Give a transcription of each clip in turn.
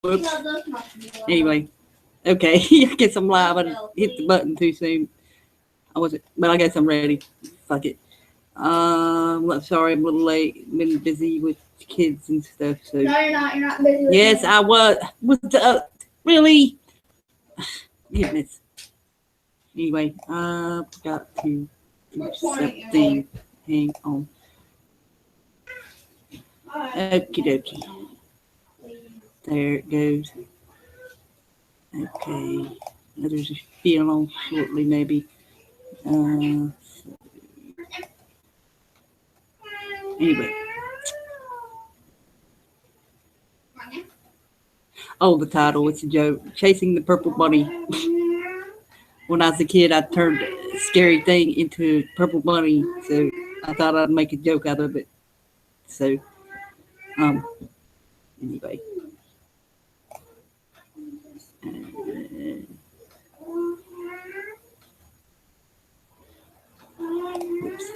Whoops. Anyway, okay. I guess I'm live. I hit the button too soon. I wasn't, but I guess I'm ready. Fuck it. Sorry, I'm a little late. Been busy with kids and stuff. So No, you're not. You're not busy. yes, I was. Really? Goodness. Anyway, got to do something. Hang on. Okie dokie. There it goes. Okay. Others will be along shortly, maybe. Anyway. Oh, the title, it's a joke. Chasing the Purple Bunny. When I was a kid, I turned a scary thing into a purple bunny, so I thought I'd make a joke out of it. So, anyway. Oops.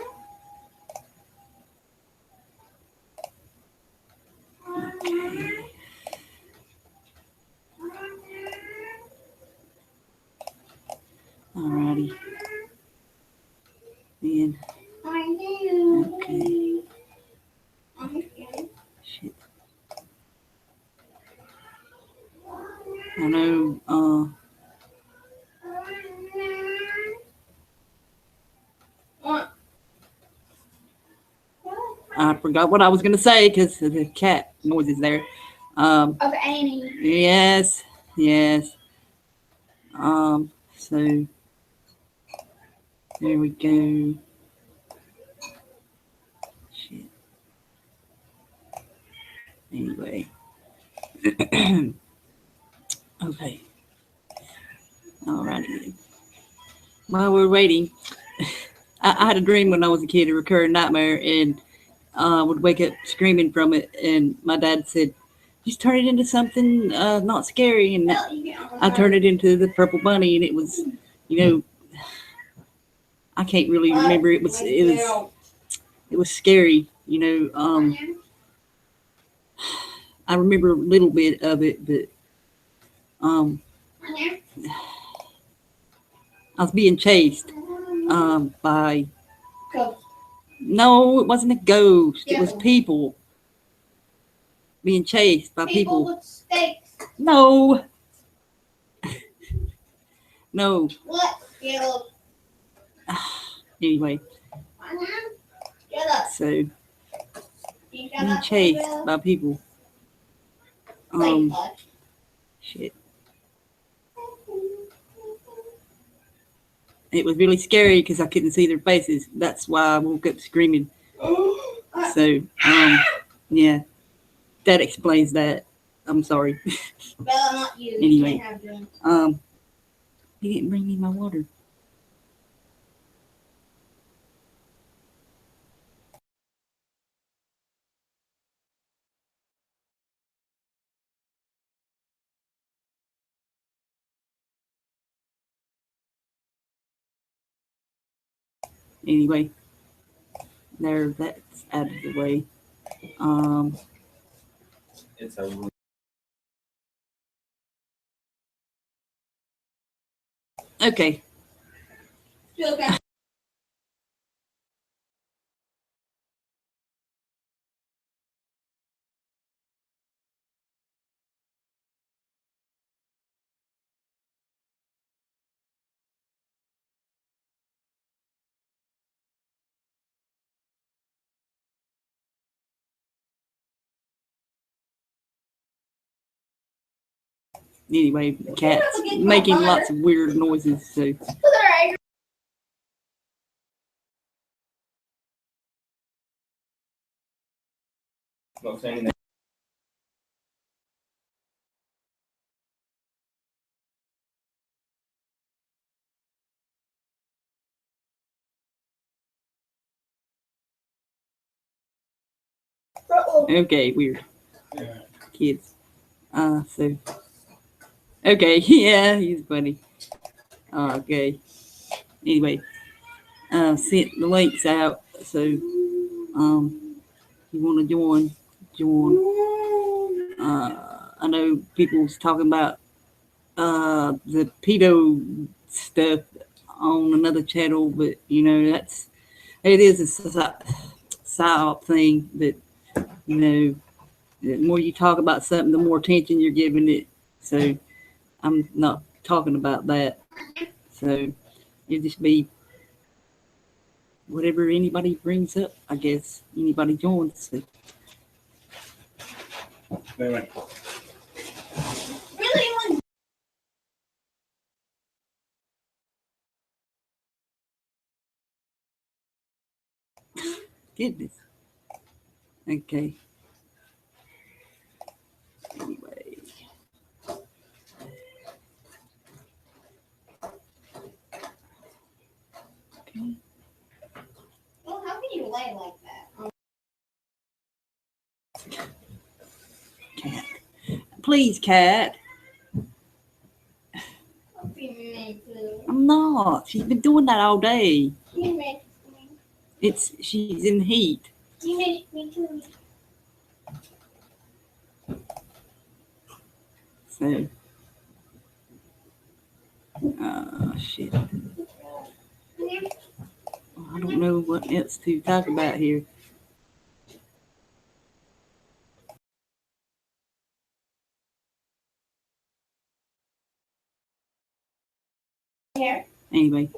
Okay. Alrighty. And okay. Shit. I know. I forgot what I was gonna say because the cat noise is there. Of Annie. Yes. So there we go. Shit. Anyway. Okay. Alrighty. While we're waiting, I had a dream when I was a kid, a recurring nightmare, and would wake up screaming from it. And my dad said, "Just turn it into something not scary." And I turned it into the purple bunny, and it was, I can't really remember. It was scary. I remember a little bit of it, but I was being chased by. No, it wasn't a ghost. It was people being chased by people. With stakes. No. No. What? Get up. Anyway. Get up. So being chased by people. Shit. It was really scary because I couldn't see their faces. That's why I woke up screaming. So, yeah, that explains that. I'm sorry. Bella, not you. Anyway, he didn't bring me my water. Anyway, that's out of the way. It's over. Okay. Okay. Anyway, the cat's making lots of weird noises. So. Not saying that. Okay, weird. Kids. So. Okay, yeah, he's funny. Okay. Anyway, sent the links out. So, you want to join. I know people's talking about the pedo stuff on another channel, but you know it is a psyop thing that you know the more you talk about something, the more attention you're giving it. So I'm not talking about that. So it just be whatever anybody brings up, I guess. Anybody joins. So. Wait. Really? Goodness. Okay. Anyway. Okay. Well, how can you lay like that? Cat. Please, cat. Don't be mean to. I'm not. She's been doing that all day. You make me. She's in heat. You make me too. So. Shit. I don't know what else to talk about here. Here. Anyway.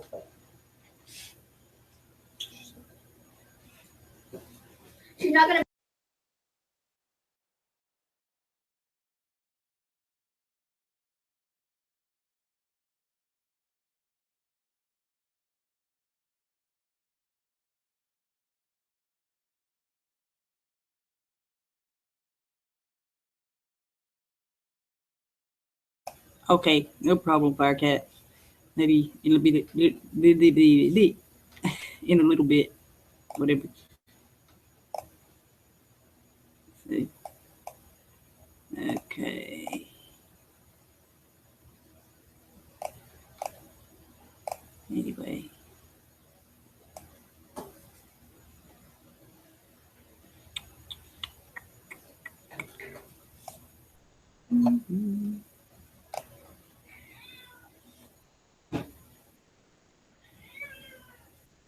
She's not gonna. Okay, no problem, Firecat. Maybe it'll be in a little bit, whatever. See. Okay. Anyway. Mm-hmm.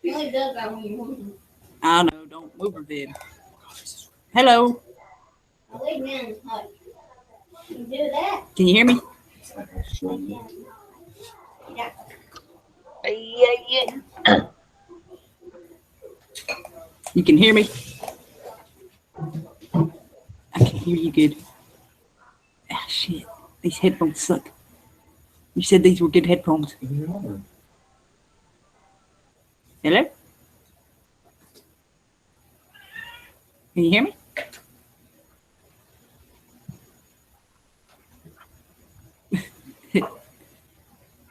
She only does that when you want to. I know, don't move her then. Hello, I lay down and touch. You do that. can you hear me? Yeah. You can hear me? I can hear you good. Ah, shit. These headphones suck. You said these were good headphones. Hello? Can you hear me?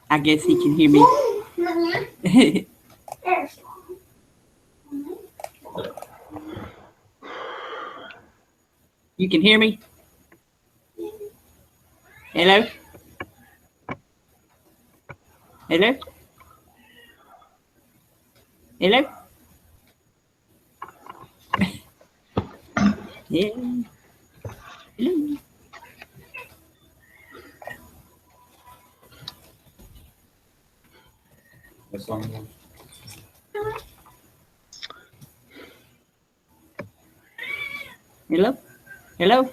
I guess he can hear me. You can hear me? Hello? Hello? Hello? Yeah. Hello? What song was Hello? Hello?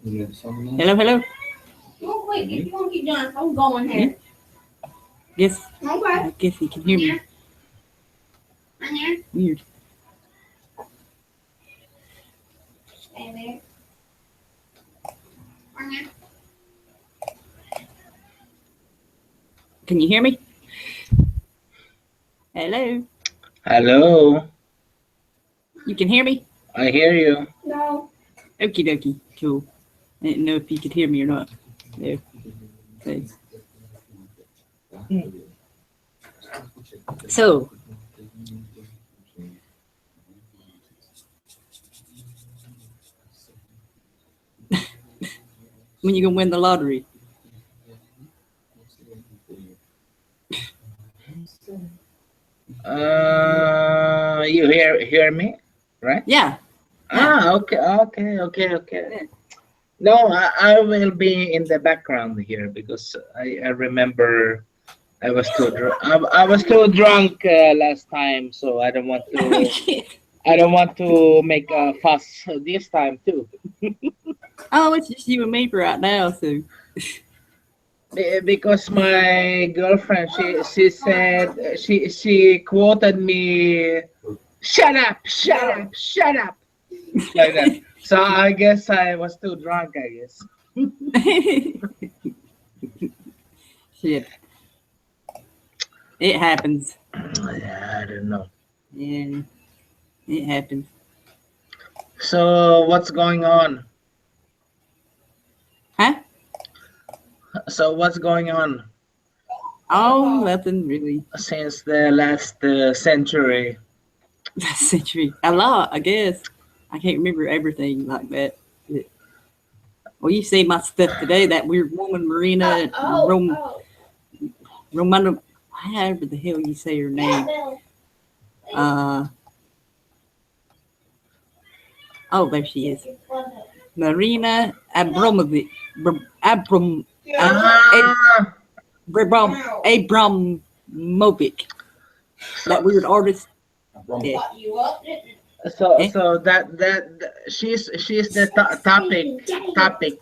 it? Song Hello? Hello? Real quick, if you want to keep doing, I'm going here. Yes. Okay. I guess he can hear me. On here. Weird. Stay there. On here. Can you hear me? Hello? Hello, You can hear me? I hear you. No. Okie dokie. Cool. I didn't know if you could hear me or not. There. Okay. So, when you gonna win the lottery? You hear me, right? Yeah. Ah, okay. No, I will be in the background here because I remember I was too drunk last time, so I don't want to make a fuss this time too. Oh, it's just you and me for right now. So Because my girlfriend, she said she quoted me, "Shut up, shut up, shut up," like that. So I guess I was too drunk. I guess. shit, it happens. Yeah, I don't know. Yeah, it happens. So what's going on? Huh? So what's going on Oh, nothing really. since the last century? Century. A lot, I guess. I can't remember everything like that. But- well, you see my stuff today. That weird woman, Marina Romano, however the hell you say her name. Uh, oh, there she is. Marina Abramovic. Abram, Ah, Abramovic. That so weird artist. Yeah. Eh? she's the topic.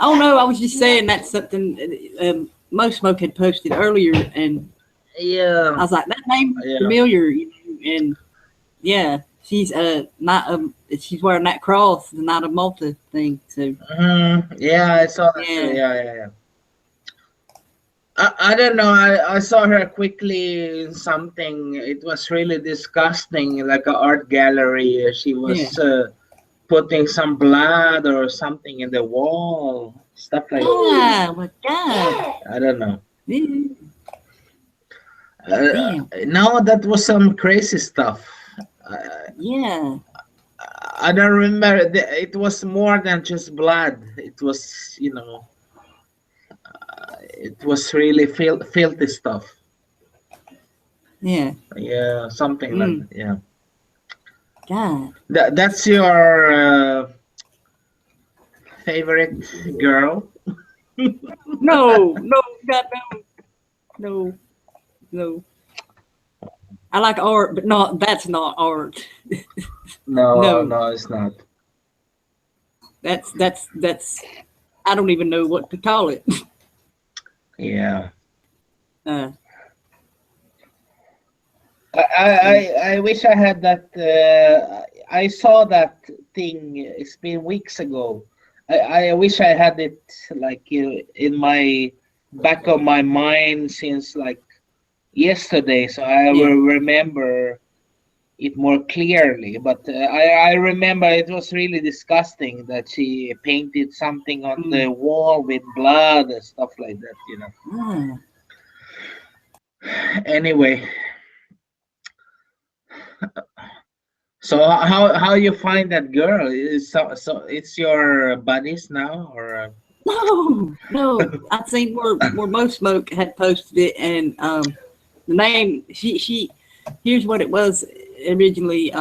Oh no, I was just saying that's something Mo Smoke had posted earlier, and I Yeah, was like, that name is yeah. familiar, you know, and yeah, she's not she's wearing that cross, the Knight of Malta thing. So Yeah, I saw that too. yeah, Yeah, yeah, yeah. I don't know. I saw her quickly in something. It was really disgusting, like an art gallery. She yeah. was putting some blood or something in the wall, stuff like. Ah, my God. I don't know. Yeah, damn. No, that was some crazy stuff. I, Yeah. I don't remember. It was more than just blood. It was, it was really filthy stuff. Yeah. Yeah, something like Mm. that. Yeah. God. That's your favorite girl? No, no, God, no, no, no. I like art, but not that's not art. No, No, no, it's not. that's I don't even know what to call it. Yeah. Uh, so I wish I had that. I saw that thing. It's been weeks ago. I wish I had it like in my back of my mind since like yesterday, so I yeah. will remember it more clearly. But I remember it was really disgusting that she painted something on the Mm. wall with blood and stuff like that. You know. Ah, Anyway, so how you find that girl? Is so it's your buddies now or? no, no. I seen where Mo Smoke had posted it, and the name she here's what it was originally.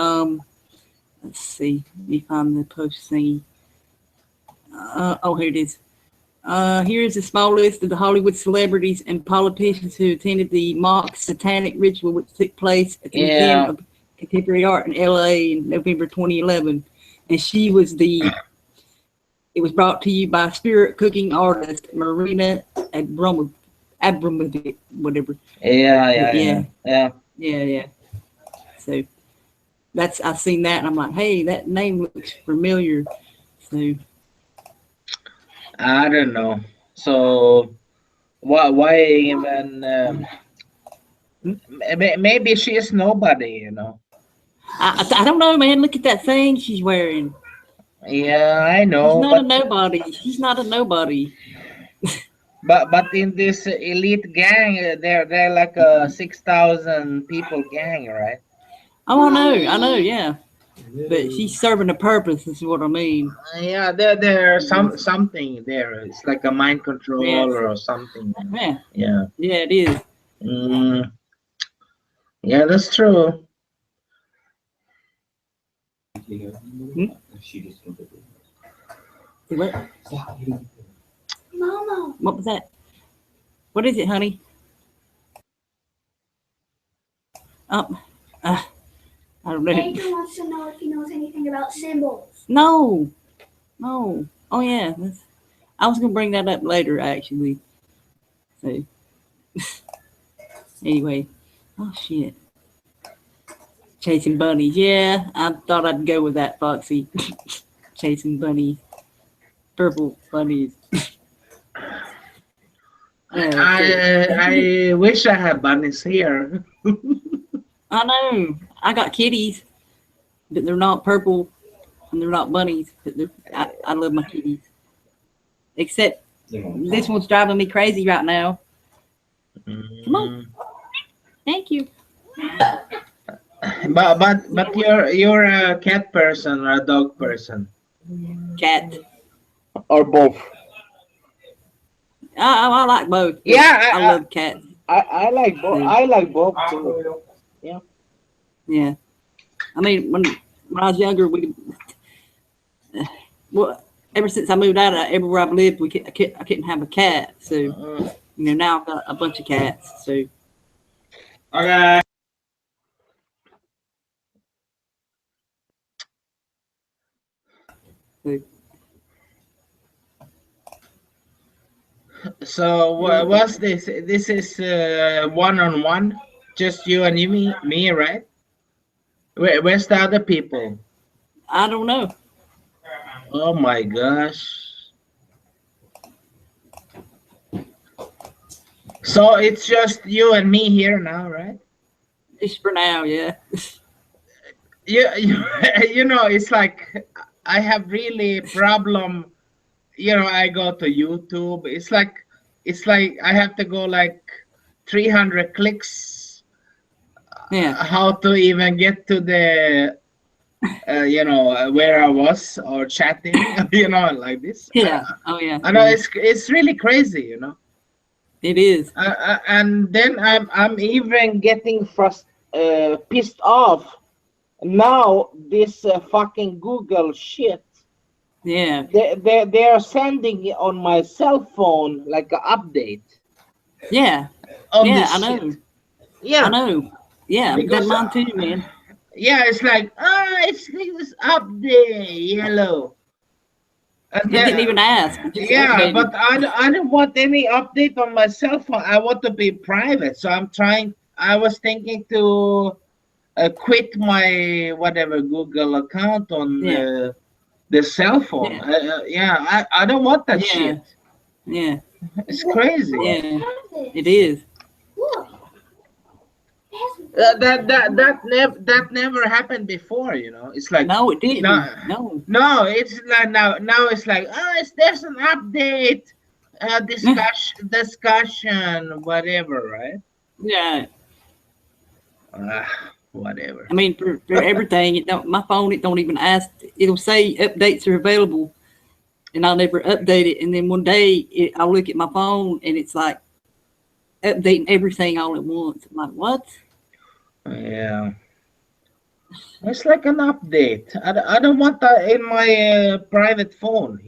Let's see. Let me find the post thing. Oh, here it is. Here is a small list of the Hollywood celebrities and politicians who attended the mock satanic ritual, which took place at the Museum Yeah. of Contemporary Art in LA in November 2011. And she was it was brought to you by spirit cooking artist Marina Abramovic, whatever. Yeah, But yeah, yeah, yeah, yeah. yeah. So I've seen that and I'm like, hey, that name looks familiar. So I don't know. So why even? Maybe she is nobody, you know. I don't know, man. Look at that thing she's wearing. Yeah, I She's know, not a nobody. She's not a nobody. but in this elite gang, they're like a 6,000 people gang, right? Oh, I know, yeah. But she's serving a purpose. Is what I mean. Yeah, there's Yes, something there. It's like a mind control yes, or something. yeah, Yeah. yeah. It is. Mm, yeah, that's true. Hmm? She just What? Mama. What was that? What is it, honey? Um, uh, I don't know. Adrian wants to know if he knows anything about symbols. No, no. Oh yeah, I was gonna bring that up later, actually. So anyway, oh shit, chasing bunnies. Yeah, I thought I'd go with that, Foxy. Chasing bunnies, purple bunnies. I wish I had bunnies here. I know. I got kitties, but they're not purple and they're not bunnies. But I love my kitties. Except this one's driving me crazy right now. Come on. Thank you. But you're a cat person or a dog person Cat. or both? I like both. but Yeah, I love cats. I like both. I like both too. Yeah. I mean, when I was younger, well, ever since I moved out of everywhere I've lived, I couldn't have a cat. So, now I've got a bunch of cats. So, Okay. So what's this? This is one-on-one, just you and me, right? Where's the other people? I don't know. Oh my gosh. So it's just you and me here now, right? Just for now, yeah. You know, it's like I have really problem. I go to YouTube. It's like I have to go like 300 clicks. Yeah. How to even get to the where I was or chatting, like this. Yeah. Oh, yeah. I know it's really crazy, It is. and then I'm even getting pissed off now. This fucking Google shit. Yeah. They are sending it on my cell phone like an update. Yeah. Of Yeah, this I know. shit. Yeah, I know. Yeah, Because, that's mine too, man. yeah, it's like it's update yellow. And It didn't even ask. It just yeah, updated. but I don't want any update on my cell phone. I want to be private. So I was thinking to quit my whatever Google account on Yeah. the cell phone. I don't want that Yeah. shit. Yeah. It's crazy. Yeah. It is. Look. That never happened before. It's like No, it didn't. no, No. it's like now it's like there's an update, discussion, whatever, right? Yeah. Whatever. I mean, for everything, my phone, it don't even ask. It'll say updates are available, and I'll never update it. And then one day, I'll look at my phone, and it's like updating everything all at once. I'm like, what? Yeah. It's like an update. I don't want that in my private phone.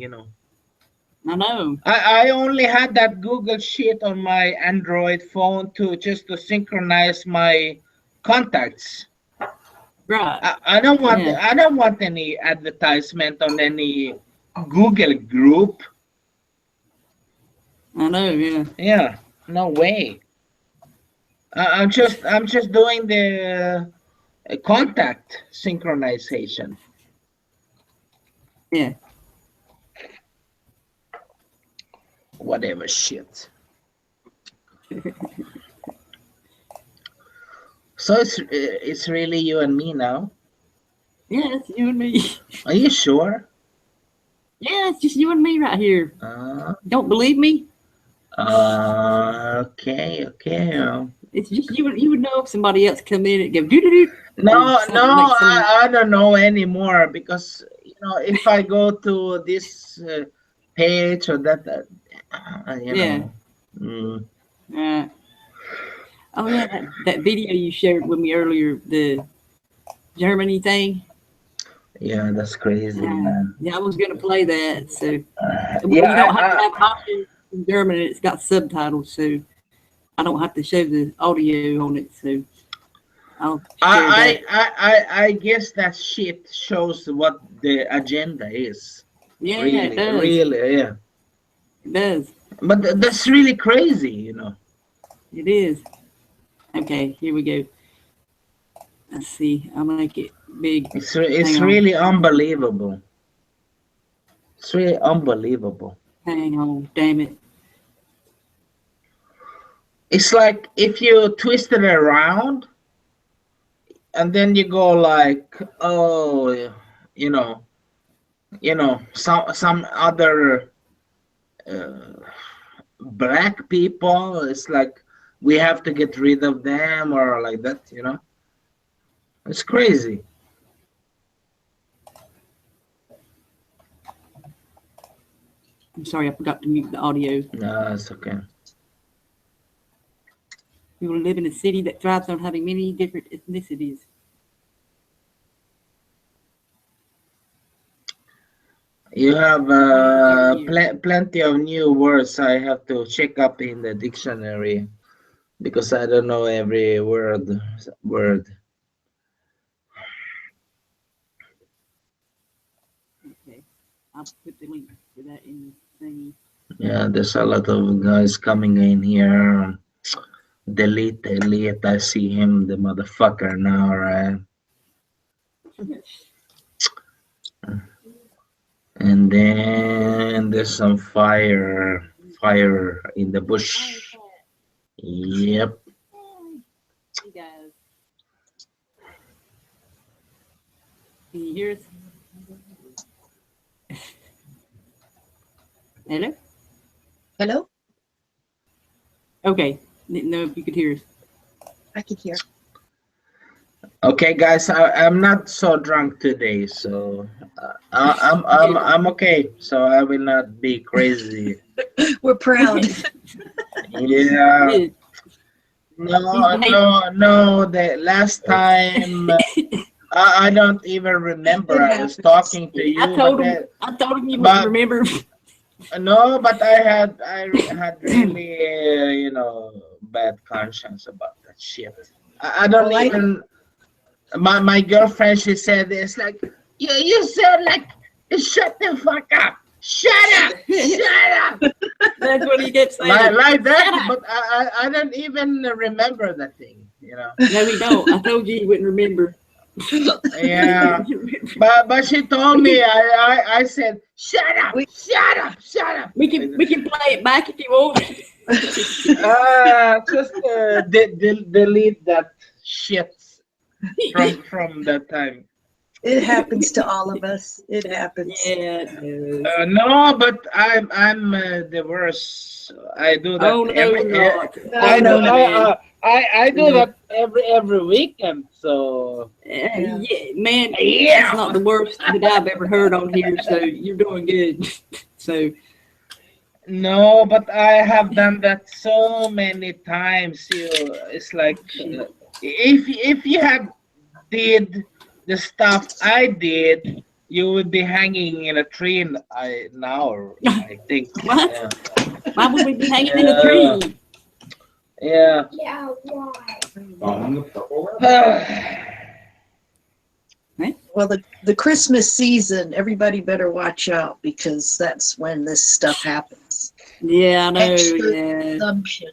I know. I only had that Google shit on my Android phone to synchronize my contacts. Right. I don't want Yeah. I don't want any advertisement on any Google group. I know. Yeah. Yeah, no way. I'm just doing the contact synchronization. Yeah. Whatever shit. So it's really you and me now. Yeah, it's you and me. Are you sure? Yeah, it's just you and me right here. Don't believe me? Okay. It's just you would know if somebody else come in and go doo doo doo. No, Something like some- I don't know anymore because if I go to this page or that, Yeah. know. Oh yeah, that video you shared with me earlier, the Germany thing. Yeah, that's crazy, man. Yeah, I was gonna play that. So well, Yeah, you don't have to have options in German, and it's got subtitles, so I don't have to show the audio on it. So I'll share that. I guess that shit shows what the agenda is. Yeah, it Really, does. really, yeah. It does. But that's really crazy, you know. It is. Okay, here we go. Let's see. I'll make it big. It's Hang on. really unbelievable. It's really unbelievable. Hang on. Damn it. It's like if you twist it around and then you go like, oh, you know, some other uh, black people. It's like we have to get rid of them or like that. You know, it's crazy. I'm sorry, I forgot to mute the audio. No, it's okay. We will live in a city that thrives on having many different ethnicities. You have Here. plenty of new words. I have to check up in the dictionary because I don't know every word. Okay. I'll put the link for that in the thingy. Yeah, there's a lot of guys coming in here. Delete. I see him, the motherfucker now, right? And then there's some fire in the bush. Yep. Hey guys. Can you hear us? Hello? Hello? Okay. Didn't know if you could hear us. I can hear. Okay, guys, I'm not so drunk today, so I'm okay. So I will not be crazy. We're proud. Yeah. Good. No. The last time I don't even remember. It I was happens. talking to you, I told him you wouldn't but remember. no, but I had really bad conscience about that shit. I don't Well, even. My girlfriend, she said it's like you said like shut the fuck up, shut up, That's what he kept saying. like that. Shut up. But I don't even remember that thing, you know. No, he don't. I told you wouldn't remember. Yeah, but she told me I said shut up, We- shut up. We can play it back if you want. Just delete that shit from that time. It happens to all of us. It happens. Yeah. it does. No, but I'm the worst. I do that Oh no, every. you're not. I Oh do. no, man. I do No. that every weekend. So Yeah, man, yeah. that's not the worst that I've ever heard on here. So you're doing good. So No, but I have done that so many times. It's like if you had did the stuff I did, you would be hanging in a tree now. I think. what? Yeah. Why would we be hanging in a tree? Yeah. Yeah, why? Well, the Christmas season, everybody better watch out because that's when this stuff happens. Yeah, I know. Extra Yeah, consumption.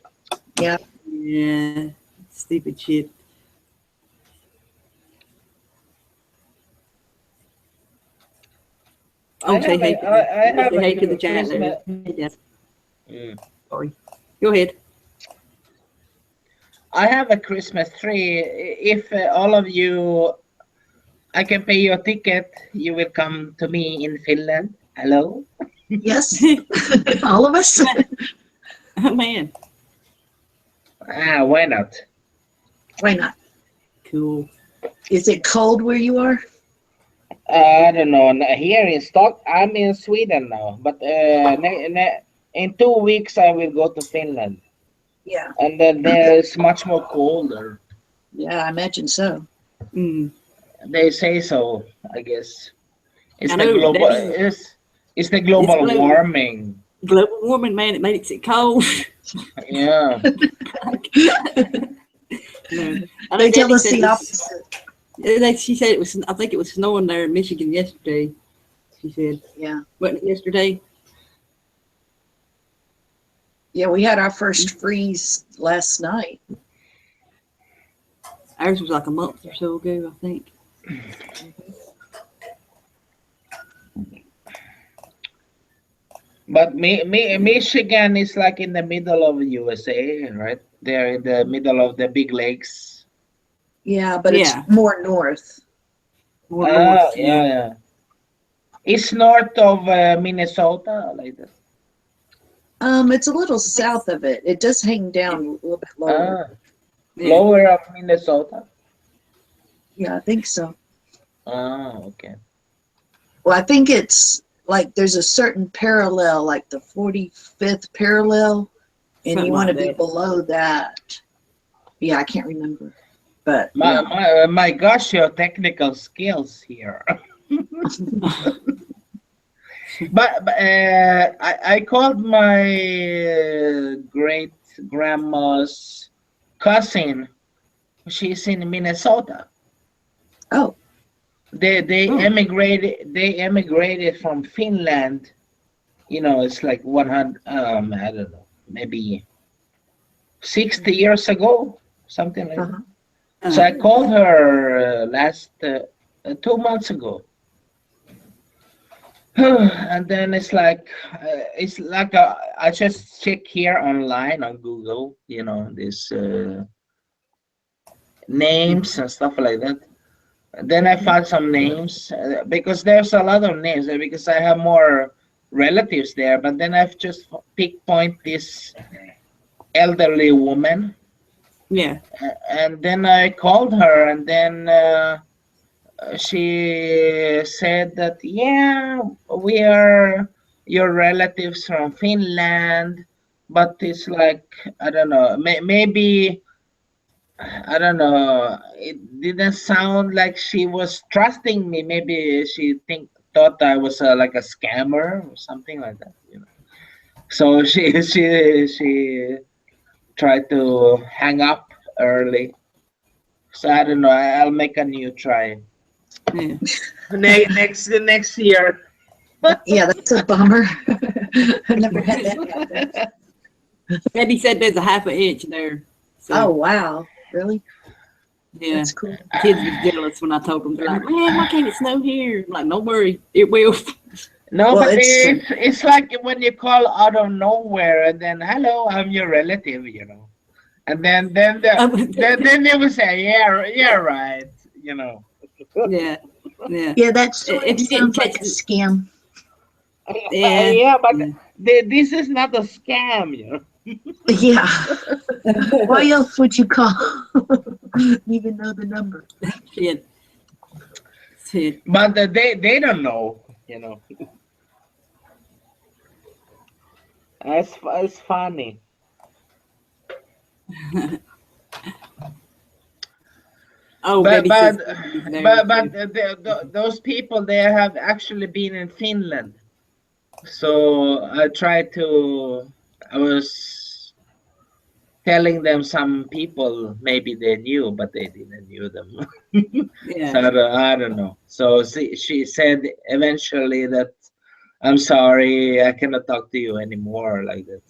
Yeah. yeah. Stupid shit. Oh, say hey. I have Say a hey to the chat Christmas. there. Hey, yes. Mm. Sorry. Go ahead. I have a Christmas tree. If all of you, I can pay you a ticket. You will come to me in Finland. Hello. Yes. All of us. Oh man, Why not? Why not? cool. Is it cold where you are? I don't know. Here in Stock, I'm in Sweden now, but in 2 weeks I will go to Finland, Yeah. and then there is much more colder. Yeah, I imagine so. Mm. They say so, I guess. It's I the know global. Debbie. It's the global global. warming. Global warming, man, it made it cold. Yeah. No. I know They tell Debbie us said the this. opposite. She said it was. I think it was snowing there in Michigan yesterday. She said, Yeah. wasn't it yesterday? Yeah, we had our first freeze last night. Ours was like a month or so ago, I think. But Michigan is like in the middle of USA, right? They're in the middle of the big lakes. Yeah, but Yeah. it's more north. More Oh, north, yeah, yeah. It's north of Minnesota, like that. It's a little south of it. It does hang down a little bit lower. Ah, Yeah. lower of Minnesota. Yeah, I think so. Ah, okay. Well, I think it's like there's a certain parallel, like the 45th parallel, and Something you want to like be that. below that. Yeah, I can't remember. But My, yeah. my gosh, your technical skills here. But I called my great grandma's cousin. She's in Minnesota. Oh, They Oh. emigrated from Finland. You know, it's like 100. I don't know, maybe 60 years ago, something like that. uh-huh. So I called her last 2 months ago. And then it's like I just check here online on Google, you know, these names and stuff like that. Then I found some names because there's a lot of names because I have more relatives there. But then I've just pinpoint this elderly woman, Yeah. and then I called her, and then she said that yeah, we are your relatives from Finland, but it's like I don't know, maybe I don't know. It didn't sound like she was trusting me. Maybe she thought I was like a scammer or something like that, you know. So she tried to hang up early. So I don't know. I'll make a new try Yeah. next year. Yeah, that's a bummer. I never had that happen. Debbie said there's a half an inch there. So, Oh, wow. Really? yeah. That's cool. Kids was jealous when I told them. They're like, man, why can't it snow here? I'm like, don't worry, it will. No, Well, but it's it's like when you call out of nowhere and then hello, I'm your relative, you know, and then they will say yeah right, you know. Yeah. Yeah. yeah, that sort If of you didn't sounds like catch a it, scam. yeah. Yeah, but Yeah. this is not a scam, you know. Yeah. Why else would you call? Even know the number. Shit. Shit. But they don't know, you know. It's funny. Oh, But Debbie but says there. but those people they have actually been in Finland. So I was telling them some people maybe they knew, but they didn't knew them. Yeah. So I don't know. So she said eventually that I'm sorry, I cannot talk to you anymore like that.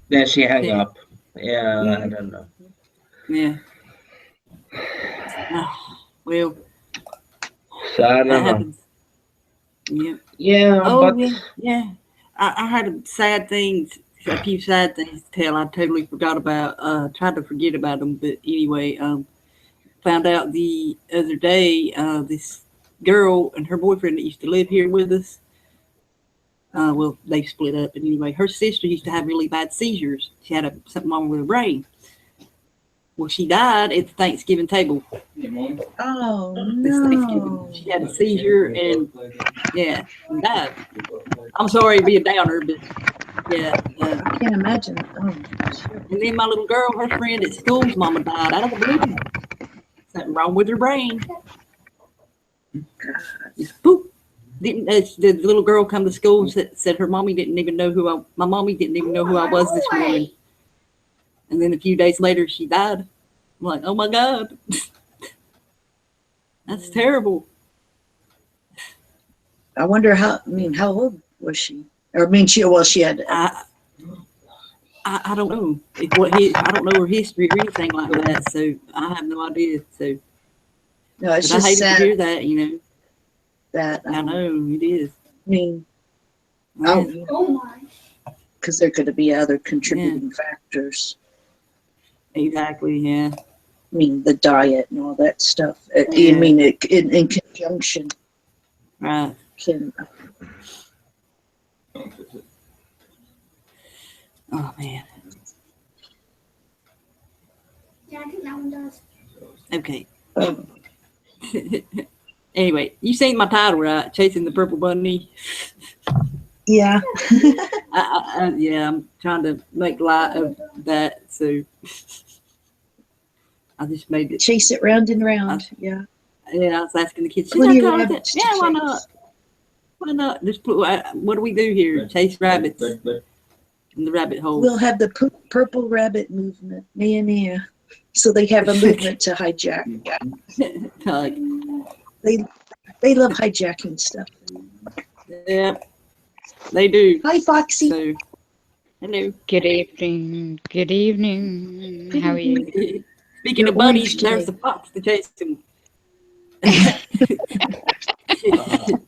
Then she hung Yeah. up. Yeah, I don't know. Yeah. Well, So I that don't know. happens. Yeah. Yeah, Oh, but yeah. Yeah. I heard a few sad things to tell. I totally forgot about. Tried to forget about them, but anyway, found out the other day. This girl and her boyfriend that used to live here with us. Well, they split up, but anyway, her sister used to have really bad seizures. She had something wrong with her brain. Well, she died at the Thanksgiving table. Oh, This Thanksgiving, no. she had a seizure and yeah, and died. I'm sorry to be a downer, but yeah. I can't imagine. Oh, And then my little girl, her friend at school's mama died out of the blue. Something wrong with her brain. Just boop. didn't the little girl come to school and said her mommy didn't even know my mommy didn't even know who I was this morning. And then a few days later, she died. I'm like, oh my God, that's terrible. I wonder how old was she? Or I mean, she had. I don't know I don't know her history or anything like that, so I have no idea. So, No, it's but I just hated to sad hear that, you know. that. I know it is. I mean, Yeah. Oh my. because there could be other contributing factors. Exactly. Yeah. I mean, the diet and all that stuff. I Yeah. mean, in conjunction Right. can. Oh man. Yeah, I think that one does. Okay. Anyway, you seen my title, right? Chasing the Purple Bunny. Yeah. Yeah, I'm trying to make light of that, so I just made it. Chase it round and round. Yeah. Yeah, I was asking the kids, should Plenty I of call it that? rabbits to Yeah, why chase. not? Why not? Just put, what do we do here? Chase rabbits in the rabbit hole. We'll have the purple rabbit movement. Yeah. So they have a movement to hijack. Like, They love hijacking stuff. yeah, they do. Hi, Foxy. So, hello. Good evening. Good evening. How are you? Speaking You're of bunnies, orange there's today. the fox to chase him.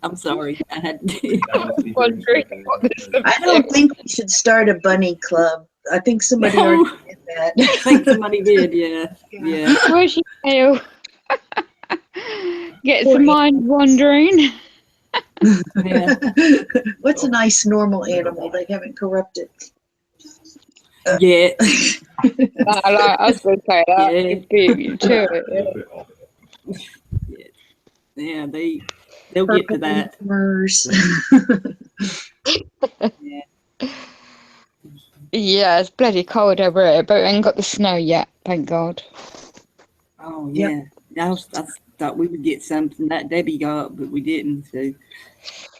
I'm sorry. I had to. Wondering what this is I don't think we should start a bunny club. I think somebody No. already did that. I think somebody did, yeah. Yeah. Where's your tail? Gets the mind wandering. Yeah. What's a nice normal animal they haven't corrupted? Yeah. I was going to say that. Yeah. You beat me to it. Yeah, they'll get to that. Lemurs. Yeah, it's bloody cold over here, but we ain't got the snow yet, thank God. Oh Yep. yeah. I thought we would get something that Debbie got, but we didn't. So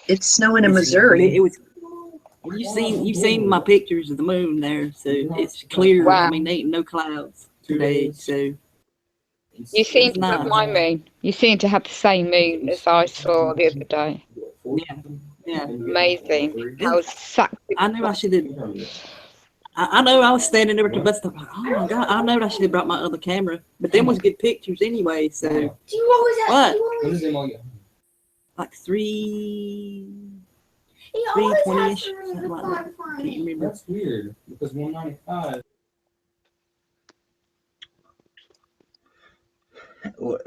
It's snowing in it Missouri. was. You've seen my pictures of the moon there, so it's clear. Wow. I mean, there ain't no clouds today, so You seem to nice. have my moon. You seem to have the same moon as I saw the other day. yeah. Amazing. How sucked. I knew I should have. I know I was standing there at the bus stop. Like, oh my God! I know I should have brought my other camera, but them was good pictures anyway. So Do you always have? What? You always, like 3. he always 3:20-ish, has to remember something like that. to find Can't it. remember. That's weird because 195.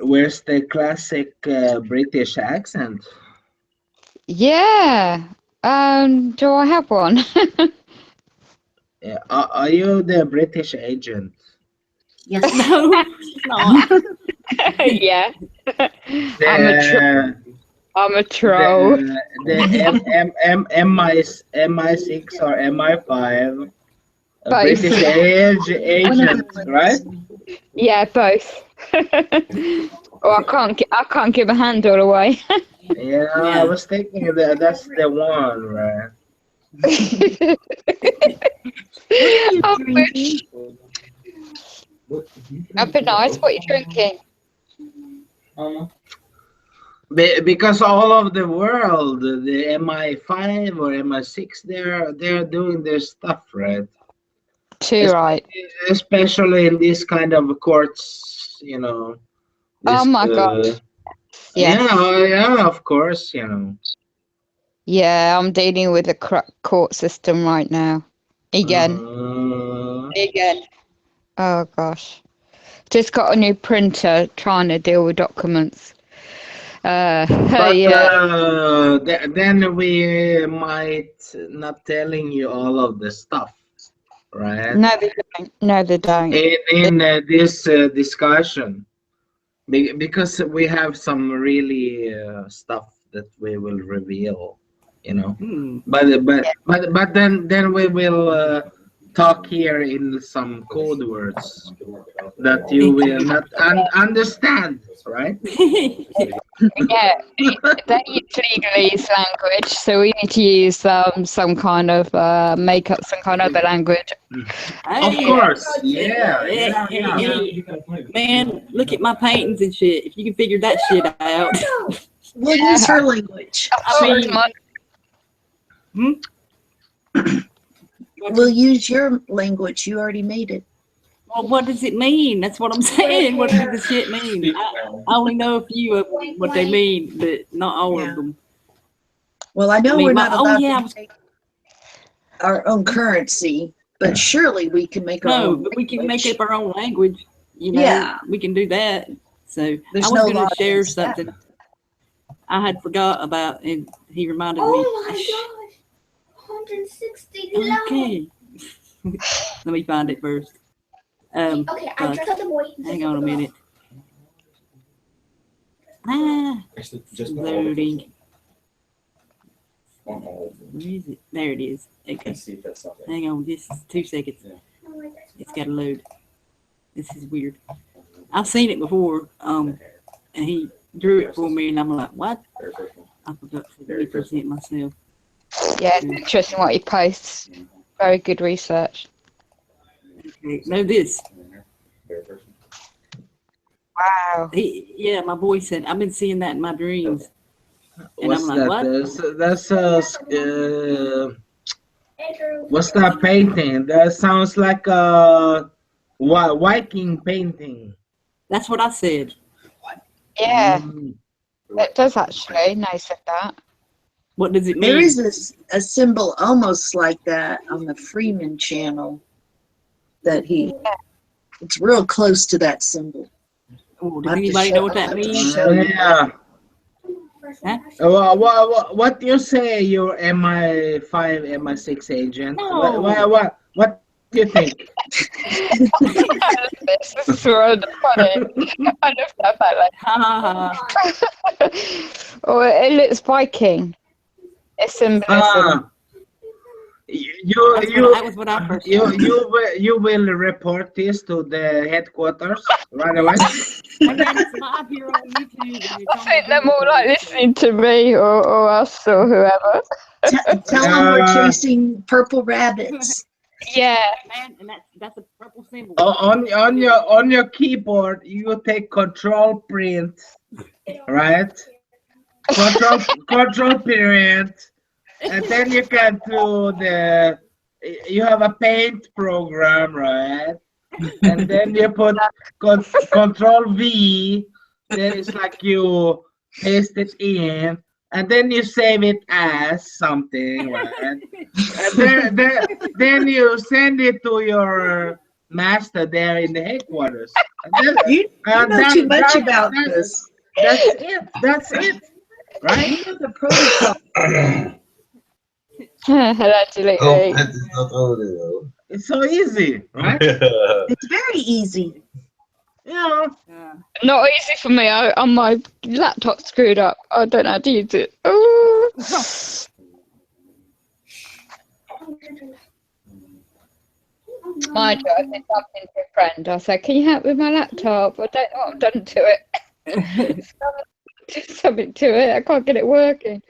Where's the classic British accent? Yeah. Do I have one? Yeah. Are you the British agent? Yes. No, it's not. Yeah. The, I'm a troll. the MI6 or MI5 a Both. British agent, right? Yeah, both. Oh, I can't give a handle away. Yeah, I was thinking that that's the one, right? I wish. That'd be nice. What are you drinking? Because all of the world, the MI5 or MI6, they're doing their stuff, right? Too right. Especially in this kind of courts, you know. Oh my this, God. Yeah, Yes. yeah, of course, you know. Yeah, I'm dealing with the court system right now. Again. Again. Oh gosh. Just got a new printer trying to deal with documents. But Yeah. then we might not telling you all of the stuff, right? No, they don't. No, they don't. In this discussion, because we have some really stuff that we will reveal, you know. But then we will talk here in some code words that you will not understand, right? Yeah, they legally use language, so we need to use some kind of make up some kind of other language. Of Hey, course. Yeah, hey, yeah, hey, yeah. hey, man, look at my paintings and shit. If you can figure that shit out. We'll use her language. Of I course, mean- my We'll use your language. You already made it. Well, what does it mean? That's what I'm saying. What does the shit mean? I only know a few of what they mean, but not all Yeah. of them. Well, I know I mean, we're my- not oh, allowed yeah, I to was- make our own currency, but surely we can make our No, own. but we can make language. up our own language. You know, Yeah. we can do that. So There's I was no going law to share against that. something I had forgot about, and he reminded me. Oh my gosh. 160 love. Okay. Let me find it first. Okay, I fuck. dressed up the boy. Hang on a minute. Ah, Actually, loading. one all of them. Where is it? There it is. Okay. Let's see if that's not there. Hang on, just 2 seconds. It's got to load. This is weird. I've seen it before. And he drew it for me, and I'm like, what? Very first one. I forgot to represent myself. Yeah, it's interesting what he posts. Very good research. Okay, know this. Very first Wow. Yeah, my boy said I've been seeing that in my dreams. And What's I'm like, that? what? That's what's that painting? That sounds like a Viking painting. That's what I said. Yeah, Mm. it does actually. Nice of that. What does it mean? There is a symbol almost like that on the Freeman channel that it's real close to that symbol. Oh, does I'll have to anybody show- know what that I'll have to means? show you. Yeah. Huh? What do you say? You're MI5, MI6 agent? No. What do you think? This is really funny. I love stuff like Ha ha ha. that. Oh, it looks Viking. It's symbolism. Ah, That was what I first thought. you will report this to the headquarters right away. Hey man, it's live here on YouTube. and it's I on think the they're more Google like page, so- listening to me or us or whoever. Tell them we're Uh, chasing purple rabbits. Yeah. Man, and that's a purple symbol. On your keyboard, you take Control Print, right? Control Print, and then you can do you have a paint program, right? And then you put Control V, then it's like you paste it in, and then you save it as something, right? And then you send it to your master there in the headquarters. And You know too much about this. That's it, right? You know the protocol. Allegedly. That is not only though. It's so easy, right? It's very easy. Yeah. Yeah. Not easy for me. On my laptop screwed up. I don't know how to use it. Ooh. Mind you, I said something to a friend. I said, "Can you help with my laptop? I don't know what I've done to it. Do something to it. I can't get it working."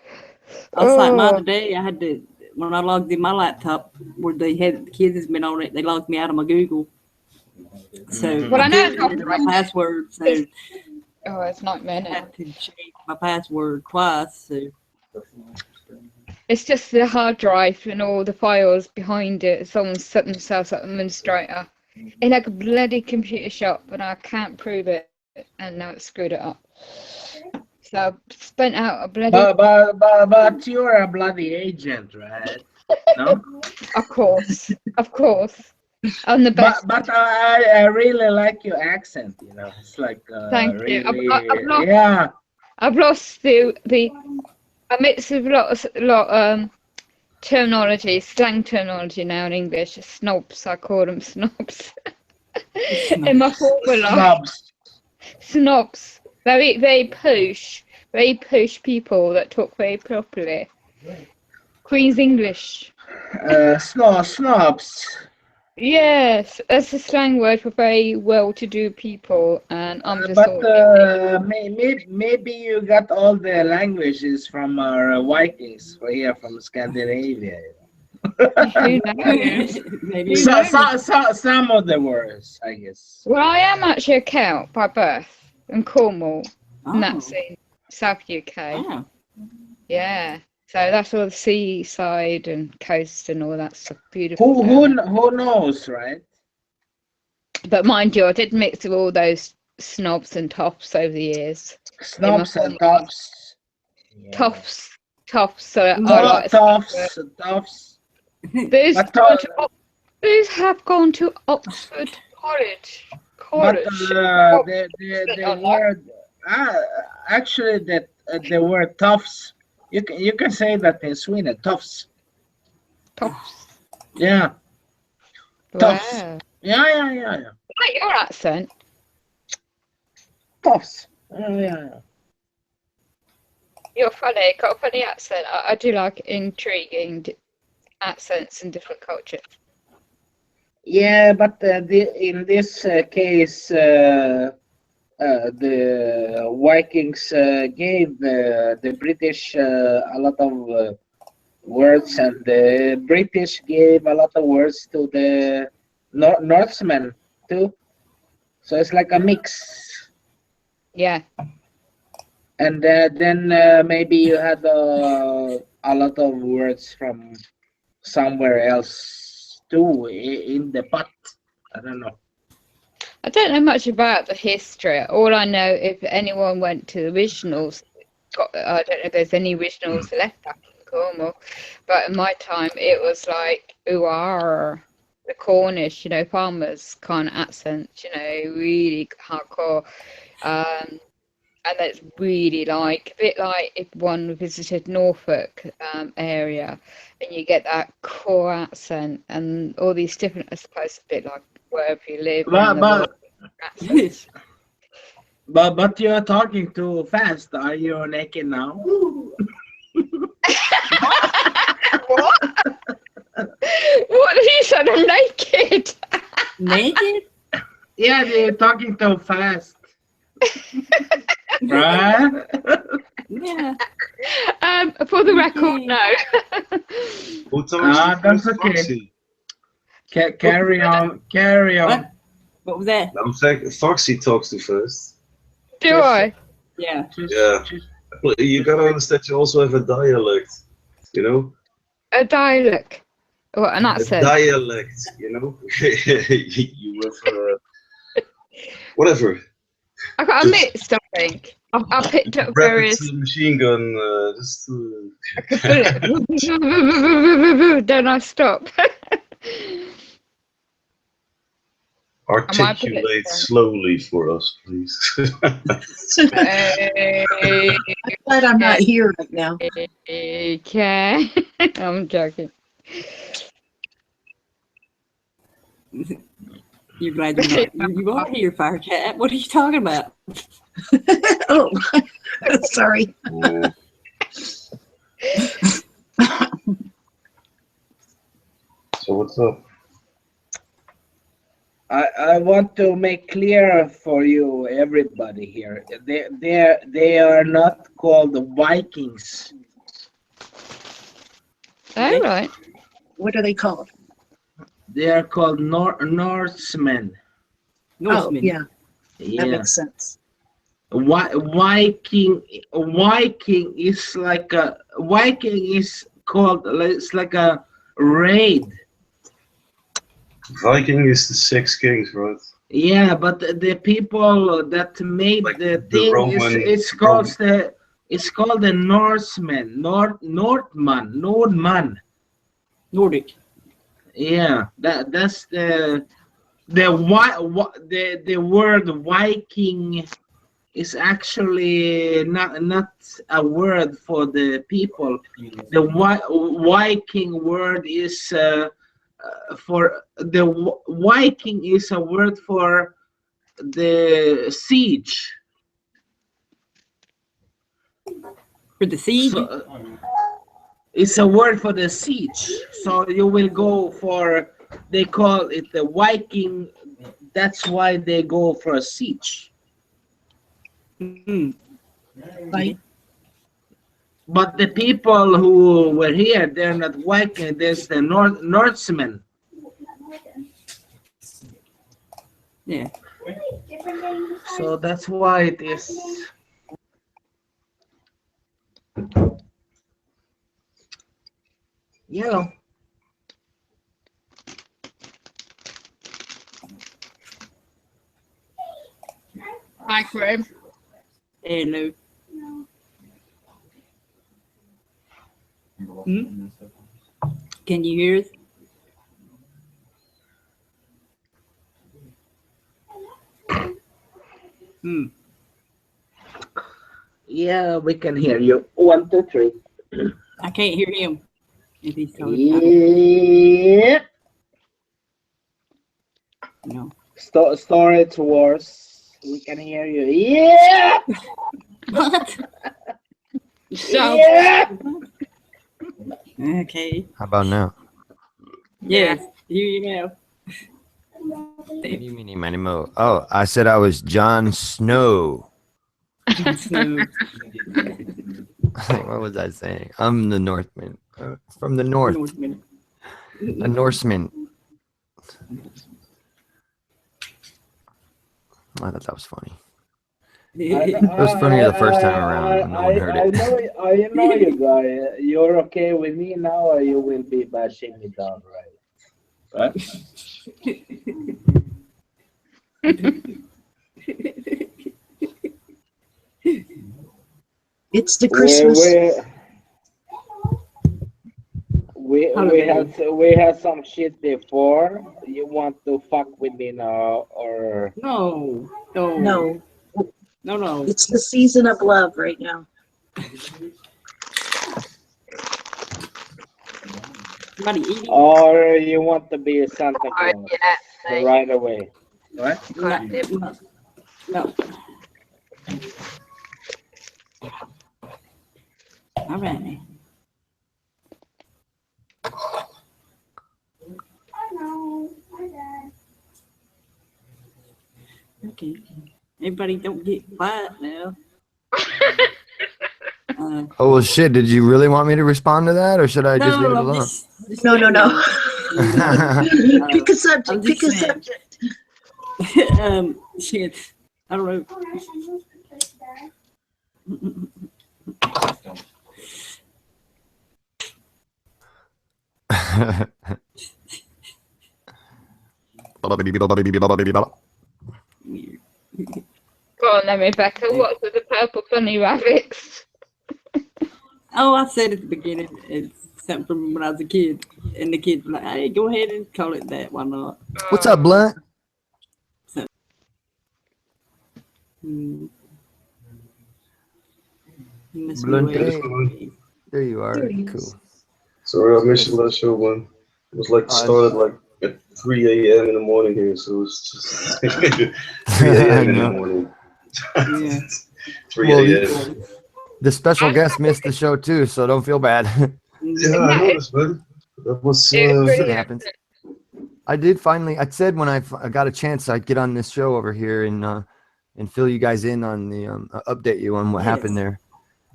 I was like mine Oh. today. I had to when I logged in my laptop where they had the kids has been on it. They logged me out of my Google. So Well, I know it's did my password. So Oh, it's not I minute. had to change my password twice. So It's just the hard drive and all the files behind it. Someone's set themselves up administrator in like a bloody computer shop, and I can't prove it, and now it's screwed it up. So I've spent out a bloody. But you're a bloody agent, right? No. Of course, of course. I'm the best. But I really like your accent. You know, it's like Thank you. really, I've lost- yeah. I've lost the I mix with a lot terminology, slang terminology now in English. Snobs, I call them snobs. In my former life, Snobs. snobs, very push people that talk very properly. Queen's English. Snobs. Yes, that's a slang word for very well-to-do people, and I'm just But all maybe you got all the languages from our Vikings here from Scandinavia. who knows? Maybe. Who knows? Some of the words, I guess. Well, I am actually a Celt by birth in Cornwall, and that's Oh, in South UK. wow. Yeah, so that's all the seaside and coast and all that stuff. Beautiful. Who knows, right? But mind you, I did mix with all those snobs and toffs over the years. Snobs and former toffs. Yeah. Toffs. So I like Toffs. those But, those have gone to Oxford College. But the word actually that the word toughs, you can say that in Sweden, toughs. Toffs. Yeah, toughs. Wow. Yeah. Like your accent. Toughs. Yeah. You're funny. Got a funny accent. I do like intriguing accents in different cultures. Yeah, but in this case, the Vikings gave the British a lot of words, and the British gave a lot of words to the Norsemen too. So it's like a mix. Yeah. And then maybe you had a lot of words from somewhere else too in the pot. I don't know. I don't know much about the history. All I know, if anyone went to the originals, I don't know if there's any originals left back in Cornwall, but in my time it was like ooh, the Cornish, farmers kind of accents, really hardcore. And that's really like a bit like if one visited Norfolk area, and you get that core accent and all these different, I suppose, a bit like wherever you live in the world. Accents. But you're talking too fast. Are you naked now? What? What have you said? I'm naked. Naked? Yeah, you're talking too fast. Right? Yeah. For the record, no. Who talks to That's first, okay. Foxy? Carry on. What? What was that? I'm saying Foxy talks to first. Do I? Yeah. Yeah. Well, you gotta understand you also have a dialect, you know? A dialect. What, an A accent? dialect, you know? You have, whatever. I got a mixed, I think. I picked up Rapid various. to the machine gun, just I could feel it. Then I stop. articulate slowly for us, please. Hey, I'm glad I'm not here right now. okay. I'm joking. You're glad you're not. You are here, Fire Cat. What are you talking about? Oh, sorry. So what's up? I want to make clear for you, everybody here. They are not called Vikings. All right. What are they called? They are called Norsemen. Norseman. Oh, yeah, that Yeah. makes sense. Viking is like a Viking is called. It's like a raid. Viking is the Six Kings, right? Yeah, but the people that made Like the the thing Roman- it's called the Norsemen, Nordman. Nordic. Yeah, that's the word Viking is actually not a word for the people. The Viking word is for the Viking is a word for the siege. For the siege. So, it's a word for the siege. So you will go for they call it the Viking. That's why they go for a siege. Mm. Right. But the people who were here, they're not Viking. There's the Norsemen. Yeah. So that's why it is. Yeah. Hi, Grim. Hello. Hmm? Can you hear us? Hmm. Yeah, we can hear you. 1, 2, 3. I can't hear him. If he's talking. Yeah. No. Storage wars. We can hear you. Yeah. What? So, Yeah. Okay. How about now? Yes. Hear you now. Eeny, meeny, miny, mo. Oh, I said I was Jon Snow. Jon Snow. What was I saying? I'm the Northman. From the north. Northman. A Norseman. I thought that was funny. It was funnier the first time around when no one heard it. I know you guys. You're okay with me now, or you will be bashing me down, right? It's the Christmas. We had some shit before. You want to fuck with me now, or No. No, No. it's the season of love right now. Somebody eating? or you want to be a Santa Alright, Claus yeah. right away? Right? No. All right. Okay. Everybody don't get quiet now. Oh, well, shit. Did you really want me to respond to that, or should I just leave it I'm alone? just No. Pick a I'm subject. just Pick a saying. subject. Shit. I don't know. Weird. Go on then, Rebecca. What's with the purple bunny rabbits? Oh, I said at the beginning, it's something from when I was a kid. And the kids were like, hey, go ahead and call it that. Why not? What's up, Blunt? Hmm. You must be Blunt. away. There you are. There he is. Cool. Sorry, I missed your last show, man. It was like started like at 3 a.m. in the morning here, so it's just 3 a.m. in the morning. Yeah. 3 Well, a.m. The special guest missed the show too, so don't feel bad. Yeah, I noticed, man. That was Shit happens. I did finally. I said when I got a chance, I'd get on this show over here and fill you guys in on the update you on what happened there.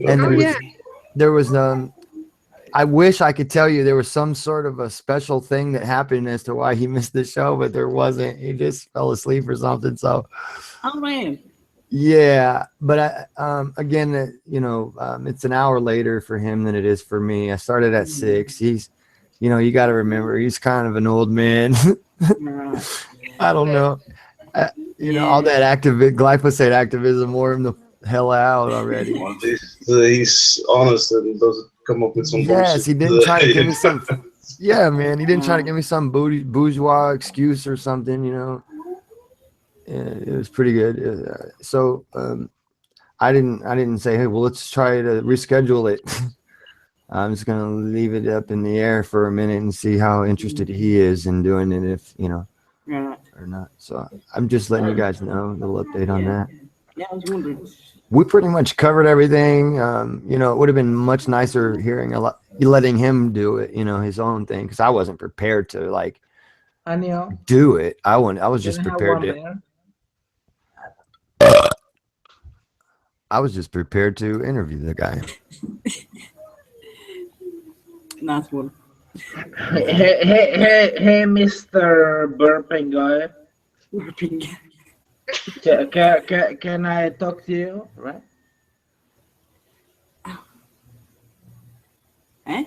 And there was I wish I could tell you there was some sort of a special thing that happened as to why he missed the show, but there wasn't. He just fell asleep or something. So, Oh, man. yeah. But again, it's an hour later for him than it is for me. I started at 6. He's, you got to remember, he's kind of an old man. I don't know. All that glyphosate activism wore him the hell out already. He's honest and doesn't come up with some bullshit. Yes, he didn't try to give me some. Yeah, man, he didn't try to give me some bourgeois excuse or something. Yeah, it was pretty good. So I didn't say, hey, well, let's try to reschedule it. I'm just gonna leave it up in the air for a minute and see how interested he is in doing it, if or not. So I'm just letting you guys know, a little update on that. Yeah, I was wondering. We pretty much covered everything. It would have been much nicer letting him do it, his own thing, because I wasn't prepared to Anil, do it. I was can just I have prepared one to. beer? I was just prepared to interview the guy. Nice one. Hey, Mr. Burping guy. Can I talk to you? Right? Eh?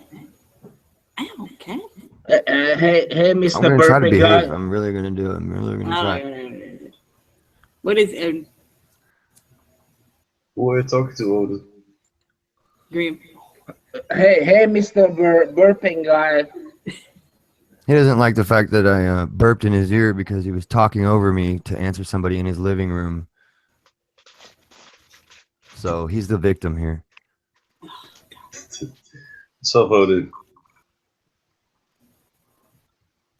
Ow, cat. Hey, I'm Mr. gonna try to Burping behave. guy. I'm really gonna do it. I'm really gonna try. What is Who are you talking to, Odin? Grim? Hey, Mr. Burping guy. He doesn't like the fact that I burped in his ear because he was talking over me to answer somebody in his living room. So he's the victim here. What's up, Odin?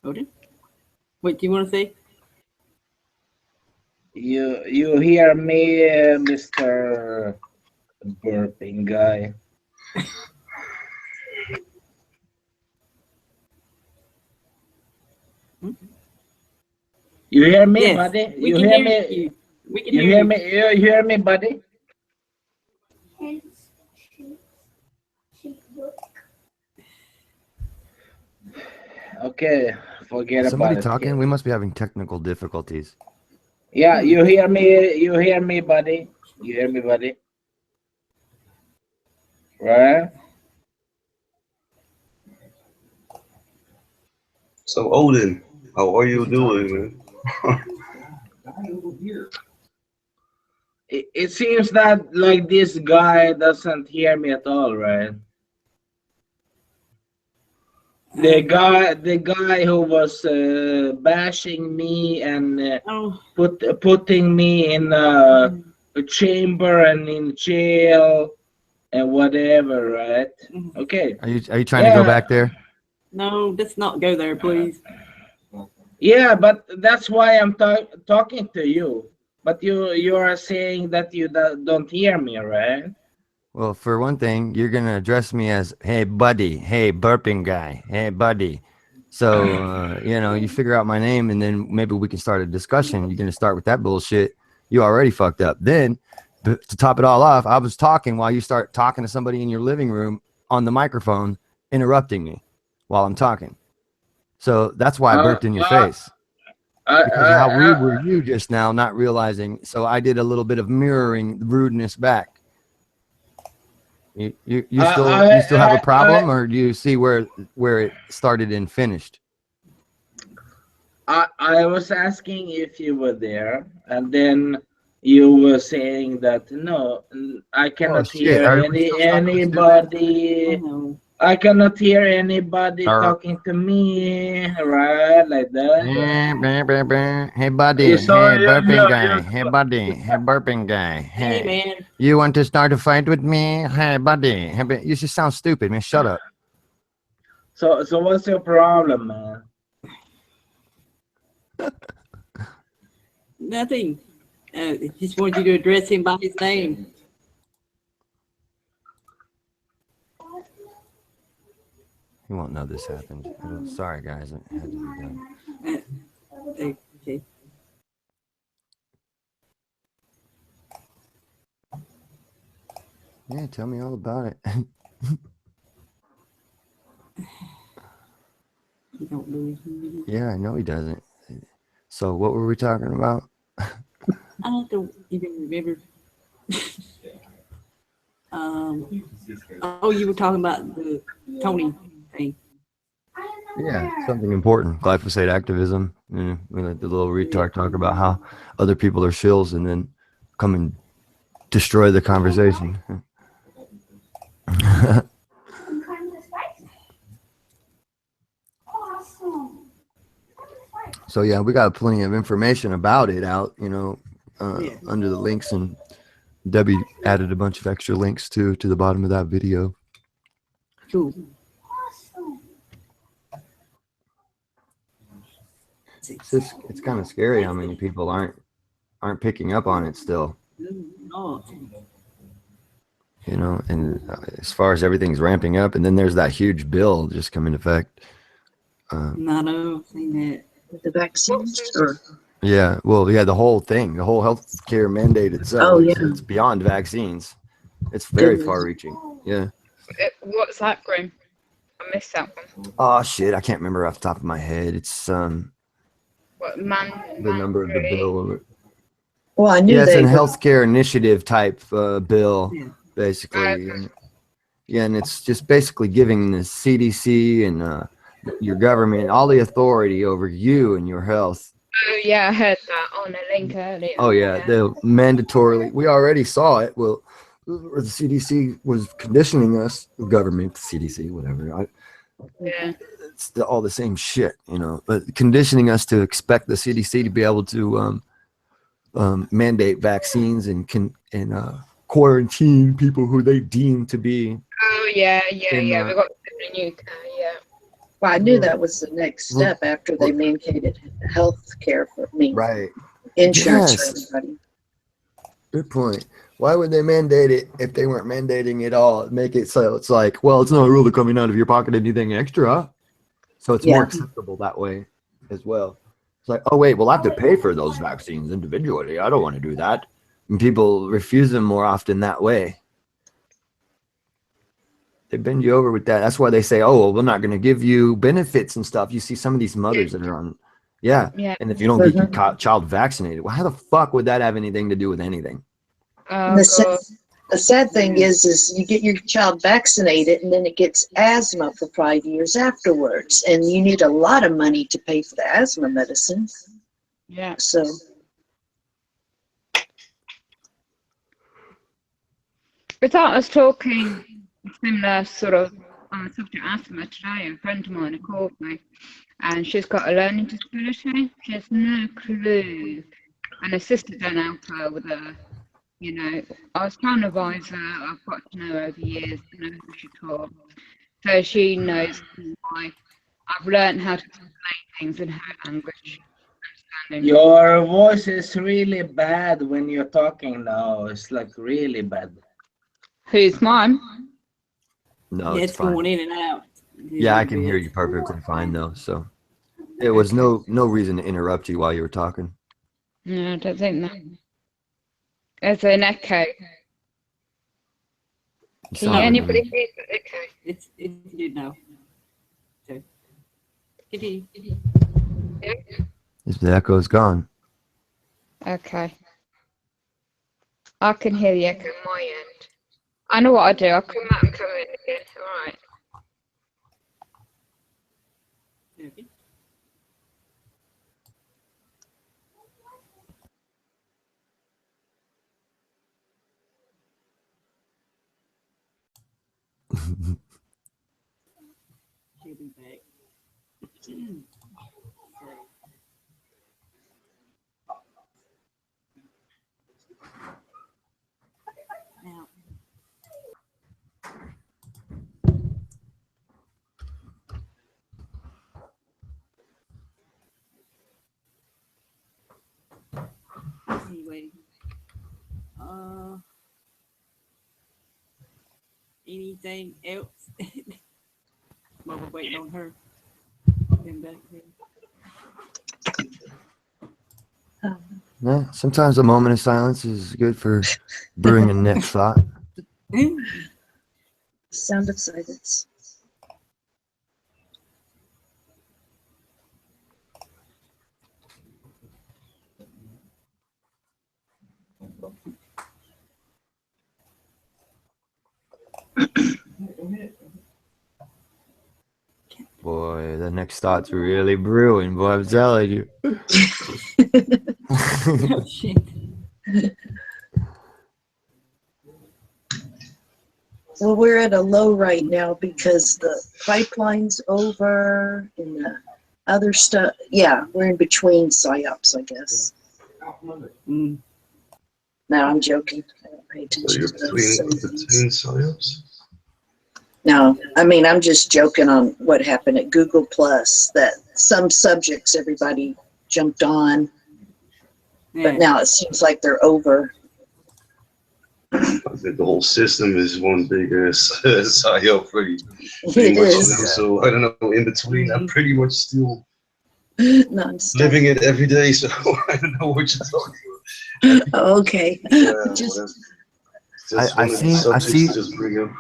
Odin? What do you want to say? You hear me, Mr. Burping guy? You hear me, Yes, buddy? we You can hear hear me? you. We can You hear hear you. me? You hear me, buddy? Hence, she look. Okay, forget Somebody about talking? it. We must be having technical difficulties. Yeah, you hear me? You hear me, buddy? You hear me, buddy? Right? So, Odin, how are you Who's he talking doing, man? It seems that like this guy doesn't hear me at all, right? The guy who was bashing me and Oh, putting me in a chamber and in jail and whatever, right? Okay. Are you trying to go back there? no, let's not go there, please. Yeah, but that's why I'm talking to you. But you are saying that you don't hear me, right? Well, for one thing, you're gonna address me as "Hey, buddy," "Hey, burping guy," "Hey, buddy." So you figure out my name, and then maybe we can start a discussion. You're gonna start with that bullshit. You already fucked up. Then, to top it all off, I was talking while you start talking to somebody in your living room on the microphone, interrupting me while I'm talking. So that's why I burped in your face. Because of how rude were you just now, not realizing. So I did a little bit of mirroring rudeness back. You still have a problem, or do you see where it started and finished? I was asking if you were there, and then you were saying that no, I cannot hear Are we still stuck on the anybody. No. I cannot hear anybody Are- talking to me, right? Like that. Hey, buddy. So Hey, you- burping you- guy. you- Hey, buddy. Hey, burping guy. Hey, Hey, man. you want to start a fight with me? Hey, buddy. Hey, you just sound stupid, man. Shut up. So what's your problem, man? Nothing. Just wanted you to address him by his name. He won't know this happened. Sorry, guys. It had to be done. Okay. Yeah, tell me all about it. You don't believe me. Yeah, I know he doesn't. So what were we talking about? I don't even remember. Oh, you were talking about the Tony thing. Yeah, something important. Glyphosate activism. We let the little retard talk about how other people are shills and then come and destroy the conversation. Some kind of spice. Awesome. So yeah, we got plenty of information about it out, Yeah. under the links, and Debbie added a bunch of extra links to the bottom of that video. Cool. Awesome. It's kind of scary how many people aren't picking up on it still. Oh, And as far as everything's ramping up, and then there's that huge bill just come into effect. no, I've seen that. With the vaccines? Or Yeah, well, yeah, the whole thing, the whole healthcare mandate itself, Oh, yeah. it's beyond vaccines. It's very Goodness. far-reaching. Yeah. What's that, Grim? I missed that one. Oh shit, I can't remember off the top of my head. It's What the number of the bill. well, I knew Yeah, it's they a were. healthcare initiative type bill, Yeah. basically. Yeah, and it's just basically giving the CDC and your government all the authority over you and your health. Oh yeah, I heard that on a link earlier. Oh yeah, they'll mandatorily. We already saw it. Well, the CDC was conditioning us, the government, the CDC, whatever. Yeah. It's all the same shit, you know. But conditioning us to expect the CDC to be able to mandate vaccines and quarantine people who they deem to be. Oh yeah, yeah, In, yeah. We got the new yeah. Well, I knew that was the next step after they mandated health care for me. Right. Insurance Yes. for everybody. Good point. Why would they mandate it if they weren't mandating it all? Make it so it's like, well, it's not really coming out of your pocket anything extra. So it's more acceptable that way as well. It's like, oh, wait, we'll have to pay for those vaccines individually. I don't want to do that. And people refuse them more often that way. They bend you over with that. That's why they say, oh, well, we're not going to give you benefits and stuff. You see some of these mothers that are on, yeah. And if you don't get your child vaccinated, well, how the fuck would that have anything to do with anything? Oh, The sad thing is you get your child vaccinated and then it gets asthma for 5 years afterwards. And you need a lot of money to pay for the asthma medicine. Yeah. So I thought I was talking similar sort of on the subject of asthma today. A friend of mine called me and she's got a learning disability. She has no clue. And her sister don't help her with her, you know. I was trying to advise her. I've got to know her over years, you know, who she talks. So she knows why I've learned how to explain things in her language. Your voice is really bad when you're talking now. It's like really bad. Who's mine? No, Yeah, it's it's fine. going in and out. Yeah, I can hear you perfectly fine though. So it was no reason to interrupt you while you were talking. No, I don't think that. There's an echo. Can anybody hear the echo? It's good now. So, continue. The echo's gone. Okay. I can hear the echo on my end. I know what I do. I'll come out and come in again. All right. Okay. She'll be back. Now, anyway, anything else? While we're waiting on her. Come back here. Yeah, sometimes a moment of silence is good for brewing a next thought. sound of silence. Boy, the next thought's really brewing, boy, I'm telling you. Oh, shit. Well, we're at a low right now because the pipeline's over and the other stuff. Yeah, we're in between psyops, I guess. Mm. No, I'm joking. I don't pay So attention you're to those silly things. between psyops? No, I mean, I'm just joking on what happened at Google Plus, that some subjects everybody jumped on, Yeah. but now it seems like they're over. I think the whole system is one big psyop pretty It much is. now. So I don't know, in between, I'm pretty much still nonstop. living it every day, so I don't know what you're talking about. Okay. Yeah, Just just I one of the see subjects to just bring up.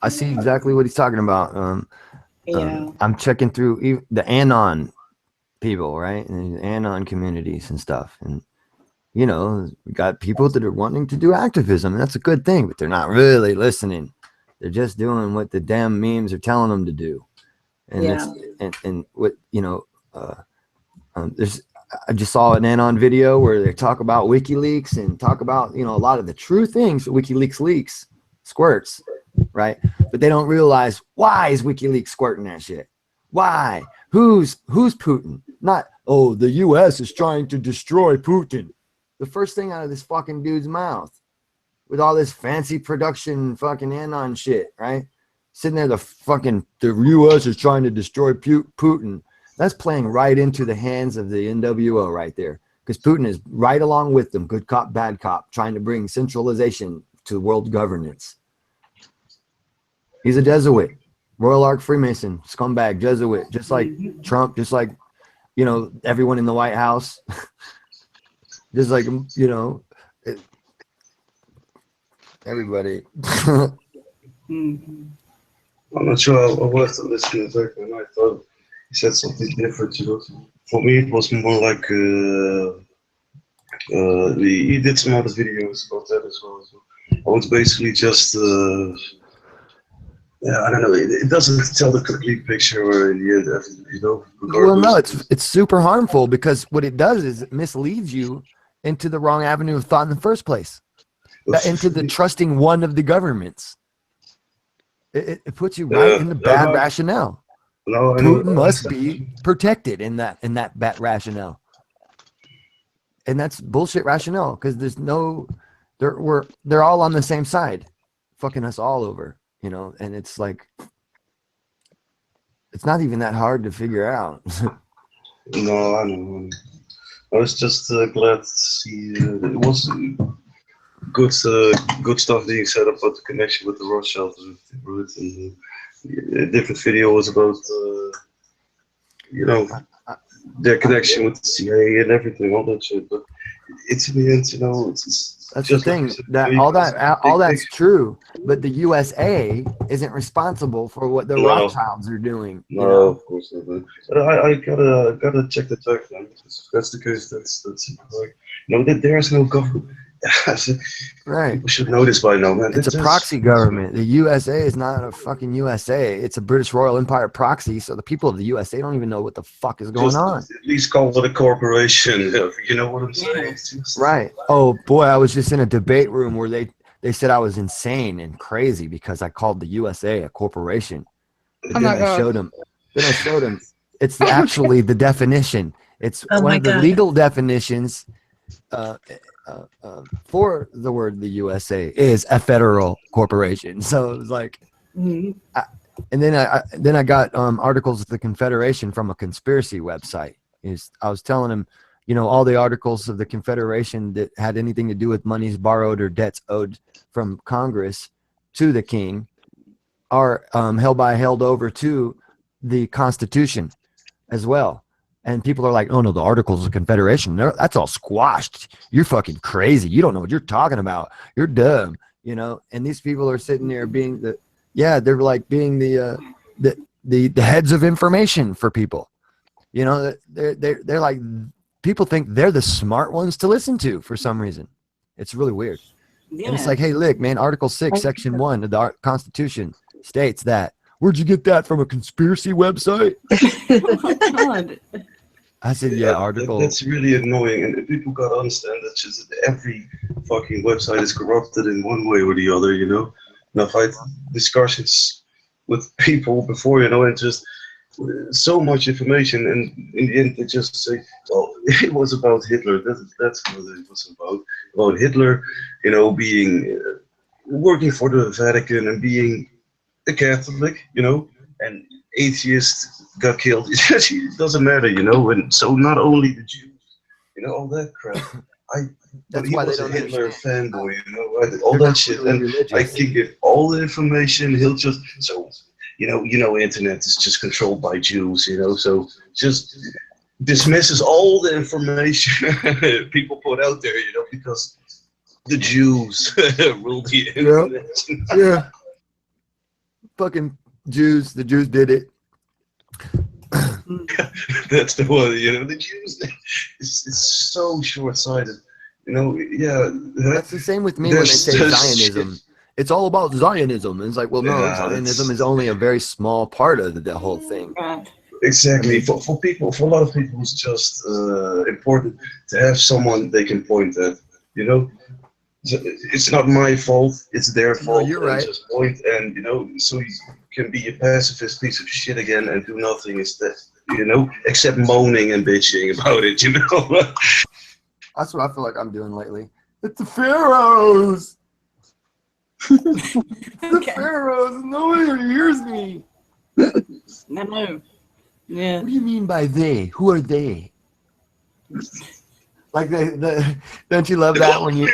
I see exactly what he's talking about. yeah. I'm checking through the Anon people, right, and the Anon communities and stuff, and you know, we got people that are wanting to do activism, and that's a good thing, but they're not really listening. They're just doing what the damn memes are telling them to do, and Yeah. and what you know. There's I just saw an Anon video where they talk about WikiLeaks and talk about, you know, a lot of the true things that WikiLeaks leaks, squirts, right? But they don't realize, why is WikiLeaks squirting that shit? Why? Who's Putin? Not, oh, the US is trying to destroy Putin. The first thing out of this fucking dude's mouth with all this fancy production fucking Anon shit, right? Sitting there, the US is trying to destroy Putin. That's playing right into the hands of the NWO right there, because Putin is right along with them, good cop, bad cop, trying to bring centralization to world governance. He's a Jesuit, Royal Ark Freemason, scumbag, Jesuit, just like Trump, just like, you know, everyone in the White House, just like, you know, everybody. Mhm. I'm not sure. I will have to listen exactly, and I thought he said something different. You know, for me it was more like he did some other videos about that as well. So I was basically just yeah, I don't know. It doesn't tell the complete picture, or in the end, you know. Well, no, Regardless. it's super harmful, because what it does is it misleads you into the wrong avenue of thought in the first place, into the trusting one of the governments. It puts you right in the bad rationale. No, I Putin know. must be protected in that bad rationale, and that's bullshit rationale, because there's no, they're all on the same side, fucking us all over, you know, and it's like, it's not even that hard to figure out. No, I know. I was just glad to see it was good stuff being said about the connection with the Rothschilds. And a different video was about you know, their connection with the CIA and everything, all that shit. But it's in the end, you know, it's That's just the like thing, you said, that you know, all that's true, but the USA isn't responsible for what the no, Rothschilds are doing. no, You know, of course not. But I gotta check the fact, man. Because if that's the case, that's like, you know, that there's no government. right? People should know this by now, man. It's a proxy government. The USA is not a fucking USA. It's a British Royal Empire proxy. So the people of the USA don't even know what the fuck is going Just on. at least call it a corporation. You know what I'm saying? Yeah. It's just, Right. Oh boy, I was just in a debate room where they said I was insane and crazy because I called the USA a corporation. But Oh then my God. I showed them it's actually the definition. It's Oh one my of the God. legal definitions for the word the USA is a federal corporation. So it was like, Mhm. and then I got articles of the Confederation from a conspiracy website. I was telling him, you know, all the articles of the Confederation that had anything to do with monies borrowed or debts owed from Congress to the king are held over to the Constitution as well. And people are like, oh no, the Articles of Confederation, that's all squashed. You're fucking crazy. You don't know what you're talking about. You're dumb, you know. And these people are sitting there being they're like being the heads of information for people. You know, they're like, people think they're the smart ones to listen to for some reason. It's really weird. Yeah. And it's like, hey, look, man, Article 6, Section 1 of the Constitution states that. Where'd you get that, from a conspiracy website? Oh, God. I said, yeah, Article. That's really annoying, and people gotta understand that just every fucking website is corrupted in one way or the other, you know. And I've had discussions with people before, you know, and just so much information, and in the end they just say, well, it was about Hitler. That's what it was about Hitler, you know, being working for the Vatican and being a Catholic, you know, and atheist got killed. It doesn't matter, you know. And so not only the Jews, you know, all that crap. But That's he why they was a don't Hitler understand. fanboy, you know, right? All They're that not shit. really And I religious. can give all the information. He'll just so internet is just controlled by Jews, so just dismisses all the information people put out there, because the Jews rule the internet. Yeah. Fucking Jews. The Jews did it. That's the one, the Jews. It's so short-sighted, yeah. That's the same with me when they say Zionism. It's all about Zionism. And it's like, well, no, Yeah, Zionism is only a very small part of the whole thing. Right. Exactly. For a lot of people, it's just important to have someone they can point at. It's not my fault. It's their fault. you're right. Just point, and so you can be a pacifist piece of shit again and do nothing instead. Except moaning and bitching about it. That's what I feel like I'm doing lately. It's the pharaohs. The pharaohs. Nobody hears me. I know. Yeah. What do you mean by they? Who are they? Like don't you love that when you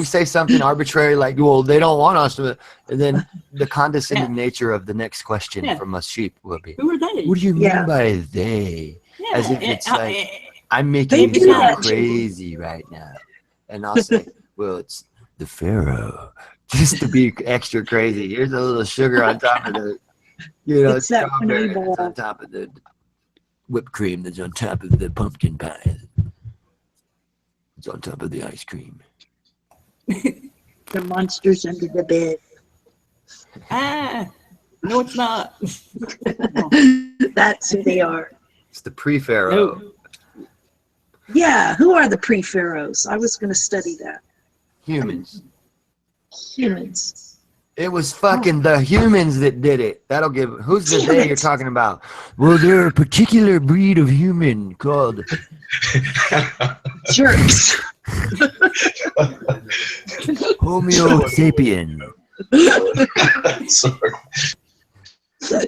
say something arbitrary, like, well, they don't want us to, and then the condescending nature of the next question from a sheep will be, Who are they? what do you mean by they? Yeah. As if it's like, I'm making you sound crazy right now. And I'll say, well, it's the pharaoh. Just to be extra crazy. Here's a little sugar on top of the, It's that strawberry funny that's on top of the whipped cream that's on top of the pumpkin pie. It's on top of the ice cream. The monsters under the bed. No, it's not. That's who they are. It's the pre-pharaoh. No. Yeah, who are the pre-pharaohs? I was going to study that. Humans. Humans. It was fucking the humans that did it. That'll give. Who's the they you're talking about? Well, they're a particular breed of human called Jerks. Homo sapien. Sorry.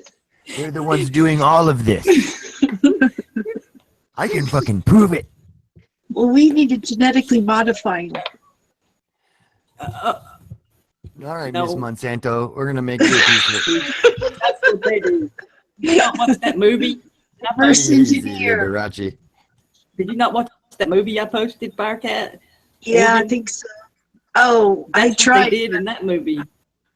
They're the ones doing all of this. I can fucking prove it. Well, we need to genetically modify them. All right, No. Miss Monsanto, we're gonna make you a piece of it. That's what they do. Did you not watch that movie? Reverse Easy, engineer. Liberace. Did you not watch that movie I posted, Firecat? Yeah, I think so. Oh, I That's what tried. they did in that movie.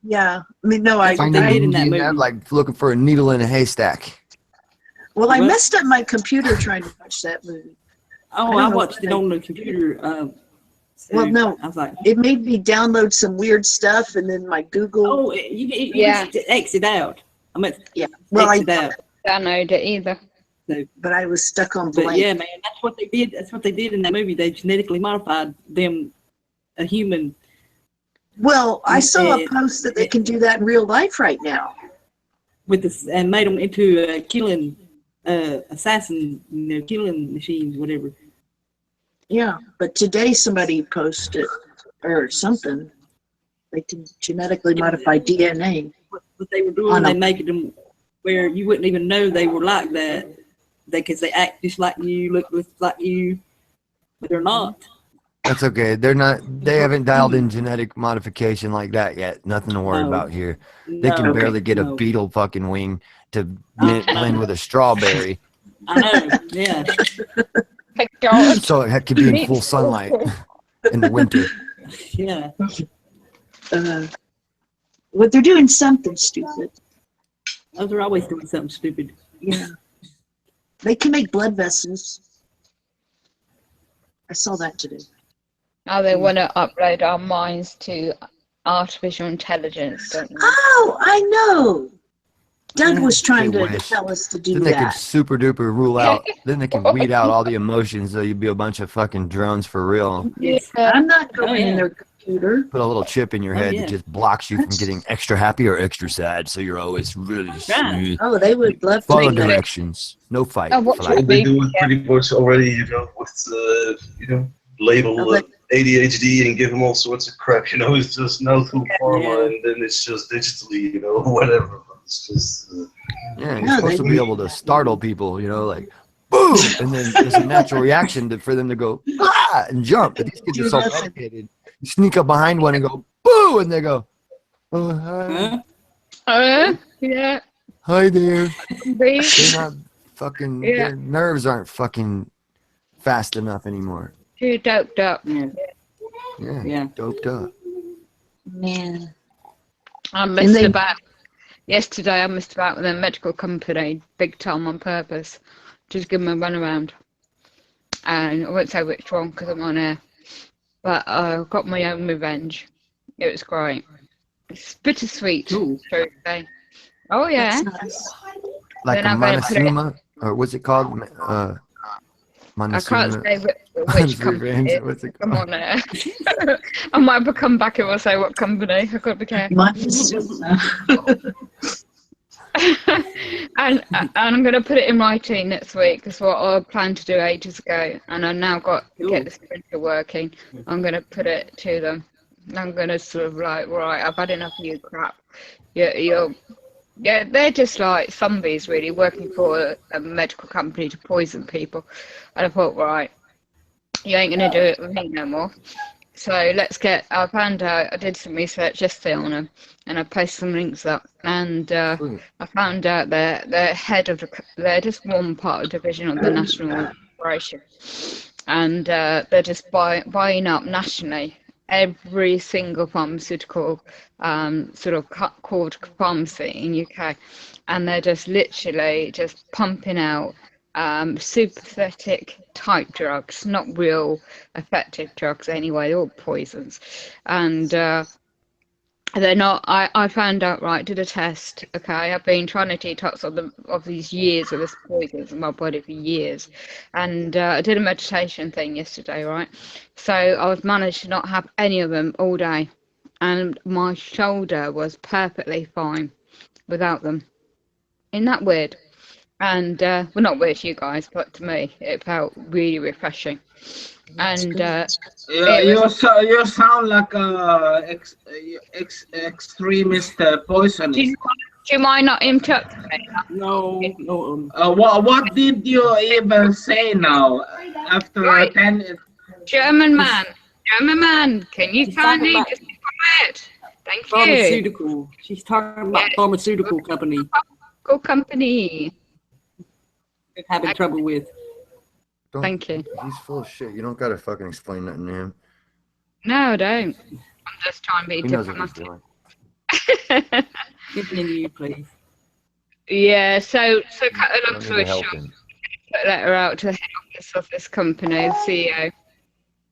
Yeah, I mean, no, I. Find they a did in movie that and have, movie. like looking for a needle in a haystack. Well, I What? messed up my computer trying to watch that movie. Oh, I I don't know watched what it they- on the computer. So Well, no. I was like, It made me download some weird stuff, and then my Google. oh, you Yeah. just exit out. I mean, Yeah, well, exit out. Don't know it either. but I was stuck on But blank. yeah, man, that's what they did. That's what they did in that movie. They genetically modified them, a human. Well, I saw a Yeah. post that they can do that in real life right now. With this, and made them into killing, assassin, killing machines, whatever. Yeah, but today somebody posted or something. They can genetically modify DNA. What they were doing, On they a- making them where you wouldn't even know they were like that. Because they act just like you, look just like you, but they're not. That's okay. They're not. They haven't dialed in genetic modification like that yet. Nothing to worry No. about here. They can No, barely get a no. beetle fucking wing to Oh, blend with a strawberry, I know, yeah. Hey, God. so it could be in full sunlight in the winter. Yeah. Well, they're doing something stupid. Those are always doing something stupid. Yeah. They can make blood vessels. I saw that today. Now they want to upload our minds to artificial intelligence, don't they? Oh, I know. Doug was trying They to wish. tell us to do Then they could that. super duper rule out. Then they can weed out all the emotions, so you'd be a bunch of fucking drones for real. Yes. I'm not going Oh, in yeah. their computer. Put a little chip in your Oh, head yeah. that just blocks you from getting extra happy or extra sad, so you're always really Right. smooth. Oh, they would love to Follow do that. directions. No fight. Oh, what flight. should They do it pretty much already, with label Oh, but- ADHD and give them all sorts of crap. It's just now through pharma, Yeah. and then it's just digitally, whatever. It's just. Yeah, you're No, supposed they to be do. able to startle people, like boom, and then there's a natural reaction for them to go ah and jump. But these kids are so Do nothing. dedicated. You sneak up behind one and go boo, and they go, oh, hi. Huh? Yeah. Hi there. They're These, not fucking. yeah. Their nerves aren't fucking fast enough anymore. Too doped up. Yeah. Yeah. Yeah. Doped up. Man. I And missed they about yesterday. I missed about with a medical company big time on purpose. Just give them a run around. And I won't say which one because I'm on air. But I got my own revenge. It was great. It's bittersweet, Cool. shall we say. Oh yeah. that's nice. Like Then a I'm gonna put it. Montezuma, or what's it called? I can't Montezuma. say which Revenge. company. What's it I'm called? on air. I might come back and will say what company. I've got to be careful. and I'm going to put it in writing next week. That's what I planned to do ages ago, and I've now got to get this printer working. I'm going to put it to them. I'm going to sort of like, right, I've had enough of you crap. Yeah, they're just like zombies, really, working for a medical company to poison people. And I thought, right, you ain't going to do it with me no more. So I found out, I did some research yesterday on them, and I posted some links up, and I found out they're head of they're just one part of the division of the national operation, and they're just buying up nationally every single pharmaceutical sort of called pharmacy in UK, and they're just literally just pumping out sympathetic type drugs, not real effective drugs anyway, they're all poisons. And they're not, I found out, right, did a test, okay, I've been trying to detox of these years of this poisons in my body for years, and I did a meditation thing yesterday, right, so I was managed to not have any of them all day, and my shoulder was perfectly fine without them. Isn't that weird? And well, not weird to you guys, but to me it felt really refreshing. And Yeah, it was, you sound like a extremist do poisonist. you, do you mind not interrupting me? No, no. What did you even say now after Right. 10? German man, can you She's talking kindly about just be quiet? Thank you. pharmaceutical. She's talking about Yeah. pharmaceutical company Good company. they're having trouble with. Don't- Thank you. He's full of shit. You don't gotta fucking explain nothing to him. No, I don't. I'm just trying to be He knows what he's diplomatic. doing. Continue, please. Yeah, so cut a You long don't need story to help short, him. put a letter out to the head office of this company, the CEO,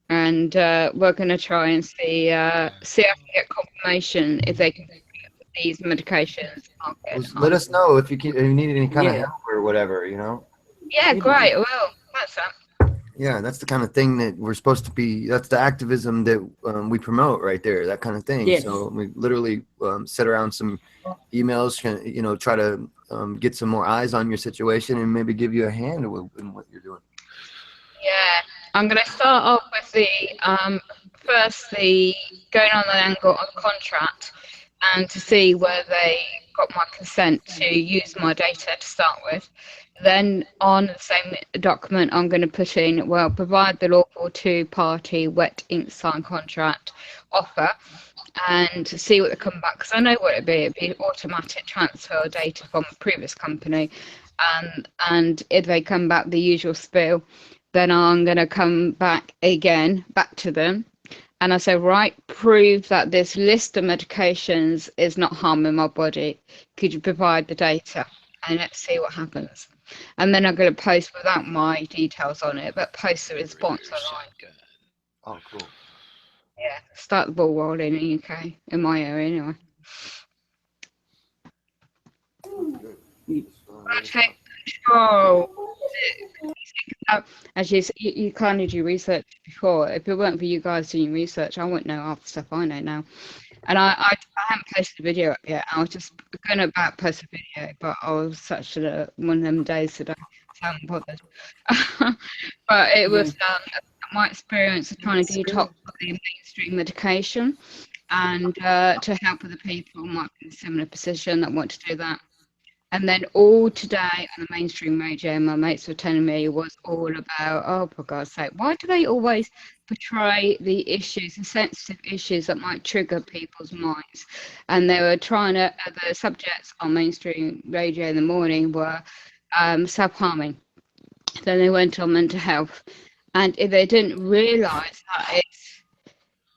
and we're going to try and see if we can get confirmation if they can get these medications. Well, let us know if you need any kind of Yeah. help or whatever. You know. Yeah, great. Well, that's that. Yeah, that's the kind of thing that we're supposed to be. That's the activism that we promote right there. That kind of thing. Yes. So we literally set around some emails, try to get some more eyes on your situation and maybe give you a hand in what you're doing. Yeah, I'm going to start off with the going on the angle of contract and to see where they got my consent to use my data to start with. Then on the same document, I'm going to put in, well, provide the lawful two-party wet ink signed contract offer and to see what they come back. Because I know what it'd be. It'd be automatic transfer of data from a previous company. And if they come back the usual spiel, then I'm going to come back to them. And I say, right, prove that this list of medications is not harming my body. Could you provide the data? And let's see what happens. And then I'm going to post without my details on it, but post the response online. Oh, cool. Yeah, start the ball rolling in the UK, in my area anyway. Okay, control. As you kind of do research before. If it weren't for you guys doing research, I wouldn't know half the stuff I know now. And I haven't posted a video up yet. I was just going to about post a video, but I was such one of them days today, so I haven't bothered. But it was my experience of trying to detox the mainstream medication and to help other people who might be in a similar position that want to do that. And then all today on the mainstream radio, my mates were telling me was all about, oh, for God's sake, why do they always portray the issues, the sensitive issues that might trigger people's minds? And they were trying to, the subjects on mainstream radio in the morning were self-harming. Then they went on mental health. And if they didn't realise that it's,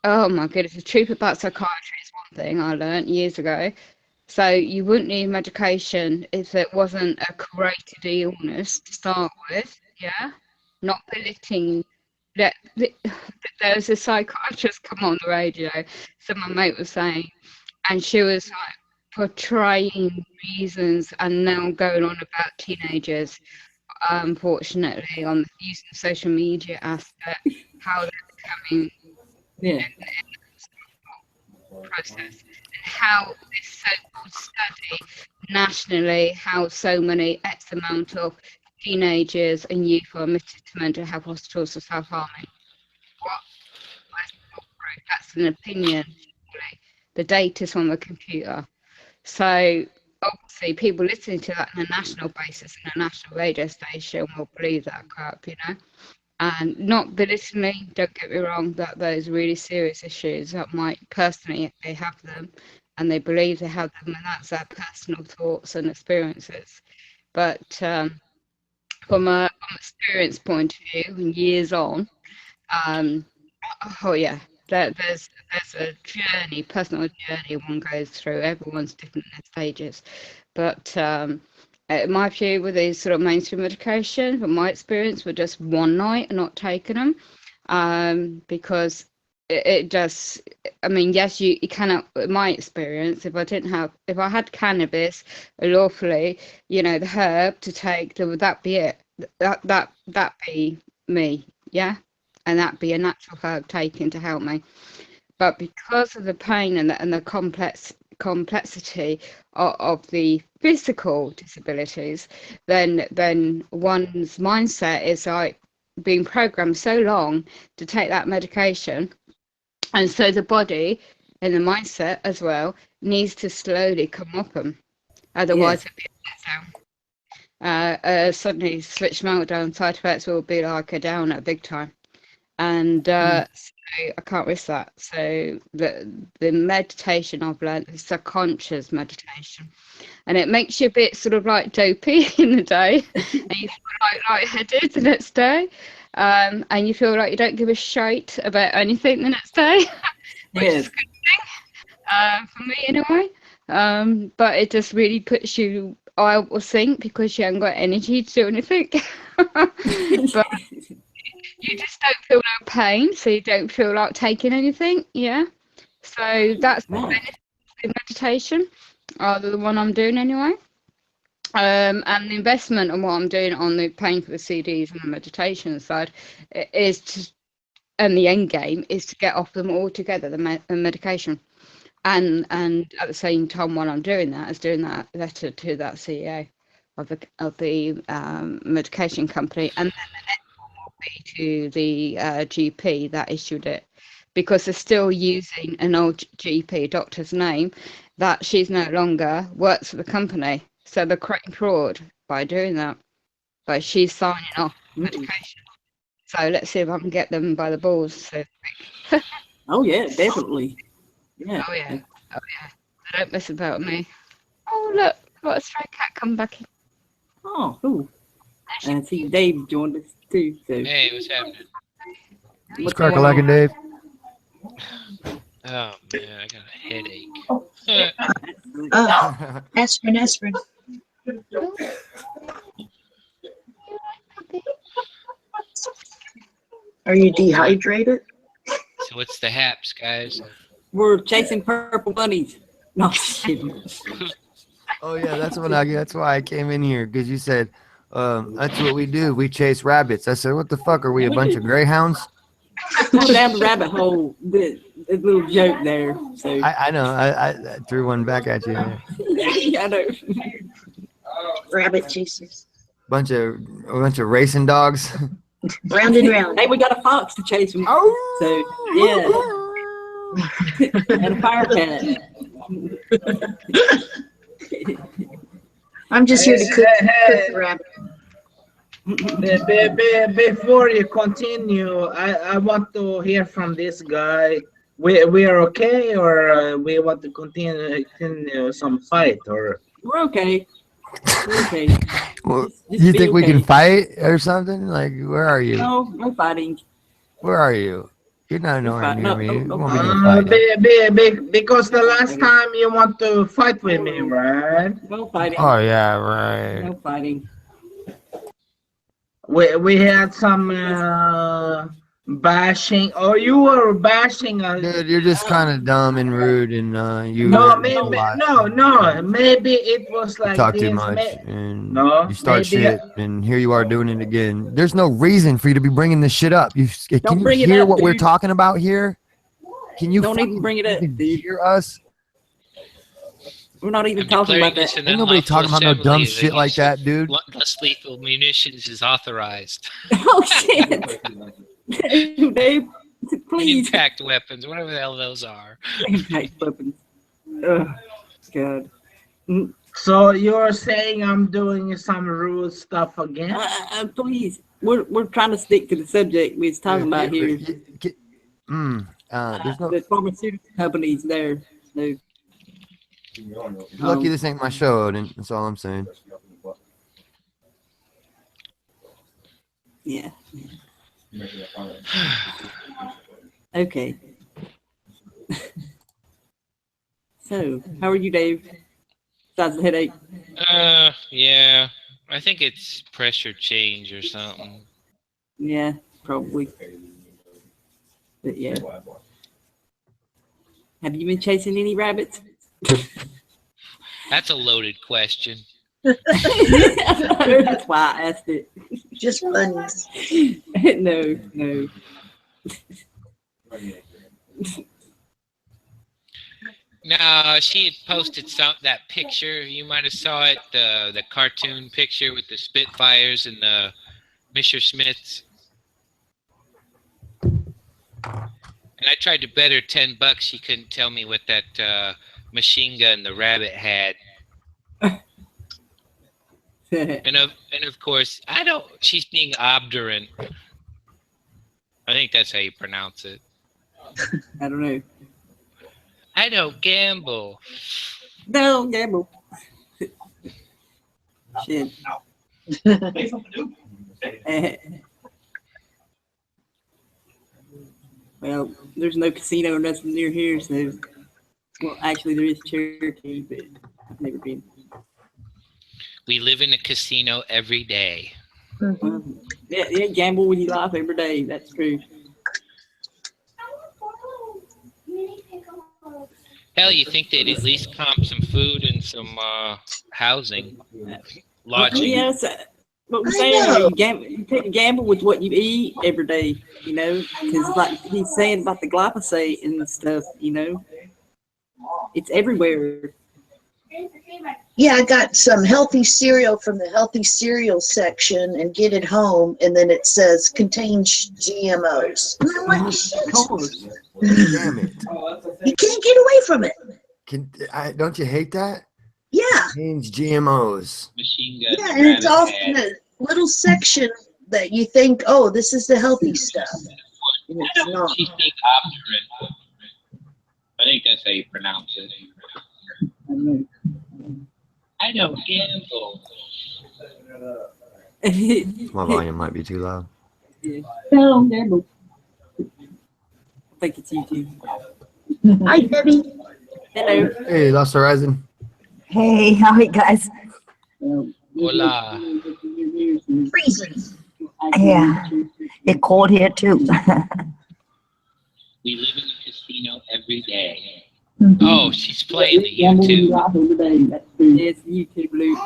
oh my goodness, the truth about psychiatry is one thing I learned years ago. So you wouldn't need medication if it wasn't a created illness to start with, yeah? Not belittling. There was a psychiatrist come on the radio, so my mate was saying, and she was like portraying reasons and now going on about teenagers, unfortunately, on the use of social media aspect, how they're becoming Yeah. process, and how this so-called study nationally, how so many X amount of teenagers and youth are admitted to mental health hospitals for self-harming. That's an opinion. The data's on the computer. So obviously people listening to that on a national basis in a national radio station will believe that crap, you know. And not belittling, don't get me wrong, that those really serious issues that might personally they have them and they believe they have them, and that's their personal thoughts and experiences. But from an experience point of view and years on, oh yeah, there's a journey, personal journey one goes through. Everyone's different in their stages. But my view with these sort of mainstream medication, from my experience, were just one night and not taking them, because it just, I mean, yes, you cannot, in my experience, if I had cannabis lawfully, you know, the herb to take, would that be it? That be me, yeah? And that be a natural herb taken to help me. But because of the pain and the complexity of the physical disabilities, then one's mindset is like being programmed so long to take that medication, and so the body and the mindset as well needs to slowly come up them, otherwise it'll be a letdown. Suddenly switch meltdown side effects will be like a downer big time, and so I can't risk that. So the meditation I've learned is subconscious meditation, and it makes you a bit sort of like dopey in the day, and you feel like lightheaded the next day, and you feel like you don't give a shite about anything the next day, which is a good thing for me anyway. But it just really puts you, I will think, because you haven't got energy to do anything. But you just don't feel no pain, so you don't feel like taking anything, yeah? So that's the benefit of meditation, the one I'm doing anyway. And the investment and what I'm doing on the paying for the CDs and the meditation side is to, and the end game is to get off them all together, the medication. And at the same time while I'm doing that, is doing that letter to that CEO of the medication company, and then the next one will be to the GP that issued it, because they're still using an old GP doctor's name that she's no longer works for the company, so they're creating fraud by doing that. But she's signing off medication. So let's see if I can get them by the balls. So. Oh yeah, definitely. Yeah. Oh yeah. Oh yeah. They don't mess about me. Oh look, got a stray cat come back in. Oh, cool. And I see Dave joined us too. So. Hey, what's happening? What's crack-a-lackin', Dave? Oh man, I got a headache. Aspirin. Are you dehydrated? So what's the haps, guys? We're chasing purple bunnies. No, I'm just kidding. Oh yeah, that's why I came in here, because you said that's what we do. We chase rabbits. I said, what the fuck? Are we a bunch of greyhounds? Go down the rabbit hole. The little joke there. So I know. I threw one back at you. Yeah, I know. Rabbit chasers. A bunch of racing dogs. Round and round. Hey, we got a fox to chase them. So yeah. And a fire cat. I'm just here to cook the rabbit. Before you continue, I want to hear from this guy. We are okay, or we want to continue some fight, or We're okay. We're okay. Well, Just you be think we can okay. fight or something? Like, where are you? No fighting. Where are you? You're not No nowhere fight. near No, me. no, You no won't be fighting. no fighting. because the last time you want to fight with me, right? No fighting. Oh yeah, right. No fighting. We had some bashing. Oh, you were bashing. Dude, you're just kind of dumb and rude, and you No, a maybe lot. no. Maybe it was You like talk too this. much, and No, you start maybe. shit, and here you are doing it again. There's no reason for you to be bringing this shit up. Can Don't you bring it hear up, what we're dude. talking about here? Can you Don't even fucking bring it up, dude. hear us? We're not even I'm talking declaring about this that. an Ain't nobody unlawful talking about no assembly. dumb The shit like use that, of dude. Less lethal munitions is authorized. Oh shit! Dave, please. Impact weapons, whatever the hell those are. Impact weapons. Oh God. So you're saying I'm doing some rude stuff again? Please. We're trying to stick to the subject we was talking about here. There's no. The pharmaceutical companies there. So, Lucky this ain't my show, then that's all I'm saying. yeah. Okay. So, how are you, Dave? Besides the headache? Yeah. I think it's pressure change or something. Yeah, probably. But yeah. Have you been chasing any rabbits? That's a loaded question. That's why I asked it. Just bunnies. No. No, she had posted that picture. You might have saw it, the cartoon picture with the Spitfires and the Messerschmitts. And I tried to bet her $10. She couldn't tell me what that machine gun the rabbit had. And of course, I don't. She's being obdurate. I think that's how you pronounce it. I don't know. I don't gamble. No, gamble. Shit. Well, there's no casino or nothing near here, so. Well, actually, there is Cherokee, but I've never been. We live in a casino every day. Yeah, gamble with your life every day. That's true. Hell, you think they'd at least comp some food and some housing, lodging? Yes, what we're saying, you take a gamble with what you eat every day, you know, because like he's saying about the glyphosate and stuff, you know, it's everywhere. Yeah, I got some healthy cereal from the healthy cereal section and get it home, and then it says contains GMOs. And I'm like, shit. Damn it! You can't get away from it. Don't you hate that? Yeah. Contains GMOs. Machine gun. Yeah, and it's all in a little section that you think, oh, this is the healthy stuff. And it's not. She's being obdurate. I think that's how you pronounce it. I don't gamble. My volume might be too loud. Yeah. No, gamble. I think it's you too. Hi, Debbie. Hello. Hey, Lost Horizon. Hey, how are you guys? Hola. Freezing. Yeah, it's cold here too. We live in a casino every day. Mhm. Oh, she's playing the Gamble with your YouTube. life every day. That's true. Yes, YouTube, Luke.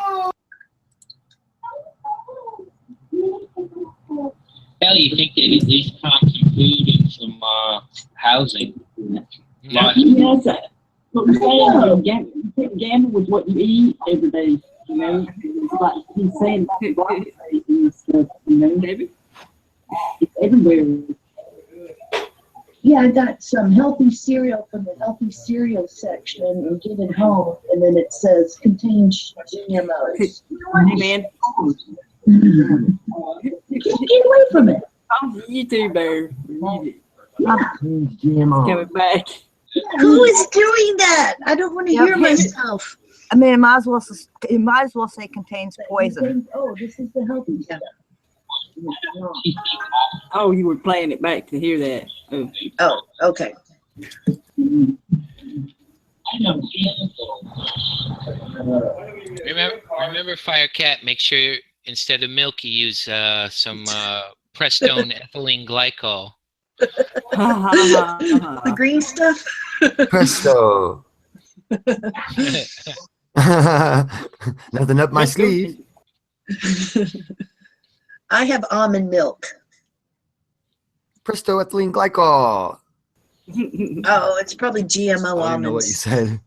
Hell, you think they'd at least comp some food and some housing, lodging? Yes, what we're saying, you take a gamble with what you eat every day, you know, it's like he's saying about the glyphosate and stuff, you know, it's everywhere. Yeah, I got some healthy cereal from the healthy cereal section and get it home, and then it says contains GMOs. Hey, man. Get away from it. Oh, you too, Bear. Yeah. Coming back. Who is doing that? I don't want to Yep. hear myself. I mean, it might as well say contains poison. Oh, this is the healthy stuff. Oh, you were playing it back to hear that. Oh. Oh, okay. Remember, Firecat, make sure instead of milk you use some Prestone ethylene glycol. The green stuff. Presto. Nothing up my sleeve. I have almond milk. Presto ethylene glycol. Oh, it's probably GMO I don't know what you almonds. said.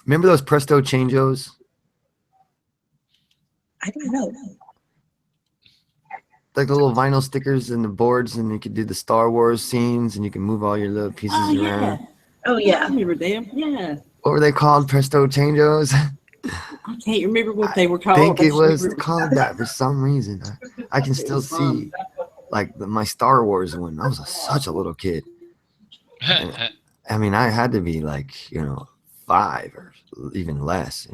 Remember those Presto Changos? I don't know. Like the little vinyl stickers and the boards, and you could do the Star Wars scenes, and you can move all your little pieces Oh, yeah. around. Oh, I yeah. remember them. Yeah. What were they called? Presto Changos? I can't remember what they were I called. think I it just was remember- called that for some reason. I can still see like my Star Wars one. I was such a little kid. And, I mean, I had to be like, 5 or even less.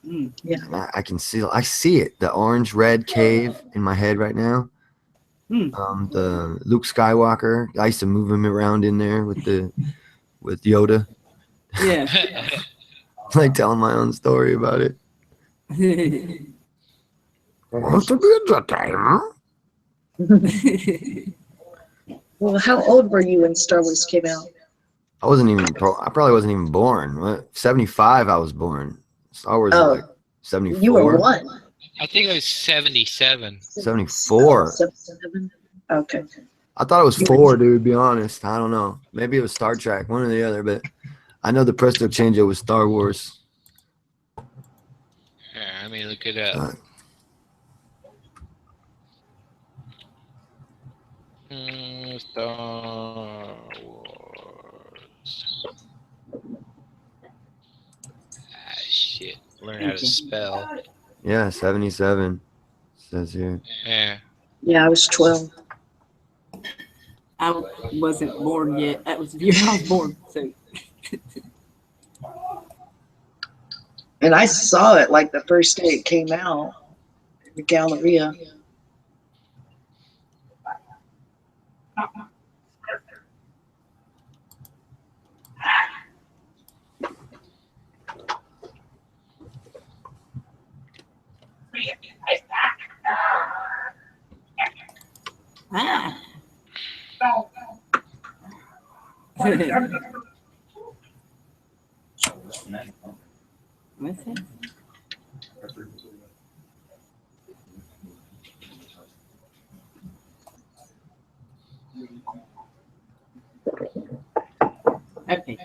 Yeah. And I see it. The orange red cave in my head right now. The Luke Skywalker. I used to move him around in there with Yoda. Yeah. Like telling my own story about it. Wants to be a Jedi, huh? Well, how old were you when Star Wars came out? I probably wasn't even born. What? 75 I was born. Star Wars was like 74. You were 1. I think it was 77. 74. 77? Okay. I thought it was 4, dude, to be honest. I don't know. Maybe it was Star Trek, one or the other, but I know the Presto Chango was Star Wars. Yeah, let me look it up. Star Wars. Shit. Learn how to spell. Yeah, 77 says here. Yeah. Yeah, I was 12. I wasn't born yet. That was the year I was born. So. And I saw it like the first day it came out in the Galleria. Ah. What's that? Okay.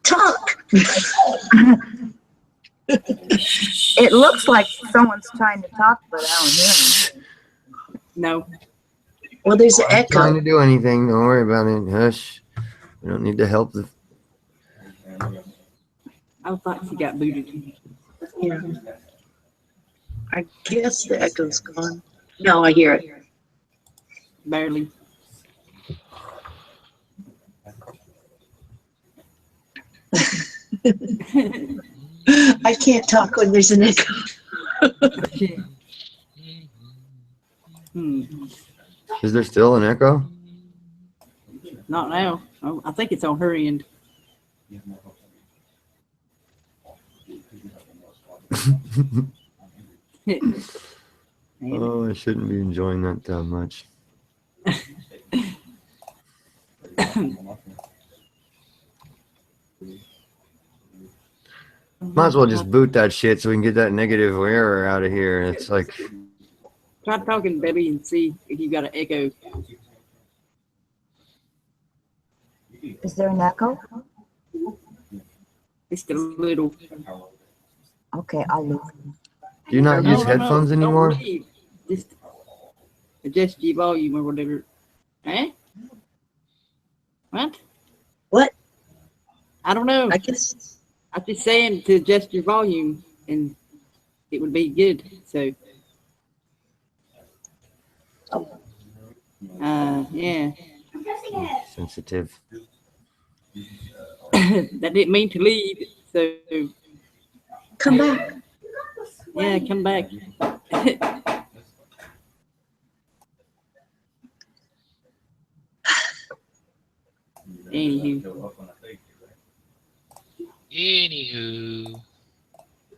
Talk! It looks like someone's trying to talk, but I don't hear them. No. Well, there's an I'm trying echo. to do anything. Don't worry about it. Hush. We don't need to help the. I thought she got booted. Yeah. I guess the echo's gone. No, I hear it. Barely. I can't talk when there's an echo. Is there still an echo? Not now. Oh, I think it's on her end. Oh, I shouldn't be enjoying that much. Might as well just boot that shit so we can get that negative error out of here. It's like, Try talking, Debbie, and see if you got an echo. Is there an echo? Just a little. Okay, I'll leave. do you not use headphones Don't anymore? leave. Just adjust your volume or whatever. Eh? What? What? I don't know. I guess. I'm just saying to adjust your volume and it would be good. So, yeah. Sensitive. That didn't mean to leave. So, Come back. yeah, come back. Anywho. Anywho.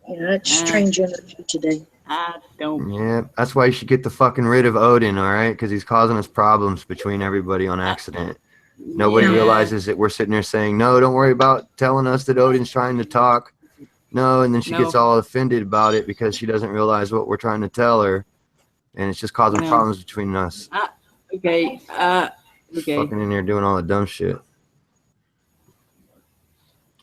Yeah, it's strange energy today. I don't. Yeah, that's why you should get the fucking rid of Odin, all right? Because he's causing us problems between everybody on accident. Nobody Yeah. realizes that we're sitting there saying, no, don't worry about telling us that Odin's trying to talk. No, and then she gets No. all offended about it because she doesn't realize what we're trying to tell her. And it's just causing No. problems between us. Okay. Okay. Fucking in there doing all the dumb shit.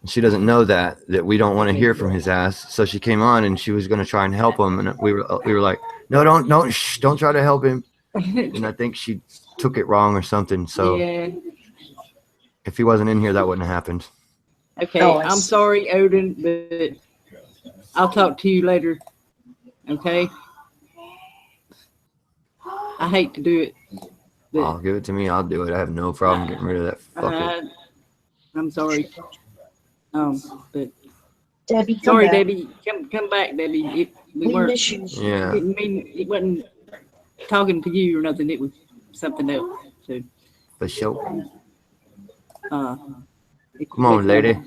She doesn't know that we don't want to hear from his ass. So she came on and she was going to try and help him, and we were like, no, don't try to help him. And I think she took it wrong or something. So Yeah. if he wasn't in here, that wouldn't have happened. Okay. Oh, I I'm see. sorry, Odin, but I'll talk to you later. Okay. I hate to do it, I'll give it to me. I'll do it. I have no problem getting rid of that fucker. I'm sorry. But Debbie, come sorry, back. Debbie. Come back, Debbie. We We weren't. miss you. Yeah. Didn't mean it wasn't talking to you or nothing. It was something else. So, For sure. come on, lady.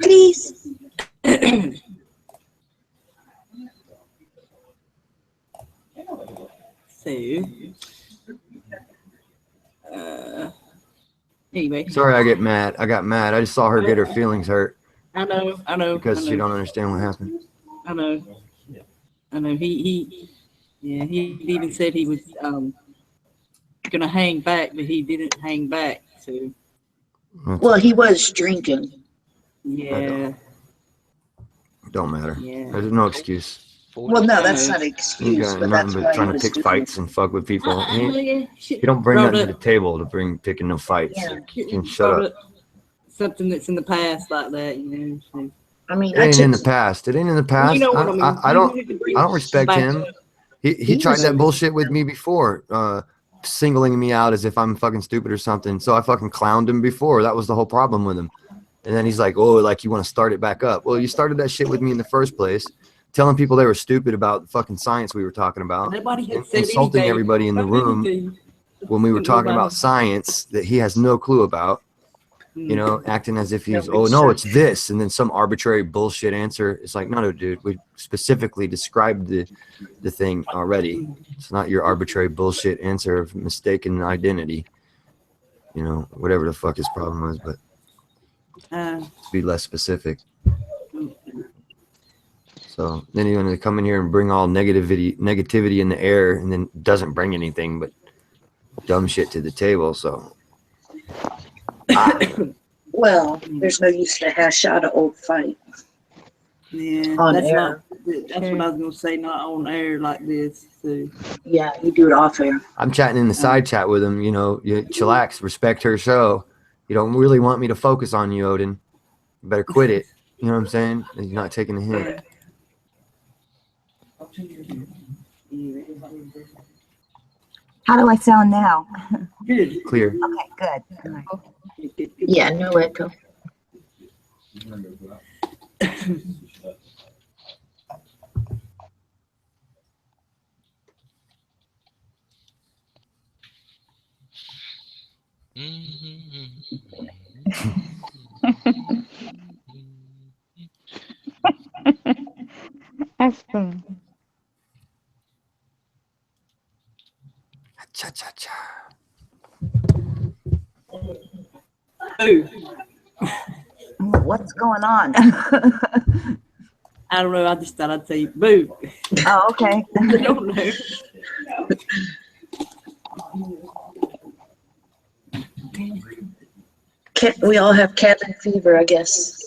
Please. So, anyway, Sorry, I got mad. I just saw her get her feelings hurt I know, because she don't understand what happened. I know. He even said he was gonna hang back, but he didn't hang back. So Well, he was drinking. yeah, Don't matter. yeah. There's no excuse. Well, no, that's not an You excuse, got but nothing that's but why he trying to was pick doing fights it. and fuck with people. You You don't bring nothing to the table to bring picking no fights. Yeah. You can shut up. Something that's in the past like that, you know. So. I mean, It ain't in the past. It ain't in the past. You know what I mean. I don't respect him. He tried that bullshit with me before, singling me out as if I'm fucking stupid or something. So I fucking clowned him before. That was the whole problem with him. And then he's like, oh, like you want to start it back up. Well, you started that shit with me in the first place, telling people they were stupid about the fucking science we were talking about, Nobody had and said insulting anything. everybody in the room when we were talking about science that he has no clue about. You know, acting as if he's, oh, no, it's this. And then some arbitrary bullshit answer. It's like, no, dude, we specifically described the thing already. It's not your arbitrary bullshit answer of mistaken identity. You know, whatever the fuck his problem was, but be less specific. So then he's going to come in here and bring all negativity in the air and then doesn't bring anything but dumb shit to the table. So. Well, there's no use to hash out an old fight. Yeah, On that's air. that's what I was gonna say. Not on air like this. So. Yeah, you do it off air. I'm chatting in the side chat with him. You know, you chillax, respect her show. You don't really want me to focus on you, Odin. You better quit it. You know what I'm saying? He's not taking a hint. How do I sound now? Good. Clear. Okay, good. All right. Yeah, no echo. Aspen. Cha cha cha. Who? I'm What's going on? I don't know. I just thought I'd say boo. Oh, okay. I don't know. We all have cabin fever, I guess.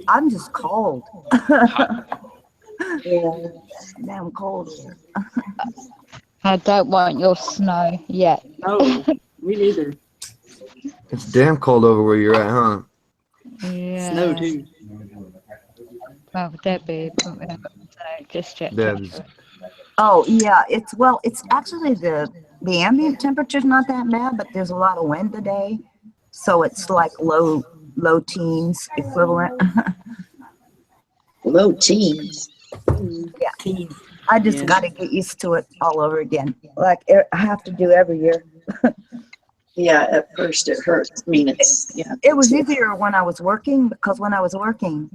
I'm just cold. Yeah. Damn cold here. I don't want your snow yet. No, me neither. It's damn cold over where you're at, huh? Yeah. Snow too. Well, Debbie, so just check. Debs. Oh yeah, it's actually the ambient temperature's not that bad, but there's a lot of wind today, so it's like low teens equivalent. Low teens. Yeah, Teens. I just Yeah. got to get used to it all over again, like I have to do every year. Yeah, at first it hurts. I mean, yeah. It was easier when I was working, because when I was working,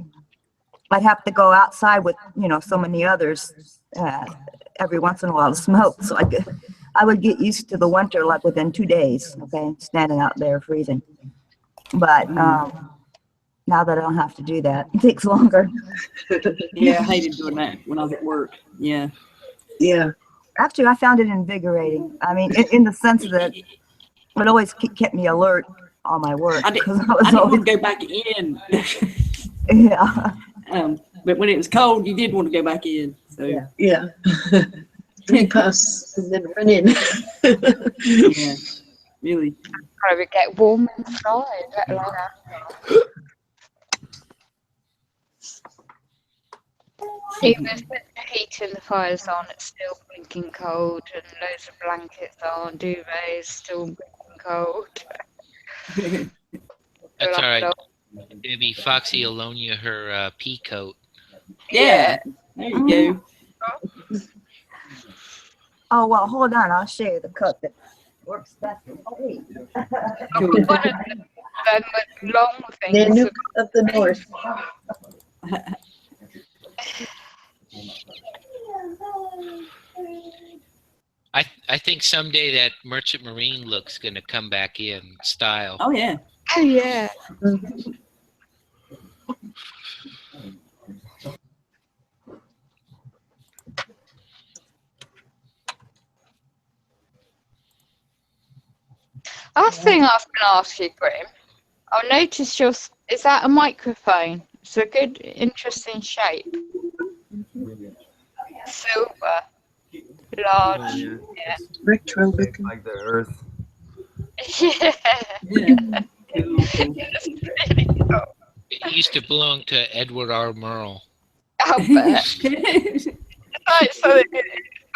I'd have to go outside with so many others every once in a while to smoke, so I would get used to the winter like within 2 days. Okay, standing out there freezing, but now that I don't have to do that, it takes longer. Yeah, I hated doing that when I was at work. Yeah. Yeah. Actually, I found it invigorating. I mean, in the sense that it always kept me alert on my work. I Because didn't want to go back in. yeah. But when it was cold, you did want to go back in. So Yeah. Yeah. 3 puffs and then run in. yeah, really. Probably get warm inside. Let alone out. Even if the heat and the fire's on, it's still blinking cold, and loads of blankets on, duvets still blinking cold. That's all right. Maybe Foxy will loan you her pea coat. Yeah. There you go. Oh well, hold on. I'll show you the coat that works best. Oh wait. Cool. One of them with long The things. Nuke of the North. I think someday that Merchant Marine look's gonna come back in style. Oh yeah. Oh yeah. I think I was going to ask you, Graham. I noticed is that a microphone? It's a good, interesting shape. Silver, large. Yeah. Retro looking. Like the Earth. Yeah. Yeah. Cool, cool. It's really cool. It used to belong to Edward R. Murrow. I'll bet. It's like something in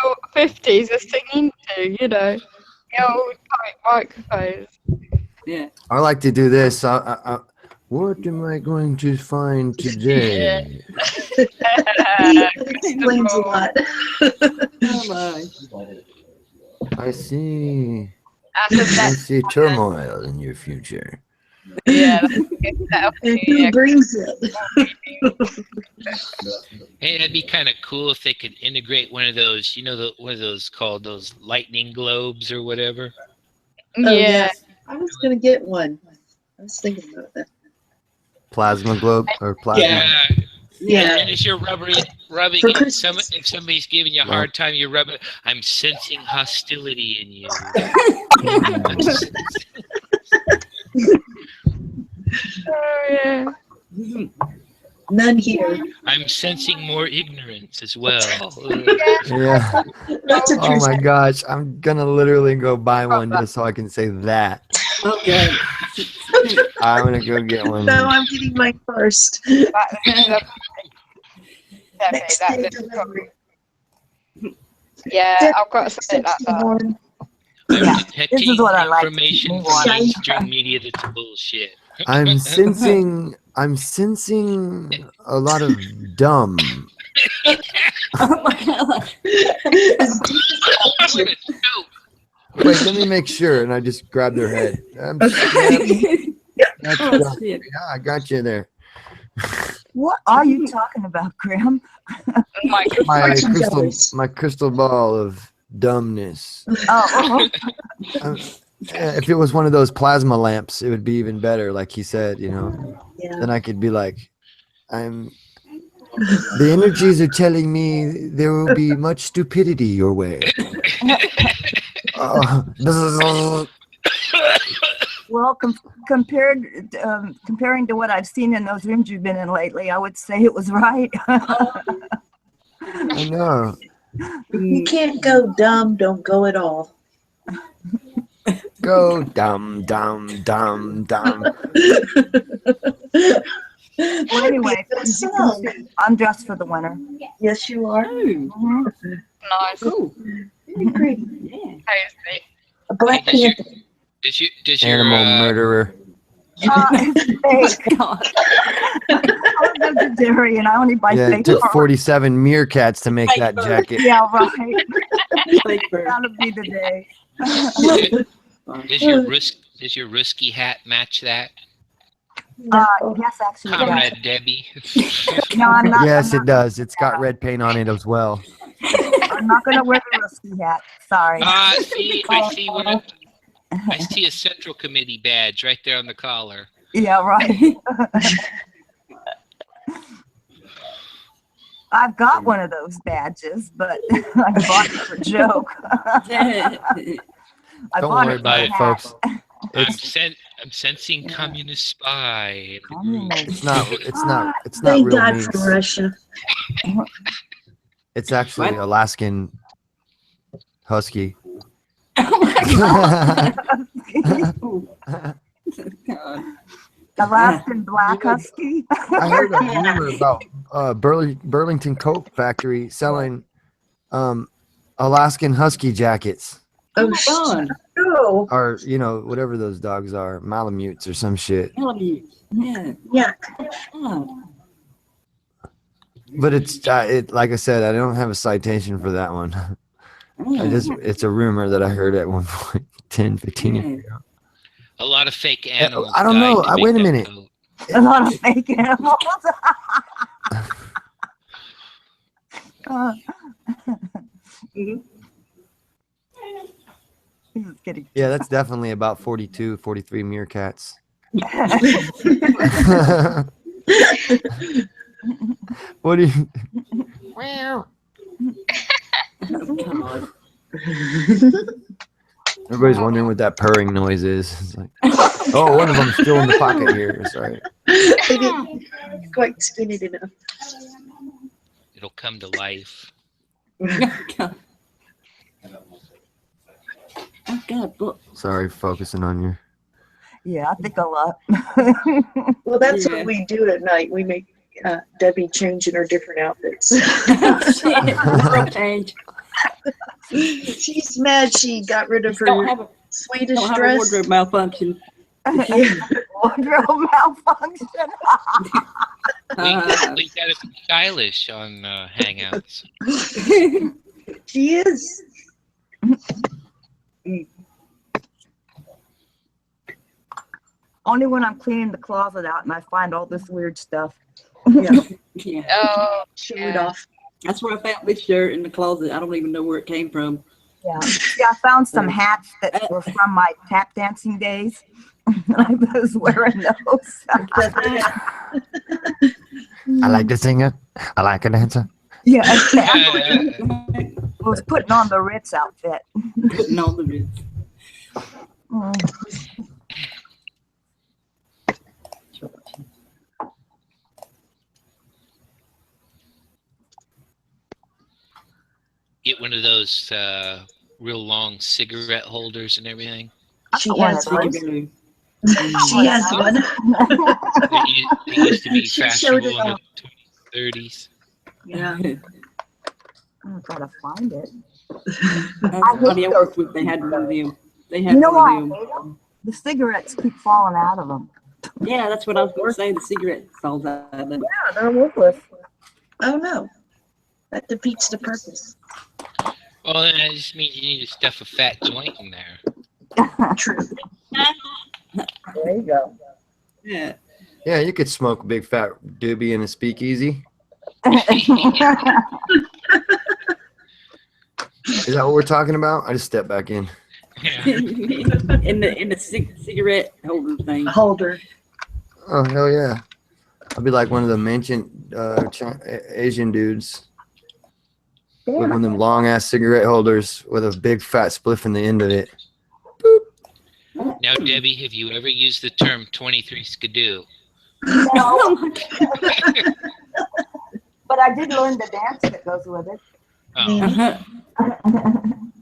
the 50s are singing to, the old type microphones. Yeah. I like to do this. What am I going to find today? Explains a lot. Oh my. I see. That's a I see turmoil in your future. yeah. And who brings it? Hey, that'd be kind of cool if they could integrate one of those, what are those called? Those lightning globes or whatever. Oh, Yeah. yes. I was going to get one. I was thinking about that. Plasma globe or plasma. Yeah. Yeah. And as you're rubbing For it, Christmas. if somebody's giving you a hard time, you rub it. I'm sensing hostility in you. Oh yeah. None here. I'm sensing more ignorance as well. Yeah. That's a true Oh my gosh, I'm gonna literally go buy one just so I can say that. Okay. I'm gonna go get one. No, I'm getting mine first. Next day delivery. Yeah, I've got something like that. $61. Yeah. Heck, This is what I like to information move from on. mainstream media that's bullshit. I'm sensing a lot of dumb. Oh my god. What a joke. Wait, let me make sure. And I just grab their head. That's Oh, dumb. shit. Yeah, I got you there. What are you talking about, Graham? My My crystal ball of dumbness. Oh, I'm, If it was one of those plasma lamps, it would be even better. Like he said, you know, Yeah. then I could be like, the energies are telling me there will be much stupidity your way. Well, comparing to what I've seen in those rooms you've been in lately, I would say it was right. I know. You can't go dumb, don't go at all. Go dumb, dumb, dumb, dumb. Well, anyway, That's a song. I'm dressed for the winter. Yes, you are. Oh, Mhm. Nice. cool. Very pretty. Yeah. Tasty. A Black Does your, Panther. does your Animal murderer. It's fake. God. I'm a vegetarian. I only buy Yeah, it fake took fur. 47 meerkats to make Fake that fur. jacket. Yeah, right. Fake fur. That'll be the day. does your Rusky hat match that? No. Yes, actually, it does. Comrade Debbie. No, I'm not. Yes, it does. It's got red paint on it as well. I'm not going to wear the risky hat. Sorry. See, I see one. I see a Central Committee badge right there on the collar. Yeah, right. I've got one of those badges, but I bought it for a joke. I Don't bought worry it about for it, a folks. hat. I'm sensing communist spy in the group. It's not Thank real God minks. for Russia. It's actually What? Alaskan husky. Oh my God. Alaskan Black Husky. I heard a rumor about Burlington Coat Factory selling Alaskan husky jackets, Oh, Fun. no. or whatever those dogs are, Malamutes or some shit. Malamute. Yeah. Yuck. Oh. But it's like I said, I don't have a citation for that one. It's a rumor that I heard at one point 10, 15 years ago. A lot of fake animals. I don't know. died to Wait a make that minute. coat. A lot of fake animals. Mhm. He was kidding. Yeah, that's definitely about 42, 43 meerkats. What do you? Oh, God. Everybody's wondering what that purring noise is. It's like, oh, one of them's still in the pocket here. Sorry. They didn't quite skin it enough. It'll come to life. God. Oh, God. Look. Sorry, focusing on you. Yeah, I think a lot. Well, that's Yeah. what we do at night. We make Debbie change in her different outfits. Shit. Change. She's mad she got rid of Don't her have a, Swedish don't have a dress. wardrobe malfunction. Yeah. Wardrobe malfunction. We gotta be stylish on Hangouts. She is. Only when I'm cleaning the closet out and I find all this weird stuff. Yeah. Yeah. Oh, Show it off. That's where I found this shirt in the closet. I don't even know where it came from. Yeah. I found some hats that were from my tap dancing days. I was wearing those. I like the singer. I like a dancer. Yeah, exactly. I was putting on the Ritz outfit. Putting on the Ritz. Mm. Get one of those real long cigarette holders and everything. She want has one of one. those. Glue. She has one. They used to be She showed it fashionable in off. the 30s. Yeah. I'm trying to find it. That's funny. I worked with. They had one of them. They had You know why I one of hate them. them? The cigarettes keep falling out of them. Yeah, that's what I was going to say. The cigarette falls out of them. Yeah, they're worthless. Oh no. That defeats the purpose. Well, then that just means you need to stuff a fat joint in there. True. There you go. Yeah. Yeah, you could smoke a big fat doobie in a speakeasy. Is that what we're talking about? I just stepped back in. Yeah. in the cigarette holder thing. A holder. Oh hell yeah! I'll be like one of the ancient Asian dudes with one of them long ass cigarette holders with a big fat spliff in the end of it. Now, Debbie, have you ever used the term 23 skidoo? No, but I did learn the dance that goes with it. Oh, Uh-huh.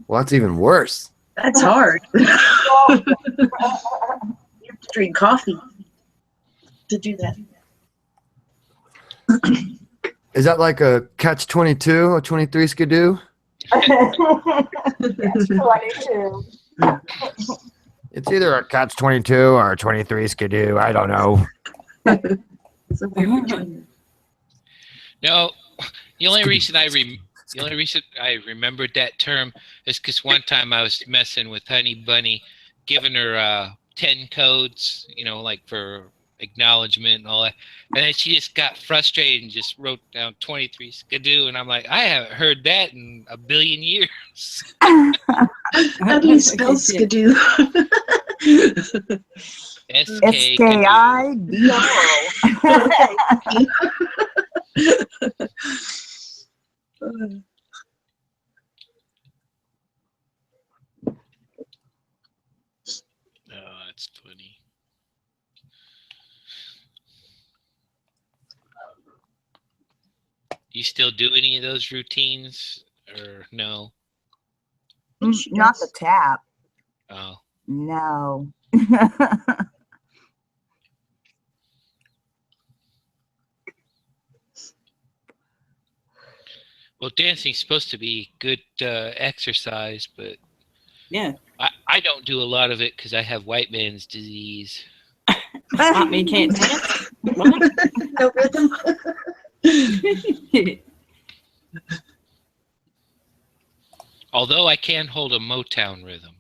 Well, that's even worse. That's hard. You have to drink coffee to do that. Is that like a catch 22 or 23 skidoo? That's 22. It's either a catch 22 or a 23 skidoo. I don't know. Somewhere between. no. The only reason I remembered that term is because one time I was messing with Honey Bunny, giving her 10 codes, like for acknowledgement and all that. And then she just got frustrated and just wrote down 23 skidoo. And I'm like, I haven't heard that in a billion years. How do you spell skidoo? SKIDO. Oh, that's funny. Do you still do any of those routines or no? Not the tap. Oh, No. well, dancing's supposed to be good exercise, but Yeah. I don't do a lot of it because I have white man's disease. I mean, can't dance. What? No rhythm. Although I can hold a Motown rhythm,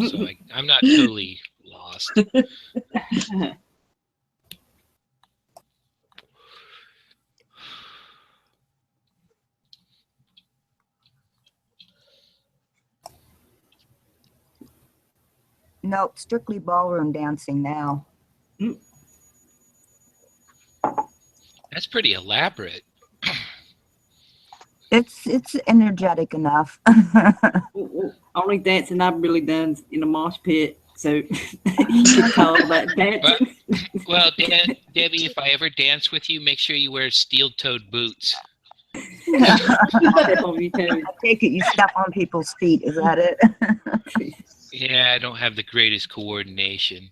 so I'm not totally lost. Nope, strictly ballroom dancing now. That's pretty elaborate. It's energetic enough. Only dancing I've really done is in a mosh pit, so you can call that dancing. Well, Debbie, if I ever dance with you, make sure you wear steel-toed boots. Step on your toes. I take it you step on people's feet. Is that it? Yeah, I don't have the greatest coordination.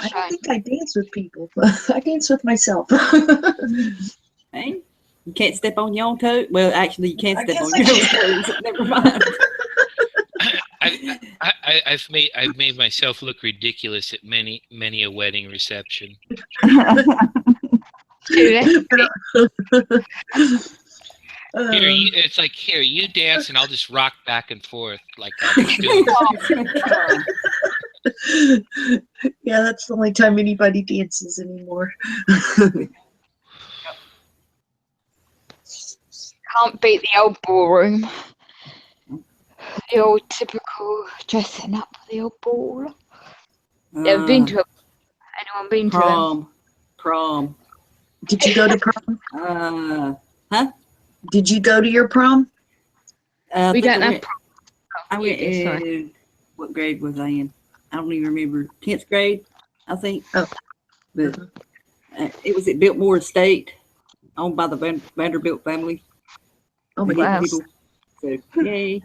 I don't think I dance with people. I dance with myself. Hey, you can't step on your own toe. Well, actually, you can't I step guess on I your own can. toes. Never mind. I've made myself look ridiculous at many a wedding reception. It's like here you dance and I'll just rock back and forth like I was doing. Yeah, that's the only time anybody dances anymore. Can't beat the old ballroom. The old typical dressing up for the old ball. Never been to anyone been to them? Prom. Did you go to prom? Huh? Did you go to your prom? We don't have prom. I went in, what grade was I in? I don't even remember. 10th grade, I think. Oh. But it was at Biltmore Estate, owned by the Vanderbilt family. Oh my The hippie goodness. people. So, yay.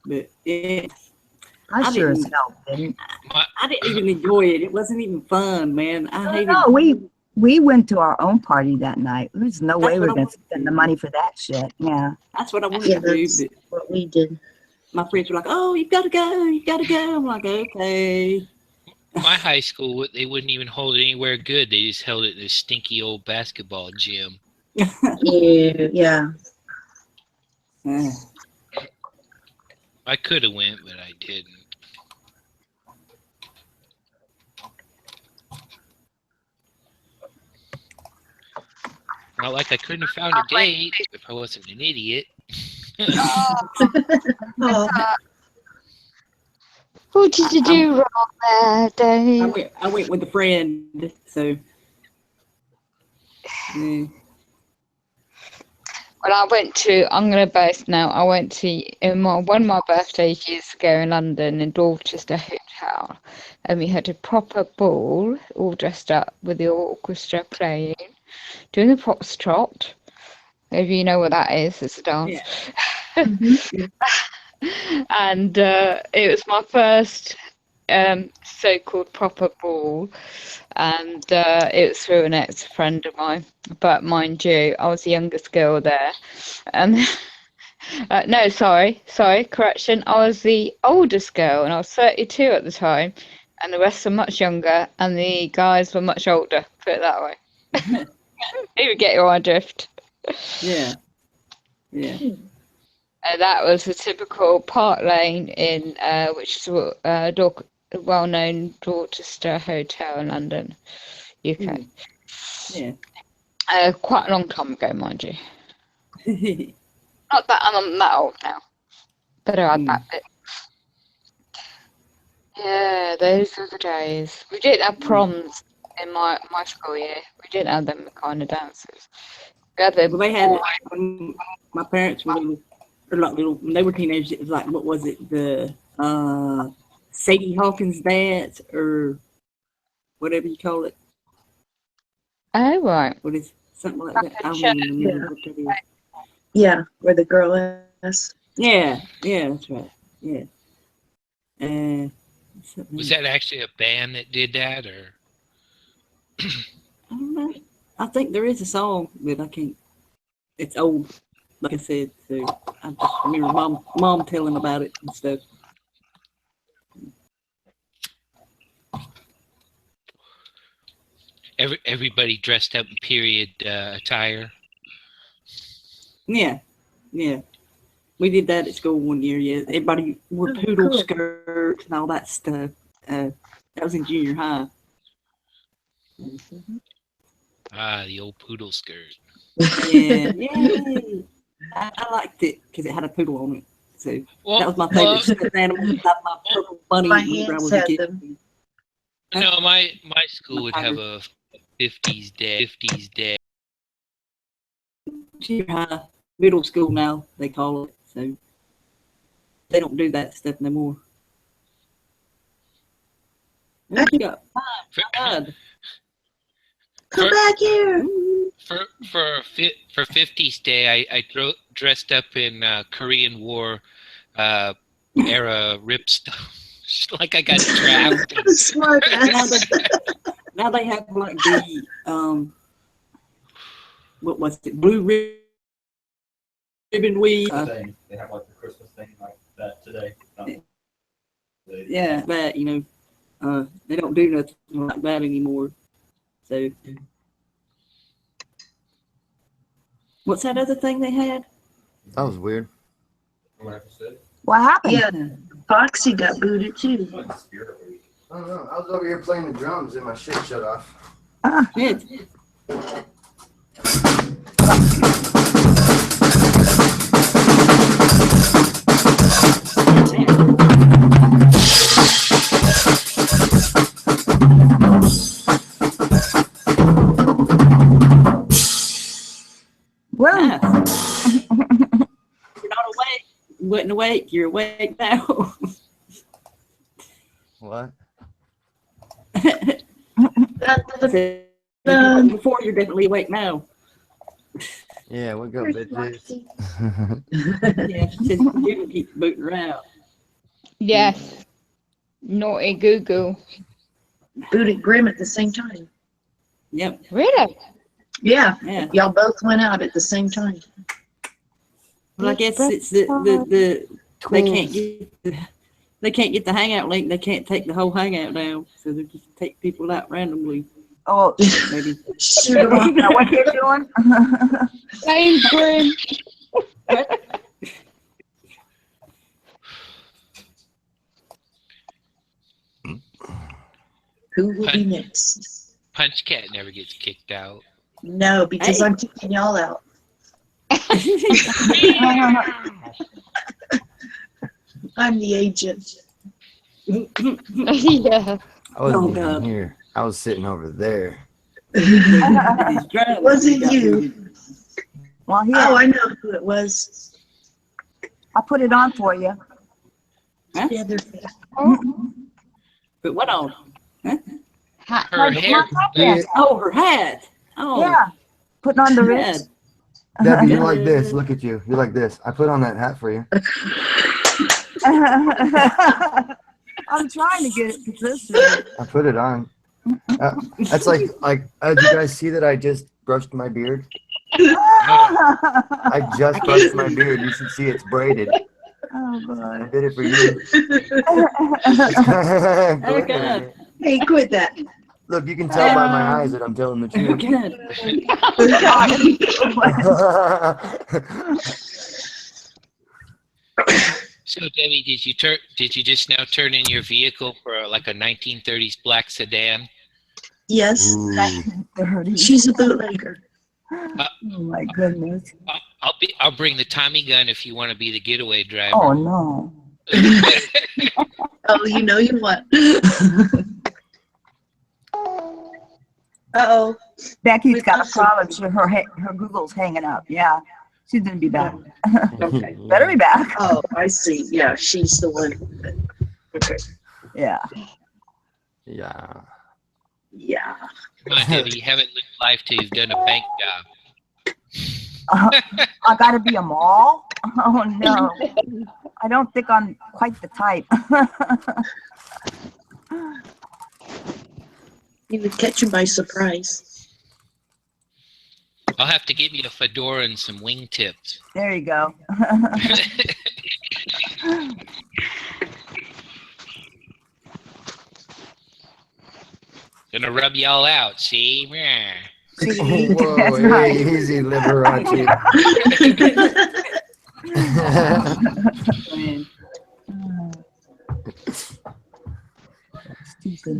But yeah. I sure as didn't- hell didn't. I didn't even enjoy it. It wasn't even fun, man. I hated No, we went to our own party that night. There's no way we're gonna spend the money for that shit. Yeah. That's what I wanted Yeah, to do. that's But what we did. my friends were like, "Oh, you gotta go. I'm like, okay. My high school, they wouldn't even hold it anywhere good. They just held it in this stinky old basketball gym. Yeah. I could have went, but I didn't. Not like I couldn't have found a date. If I wasn't an idiot. Oh, What did you do wrong there, Dave? I went with a friend, so yeah. Well, I'm going to boast now. I went to one of my birthdays years ago in London in Dorchester Hotel, and we had a proper ball, all dressed up with the orchestra playing, doing the foxtrot. If you know what that is, it's a dance. mhm. And it was my first so-called proper ball, and it was through an ex-friend of mine. But mind you, I was the youngest girl there, and no, sorry, correction, I was the oldest girl, and I was 32 at the time, and the rest were much younger, and the guys were much older. Put it that way. You get your drift. Yeah. Yeah. That was a typical Park Lane in which is a well-known Dorchester hotel in London, UK. Yeah. Quite a long time ago, mind you. Not that I'm that old now, but I had that bit. Yeah, those were the days. We didn't have proms in my school year. We didn't have them kind of dances. We had the Well, they had when my parents were little, or not little, when they were teenagers. It was like, what was it, the Sadie Hawkins dance or whatever you call it? Oh, right. What is something like that? I don't even remember what that is. Yeah, where the girl is. Yeah, that's right. Yeah. Was that actually a band that did that, or? I don't know. I think there is a song, but I can't. It's old, like I said. So I just remember mom telling about it and stuff. Everybody dressed up in period attire. Yeah. We did that at school one year. Yeah, everybody wore poodle skirts and all that stuff. That was in junior high. Ah, the old poodle skirt. Yeah, yay! I liked it because it had a poodle on it. So that was my favorite stuffed animal. That my purple bunny My whenever I hands was a had kid. them. No, my school would have a 50s day. Junior high, middle school now they call it. So they don't do that stuff no more. What you got? God. Come back here. For 50s day, I dressed up in Korean War era rip stuff, like I got trapped. Smart ass. Now they have like the what was it? Blue ribbon weed. They have like the Christmas thing like that today. Yeah, that they don't do nothing like that anymore. So, what's that other thing they had? That was weird. What happened? Yeah, Foxy got booted too. I don't know. I was over here playing the drums and my shit shut off. Shit. Whoa. Nice. You're not awake. You wasn't awake. You're awake now. What? Before you're definitely awake now. Yeah, wake up, bitches. Yeah, she says you can keep booting around. Yes. Naughty Google. Booted Grim at the same time. Yep. Really? Yeah, Yeah. y'all both went out at the same time. Well, I guess it's the they can't get the hangout link. They can't take the whole hangout down, so they just take people out randomly. Oh, Maybe. Shoot 'em is that what you're doing? Same Grim. Who will be next? Punch Cat never gets kicked out. No, because Hey. I'm kicking y'all out. I'm the agent. Yeah. I wasn't Oh, even God. here. I was sitting over there. Was it you? Well, here, Oh, I know who it was. I put it on for you. Huh? Featherface. But what on? Hat. Her hair. Yeah. Oh, her hat. Oh, Yeah. Putting on the her wrist. hat. Debbie, you're like this. Look at you. You're like this. I put on that hat for you. I'm trying to get it positioned. I put it on. That's like, did you guys see that I just brushed my beard? I just brushed my beard. You should see it's braided. Oh, I boy. did it for you. Oh, God. Hey, quit that. Look, you can tell by my eyes that I'm telling the Oh, truth. God. So Debbie, did you just now turn in your vehicle for like a 1930s black sedan? Yes, Ooh. she's a bootlegger. Oh, my goodness. I'll bring the Tommy gun if you want to be the getaway driver. Oh, no. Oh, you know you what? Uh-oh. Becky's got a problem. Her Google's hanging up. Yeah. She's going to be back. Okay. Better be back. Oh, I see. Yeah, she's the one. Okay. Yeah. Yeah. Yeah. Come on, Debbie, you haven't lived life till you've done a bank job. I got to be a mall? Oh, no. I don't think I'm quite the type. You would catch him by surprise. I'll have to give you a fedora and some wingtips. There you go. Gonna rub y'all out, see? See? Whoa, That's hey, right. easy, Liberace. Man.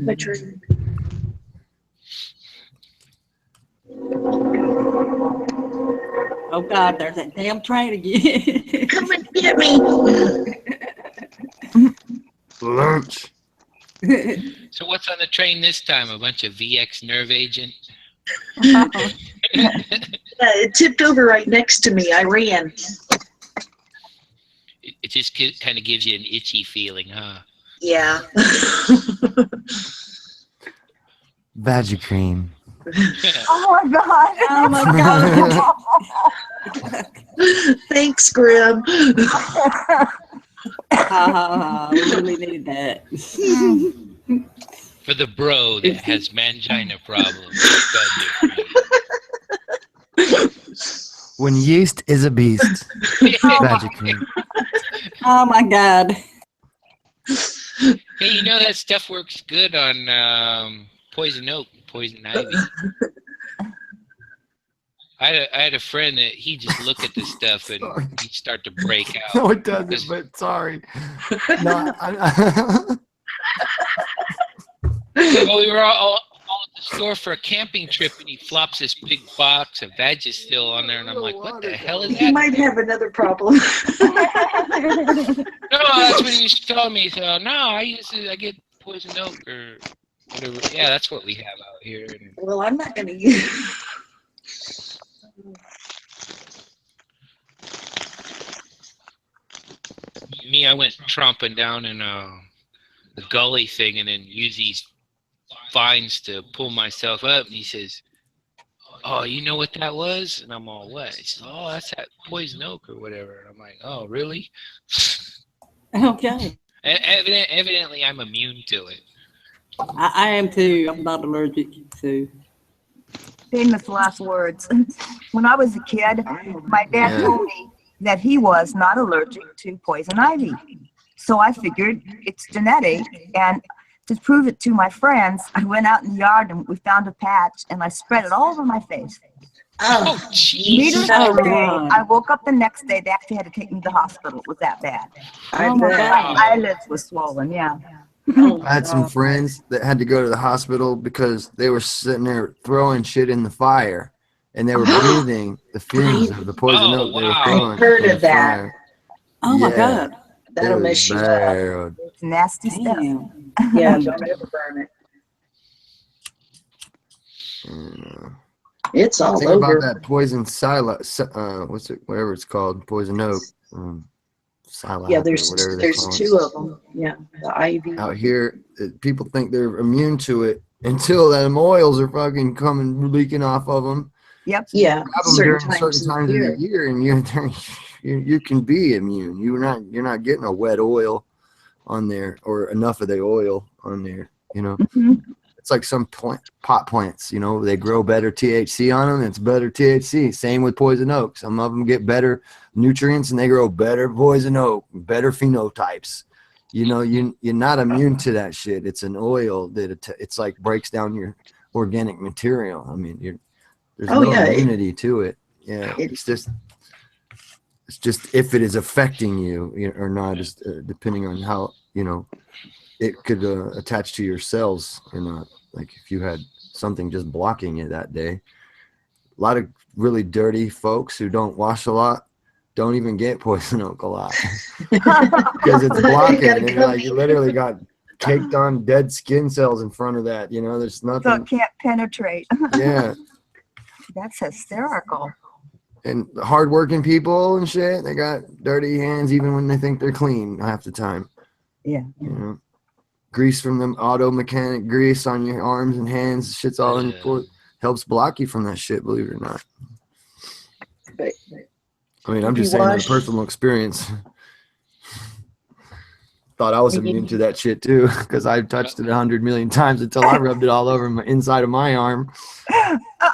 My turn. Oh, God, there's that damn train again. Come and get me. Lunch. So what's on the train this time? A bunch of VX nerve agent? It tipped over right next to me. I ran. It just kind of gives you an itchy feeling, huh? Yeah. Badger cream. Oh, my God. Oh, my God. Thanks, Grim. Ha, ha, ha. We really needed that. For the bro that has mangina problems. When yeast is a beast. Badger cream. Oh, my God. Hey, you know that stuff works good on poison oak, poison ivy. I had a friend that he just look at this stuff and he'd start to break out. No, it doesn't, but sorry. No, Well, we were all at the store for a camping trip, and he flops this big box of Vagisil on there, and I'm like, what the hell is You that? might have another problem. No, that's what he was telling me. So, no, I get poison oak or whatever. Yeah, that's what we have out here. And Well, I'm not going to use. me, I went tromping down in the gully thing and then use these vines to pull myself up. And he says, oh, you know what that was? And I'm all, what? He says, oh, that's that poison oak or whatever. And I'm like, oh, really? Okay. Evidently, I'm immune to it. I am too. I'm not allergic, so. Famous last words. When I was a kid, my dad told me that he was not allergic to poison ivy. So I figured it's genetic. And to prove it to my friends, I went out in the yard and we found a patch and I spread it all over my face. Oh, jeez. Needless Oh, to say, God. I woke up the next day. They actually had to take me to the hospital. It was that bad. Oh, my My God. eyelids were swollen, yeah. I had some friends that had to go to the hospital because they were sitting there throwing shit in the fire. and they were breathing the fumes of the poison Oh, oak they were wow. throwing I've heard in the of that. fire. Oh my Yeah, God. it That'll was mess you up. bad. It's nasty stuff. Damn. Yeah, don't ever burn it. And, It's all think about over. that poison what's it? Whatever it's called, poison oak, silap, Yeah, or whatever they there's call it. 2 of them. Yeah, the ivy. Out here, people think they're immune to it until them oils are fucking coming leaking off of them. Yep. Yeah, Grab them certain during certain times times of of the the year. year, and you can be immune. You're not getting a wet oil on there or enough of the oil on there. You know, Mhm. it's like some pot plants. You know, they grow better THC on them. It's better THC. Same with poison oak. Some of them get better nutrients and they grow better poison oak, better phenotypes. You know, you're not immune to that shit. It's an oil that it's like breaks down your organic material. I mean, there's Oh no yeah, immunity to it. Yeah, it- it's just if it is affecting you, or not, just depending on how it could attach to your cells or not. Like if you had something just blocking it that day. A lot of really dirty folks who don't wash a lot don't even get poison oak a lot because it's blocking. gotta And come like you literally got caked on dead skin cells in front of that. There's So nothing. it can't penetrate. Yeah. That's hysterical. And hardworking people and shit, they got dirty hands even when they think they're clean half the time. Yeah. Grease from the auto mechanic grease on your arms and hands, shit's all in your foot. Helps block you from that shit, believe it or not. But I mean, I'm if you just saying wash- in personal experience. Thought I was immune to that shit too, because I've touched it 100 million times until I rubbed it all over my inside of my arm.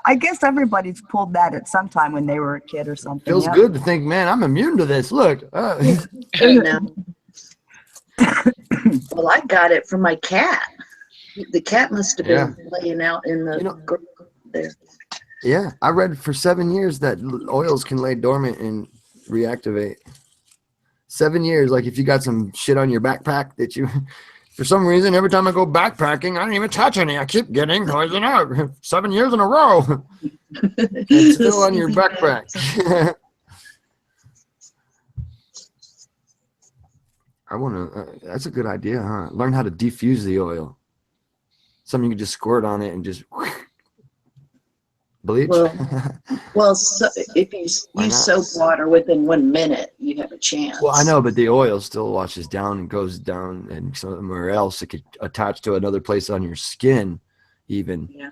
I guess everybody's pulled that at some time when they were a kid or something. Feels Yep. good to think, man, I'm immune to this. Look. you know. Well, I got it from my cat. The cat must have been laying out in the there. Yeah, I read for 7 years that oils can lay dormant and reactivate. 7 years, like if you got some shit on your backpack that you, for some reason, every time I go backpacking, I don't even touch any. I keep getting poison oak 7 years in a row. It's still on your backpack. I want to. That's a good idea, huh? Learn how to defuse the oil. Something you can just squirt on it and just bleach. Well, so if you use soap water within 1 minute, you have a chance. Well, I know, but the oil still washes down and goes down, and somewhere else it could attach to another place on your skin. Even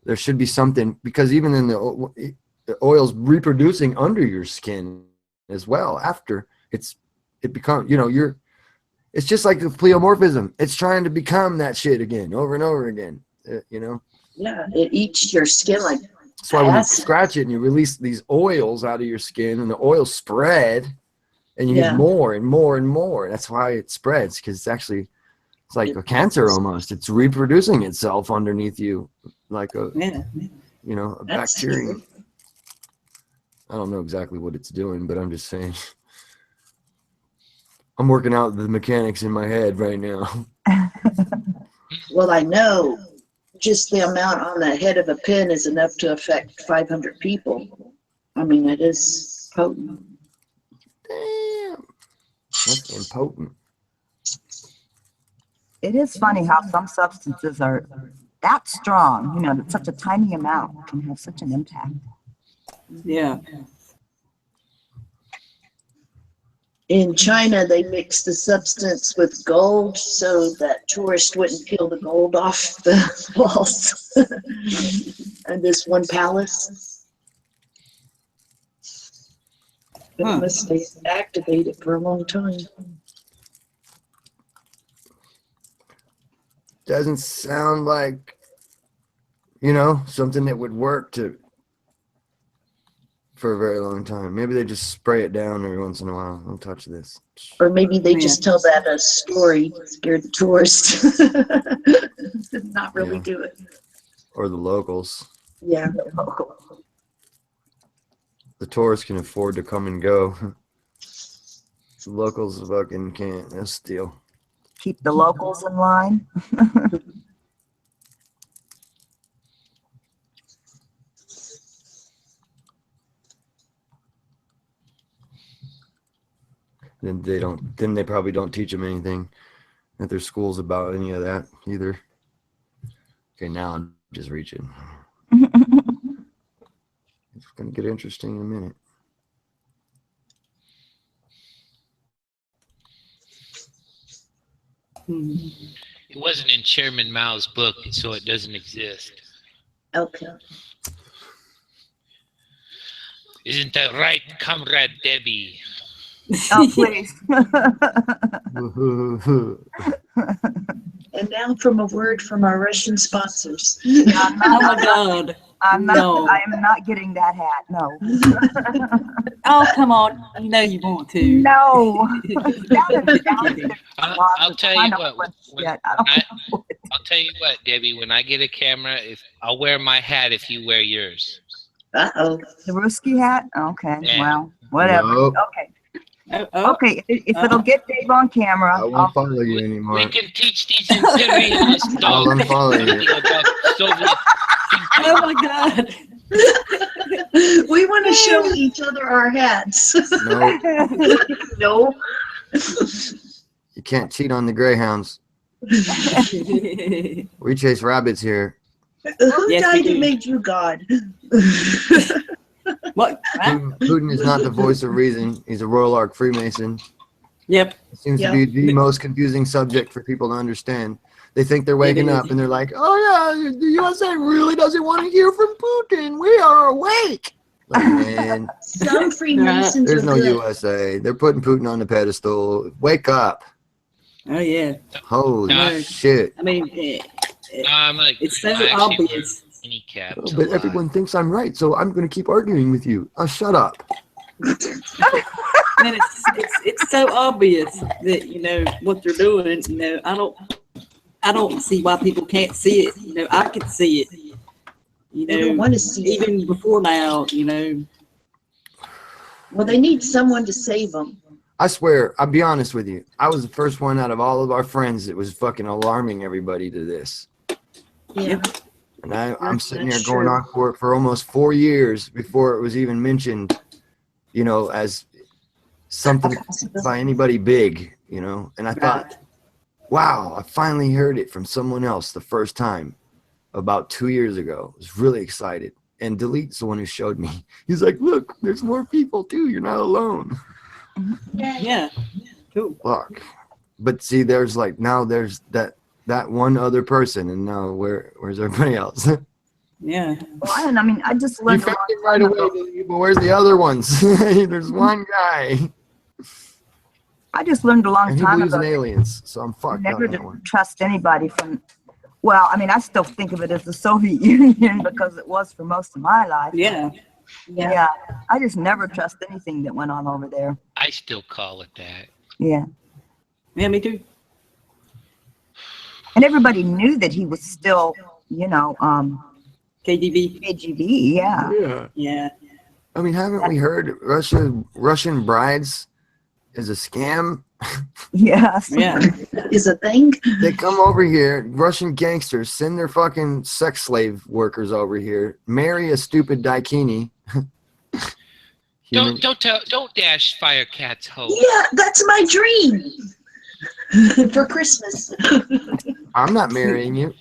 there should be something, because even in the oil's reproducing under your skin as well. After it becomes, it's just like the pleomorphism. It's trying to become that shit again, over and over again. Yeah, it eats your skin like. That's why when you scratch it and you release these oils out of your skin, and the oils spread, and you need more and more and more. That's why it spreads, because it's like a cancer almost. It's reproducing itself underneath you, like a bacterium. I don't know exactly what it's doing, but I'm just saying. I'm working out the mechanics in my head right now. Well, I know just the amount on the head of a pin is enough to affect 500 people. I mean, it is potent. Damn. That's impotent. It is funny how some substances are that strong, that such a tiny amount can have such an impact. Yeah. In China, they mix the substance with gold so that tourists wouldn't peel the gold off the walls. And this one palace. It must stay activated for a long time. Doesn't sound like, something that would work for a very long time. Maybe they just spray it down every once in a while. Don't touch this. Or maybe they just tell that as a story, scare the tourists. Not really do it. Or the locals. Yeah. The tourists can afford to come and go. The locals fucking can't. They'll steal. Keep the locals in line. then they don't. Then they probably don't teach them anything at their schools about any of that either. Okay, now I'm just reaching. It's gonna get interesting in a minute. It wasn't in Chairman Mao's book, so it doesn't exist. Okay. Isn't that right, Comrade Debbie? Oh, please. And now from a word from our Russian sponsors. I'm Oh my not, God. I'm not, No. I am not getting that hat. No. Oh, come on. You know you want to. No. I'll tell you what. I'll I'll tell you what, Debbie. When I get a camera, I'll wear my hat if you wear yours. Uh-oh. The Ruski hat? Okay. Yeah. Well, whatever. Nope. Okay. Oh, Okay. If it'll get Dave on camera, I won't follow you anymore. We can teach these imperialist I'll dogs unfollow you. about Soviet oh my God. We want to show each other our hats. No, No. you can't cheat on the greyhounds. We chase rabbits here. Who Yes, died we and do. made you God? What? Putin is not the voice of reason. He's a Royal Ark Freemason. Yep. It seems Yeah. to be the most confusing subject for people to understand. They think they're waking is. up and they're like, oh yeah, the USA really doesn't want to hear from Putin. We are awake. Like, man, Some Freemasons there's are no good. USA. They're putting Putin on the pedestal. Wake up. Oh yeah. Holy No. shit. I mean, I'm like, it's so I actually obvious. wear any cap Oh, to but lie. everyone thinks I'm right, so I'm going to keep arguing with you. Shut up. Man, it's so obvious that what they're doing. I don't see why people can't see it. I can see it. They don't want to see it. Even before now. Well, they need someone to save them. I swear, I'll be honest with you. I was the first one out of all of our friends that was fucking alarming everybody to this. Yeah. And I'm sitting here That's going true. on for it for almost 4 years before it was even mentioned, as something by anybody big, And I thought, wow, I finally heard it from someone else the first time about 2 years ago. I was really excited. And Delite's the one who showed me. He's like, look, there's more people too. You're not alone. Yeah. Cool. Fuck. But see, there's that one other person, and now where's everybody else? Yeah. Well, and I mean, I just You learned a found long it right time away, ago. but where's the other ones? There's one guy, I just learned a long and he time believes ago. in aliens, so I'm fucked on Never that to one. trust anybody from. Well, I mean, I still think of it as the Soviet Union because it was for most of my life. Yeah. Yeah. I just never trust anything that went on over there. I still call it that. Yeah. Yeah. Me too. And everybody knew that he was still, KGB. KGB. Yeah. Yeah. Yeah. I mean, haven't we heard Russian brides is a scam? Yes. Yeah. Is a thing. They come over here, Russian gangsters send their fucking sex slave workers over here, marry a stupid daikini. Human- Don't dash Firecat's hope. Yeah, that's my dream. For Christmas. I'm not marrying you.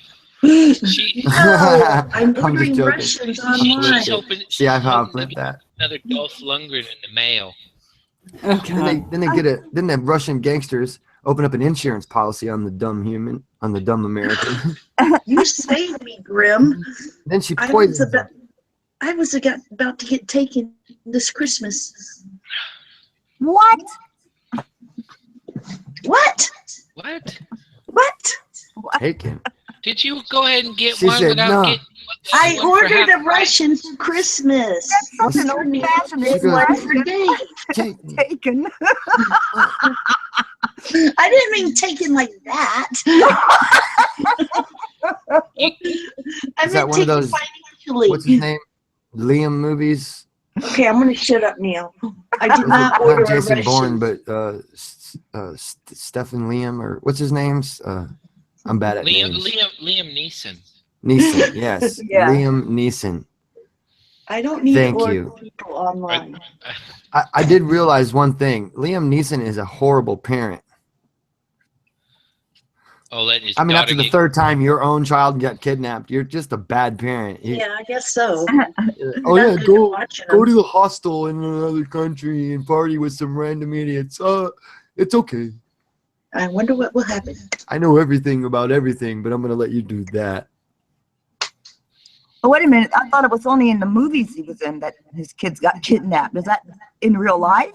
She, No, I'm just ordering joking. Russians she's online. hoping. See, I she's how I hoping flipped to that. get another Dolph Lundgren in the mail. Oh Then God. the Russian gangsters open up an insurance policy on the dumb human, on the dumb American. You saved me, Grim. Then she I was poisons them. about to get taken this Christmas. What? What? What? What? Taken. Did you go ahead and get She one said without no. getting? I one for ordered half a price? Russian for Christmas. That's such an old-fashioned She goes- expression. Taken. Taken. I didn't mean taken like that. I Is that meant one of taken those- financially. What's his name? Liam movies. Okay, I'm gonna shut up now. I did not Not order a Jason Russian. Bourne, but Stephen Liam, or what's his name? I'm bad at names. Liam Neeson. Neeson, yes. Yeah. Liam Neeson. I don't need Thank old you. people online. I did realize one thing. Liam Neeson is a horrible parent. Oh, letting his I mean, daughter after the get. third time your own child got kidnapped, you're just a bad parent. Yeah, I guess so. Oh yeah, Nothing go watching go them. to the hostel in another country and party with some random idiots. It's okay. I wonder what will happen. I know everything about everything, but I'm gonna let you do that. Oh, wait a minute. I thought it was only in the movies he was in that his kids got kidnapped. Is that in real life?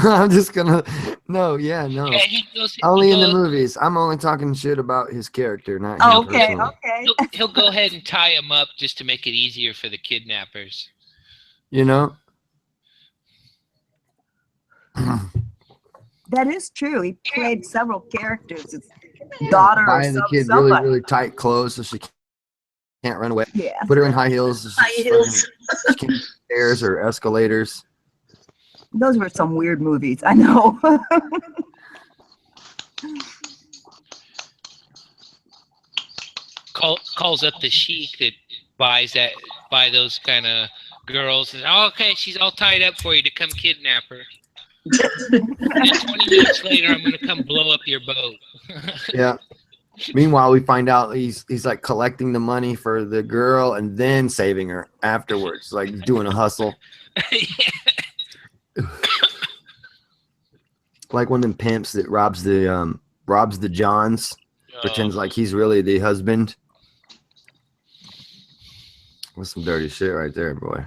I'm just gonna no. Yeah, he goes. Only he in the goes- movies. I'm only talking shit about his character, not him Oh, okay, personally. okay. he'll go ahead and tie him up just to make it easier for the kidnappers. You know? That is true. He played several characters. His daughter or Buying the kid really, somebody. really tight clothes so she can't run away. Yeah. Put her in high heels. So High heels. she can't get stairs or escalators. Those were some weird movies. I know. Calls up the sheik that buy those kind of girls. And, oh, okay, she's all tied up for you to come kidnap her. And then 20 minutes later, I'm gonna come blow up your boat. Yeah. Meanwhile, we find out he's like collecting the money for the girl and then saving her afterwards, like doing a hustle. Like one of them pimps that robs the Johns, pretends like he's really the husband. That's some dirty shit right there, boy.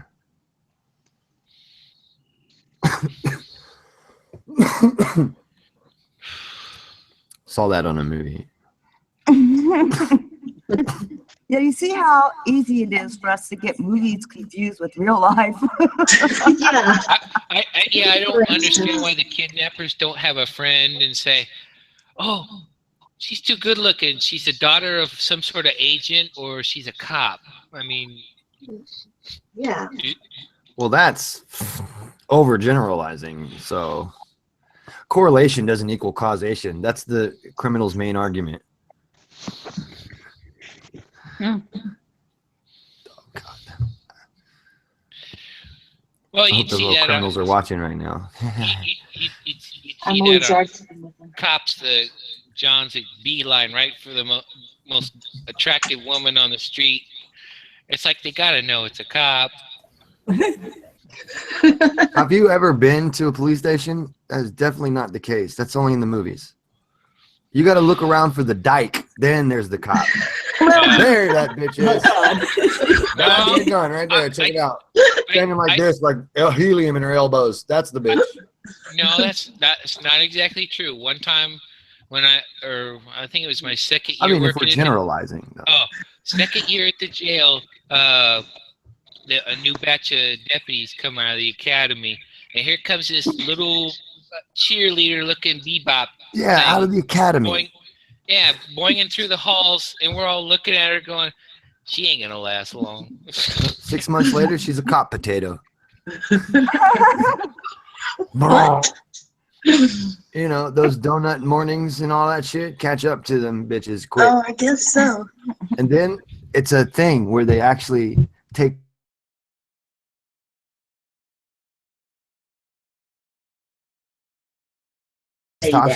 Saw that on a movie. Yeah, you see how easy it is for us to get movies confused with real life. Yeah. I don't understand why the kidnappers don't have a friend and say, "Oh, she's too good looking. She's a daughter of some sort of agent, or she's a cop." I mean, Yeah. Well, that's overgeneralizing. So correlation doesn't equal causation. That's the criminal's main argument. Hmm. Oh, God. well, I you'd hope the see little that. criminals are watching right now. You'd I'm see always that arguing with them. cops the John's a beeline right for the most attractive woman on the street. It's like they gotta know it's a cop. Have you ever been to a police station? That is definitely not the case. That's only in the movies. You got to look around for the dyke. Then there's the cop. There that bitch is. Got the gun right there. Check it out. Standing like this, like helium in her elbows. That's the bitch. No, that's not exactly true. One time when I think it was my second I year mean, if we're working generalizing, though. second year at the jail, a new batch of deputies come out of the academy, and here comes this little cheerleader-looking bebop. Yeah, thing out of the academy. boinging through the halls, and we're all looking at her going, she ain't gonna last long. 6 months later, she's a cop potato. You know, those donut mornings and all that shit, catch up to them bitches quick. Oh, I guess so. And then it's a thing where they actually take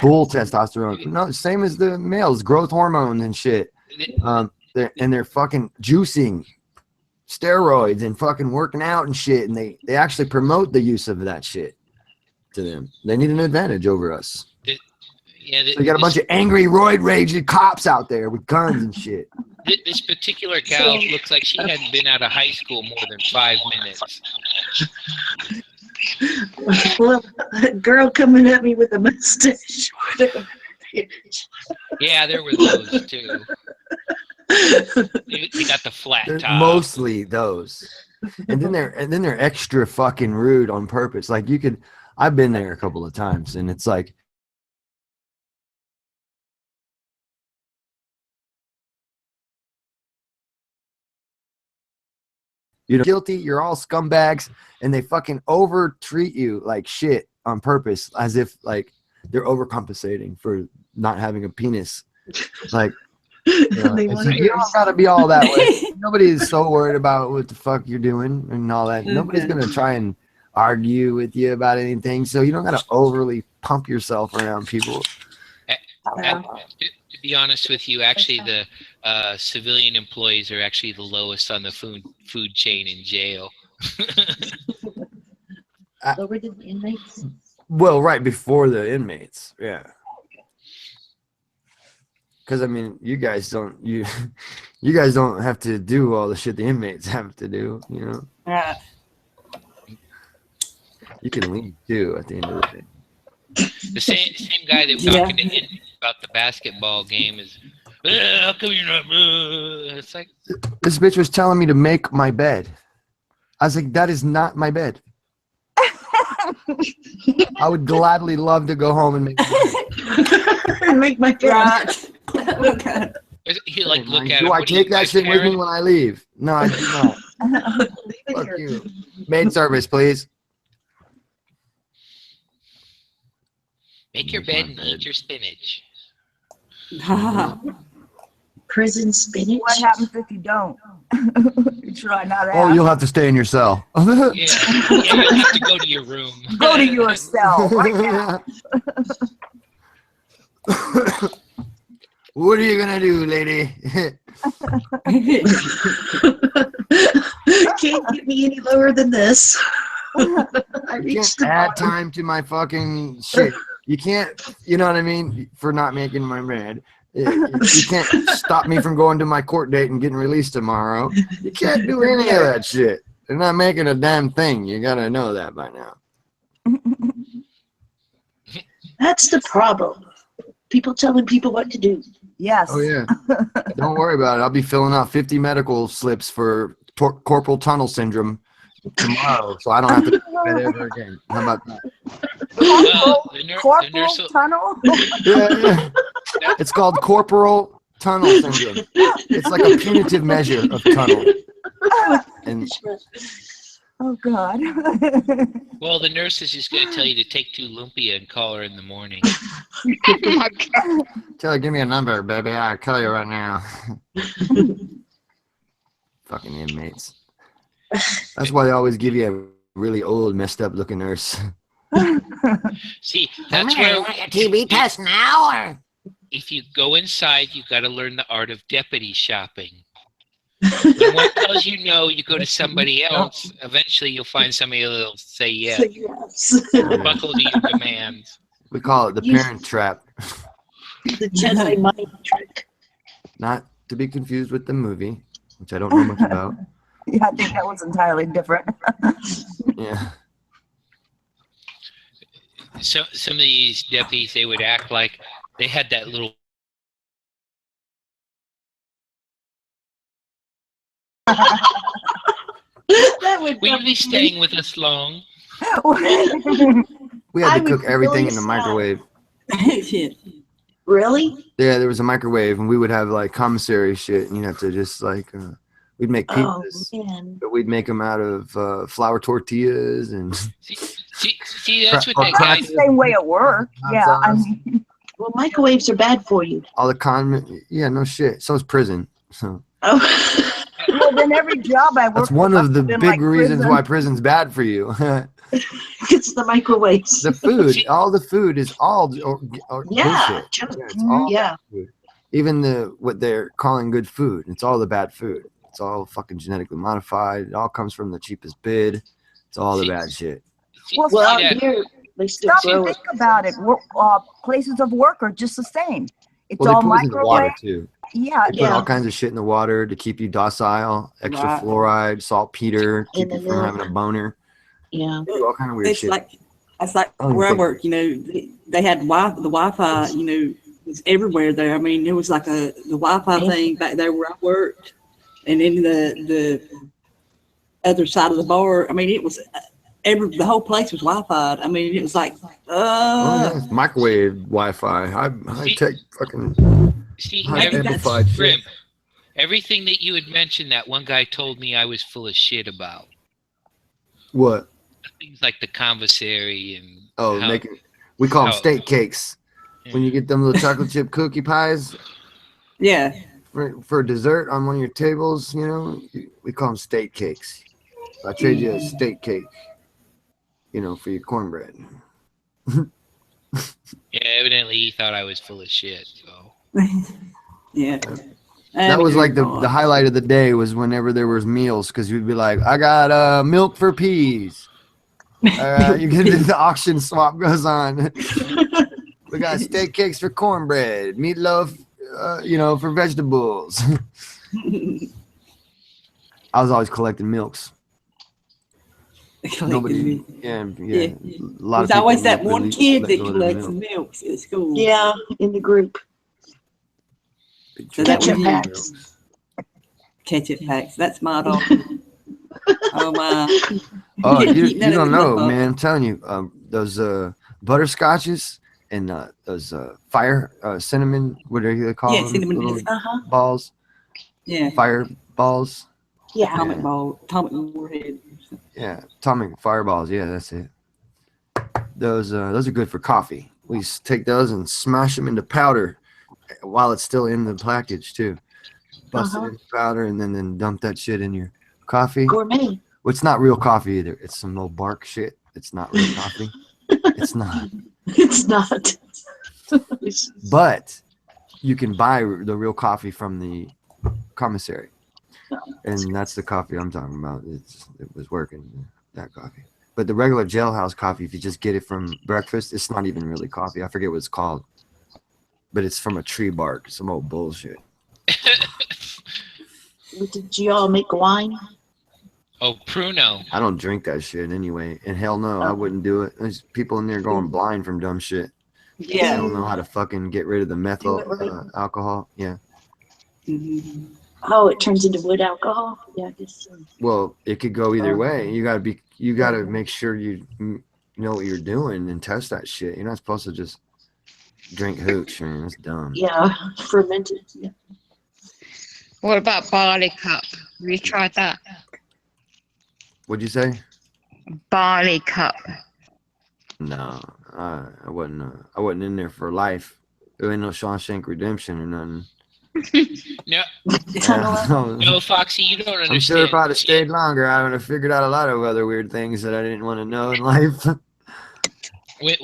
full testosterone. No, same as the males, growth hormones and shit. They're fucking juicing steroids and fucking working out and shit, and they actually promote the use of that shit to them. They need an advantage over us. So you got a bunch of angry roid rage cops out there with guns and shit. This particular gal looks like she hadn't been out of high school more than 5 minutes. Well, a girl coming at me with a mustache. Yeah, there were those too. They got the flat They're top. mostly those, and then they're extra fucking rude on purpose. Like I've been there a couple of times, and it's like, you know, guilty, you're all scumbags, and they fucking over treat you like shit on purpose, as if like they're overcompensating for not having a penis. Like, They It's want like, you don't yours. gotta be all that way. Nobody's so worried about what the fuck you're doing and all that. Nobody's gonna try and argue with you about anything, so you don't gotta overly pump yourself around people. To be honest with you, actually, the civilian employees are actually the lowest on the food chain in jail. Lower than inmates. Well, right before the inmates, yeah. Because I mean, you guys don't have to do all the shit the inmates have to do. You know, Right. you can leave too at the end of the day. The same guy that was talking to him about the basketball game is, how come you're not? It's like, This bitch was telling me to make my bed. I was like, that is not my bed. I would gladly love to go home and make my bed. Make my bed. Right. he like look at Do him. I "What are you, take that my shit with me parent?" when I leave? No, I do not. Fuck you. Maid service, please. Make your bed and eat your spinach. Prison spinach. What happens if you don't? You try not Oh, out. you'll have to stay in your cell. Yeah, you have to go to your room. Go to your cell right now. What are you gonna do, lady? Can't get me any lower than this. I You reached can't the add bottom. time to my fucking shit. You can't, you know what I mean? For not making my bed. You can't stop me from going to my court date and getting released tomorrow. You can't do any of that shit. They're not making a damn thing. You gotta know that by now. That's the problem. People telling people what to do. Yes. Oh yeah. Don't worry about it. I'll be filling out 50 medical slips for corporal tunnel syndrome tomorrow, so I don't have to do that ever again. How about that? Corporal nurse, tunnel? Yeah. It's called corporal tunnel syndrome. It's like a punitive measure of tunnel. And Oh, God. well, the nurse is just going to tell you to take 2 Lumpia and call her in the morning. tell her, give me a number, baby. I'll call you right now. Fucking inmates. That's why they always give you a really old, messed up looking nurse. See, that's where a TB test now, or? if you go inside, you got to learn the art of deputy shopping. When one tells you no, you go to somebody else. Eventually, you'll find somebody that'll say yes. Say yes. Buckle to your demands. We call it the parent trap. The Jedi mind trick. Not to be confused with the movie, which I don't know much about. Yeah, I think that was entirely different. Yeah. So some of these deputies, they would act like they had that little. That would Will you be staying with us long? We had I to was cook everything really in the sad. microwave. Shit. Really? Yeah, there was a microwave, and we would have like commissary shit, and you'd have to just like, we'd make Oh, pizzas, man. but we'd make them out of flour tortillas and See, that's what Or that crack- guy. That's the same way it worked. Hot Yeah, I sauce. mean, Well, microwaves are bad for you. all the condiment. Yeah, no shit. So is prison. So Oh. well, then every job I worked that's one must of the have been big like reasons prison. why prison's bad for you. It's the microwaves. The food, all the food is all Yeah, bullshit. junk. Yeah, it's all Yeah. bad food. Even what they're calling good food, it's all the bad food. It's all fucking genetically modified. It all comes from the cheapest bid. It's all the bad shit. Well, Well, stop, that- here they still stop grow and it. think about it. Places of work are just the same. It's Well, all they poison the water microwave. too. Yeah, They put Yeah. all kinds of shit in the water to keep you docile. Extra Right. fluoride, saltpeter, keep In the you from having a milk. boner. Yeah. They do all kind of weird It's shit. like Oh, where I thank- work. You know, they had the Wi-Fi. You know, was everywhere there. I mean, it was like the Wi-Fi thing back there where I worked, and then the other side of the bar. I mean, it was the whole place was Wi-Fi. I mean, it was like, Oh, yeah, it's microwave Wi-Fi. High tech fucking See, high every- amplified shit. Grim, everything that you had mentioned, that one guy told me I was full of shit about. What? Things like the commissary and Oh, how- we call them how- steak cakes. When you get them little chocolate chip cookie pies, yeah, for dessert on one of your tables, you know, we call them steak cakes. So I trade you a steak cake, you know, for your cornbread. Yeah, evidently he thought I was full of shit. So Yeah. That was like the highlight of the day was whenever there was meals, because you'd be like, I got milk for peas. You get the auction swap goes on. We got steak cakes for cornbread, meatloaf, you know, for vegetables. I was always collecting milks. Nobody, yeah. A lot of There's always people that one release- kid let that go of their collects milk. milks at school. Yeah, in the group. So that Ketchup was you. packs. Ketchup packs. That's my dog. Oh my. Oh, can't you keep none of don't them know, up. man. I'm telling you, those butterscotches and those fire cinnamon, what do they call Yeah, them? cinnamon Little biscuits. balls, Yeah. fire balls. Yeah. Atomic ball, atomic warhead. Yeah, atomic fireballs. Yeah, that's it. Those are good for coffee. We just take those and smash them into powder while it's still in the package too. Bust it into powder and then dump that shit in your coffee. Gourmet. Well, it's not real coffee either. It's some old bark shit. It's not real coffee. It's not. It's not. But you can buy the real coffee from the commissary, and that's the coffee I'm talking about. It was working, that coffee. But the regular jailhouse coffee, if you just get it from breakfast, it's not even really coffee. I forget what it's called, but it's from a tree bark. Some old bullshit. Did you all make wine? Oh, Pruno. I don't drink that shit anyway, and hell no, I wouldn't do it. There's people in there going blind from dumb shit. They Yeah. don't know how to fucking get rid of the methyl Do it right. alcohol. Yeah. Mm-hmm. Oh, it turns into wood alcohol? Yeah, I guess so. Well, it could go either way. You gotta make sure you know what you're doing and test that shit. You're not supposed to just drink hooch, man. That's dumb. Yeah, fermented. Yeah. What about barley cup? Have you tried that? What'd you say? Barley cup. No, I wasn't in there for life. There ain't no Shawshank Redemption or nothing. No, Yeah, no, Foxy, you don't understand. I'm sure if I'd have stayed longer, I would have figured out a lot of other weird things that I didn't want to know in life. When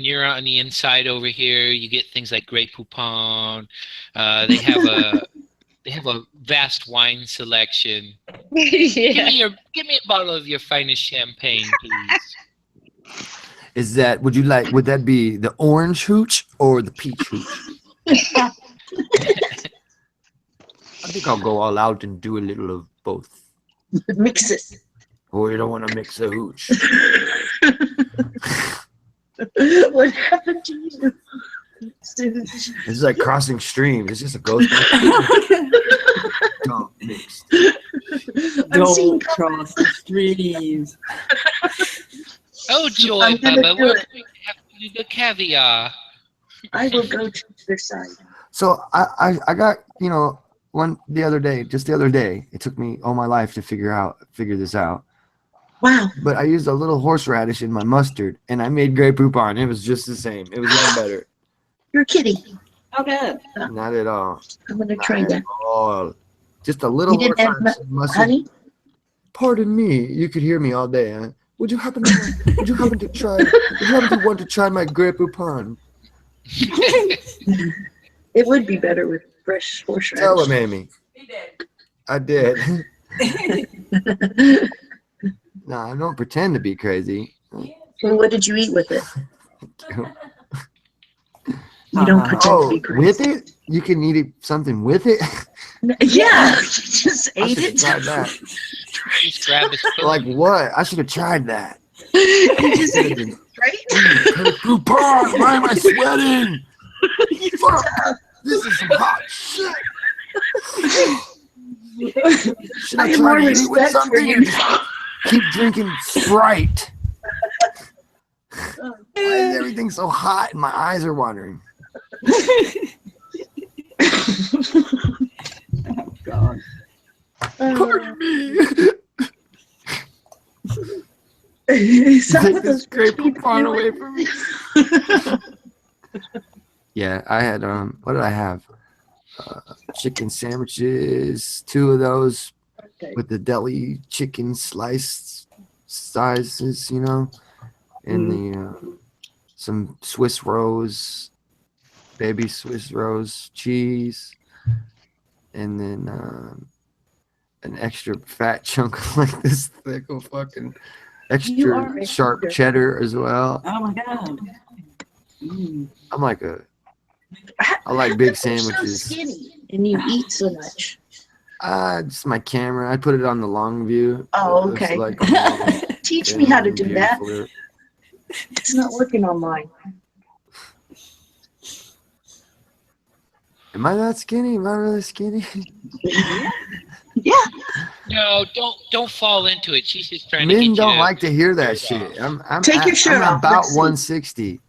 you're on the inside over here, you get things like Grey Poupon. They have a vast wine selection. Yeah. Give me a bottle of your finest champagne, please. Would that be the orange hooch or the peach hooch? I think I'll go all out and do a little of both. Mix it. Or you don't want to mix a hooch. What happened to you? It's like crossing streams. It's just a ghost. Don't mix. Don't cross the streams. Oh, joy, I'm gonna Bubba, do we're it. going to have to do the caviar. I will go to the other side. So I got, the other day, it took me all my life to figure this out. Wow. But I used a little horseradish in my mustard and I made Grey Poupon. It was just the same. It was even better. You're kidding. Oh, good. Not at all. I'm going to try Not that. at all. Just a little You didn't have horseradish and mustard. honey? Pardon me. You could hear me all day, huh? Would you happen to want to try my Grey Poupon? It would be better with fresh horseradish. Tell him, Amy. I did. No, I don't pretend to be crazy. Well, what did you eat with it? You don't pretend to be crazy. With it? You can eat something with it? Yeah, you just I ate should it. have tried that. Just grab his foot. Like what? I should have tried that. You just ate it, right? Poupon, why am I sweating? Fuck, this is some hot shit. Should I I have try more to eat with respect for something you. or just keep drinking Sprite? Why is everything so hot and my eyes are watering? Oh, God. Pardon me. Some Take of this those Grey people Poupon do away it. from me. Yeah, I had what did I have? chicken sandwiches, 2 of those Okay. with the deli chicken slice sizes, you know, and the some Swiss rolls, baby Swiss rolls, cheese, and then an extra fat chunk like this thick of fucking You are extra a sharp eater. cheddar as well. Oh my God. I'm like I like big You're so sandwiches. skinny and you eat so much. Just my camera. I put it on the long view. Oh, It looks okay. like a long, Teach me how to thin do view that. flip. It's not working on mine. Am I that skinny? Am I really skinny? Yeah. No, don't fall into it. She's just trying to Men get you don't to like to hear that shirt shit. off. Take your shirt I'm off. about Let's see. 160.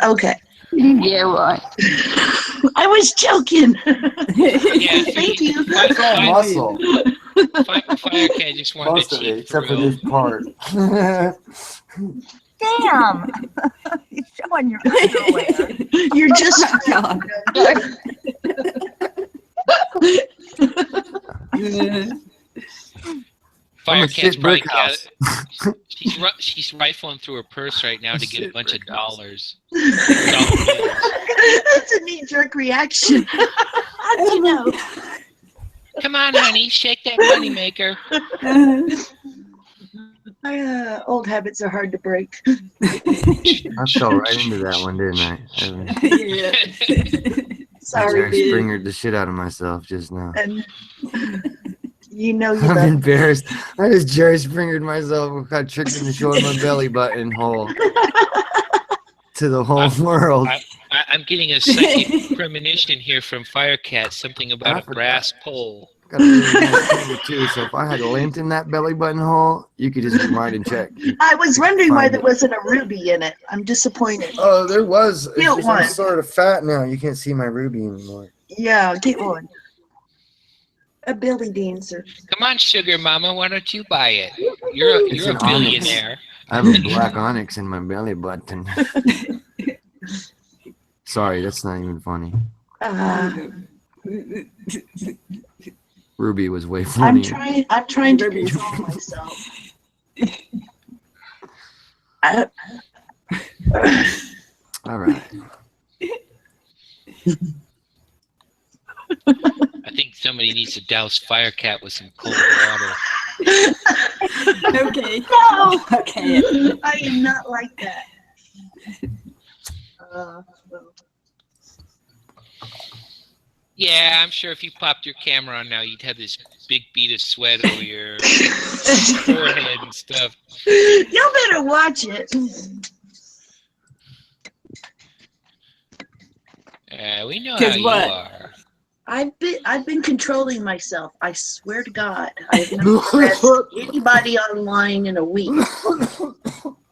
Okay. Yeah, right. I was joking. Yeah, Thank you. It's all muscle. Firecat just wanted Most to of it, cheat except for thrill. this part. Damn. You're showing your underwear. You're just God. I'm a Firecat's shit probably brick house. she's rifling through her purse right now to get a Shit bunch of brick house. dollars. That's a knee-jerk reaction. How'd you know? Come on, honey, shake that money maker. Old habits are hard to break. I fell right into that one, didn't I? Yeah. Sorry, Jerry dude. Springered the shit out of myself just now. And you know you I'm love embarrassed. I just Jerry Springered myself. Got tricked into showing my belly button hole to the whole world. I'm getting a psychic premonition here from Firecat, something about a brass pole. Got a really nice camera too, so if I had lint in that belly button hole, you could just rewind and check. I was wondering why Find there it. wasn't a ruby in it. I'm disappointed. Oh, there was. It's Get just I'm one. sort of fat now. You can't see my ruby anymore. Yeah, get one. A belly dancer. Come on, sugar mama, why don't you buy it? You're It's a an onyx. billionaire. I have a black onyx in my belly button. Sorry, that's not even funny. Ruby was way I'm funnier. trying to control myself. All right. I think somebody needs to douse Firecat with some cold water. Okay. No. Okay. I am not like that. Well, Yeah, I'm sure if you popped your camera on now, you'd have this big bead of sweat over your forehead and stuff. y'all better watch it. We know how 'Cause you what? are. I've been controlling myself. I swear to God, I have never pressed anybody online in a week,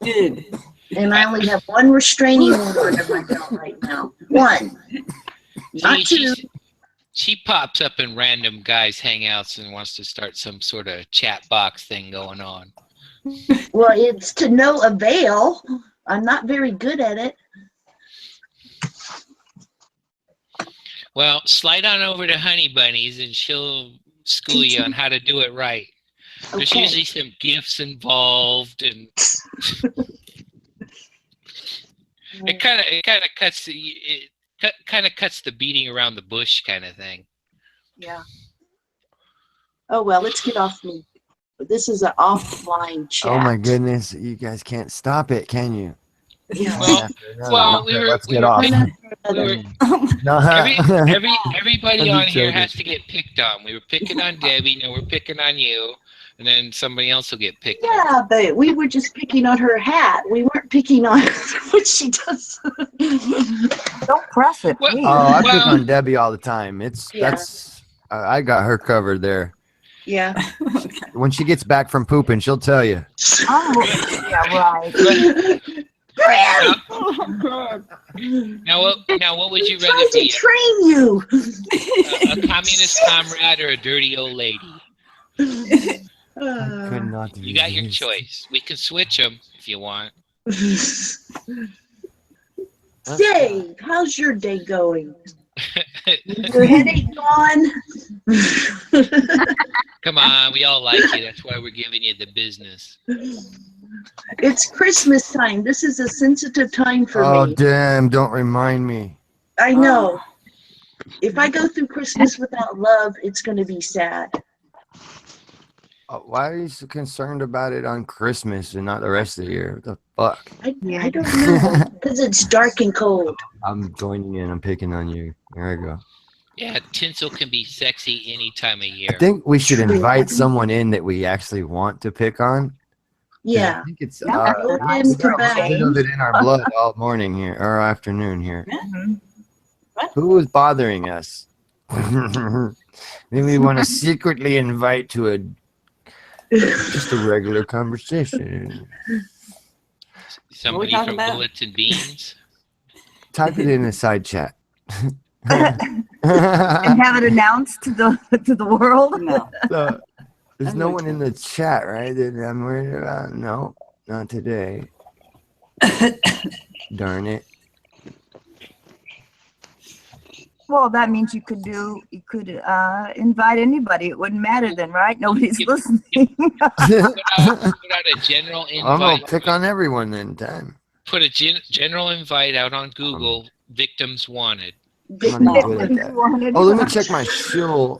Good. and I only have one restraining order under my belt right now. One, not See, two. she pops up in random guys' hangouts and wants to start some sort of chat box thing going on. Well, it's to no avail. I'm not very good at it. Well, slide on over to Honey Bunnies and she'll school you on how to do it right. There's Okay. usually some gifts involved, and it kind of cuts the beating around the bush kind of thing. Yeah. Oh well, let's get off me. This is an offline chat. Oh my goodness, you guys can't stop it, can you? Yeah. Well, we were let's we get were off. pick- we were- No, everybody I'm on just here joking. has to get picked on. We were picking on Debbie, now we're picking on you, and then somebody else will get picked on. Yeah, but we were just picking on her hat. We weren't picking on what she does. Don't press it, Well- please. Oh, I pick Well- on Debbie all the time. Yeah. I got her covered there. Yeah. When she gets back from pooping, she'll tell you. Oh, yeah, right. Now what would you rather Trying to be? train you. A communist comrade or a dirty old lady? Could not You got your resist. choice. We can switch them if you want. Dave, how's your day going? Is your headache gone? Come on, we all like you. That's why we're giving you the business. It's Christmas time. This is a sensitive time for Oh, me. damn. Don't remind me. I know. If I go through Christmas without love, it's going to be sad. Why are you so concerned about it on Christmas and not the rest of the year? What the fuck? I don't know. Because it's dark and cold. I'm joining in. I'm picking on you. There I go. Yeah, tinsel can be sexy any time of year. I think we should invite someone in that we actually want to pick on. Yeah. I think it's Open we for got a bit of it in our blood all morning here, or afternoon here. Who was bothering us? Then we want to secretly invite to just a regular conversation. Somebody from Bullets and Beans. Type it in a side chat. And have it announced to the world. No. So, there's no one in the chat, right? That I'm worried about. No, not today. Darn it. Well, that means you could invite anybody. It wouldn't matter then, right? Nobody's listening. Put out a general I'm gonna invite. pick on everyone then. Time. Put a general invite out on Google. Victims wanted. I'm not good at that. Oh, let me check my shill.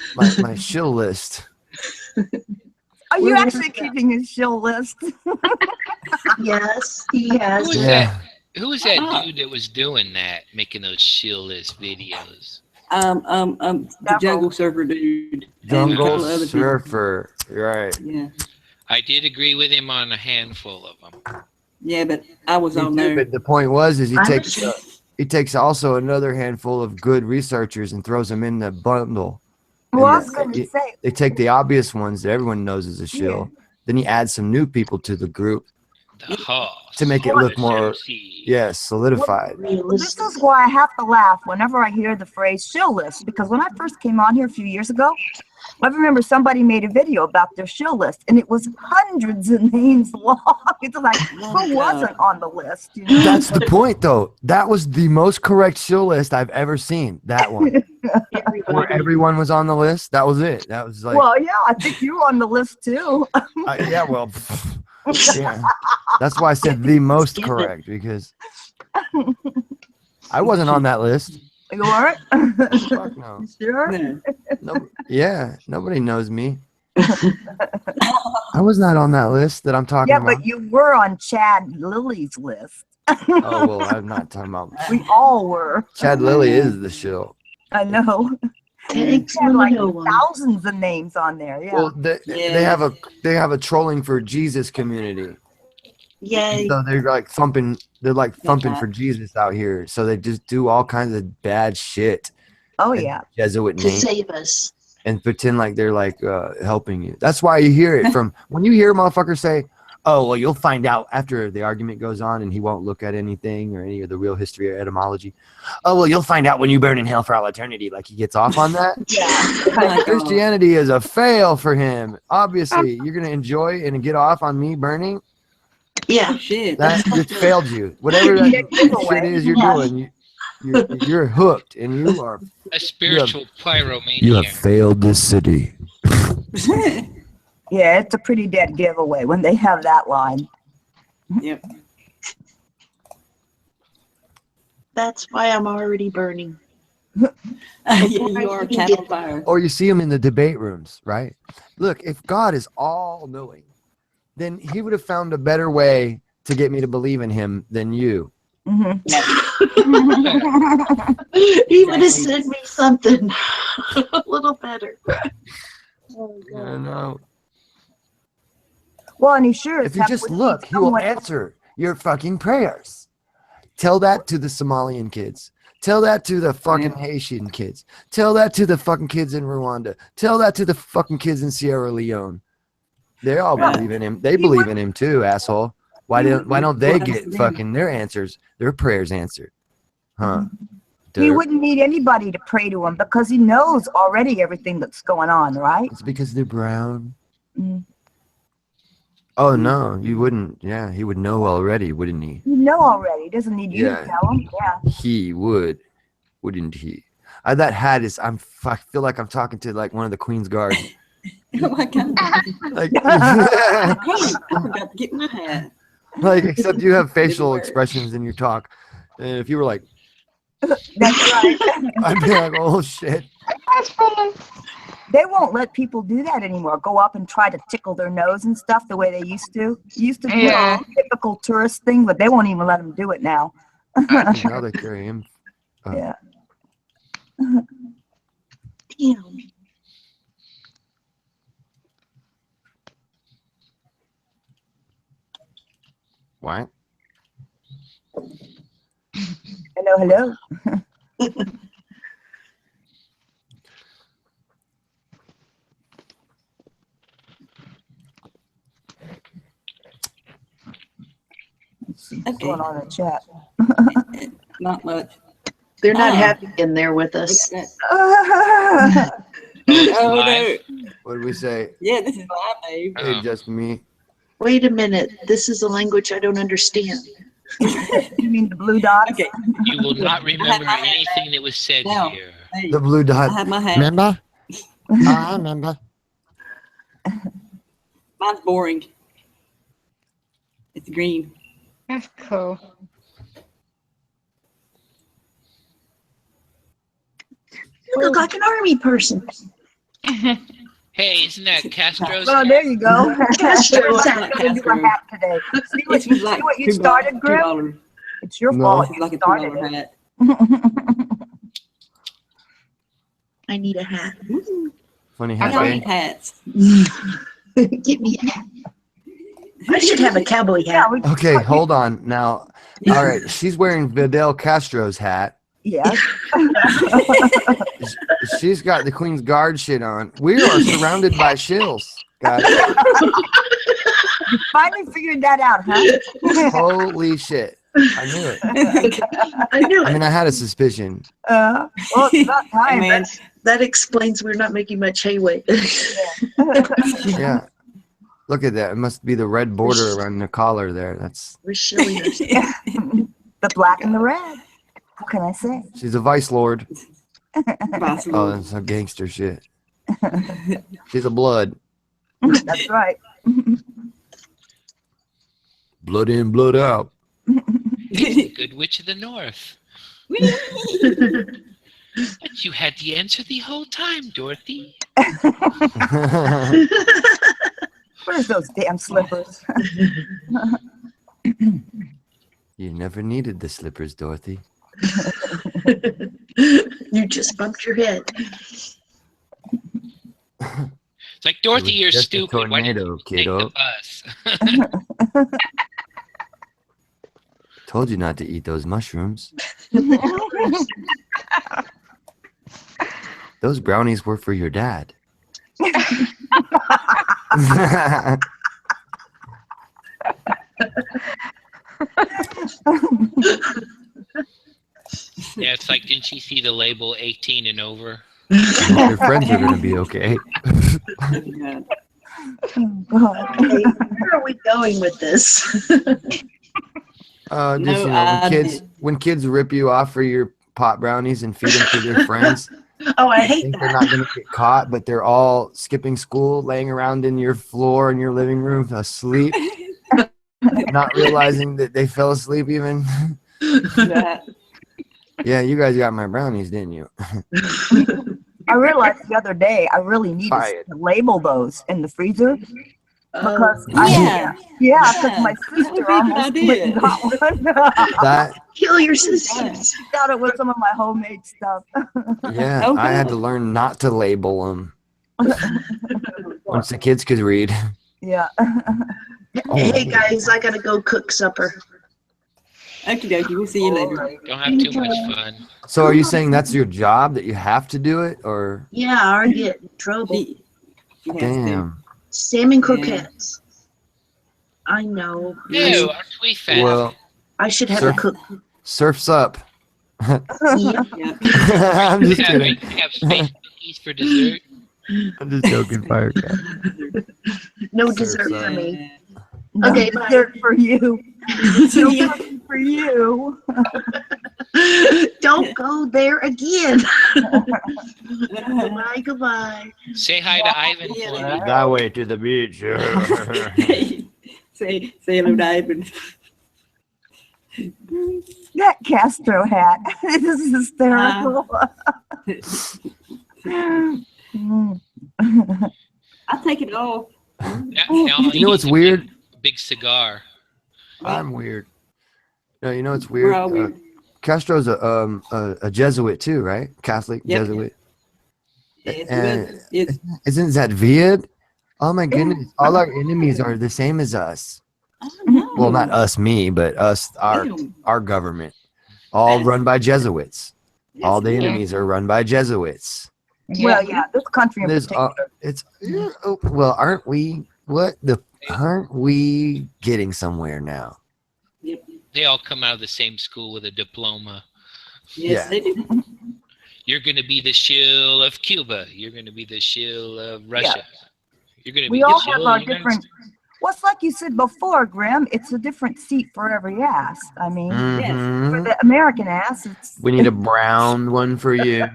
My shill list. Are you actually keeping his shill list? Yes, he has. Who was that dude that was doing that, making those shill list videos? The Jungle Surfer dude. Jungle Surfer, right? Yeah. I did agree with him on a handful of them. Yeah, but I was on there. But the point was, is he takes also another handful of good researchers and throws them in the bundle. Well, I was going to say. They take the obvious ones that everyone knows is a shill. Yeah. Then he adds some new people to the group to make it look more, solidified. This is why I have to laugh whenever I hear the phrase shill list, because when I first came on here a few years ago, I remember somebody made a video about their shill list, and it was hundreds of names long. It's like, who wasn't on the list? You know? That's the point, though. That was the most correct shill list I've ever seen. That one. Where everyone was on the list. That was it. That was like. Well, yeah, I think you were on the list too. Yeah, well, yeah. That's why I said the most correct, because I wasn't on that list. You weren't? Fuck no. Sure? No, yeah, nobody knows me. I was not on that list that I'm talking about. Yeah, but you were on Chad Lilly's list. Oh, well, I'm not talking about. We all were. Chad Lilly is the shill. I know. He had like thousands of names on there. Yeah. Well, they have a trolling for Jesus community. Yay. So they're like thumping for Jesus out here. So they just do all kinds of bad shit. Oh yeah. Jesuit to save us. And pretend like they're like helping you. That's why you hear it from when you hear motherfuckers say, "Oh, well, you'll find out after the argument goes on, and he won't look at anything or any of the real history or etymology." Oh, well, you'll find out when you burn in hell for all eternity. Like he gets off on that. Yeah. Christianity is a fail for him. Obviously, you're gonna enjoy and get off on me burning. Yeah, shit. That just failed you. Whatever that shit is you're doing, you're hooked, and you are a spiritual pyromaniac. You have failed this city. Yeah, it's a pretty dead giveaway when they have that line. Yep. That's why I'm already burning. You are cat on fire. Or you see them in the debate rooms, right? Look, if God is all knowing, then he would have found a better way to get me to believe in him than you. Mm-hmm. He would have sent me something a little better. Oh, God. I know. Well, and he sure if you just look, he will answer your fucking prayers. Tell that to the Somalian kids. Tell that to the fucking Haitian kids. Tell that to the fucking kids in Rwanda. Tell that to the fucking kids in Sierra Leone. They all believe in him. They believe in him too, asshole. Why don't they get fucking their answers, their prayers answered? Huh? He wouldn't need anybody to pray to him because he knows already everything that's going on, right? It's because they're brown. Mm. Oh no, you wouldn't. Yeah, he would know already, wouldn't he? You know already. He doesn't need you to tell him. Yeah. He would. wouldn't he? That hat is. I feel like I'm talking to like one of the Queen's Guard. Oh my God. Like, I forgot to get my hat. like, except you have facial expressions in your talk. And if you were like, That's right. I'd be like, oh shit. That's funny. They won't let people do that anymore. Go up and try to tickle their nose and stuff the way they used to. It used to be Yeah. a typical tourist thing, but they won't even let them do it now. Now they carry him. Yeah. Damn. What? Hello. Let's see what's going on in the chat. Not much. They're not Oh. happy in there with us. Oh no. Live? What did we say? Yeah, this is live, Dave. Hey, just me. Wait a minute. This is a language I don't understand. You mean the blue dots? Okay. You will not remember anything that was said Now. here. Hey, The blue I dot. have my hat. Remember? I remember. Mine's boring. It's green. That's cool. You look like an army person. Hey, isn't that Castro's? Oh, there you go. Castro's I'm hat. gonna do a hat today. See what, It was like see what you $2, started, Grim? $2. It's your No. fault. It's You like a started $2 it. hat. I need a hat. Funny I hat, don't eh? need hats. Give me a hat. I should have a cowboy Yeah, hat. we, Okay, hold on. Now, all right, she's wearing Fidel Castro's hat. yeah. She's got the Queen's Guard shit on. We are surrounded by shills, guys. You finally figured that out, huh? Holy shit. I knew it. I knew I it. mean, I had a suspicion. Well, it's about time. Man, That explains we're not making much headway. Yeah. Look at that. It must be the red border around the collar there. That's We're showing us. The black and the red. What can I say? she's a vice lord. Vice Oh, Lord. that's some gangster shit. She's a blood. That's right. Blood in, blood out. It's the Good Witch of the North. But you had the answer the whole time, Dorothy. Where's those damn slippers? You never needed the slippers, Dorothy. You just bumped your head. It's like, Dorothy, It was you're just a stupid. Why didn't tornado, you take kiddo. the bus? Told you not to eat those mushrooms. Those brownies were for your dad. Yeah, it's like, didn't she see the label 18 and over? Your friends are gonna be okay. God. God. Hey, where are we going with this? Just No, you know, I when kids rip you off for your pot brownies and feed them to their friends, Oh, I they hate think they're that. not gonna get caught, but they're all skipping school, laying around in your floor in your living room asleep, not realizing that they fell asleep even. That. Yeah, you guys got my brownies, didn't you? I realized the other day I really needed Fired. to label those in the freezer Oh, because Yeah. because my That would sister be a good almost idea. went and got one. That kill your sisters. She got it with some of my homemade stuff. yeah, Oh, I had good. to learn not to label them once the kids could read. Yeah. Hey guys, I gotta go cook supper. Okie dokie, we'll see you later. Don't have too much fun. So, are you saying that's your job that you have to do it, or Yeah, or get in trouble. She has to. damn? Salmon croquettes. I know. Ew, aren't we fat? Well, I should have Sir. a cook. surfs up. Yeah. Yeah. I'm just Yeah, kidding. we have space cookies for dessert. I'm just joking, Firecat. No Surf's dessert for up. me. No Okay, bye. dessert for you. No cookie for you. Don't go there again. Goodbye, goodbye. Say hi to Ivan for me. That way to the beach. say hello, David. That Castro hat. This is hysterical. I'll take it off. Now You know what's he's a weird? Big cigar. I'm weird. No, you know what's weird? We're all weird. Castro's a Jesuit too, right? Catholic Yep. Jesuit. Yes, And it's isn't that weird? Oh my goodness! All our enemies are the same as us. Well, not us, me, but us, our government, all run by Jesuits. All the enemies are run by Jesuits. Well, yeah, this country in There's, particular. well, aren't we? Aren't we getting somewhere now? They all come out of the same school with a diploma. Yes, Yeah. they do. You're going to be the shill of Cuba. You're going to be the shill of Russia. You're going to be We the all shill have of our the United different. States. Well, it's like you said before, Grim. It's a different seat for every ass. I mean, for Mhm. the American ass, it's. We need a brown one for you,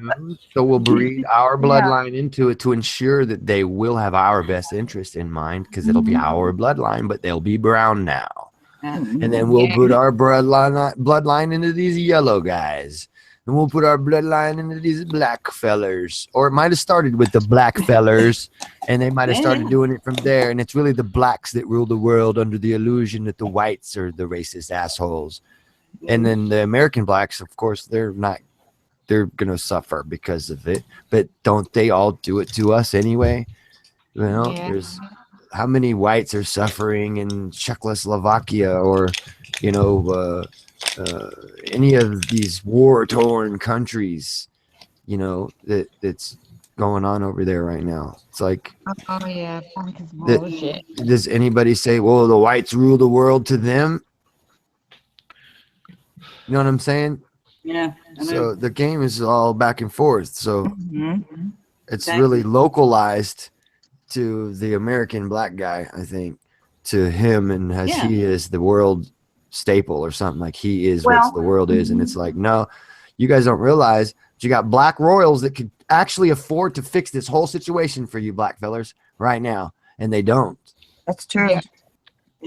so we'll breed our bloodline into it to ensure that they will have our best interest in mind, because it'll be our bloodline, but they'll be brown now. And then we'll put our bloodline into these yellow guys. And we'll put our bloodline into these black fellers. Or it might have started with the black fellers, and they might have started doing it from there. And it's really the blacks that rule the world under the illusion that the whites are the racist assholes. And then the American blacks, of course, they're going to suffer because of it. But don't they all do it to us anyway? You know, there's how many whites are suffering in Czechoslovakia or, you know, any of these war-torn countries, you know, that's going on over there right now. It's like, Oh yeah, funk is bullshit. does anybody say, well, the whites rule the world to them? You know what I'm saying? Yeah. I know. So the game is all back and forth. So Mhm. it's Exactly. really localized to the American black guy, I think, to him, and as he is the world staple or something, like he is what the world is. And it's like, no, you guys don't realize you got black royals that could actually afford to fix this whole situation for you black fellers right now, and they don't. That's true.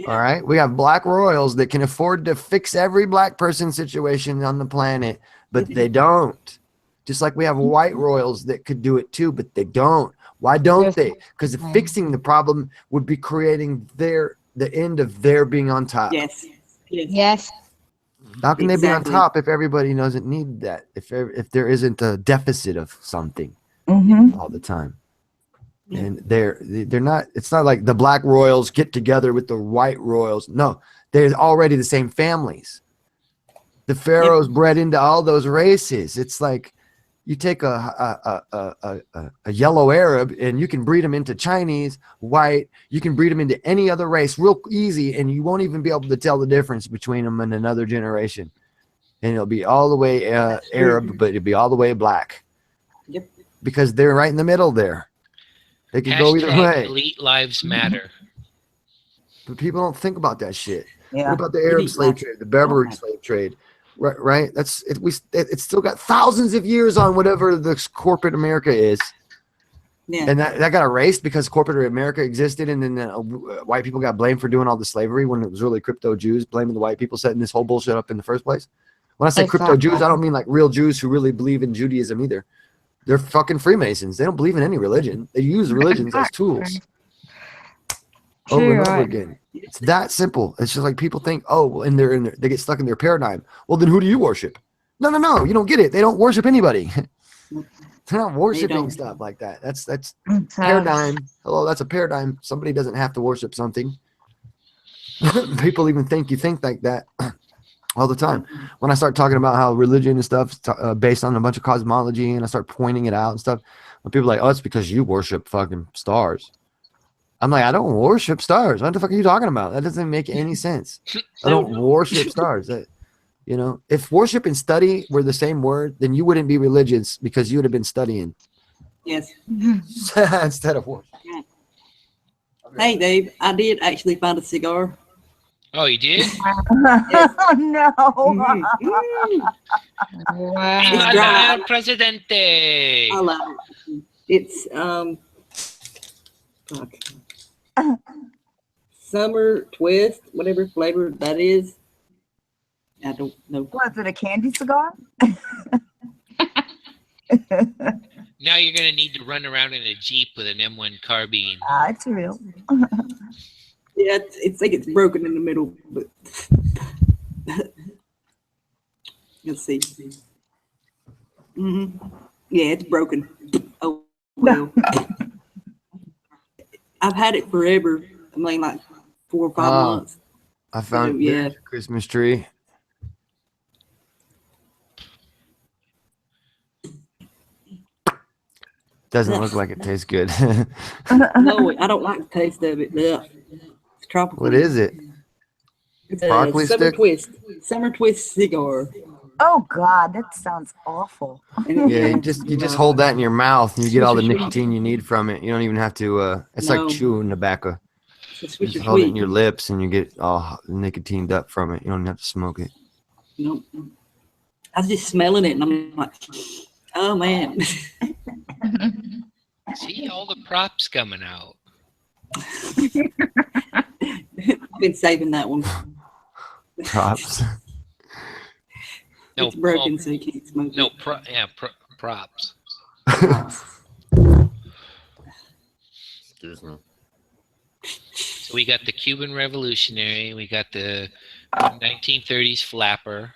All right, we have black royals that can afford to fix every black person situation on the planet, but they don't. Just like we have white royals that could do it too, but they don't. Why don't they? Because fixing the problem would be creating the end of their being on top. Yes. Yes. How can they be on Exactly. top if everybody doesn't need that? If there isn't a deficit of something Mm-hmm. all the time, and they're not. It's not like the black royals get together with the white royals. No, they're already the same families. The pharaohs bred into all those races. It's like you take a yellow Arab and you can breed them into Chinese, white. You can breed them into any other race real easy, and you won't even be able to tell the difference between them in another generation. And it'll be all the way Arab, but it'll be all the way black. Yep. Because they're right in the middle there. They could go either way. Elite lives matter. But people don't think about that shit. Yeah. What about the Arab Elite slave lives. trade, the Berberi slave trade? Right. That's it. It's still got thousands of years on whatever the corporate America is. Yeah. And that got erased because corporate America existed, and then white people got blamed for doing all the slavery when it was really crypto Jews blaming the white people setting this whole bullshit up in the first place. When I say crypto Jews, I don't mean like real Jews who really believe in Judaism either. They're fucking Freemasons. They don't believe in any religion. They use religions as tools over and over again. It's that simple. It's just like people think, oh, well, they get stuck in their paradigm. Well, then who do you worship? No. You don't get it. They don't worship anybody. They're not worshiping stuff like that. That's paradigm. Hello, that's a paradigm. Somebody doesn't have to worship something. People even think you think like that all the time. When I start talking about how religion and stuff is based on a bunch of cosmology, and I start pointing it out and stuff, when people are like, oh, it's because you worship fucking stars. I'm like, I don't worship stars. What the fuck are you talking about? That doesn't make any sense. I don't worship stars. If worship and study were the same word, then you wouldn't be religious because you would have been studying. Yes. Instead of worship. Hey, Dave, I did actually find a cigar. Oh, you did? Oh no. Mm, Wow. It's Viva dry. el presidente! I love it. It's fuck. Summer twist, whatever flavor that is. I don't know. Was it a candy cigar? Now you're gonna need to run around in a Jeep with an M1 carbine. It's real. Yeah, it's like it's broken in the middle, but let's see. Yeah, it's broken. Oh well. I've had it forever. I mean, like 4 or 5 months. I found yeah. there's a Christmas tree. Doesn't look like it tastes good. No, I don't like the taste of it. Ugh. It's tropical. What is it? It's Broccoli summer stick? twist. Summer twist cigar. Oh God, that sounds awful. Yeah, you just hold that in your mouth and you get all the nicotine you need from it. You don't even have to. It's No. like chewing tobacco. It's You sweet just or hold it in sweet. your lips and you get all nicotined up from it. You don't have to smoke it. Nope. I was just smelling it and I'm like, oh man. See all the props coming out. I've been saving that one. Props. No, It's broken, so you can't smoke no, it. props. Excuse me. So we got the Cuban Revolutionary, we got the 1930s flapper,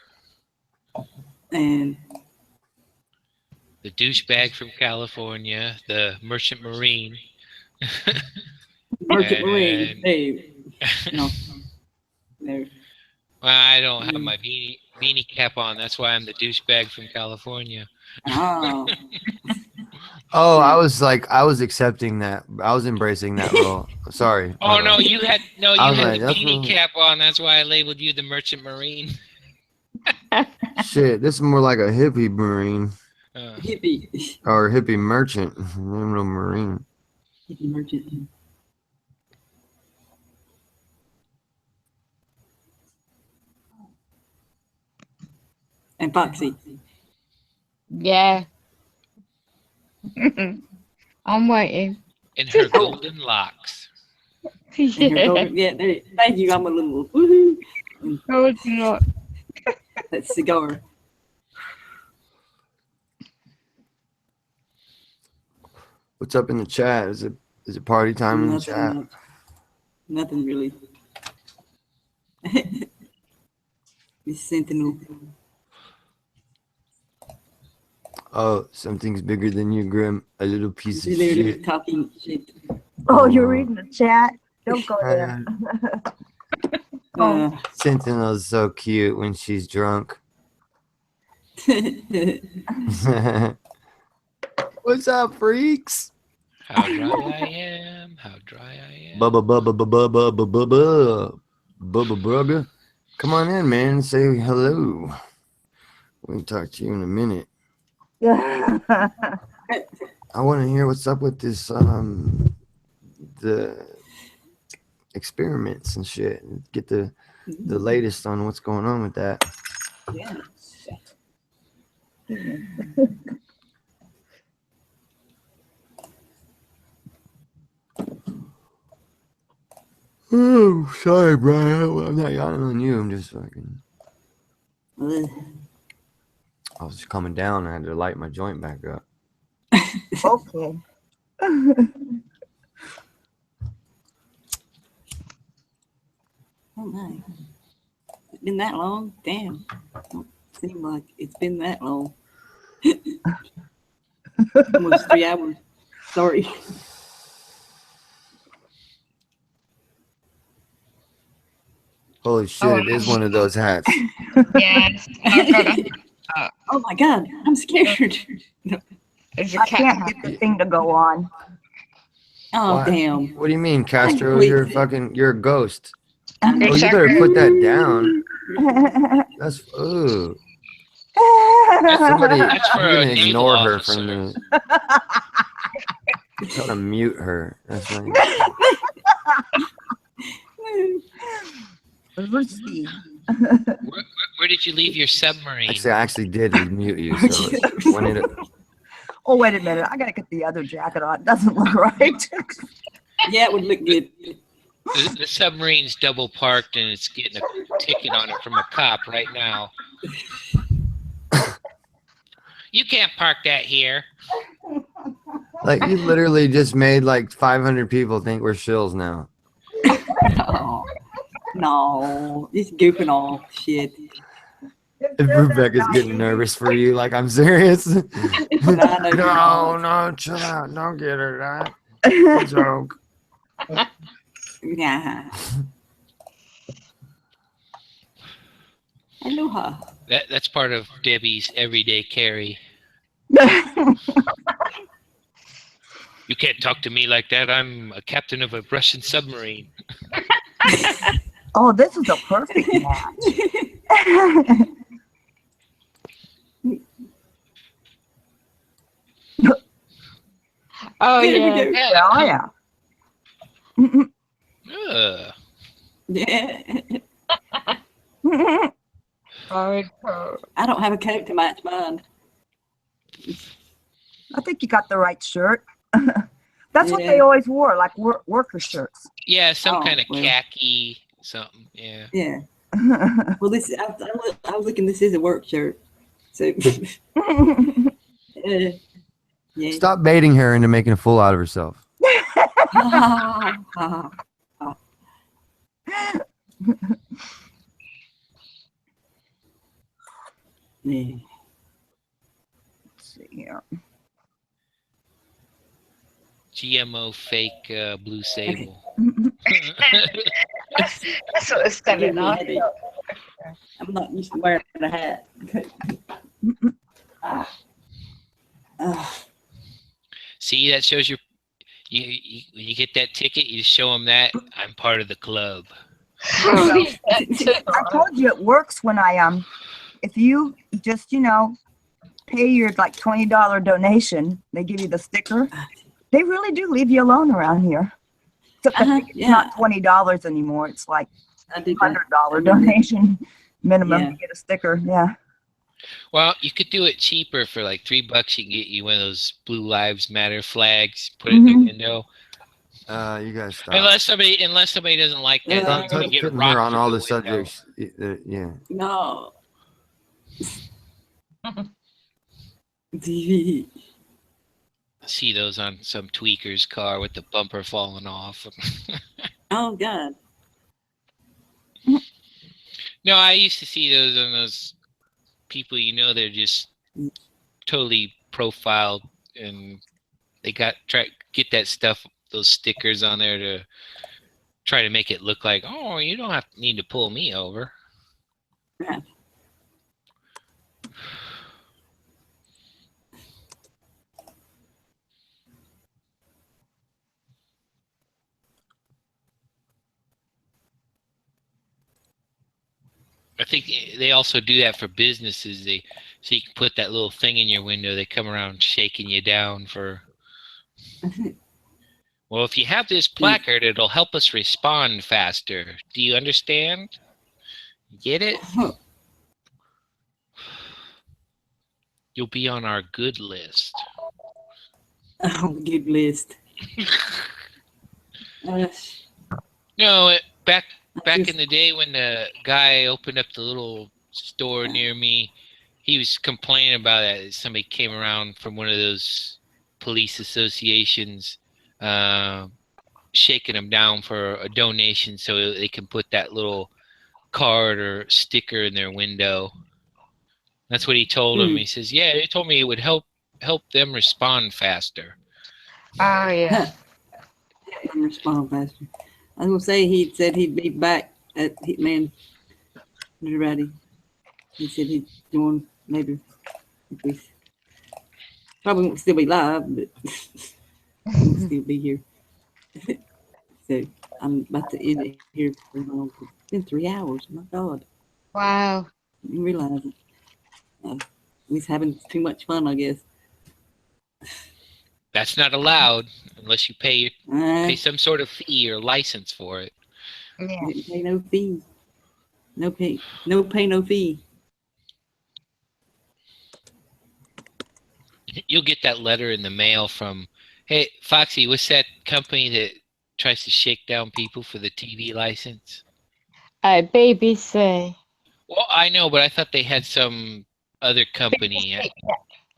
And the douchebag from California, the Merchant Marine. Merchant Marine. And- Hey, no. There. Well, I don't have my beanie cap on. That's why I'm the douchebag from California. Oh. Oh, I was accepting that. I was embracing that role. Sorry. Oh no, you had I was like, the that's beanie what- cap on. That's why I labeled you the Merchant Marine. Shit, this is more like a hippie marine Hippie. or hippie merchant. I'm no marine. Hippie merchant. And Foxy. Yeah. I'm waiting. In her golden locks. And her Yeah. golden, yeah, there, thank you. I'm a little woohoo. No, it's not. That cigar. What's up in the chat? Is it party time in the chat? Nothing really. Miss Sentinel. Oh, something's bigger than you, Grim. A little piece of They're shit. talking shit. Oh, you're reading the chat? Don't go there. Uh, Sentinel's so cute when she's drunk. What's up, freaks? How dry I am. How dry I am. Bubba bubba bubba bubba bubba bubba brugger. Come on in, man. Say hello. We can talk to you in a minute. I want to hear what's up with this the experiments and shit. Get the latest on what's going on with that. yeah. Oh, sorry, Brian. I'm not yawning on you. I'm just fucking. I was just coming down. I had to light my joint back up. Okay. Oh my. It's been that long? Damn. Don't seem like it's been that long. Almost 3 hours. Sorry. Holy shit! It is one of those hats. Yes. I got a, Oh my god, I'm scared. it's a I cat can't hat. get the thing to go on. Oh Why? damn. What do you mean, Castro? Wait. You're a ghost. Oh, It's you a- better put that down. That's ooh. Somebody, That's for I'm a gonna naval ignore her officer. from the. Try to mute her. That's right. Rusty. Where did you leave your submarine? Actually, I actually did mute you. So when it, Oh, wait a minute. I gotta get the other jacket on. It doesn't look right. Yeah, it would look good. The submarine's double parked and it's getting a ticket on it from a cop right now. You can't park that here. like, you literally just made like 500 people think we're shills now. Oh, no, just goofing off. Shit. If Rebecca's getting nervous for you, like I'm serious. No, no, No, chill out. Don't get her that. It's a joke. Yeah. Aloha. That's part of Debbie's everyday carry. You can't talk to me like that. I'm a captain of a Russian submarine. Oh, this is a perfect match. Oh Yeah, we yeah. do. Oh, yeah. Yeah. Hardcore. I don't have a coat to match mine. I think you got the right shirt. That's what Yeah. they always wore, like worker shirts. Yeah, some Oh, kind of well. khaki something. Yeah. Yeah. Well, I was looking. This is a work shirt. So. Yeah. Stop baiting her into making a fool out of herself. Yeah. Let's see here. GMO fake blue sable. That's what it's Give telling me a us. headache. I'm not used to wearing a hat. See, that shows you when you get that ticket, you just show them that I'm part of the club. I told you it works when if you just, pay your like $20 donation, they give you the sticker. They really do leave you alone around here. Except I think it's Yeah. not $20 anymore. It's like I did $100 donation minimum Yeah. to get a sticker. Yeah. Well, you could do it cheaper for like $3. You can get you one of those Blue Lives Matter flags, put it in the window. You guys stop. Unless somebody doesn't like that, Stop then you can get putting rocked her on all through the window. subjects. Yeah. No. See those on some tweaker's car with the bumper falling off. Oh God. No, I used to see those on those people, they're just totally profiled and they get that stuff, those stickers on there to try to make it look like, oh, you don't need to pull me over. Yeah. I think they also do that for businesses. So you can put that little thing in your window. They come around shaking you down for. Well, if you have this placard, it'll help us respond faster. Do you understand? Get it? You'll be on our good list. Oh, good list. No, back in the day when the guy opened up the little store near me, he was complaining about that. Somebody came around from one of those police associations, shaking him down for a donation so they can put that little card or sticker in their window. That's what he told him. He says, "Yeah, they told me it would help them respond faster." Oh yeah. Respond faster. I was gonna say he said he'd be back at Hitman ready. He said he's doing maybe if we probably won't still be live, but we'll still be here. So I'm about to end it here for long. It's been 3 hours. My God. Wow. I didn't realize it. He's having too much fun, I guess. That's not allowed unless you pay some sort of fee or license for it. Yeah. Didn't pay no fees. No pay, no pay, no fee. You'll get that letter in the mail from, hey, Foxy, what's that company that tries to shake down people for the TV license? BBC. Well, I know, but I thought they had some other company. BBC,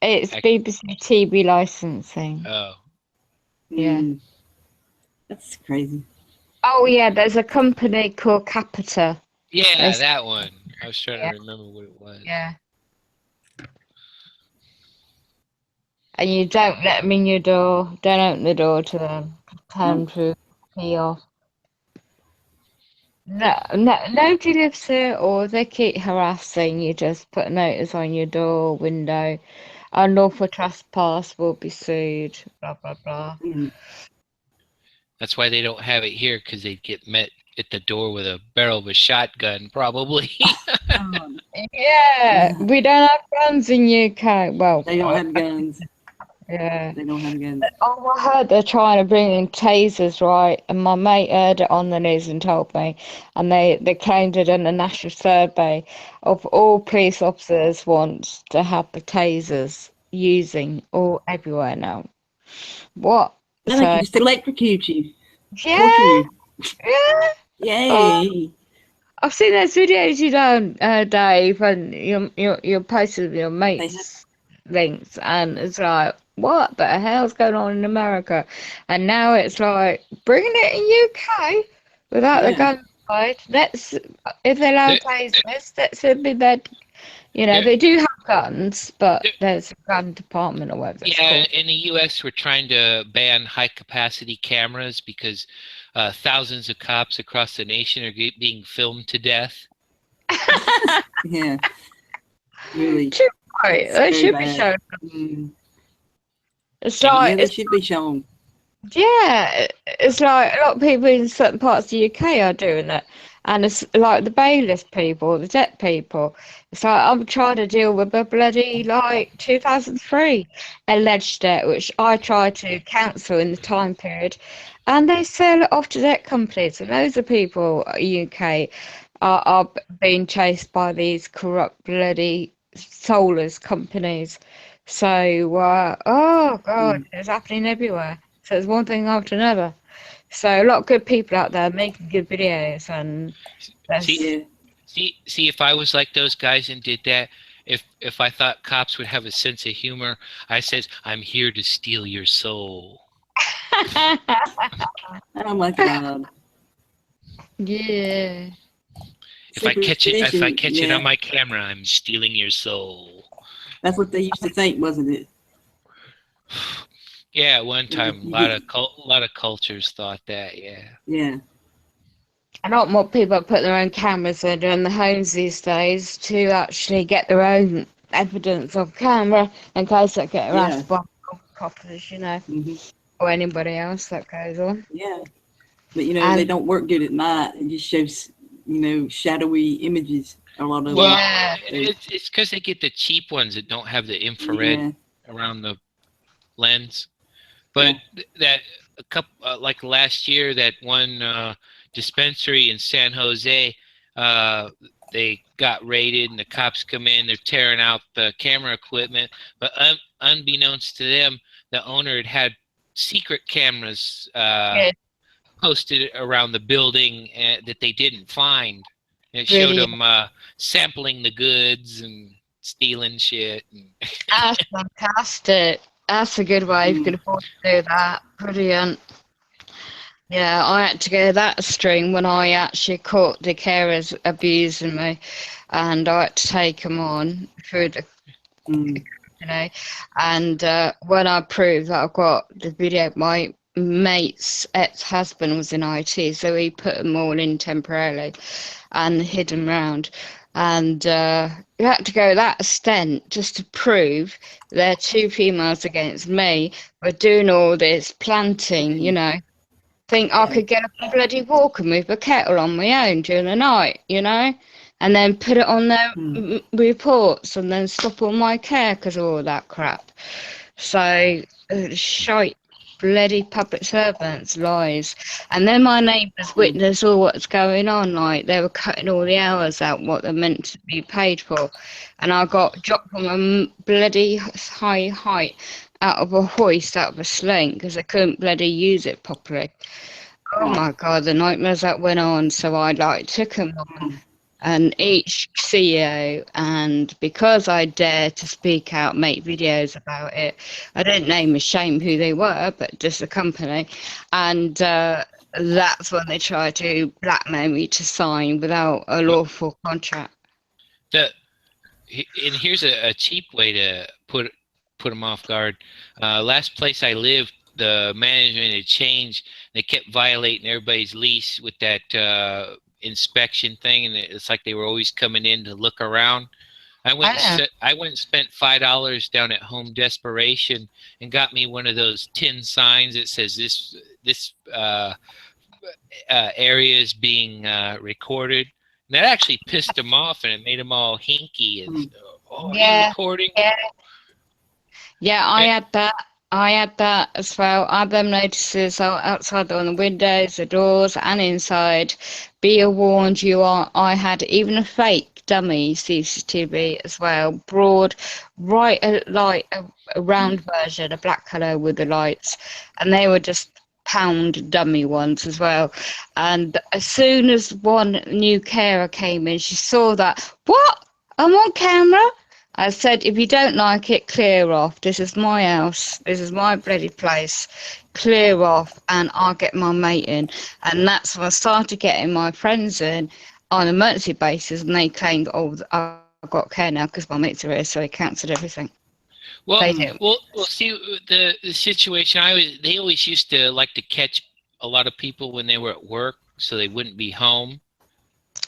it's BBC TV licensing. Oh. Yeah. That's crazy. Oh yeah, there's a company called Capita. Yeah, that one. I was trying to remember what it was. Yeah. And you don't let them in your door. Don't open the door to them. Turn through pee off. No, nobody lives here, or they keep harassing you. Just put a notice on your door, window. Unlawful trespass will be sued. Blah blah blah. That's why they don't have it here, because they'd get met at the door with a barrel of a shotgun, probably. Yeah, we don't have guns in UK. Well, they don't have guns. Yeah, they don't have guns. Oh, I heard they're trying to bring in tasers, right? And my mate heard it on the news and told me. And they claimed it in a national survey of all police officers wants to have the tasers using all everywhere now. What? Then they can just electrocute you. Yeah. Yeah. Yay. I've seen those videos you done, Dave, and you're posted with your mates links, and it's like, what the hell's going on in America? And now it's like bringing it in UK without the gun side. Let's, if they allow tasers, let's be that. You know, they do have guns, but there's a gun department or whatever. Yeah, in the U.S., we're trying to ban high-capacity cameras because thousands of cops across the nation are being filmed to death. Yeah. Really. They should be shown. It's like they should be shown. Yeah, it's like a lot of people in certain parts of the UK are doing it. And it's like the bailiff people, the debt people. It's like I'm trying to deal with a bloody, like, 2003 alleged debt, which I tried to cancel in the time period. And they sell it off to debt companies. And loads of people in UK are being chased by these corrupt, bloody, soulless companies. So, oh, God, it's happening everywhere. So it's one thing after another. So a lot of good people out there making good videos, and see, if I was like those guys and did that, if I thought cops would have a sense of humor, I says, I'm here to steal your soul. Oh my God. Yeah. If I catch it on my camera, I'm stealing your soul. That's what they used to think, wasn't it? Yeah, one time, a lot of cultures thought that. Yeah. Yeah. A lot more people put their own cameras in the homes these days to actually get their own evidence of camera in case they get harassed by coppers, you know, or anybody else that goes on. Yeah. But, you know, they don't work good at night. It just shows, you know, shadowy images. A lot of them. Well, it's because they get the cheap ones that don't have the infrared around the lens. But that a couple like last year, that one dispensary in San Jose, they got raided, and the cops come in. They're tearing out the camera equipment, but unbeknownst to them, the owner had secret cameras posted around the building that they didn't find. And it showed them sampling the goods and stealing shit. That's fantastic. That's a good way if you can afford to do that. Brilliant. Yeah, I had to go that extreme when I actually caught the carers abusing me, and I had to take them on through the, you know, and when I proved that I've got the video, my mate's ex-husband was in IT, so he put them all in temporarily and hid them round. And you had to go that extent just to prove there are two females against me were doing all this planting, you know. Think I could get up a bloody walk and move a kettle on my own during the night, you know, and then put it on their reports and then stop all my care because of all that crap. So, shite. bloody public servants lies. And then my neighbours witnessed all what's going on, like they were cutting all the hours out what they're meant to be paid for. And I got dropped from a bloody high height out of a hoist, out of a sling, because I couldn't bloody use it properly. Oh my God, the nightmares that went on. So I like took them on, and each CEO, and because I dared to speak out, make videos about it, I didn't name or shame who they were, but just the company. And that's when they tried to blackmail me to sign without a lawful contract. And here's a cheap way to put them off guard. Last place I lived, the management had changed. They kept violating everybody's lease with that inspection thing, and it's like they were always coming in to look around. I went and spent $5 down at Home Desperation and got me one of those tin signs that says this area is being recorded. And that actually pissed them off, and it made them all hinky and are you recording? Yeah, I had that. I had that as well. I had them notices outside on the windows, the doors, and inside. Be warned, I had even a fake dummy CCTV as well, broad, right, like a round version, a black colour with the lights, and they were just pound dummy ones as well. And as soon as one new carer came in, she saw that. What? I'm on camera. I said, if you don't like it, clear off. This is my house. This is my bloody place. Clear off, and I'll get my mate in. And that's when I started getting my friends in on an emergency basis, and they claimed, oh, I've got care now because my mates are here, so they cancelled everything. Well, see, the situation, they always used to like to catch a lot of people when they were at work, so they wouldn't be home.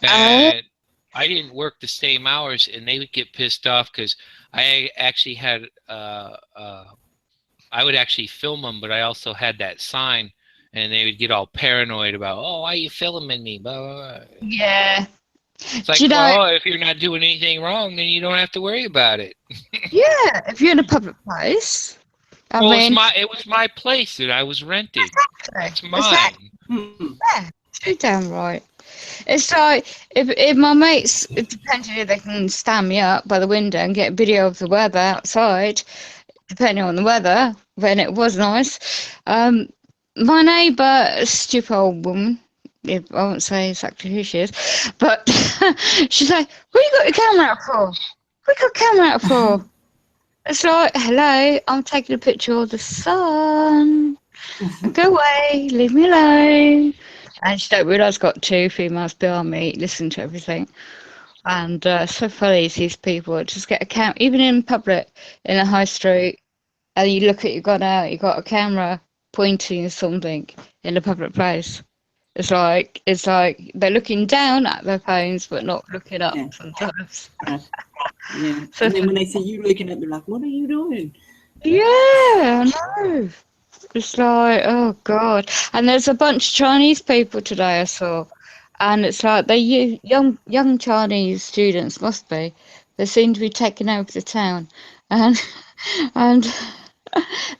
And I didn't work the same hours, and they would get pissed off because I actually had I would actually film them, but I also had that sign, and they would get all paranoid about, oh, why are you filming me? Blah, blah, blah. Yeah. It's like, well, if you're not doing anything wrong, then you don't have to worry about it. Yeah, if you're in a public place. I mean, it was my place that I was renting. It's mine. Exactly. Yeah, you're damn right. It's like if my mates, depending if they can stand me up by the window and get a video of the weather outside, depending on the weather, when it was nice. My neighbour, a stupid old woman, I won't say exactly who she is, but she's like, what you got your camera out for? What you got camera out for? It's like, hello, I'm taking a picture of the sun. Go away, leave me alone. And she don't realise I've got two females behind me, listen to everything. And so funny, these people just get a camera, even in public, in a high street, and you look at you got a camera pointing at something in a public place. It's like they're looking down at their phones but not looking up sometimes. Yeah. So, and then when they see you looking up, they're like, what are you doing? Yeah, I know. It's like, oh God. And there's a bunch of Chinese people today I saw. And it's like they young Chinese students must be. They seem to be taking over the town. And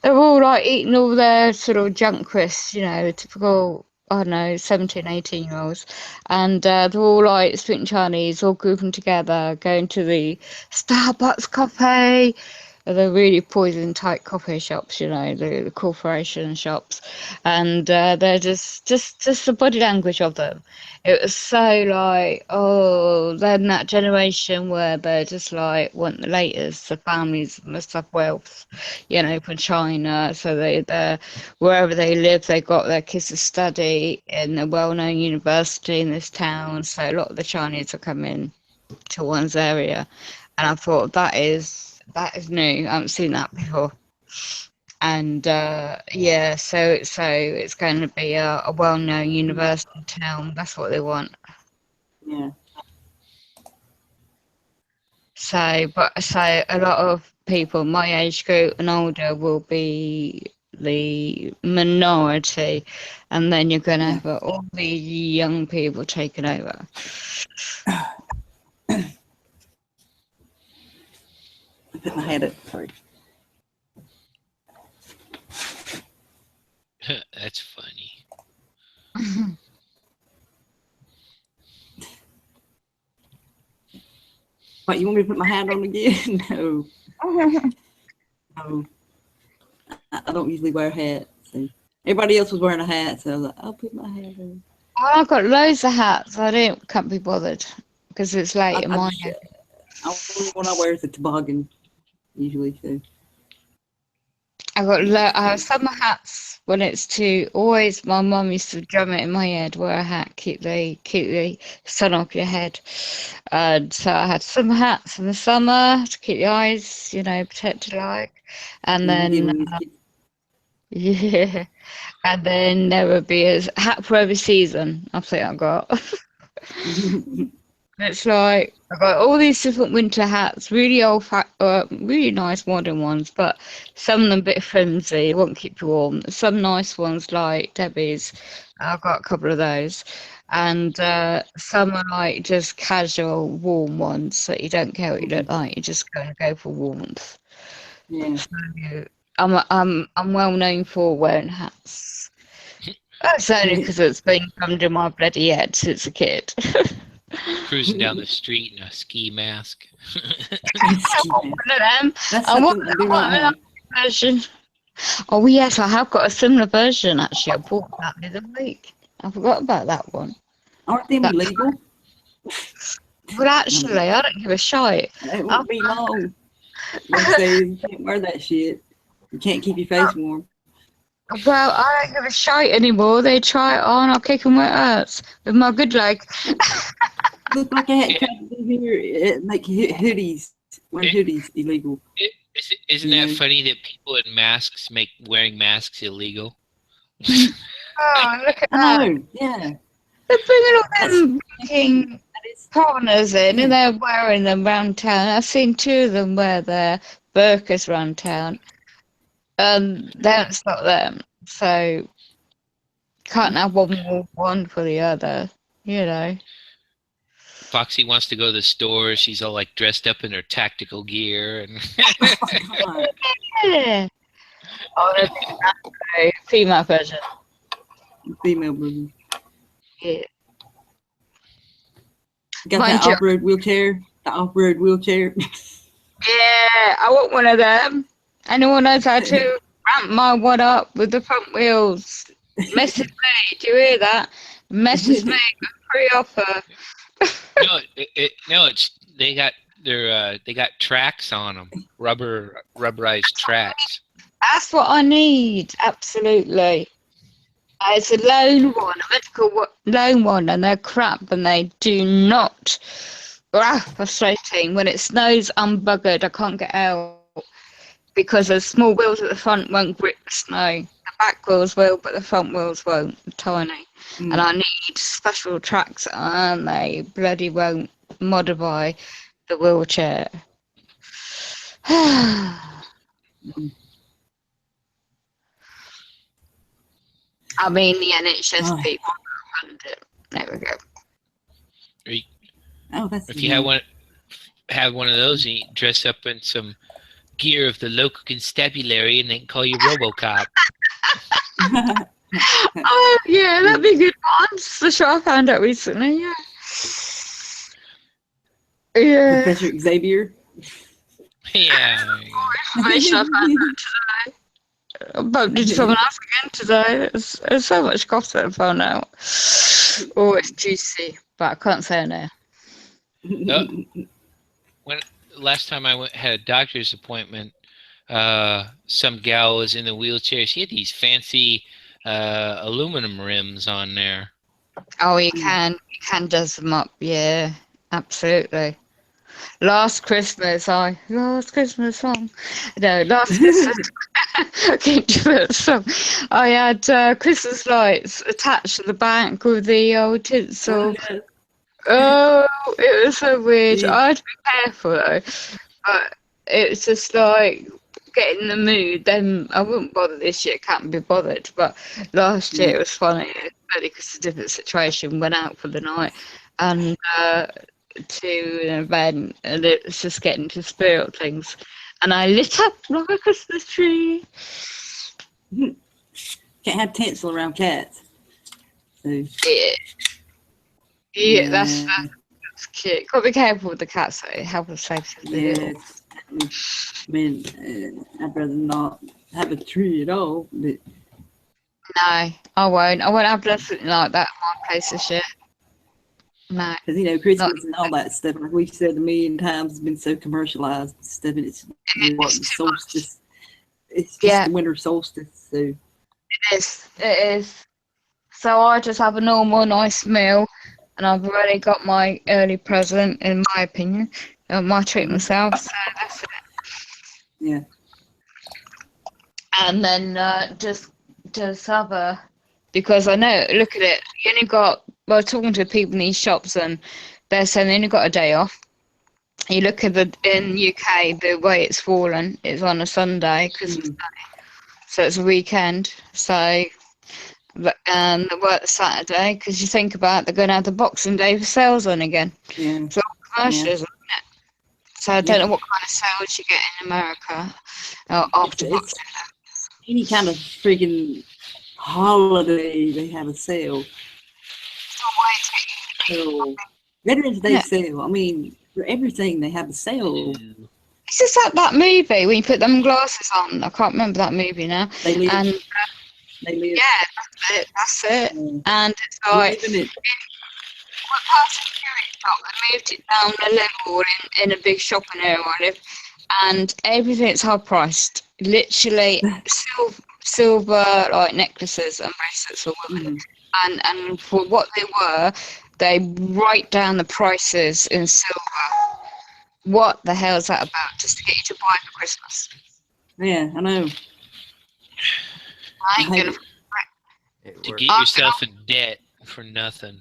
they're all like eating all their sort of junk crisps, typical, I don't know, 17, 18-year-olds. And they're all like speaking Chinese, all grouping together, going to the Starbucks cafe. The really poison type coffee shops, the corporation shops, and they're just the body language of them. It was so like, oh, then that generation where they're just like want the latest, the families must have wealth, from China, so they're wherever they live, they got their kids to study in a well-known university in this town. So a lot of the Chinese are coming to one's area, and I thought that is new. I haven't seen that before. And so it's going to be a well-known university town. That's what they want. Yeah. So a lot of people my age group and older will be the minority, and then you're going to have all the young people taking over. I put my head up. Sorry. What, you want me to put my hat on again? No. No. I don't usually wear hats. So everybody else was wearing a hat, so I was like, I'll put my hat on. I've got loads of hats. Can't be bothered because it's late in my day. Only one I wear is a toboggan, usually. So I have summer hats when it's too. Always, my mum used to drum it in my head. Wear a hat, keep the sun off your head. And so I had summer hats in the summer to keep your eyes, protected, like. And then yeah, and then there would be a hat for every season. I think I got. It's like I've got all these different winter hats, really really nice modern ones, but some of them a bit flimsy, won't keep you warm. Some nice ones like Debbie's, I've got a couple of those, and some are like just casual, warm ones that you don't care what you look like. You're just going to go for warmth. yeah. So I'm well known for wearing hats. That's only because it's been under my bloody head since a kid. Cruising down the street in a ski mask. I want one of them. That's I want something we don't have. that version. Oh yes, I have got a similar version actually. I bought that the other week. I forgot about that one. Aren't them illegal? Well, actually, I don't give a shite. It won't be long. Like I say, you can't wear that shit. You can't keep your face warm. Well, I don't give a shite anymore. They try it on. I'll kick them where it hurts with my good leg. Look like I had tried to do here, make hoodies. Wearing hoodies illegal. Isn't that funny that people in masks make wearing masks illegal? Oh, look at I that. know, yeah. They're bringing all them fucking foreigners in and they're wearing them round town. I've seen two of them wear their burqas round town. They don't stop them. So, can't have one for the other, Foxy wants to go to the store. She's all like dressed up in her tactical gear and Yeah. Oh, that's a female version. Female version. Yeah. Got Mind that you- off-road wheelchair. The off-road wheelchair. Yeah, I want one of them. Anyone knows how to ramp my one up with the front wheels? Message me. Do you hear that? Message me. Free offer. they got tracks on them, rubberized tracks. That's what I need. Absolutely. It's a loan one, a medical loan one, and they're crap, and they do not. Frustrating. When it snows, I'm buggered. I can't get out because the small wheels at the front won't grip the snow. The back wheels will, but the front wheels won't. They're tiny. And I need special tracks, and they bloody won't modify the wheelchair. I mean, the NHS people fund it. There we go. Oh, that's If you have one of those, and you dress up in some gear of the local constabulary, and they can call you RoboCop. Oh yeah, that'd be a good one. That's the show I found out recently. Yeah. Yeah. Professor Xavier. Yeah. Information I found out today. I bumped into someone else again today. There's so much gossip I found out. Oh, it's juicy, but I can't say it now. When last time I had a doctor's appointment, some gal was in the wheelchair. She had these fancy aluminum rims on there. Oh, you can dress them up. Yeah, absolutely. Last Christmas song. No, last Christmas. I can't do that song. I had Christmas lights attached to the back with the old tinsel. Oh, it was so weird. I had to be careful though. But it's just like get in the mood. Then I wouldn't bother this year. Can't be bothered. But last year it was funny. Because it's a different situation. Went out for the night and to an event, and it was just getting to spirit things. And I lit up like a Christmas tree. Can't have tinsel around cats. So. Yeah, that's It's cute. Gotta be careful with the cats though. Health and safety. Yeah, I mean, I'd rather not have a tree at all. But No, I won't. I won't have nothing like that in my place of shit. No. because you know, Christmas and all that stuff, like we've said a million times, has been so commercialized and stuff, and it's what the solstice. It's just the winter solstice, so it is. It is. So I just have a normal, nice meal, and I've already got my early present, in my opinion. I might treat myself, so that's it. yeah. And then just have a, because I know, look at it, you only got, well, talking to people in these shops, and they're saying they only got a day off. You look at in UK, the way it's fallen, it's on a Sunday, Christmas Day, so it's a weekend. So, and they work the Saturday, because you think about it, they're going to have the Boxing Day sales on again. Yeah. So commercialism, isn't it? So I don't know what kind of sales you get in America after Boxing Day. Any kind of freaking holiday, they have a sale. So, Veterans Day sale. I mean, for everything, they have a sale. It's just like that movie when you put them glasses on. I can't remember that movie now. They live. And They live. yeah, that's it. That's it. And it's like, what past security shop, they moved it down the level in a big shopping area I live, and everything's high priced. Literally silver like necklaces and bracelets for women. And for what they were, they write down the prices in silver. What the hell is that about? Just to get you to buy for Christmas? Yeah, I know. I ain't gonna. To get yourself in debt for nothing.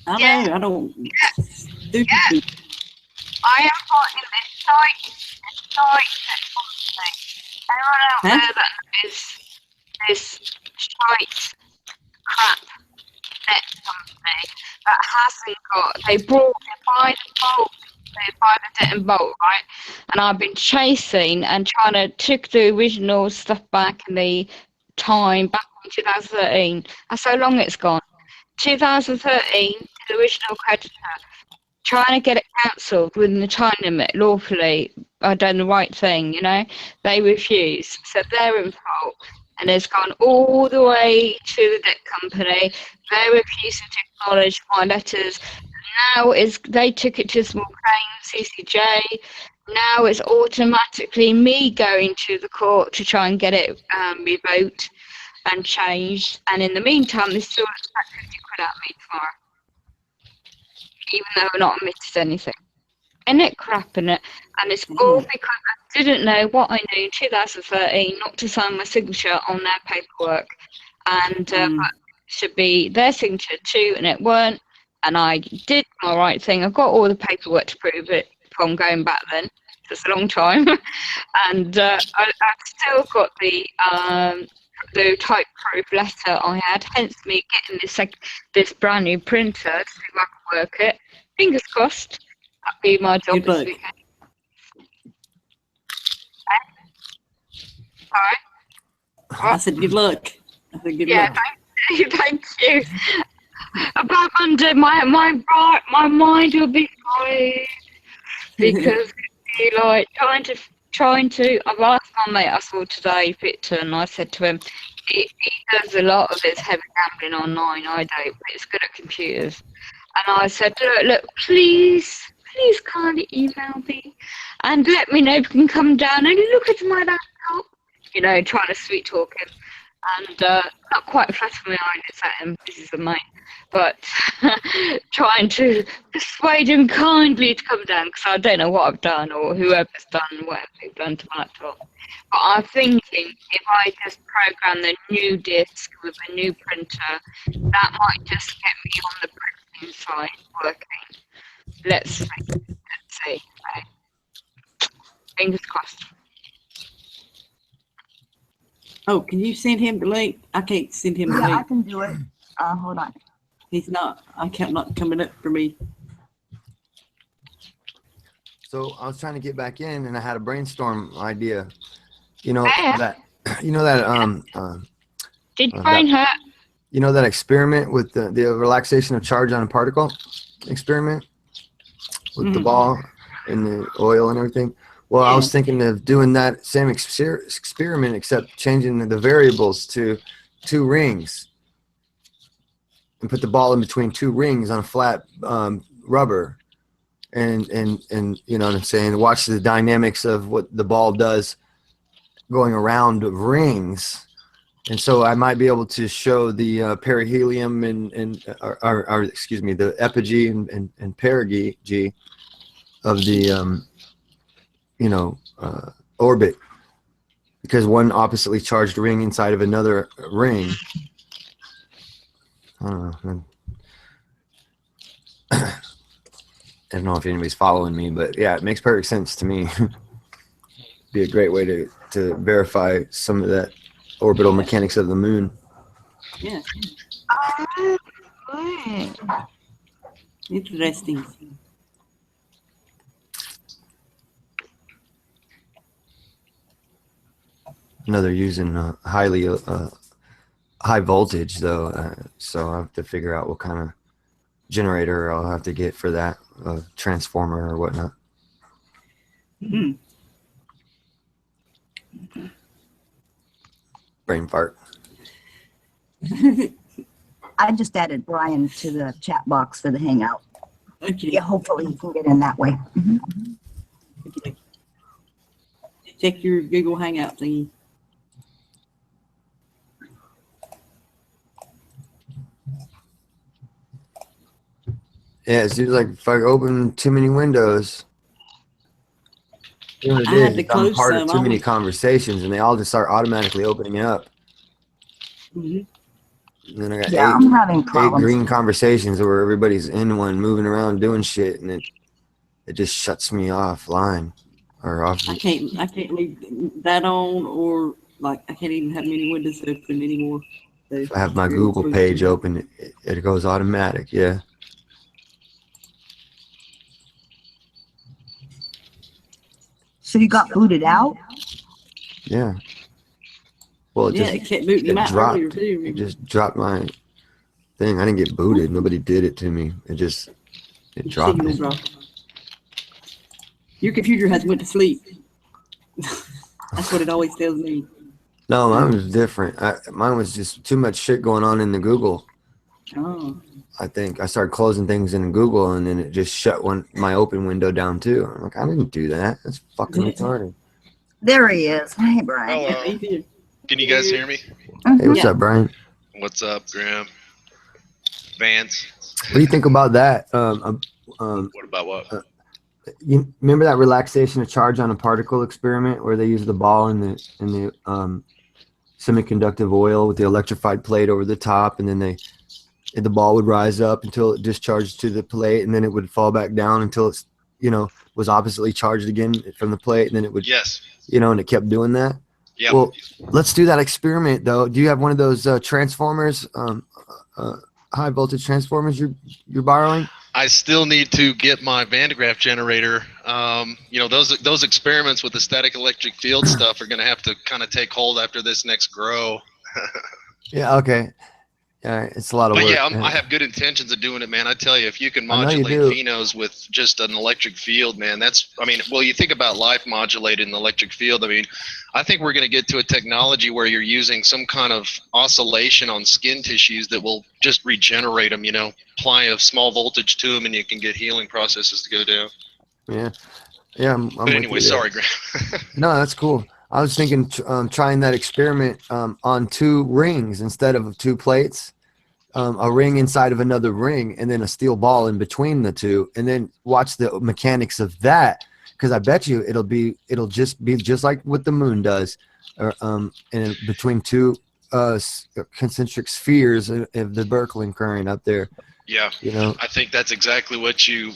I know. I don't. Stupid. I am fighting this tight company. Everyone out there that is this tight crap net company that hasn't got. They buy the bulk. They buy the debt in bulk, right? And I've been chasing and trying to took the original stuff back in the time back in 2013. That's how long it's gone. 2013, the original creditor, trying to get it cancelled within the time limit lawfully. I've done the right thing, you know. They refuse, so they're in fault, and it's gone all the way to the debt company. They're refusing to acknowledge my letters. Now they took it to small claims, CCJ. Now it's automatically me going to the court to try and get it revoked and changed. And in the meantime, they still expect 50 quid out of me tomorrow, even though I've not admitted anything. Isn't it crap, innit? And it's all because I didn't know what I knew in 2013 not to sign my signature on their paperwork. And but should be their signature too, and it weren't. And I did my right thing. I've got all the paperwork to prove it from going back then. It's a long time. And I've still got the type proof letter I had, hence me getting this brand new printer to see if I can work it. Fingers crossed. That'll be my job this weekend. Sorry? I said good luck. I said good luck. Thank you. About Monday, my mind will be fine because like trying to. I've asked my mate I saw today, Victor, and I said to him, he does a lot of his heavy gambling online. I don't, but he's good at computers. And I said, look, please kindly email me and let me know if you can come down and look at my laptop. You know, trying to sweet talk him. And not quite flattering my eyelids at him, this is the mate, but trying to persuade him kindly to come down, because I don't know what I've done or whoever's done whatever they've done to my laptop. But I'm thinking if I just program the new disk with a new printer, that might just get me on the printing side working. Let's see. Right. Fingers crossed. Oh, can you send him the link? I can't send him the link. Yeah, I can do it. Hold on. He's not. I can't not coming up for me. So I was trying to get back in, and I had a brainstorm idea. You know that. You know that. Did Brian hurt? You know that experiment with the relaxation of charge on a particle experiment. with the ball and the oil and everything. Well, I was thinking of doing that same experiment, except changing the variables to 2 rings and put the ball in between 2 rings on a flat rubber. And you know what I'm saying? Watch the dynamics of what the ball does going around rings. And so I might be able to show the perihelium or excuse me, the epigee and perigee of the orbit, because one oppositely charged ring inside of another ring. I don't know. I don't know if anybody's following me, but yeah, it makes perfect sense to me. Be a great way to verify some of that orbital mechanics of the moon. Yeah. Interesting. They're using highly high voltage though, so I have to figure out what kind of generator I'll have to get for that, transformer or whatnot. Mm-hmm. Brain fart. I just added Brian to the chat box for the hangout. Okay. Yeah, hopefully you can get in that way. Okay. Check your Google Hangout thingy. Yeah, it seems like if I open too many windows, you know what I it had is, to I'm close part of some. too many conversations, and they all just start automatically opening up. Mm-hmm. And then I got Yeah, I'm having eight problems. green conversations where everybody's in one, moving around, doing shit, and it just shuts me offline or off. I can't leave that on, or like I can't even have many windows open anymore. So If I have my you're Google supposed page to. open, it goes automatic. Yeah. So you got booted out? Yeah. Well, it Yeah, it just kept booting him out earlier dropped. too. It just dropped my thing. I didn't get booted. Nobody did it to me. It dropped Signal it. dropped. Your computer has went to sleep. That's what it always tells me. No, mine was different. Mine was just too much shit going on in the Google. Oh. I think I started closing things in Google, and then it just shut my open window down too. I'm like, I didn't do that. That's fucking retarded. There he is. Hey, Brian. Yeah, Hello. he did. Can you guys hear me? Hey, what's Yeah. up, Brian? What's up, Graham? Vance? What do you think about that? What about what? You remember that relaxation of charge on a particle experiment where they use the ball in the semiconductive oil with the electrified plate over the top, and then the ball would rise up until it discharged to the plate, and then it would fall back down until it's was oppositely charged again from the plate, and then it would Yes. and it kept doing that. Yep. Well, let's do that experiment though. Do you have one of those transformers, high voltage transformers you're borrowing? I still need to get my Van de Graaff generator. Those experiments with the static electric field stuff are going to have to kind of take hold after this next grow. Yeah. Okay. It's a lot of But work. yeah, I have good intentions of doing it, man. I tell you, if you can I know you modulate do. phenos with just an electric field, man, you think about life modulated in the electric field. I mean, I think we're going to get to a technology where you're using some kind of oscillation on skin tissues that will just regenerate them, apply a small voltage to them, and you can get healing processes to go down. Yeah. Yeah. I'm But with anyway, you there. sorry, Graham. No, that's cool. I was thinking trying that experiment on 2 rings instead of 2 plates, a ring inside of another ring, and then a steel ball in between the 2, and then watch the mechanics of that. Because I bet you it'll just be just like what the moon does, or and between 2 concentric spheres of the Birkeland current up there. Yeah, I think that's exactly what you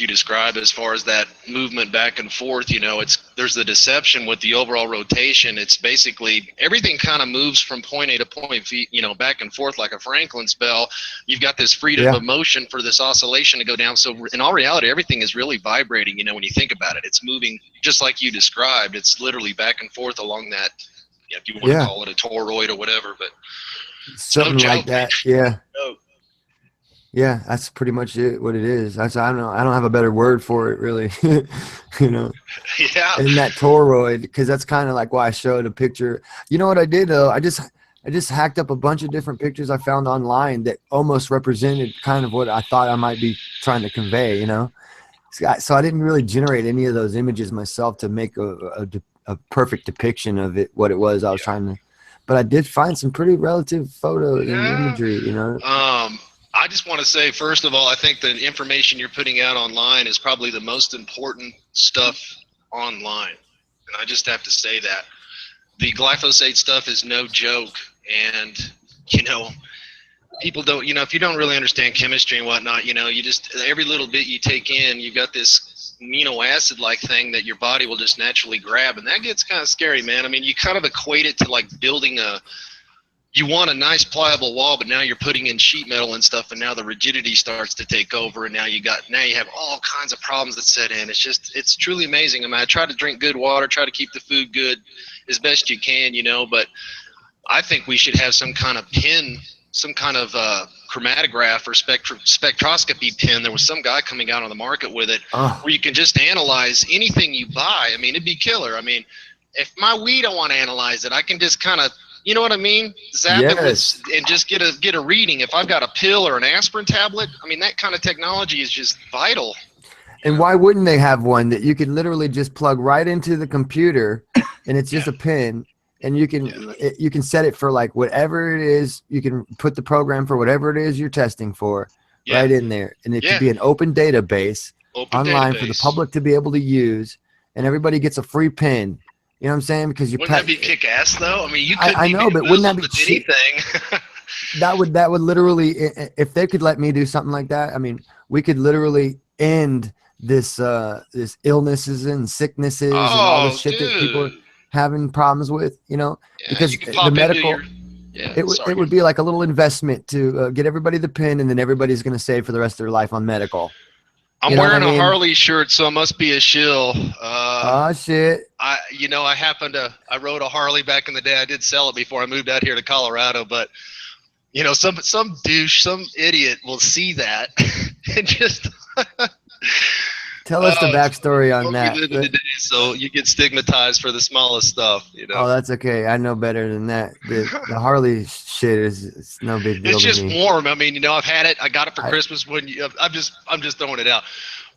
described as far as that movement back and forth. There's the deception with the overall rotation. It's basically everything kind of moves from point A to point B, back and forth like a Franklin's bell. You've got this freedom of motion for this oscillation to go down. So in all reality, everything is really vibrating. When you think about it, it's moving just like you described. It's literally back and forth along that. If you want to call it a toroid or whatever, but something like that. Yeah. Yeah, that's pretty much it. What it is. I don't know. I don't have a better word for it, really. You know, Yeah. and that toroid, because that's kind of like why I showed a picture. You know what I did though? I just hacked up a bunch of different pictures I found online that almost represented kind of what I thought I might be trying to convey. You know, so I didn't really generate any of those images myself to make a perfect depiction of it, what it was I was trying to. But I did find some pretty relative photos and Yeah. imagery. You know. I just want to say, first of all, I think the information you're putting out online is probably the most important stuff online. And I just have to say that. The glyphosate stuff is no joke. And, you know, people don't, you know, if you don't really understand chemistry and whatnot, you know, you just, every little bit you take in, you've got this amino acid like thing that your body will just naturally grab. And that gets kind of scary, man. I mean, you kind of equate it to like building you want a nice pliable wall, but now you're putting in sheet metal and stuff, and now the rigidity starts to take over, and now you have all kinds of problems that set in. It's truly amazing. I mean, I try to drink good water, try to keep the food good as best you can, you know, but I think we should have some kind of pin, some kind of chromatograph or spectroscopy pin. There was some guy coming out on the market with it where you can just analyze anything you buy. I mean, it'd be killer. I mean, if my weed, I want to analyze it, I can just kind of, you know what I mean? Zap it with, and just get a reading. If I've got a pill or an aspirin tablet, I mean, that kind of technology is just vital. And why wouldn't they have one that you could literally just plug right into the computer, and it's just a pin, and you can set it for like whatever it is. You can put the program for whatever it is you're testing for right in there, and it could be an open database online for the public to be able to use, and everybody gets a free pin. You know what I'm saying? Because wouldn't that be kick ass though? I mean, you couldn't. I know, but wouldn't that be cheap? Anything? that would literally, if they could let me do something like that, I mean, we could literally end this illnesses and sicknesses and all the shit that people are having problems with. You know, because the medical. It would be like a little investment to get everybody the pin, and then everybody's going to save for the rest of their life on medical. I'm wearing a Harley shirt, so I must be a shill. Oh shit! I rode a Harley back in the day. I did sell it before I moved out here to Colorado, but you know, some douche, some idiot will see that and just tell us the backstory on that. Today, so you get stigmatized for the smallest stuff, you know. Oh, that's okay. I know better than that. The Harley shit it's no big deal. It's just to me. warm. I mean, you know, I've had it. I got it for Christmas. I'm just throwing it out.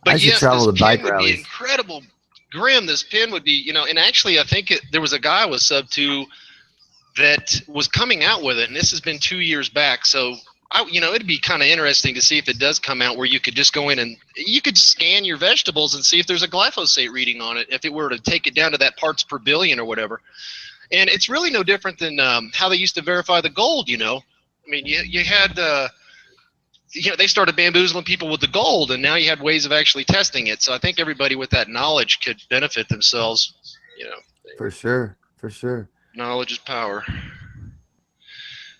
But I should travel to bike rallies. Be incredible, grim. This pin would be, you know, and actually, I think there was a guy with Sub 2 that was coming out with it, and this has been 2 years back. So, you know, it'd be kind of interesting to see if it does come out where you could just go in and you could scan your vegetables and see if there's a glyphosate reading on it, if it were to take it down to that parts per billion or whatever. And it's really no different than how they used to verify the gold, you know. I mean, you had, you know, they started bamboozling people with the gold, and now you had ways of actually testing it. So I think everybody with that knowledge could benefit themselves, you know. For sure. Knowledge is power.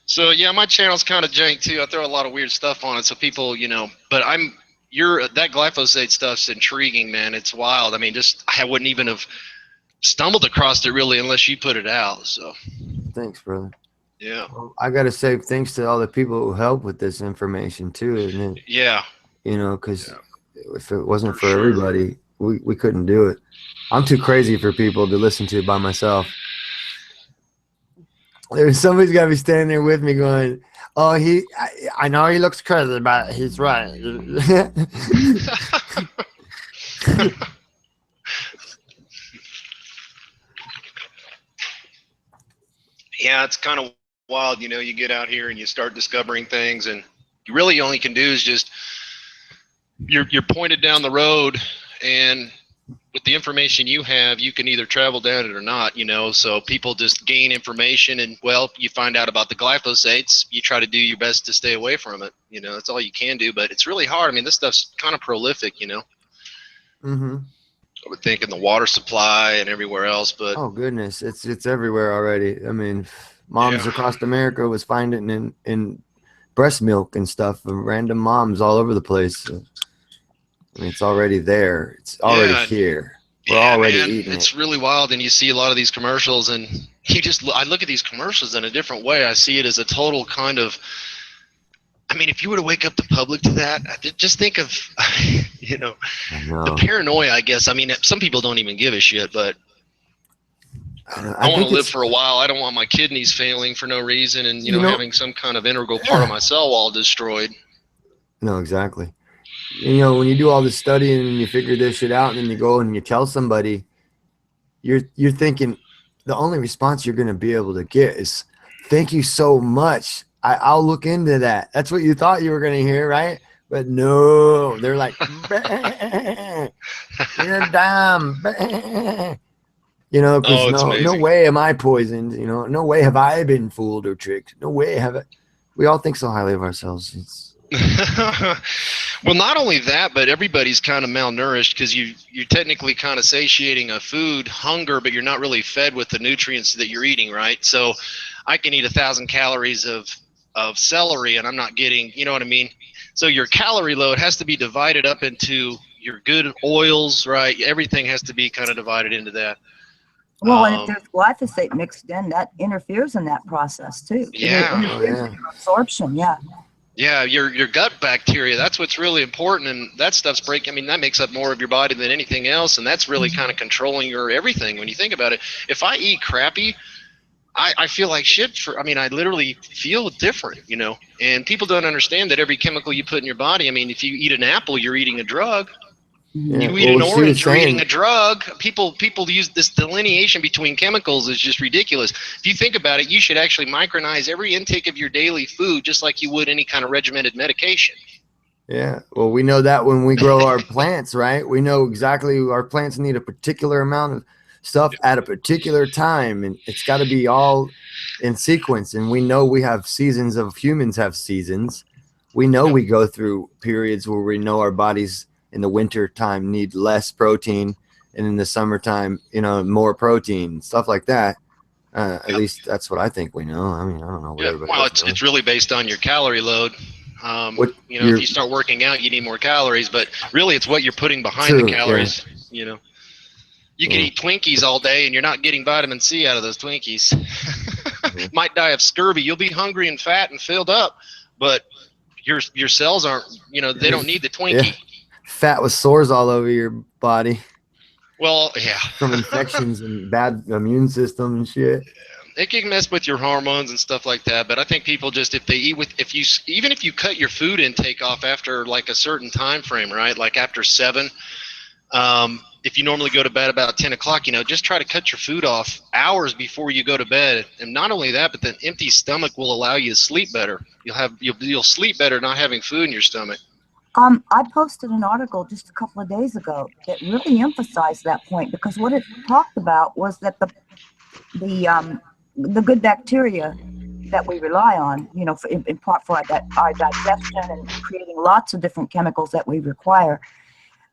So yeah, my channel's kind of jank too. I throw a lot of weird stuff on it, so people, you know. But that glyphosate stuff's intriguing, man. It's wild. I mean, I wouldn't even have stumbled across it really unless you put it out. So. Thanks, brother. Yeah. Well, I gotta say thanks to all the people who help with this information too, isn't it? Yeah. You know, because if it wasn't for everybody, we couldn't do it. I'm too crazy for people to listen to by myself. Somebody's got to be standing there with me going, oh, I know he looks crazy, but he's right. Yeah, it's kind of wild. You know, you get out here and you start discovering things, and you really only can do is just, you're pointed down the road, and with the information you have, you can either travel down it or not, you know. So people just gain information, and well, you find out about the glyphosates, you try to do your best to stay away from it, you know. That's all you can do, but it's really hard. I mean, this stuff's kind of prolific, you know. I would think in the water supply and everywhere else, but oh goodness, it's everywhere already. I mean, moms across America was finding it in breast milk and stuff, and random moms all over the place. I mean, it's already there. It's already here. We're already eating it. It's really wild, and you see a lot of these commercials, and I look at these commercials in a different way. I see it as a total kind of I mean, if you were to wake up the public to that, just think of, you know, I the know. paranoia, I guess. I mean, some people don't even give a shit, but I I want think to live it's, for a while. I don't want my kidneys failing for no reason and, you you know, know, having some kind of integral part of my cell wall destroyed. no, exactly. You know, when you do all this studying and you figure this shit out, and then you go and you tell somebody, you're thinking the only response you're going to be able to get is thank you so much. I'll look into that. That's what you thought you were going to hear, right? But no, they're like, "Bah, you're dumb." Bah." You know, because Oh, it's no amazing. way am I poisoned. You know, no way have I been fooled or tricked. No way have I. We all think so highly of ourselves. It's, Well, not only that, but everybody's kind of malnourished because you're technically kind of satiating a food hunger, but you're not really fed with the nutrients that you're eating, right? So I can eat 1,000 calories of celery and I'm not getting, you know what I mean? So your calorie load has to be divided up into your good oils, right? Everything has to be kind of divided into that. Well, and if there's glyphosate mixed in, that interferes in that process too. It Yeah. oh interferes yeah. with your absorption. Yeah. Yeah, your gut bacteria, that's what's really important, and that stuff's breaking. I mean, that makes up more of your body than anything else, and that's really kind of controlling your everything when you think about it. If I eat crappy, I feel like shit for, I mean, I literally feel different, you know, and people don't understand that every chemical you put in your body, I mean, if you eat an apple, you're eating a drug. Yeah. You eat Well, an what she was orange, you're eating saying, a drug. People use this delineation between chemicals is just ridiculous. If you think about it, you should actually micronize every intake of your daily food just like you would any kind of regimented medication. yeah. Well, we know that when we grow our plants, right? We know exactly our plants need a particular amount of stuff at a particular time, and it's got to be all in sequence. And we know we have seasons of humans have seasons. We know we go through periods where we know our bodies in the winter time need less protein, and in the summertime, you know, more protein, stuff like that. At Yep. least that's what I think we know. I mean, I don't know what Yeah, everybody well, else it's knows. really based on your calorie load. What You know, if you're you start working out, you need more calories, but really, it's what you're putting behind the true, yeah. calories. You know, you can Yeah. eat Twinkies all day, and you're not getting vitamin C out of those Twinkies. Might die of scurvy. You'll be hungry and fat and filled up, but your cells aren't. You know, they don't need the Yeah. Twinkie. Fat with sores all over your body Well, yeah. from infections and bad immune system and shit. It can mess with your hormones and stuff like that, but I think people just, if they eat with, if you, even if you cut your food intake off after like a certain time frame, right, like after 7, if you normally go to bed about 10 o'clock, you know, just try to cut your food off hours before you go to bed. And not only that, but an empty stomach will allow you to sleep better. You'll sleep better not having food in your stomach. I posted an article just a couple of days ago that really emphasized that point, because what it talked about was that the good bacteria that we rely on, you know, in part for our digestion and creating lots of different chemicals that we require,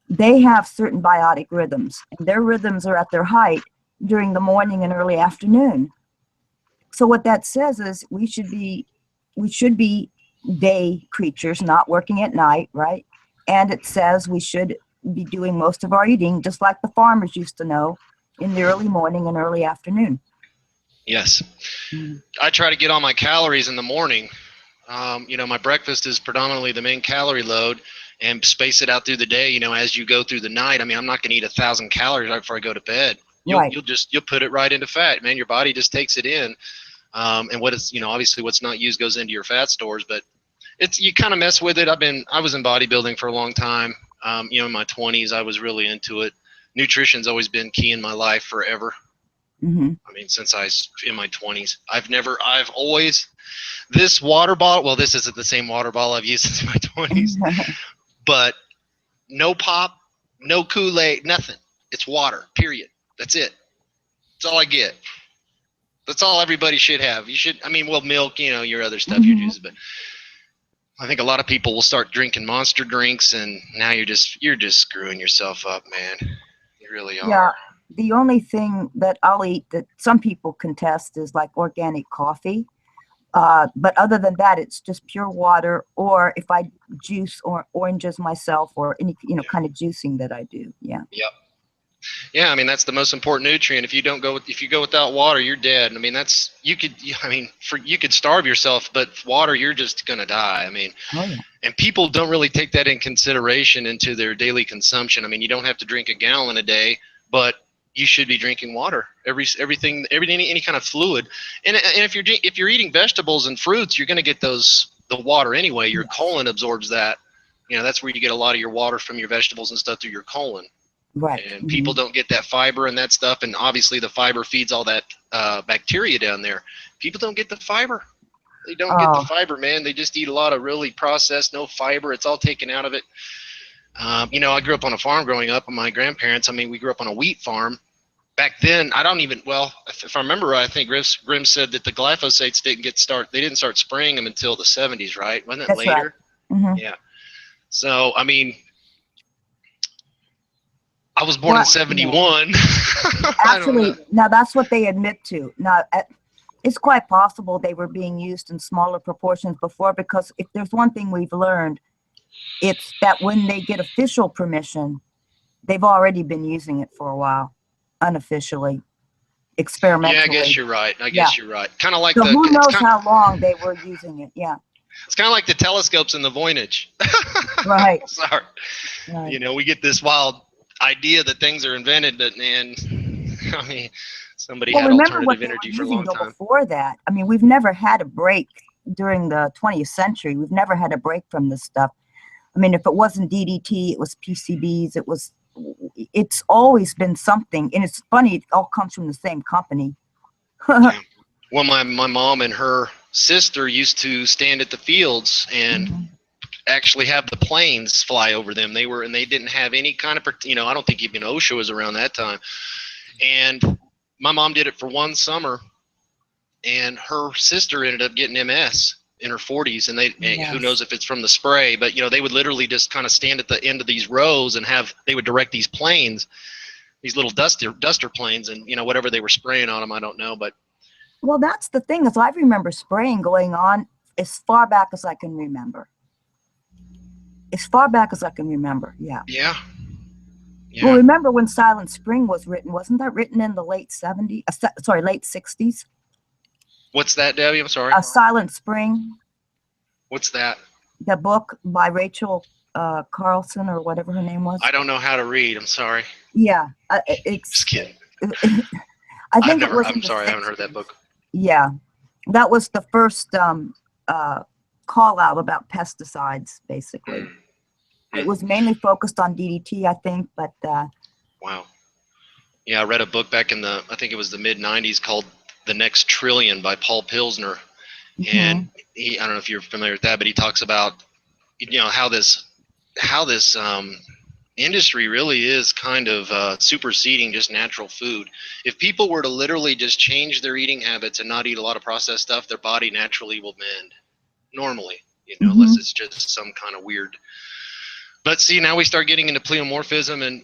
they have certain biotic rhythms, and their rhythms are at their height during the morning and early afternoon. So what that says is we should be day creatures, not working at night, right? And it says we should be doing most of our eating just like the farmers used to know, in the early morning and early afternoon. Yes. I try to get on my calories in the morning. You know, my breakfast is predominantly the main calorie load, and space it out through the day, you know, as you go through the night. I mean, I'm not going to eat 1,000 calories right before I go to bed. You'll put it right into fat, man. Your body just takes it in. And what is, you know, obviously what's not used goes into your fat stores, but it's, you kind of mess with it. I was in bodybuilding for a long time. You know, in my 20s, I was really into it. Nutrition's always been key in my life forever. Mm-hmm. I mean, since I was in my 20s, I've always, this water bottle, well, this isn't the same water bottle I've used since my 20s, but no pop, no Kool-Aid, nothing. It's water, period. That's it. That's all I get. That's all everybody should have. You should, I mean, well, milk, you know, your other stuff you use, but I think a lot of people will start drinking monster drinks, and now you're just screwing yourself up, man. You really are. Yeah. The only thing that I'll eat that some people contest is like organic coffee. But other than that, it's just pure water, or if I juice or oranges myself, or any, you know, kind of juicing that I do. Yeah. Yep. Yeah, I mean that's the most important nutrient. If you go without water, you're dead. I mean you could starve yourself, but water, you're just gonna die. I mean, Oh yeah. and people don't really take that in consideration into their daily consumption. I mean, you don't have to drink a gallon a day, but you should be drinking water. Any kind of fluid. And if you're eating vegetables and fruits, you're gonna get the water anyway. Your colon absorbs that. You know, that's where you get a lot of your water from your vegetables and stuff through your colon. Right. And people don't get that fiber and that stuff, and obviously the fiber feeds all that bacteria down there. People don't get the fiber. They don't get the fiber, man. They just eat a lot of really processed, no fiber. It's all taken out of it. You know, I grew up on a farm growing up with my grandparents. I mean, we grew up on a wheat farm. Back then, if I remember right, I think Grimm said that the glyphosates they didn't start spraying them until the 70s, right? Wasn't it That's later? right. Mm-hmm. Yeah. So, I mean, I was born in 71. Actually, now that's what they admit to. Now, it's quite possible they were being used in smaller proportions before, because if there's one thing we've learned, it's that when they get official permission, they've already been using it for a while, unofficially, experimentally. Yeah, I guess you're right. You're right. Kind of like so who knows how long they were using it? Yeah. It's kind of like the telescopes in the Voynich. Right. Sorry. Right. You know, we get this wild idea that things are invented, but man, I mean, somebody had alternative energy for a long time. Before that, I mean, we've never had a break during the 20th century. We've never had a break from this stuff. I mean, if it wasn't DDT, it was PCBs. It's always been something. And it's funny, it all comes from the same company. Yeah. Well, my mom and her sister used to stand at the fields and actually have the planes fly over them. They didn't have any kind of, I don't think even OSHA was around that time. And my mom did it for one summer, and her sister ended up getting MS in her 40s, and who knows if it's from the spray, but they would literally just kind of stand at the end of these rows and they would direct these planes, these little duster planes, and whatever they were spraying on them, I don't know, but. Well, that's the thing, is I remember spraying going on as far back as I can remember. As far back as I can remember, yeah. Yeah. Well, remember when Silent Spring was written? Wasn't that written in the late 70s? Late 60s? What's that, Debbie? I'm sorry. Silent Spring. What's that? The book by Rachel Carlson, or whatever her name was. I don't know how to read. I'm sorry. Yeah, Just kidding. I think I'm sorry, I haven't heard that book. Yeah, that was the first call out about pesticides, basically. It was mainly focused on DDT, I think, but. Wow. Yeah, I read a book back in I think it was the mid-90s, called The Next Trillion by Paul Pilsner. And I don't know if you're familiar with that, but he talks about, how this industry really is kind of superseding just natural food. If people were to literally just change their eating habits and not eat a lot of processed stuff, their body naturally will mend normally, unless it's just some kind of weird. But see, now we start getting into pleomorphism, and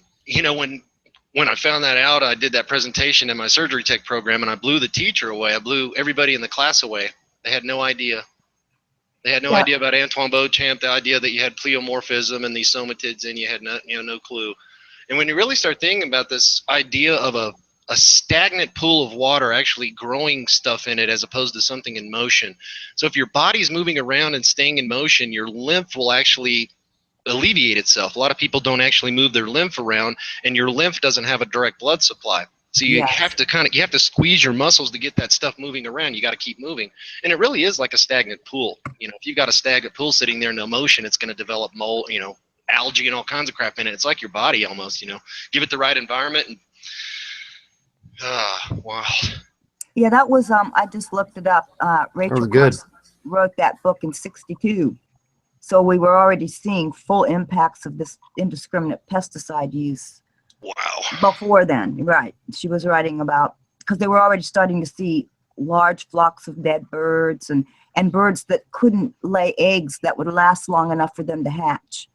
when I found that out, I did that presentation in my surgery tech program, and I blew the teacher away. I blew everybody in the class away. They had no idea. They had no idea about Antoine Beauchamp, the idea that you had pleomorphism and these somatids, and you had no clue. And when you really start thinking about this idea of a stagnant pool of water actually growing stuff in it as opposed to something in motion. So if your body's moving around and staying in motion, your lymph will actually alleviate itself. A lot of people don't actually move their lymph around, and your lymph doesn't have a direct blood supply. So you have to squeeze your muscles to get that stuff moving around. You got to keep moving. And it really is like a stagnant pool. If you've got a stagnant pool sitting there, no motion, it's going to develop mold, algae and all kinds of crap in it. It's like your body almost, give it the right environment. And wow. Yeah, that was, I just looked it up. Rachel wrote that book in '62. So we were already seeing full impacts of this indiscriminate pesticide use. Wow. Before then, right. She was writing about, because they were already starting to see large flocks of dead birds and birds that couldn't lay eggs that would last long enough for them to hatch.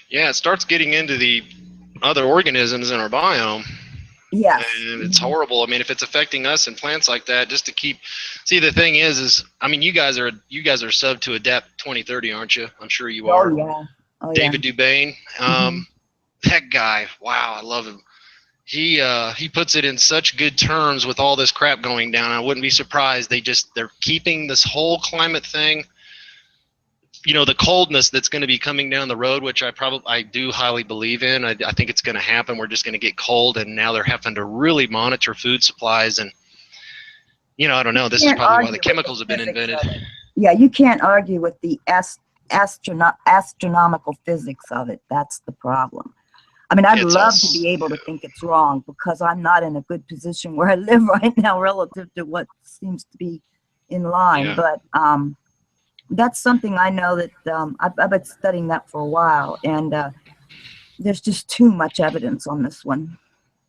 Yeah, it starts getting into the other organisms in our biome. Yes. And it's horrible. I mean, if it's affecting us and plants like that, just to keep. See, the thing is I mean, you guys are sub to Adapt 2030, aren't you? I'm sure you are. Oh yeah. David Dubain. That guy. Wow, I love him. he puts it in such good terms with all this crap going down. I wouldn't be surprised they're keeping this whole climate thing. The coldness that's going to be coming down the road, which I do highly believe in. I think it's going to happen. We're just going to get cold, and now they're having to really monitor food supplies. And I don't know. This is probably why the chemicals have been invented. Yeah, you can't argue with the astronomical physics of it. That's the problem. I mean, I'd love to be able to think it's wrong, because I'm not in a good position where I live right now relative to what seems to be in line. Yeah. But that's something I know that I've been studying that for a while, and there's just too much evidence on this one.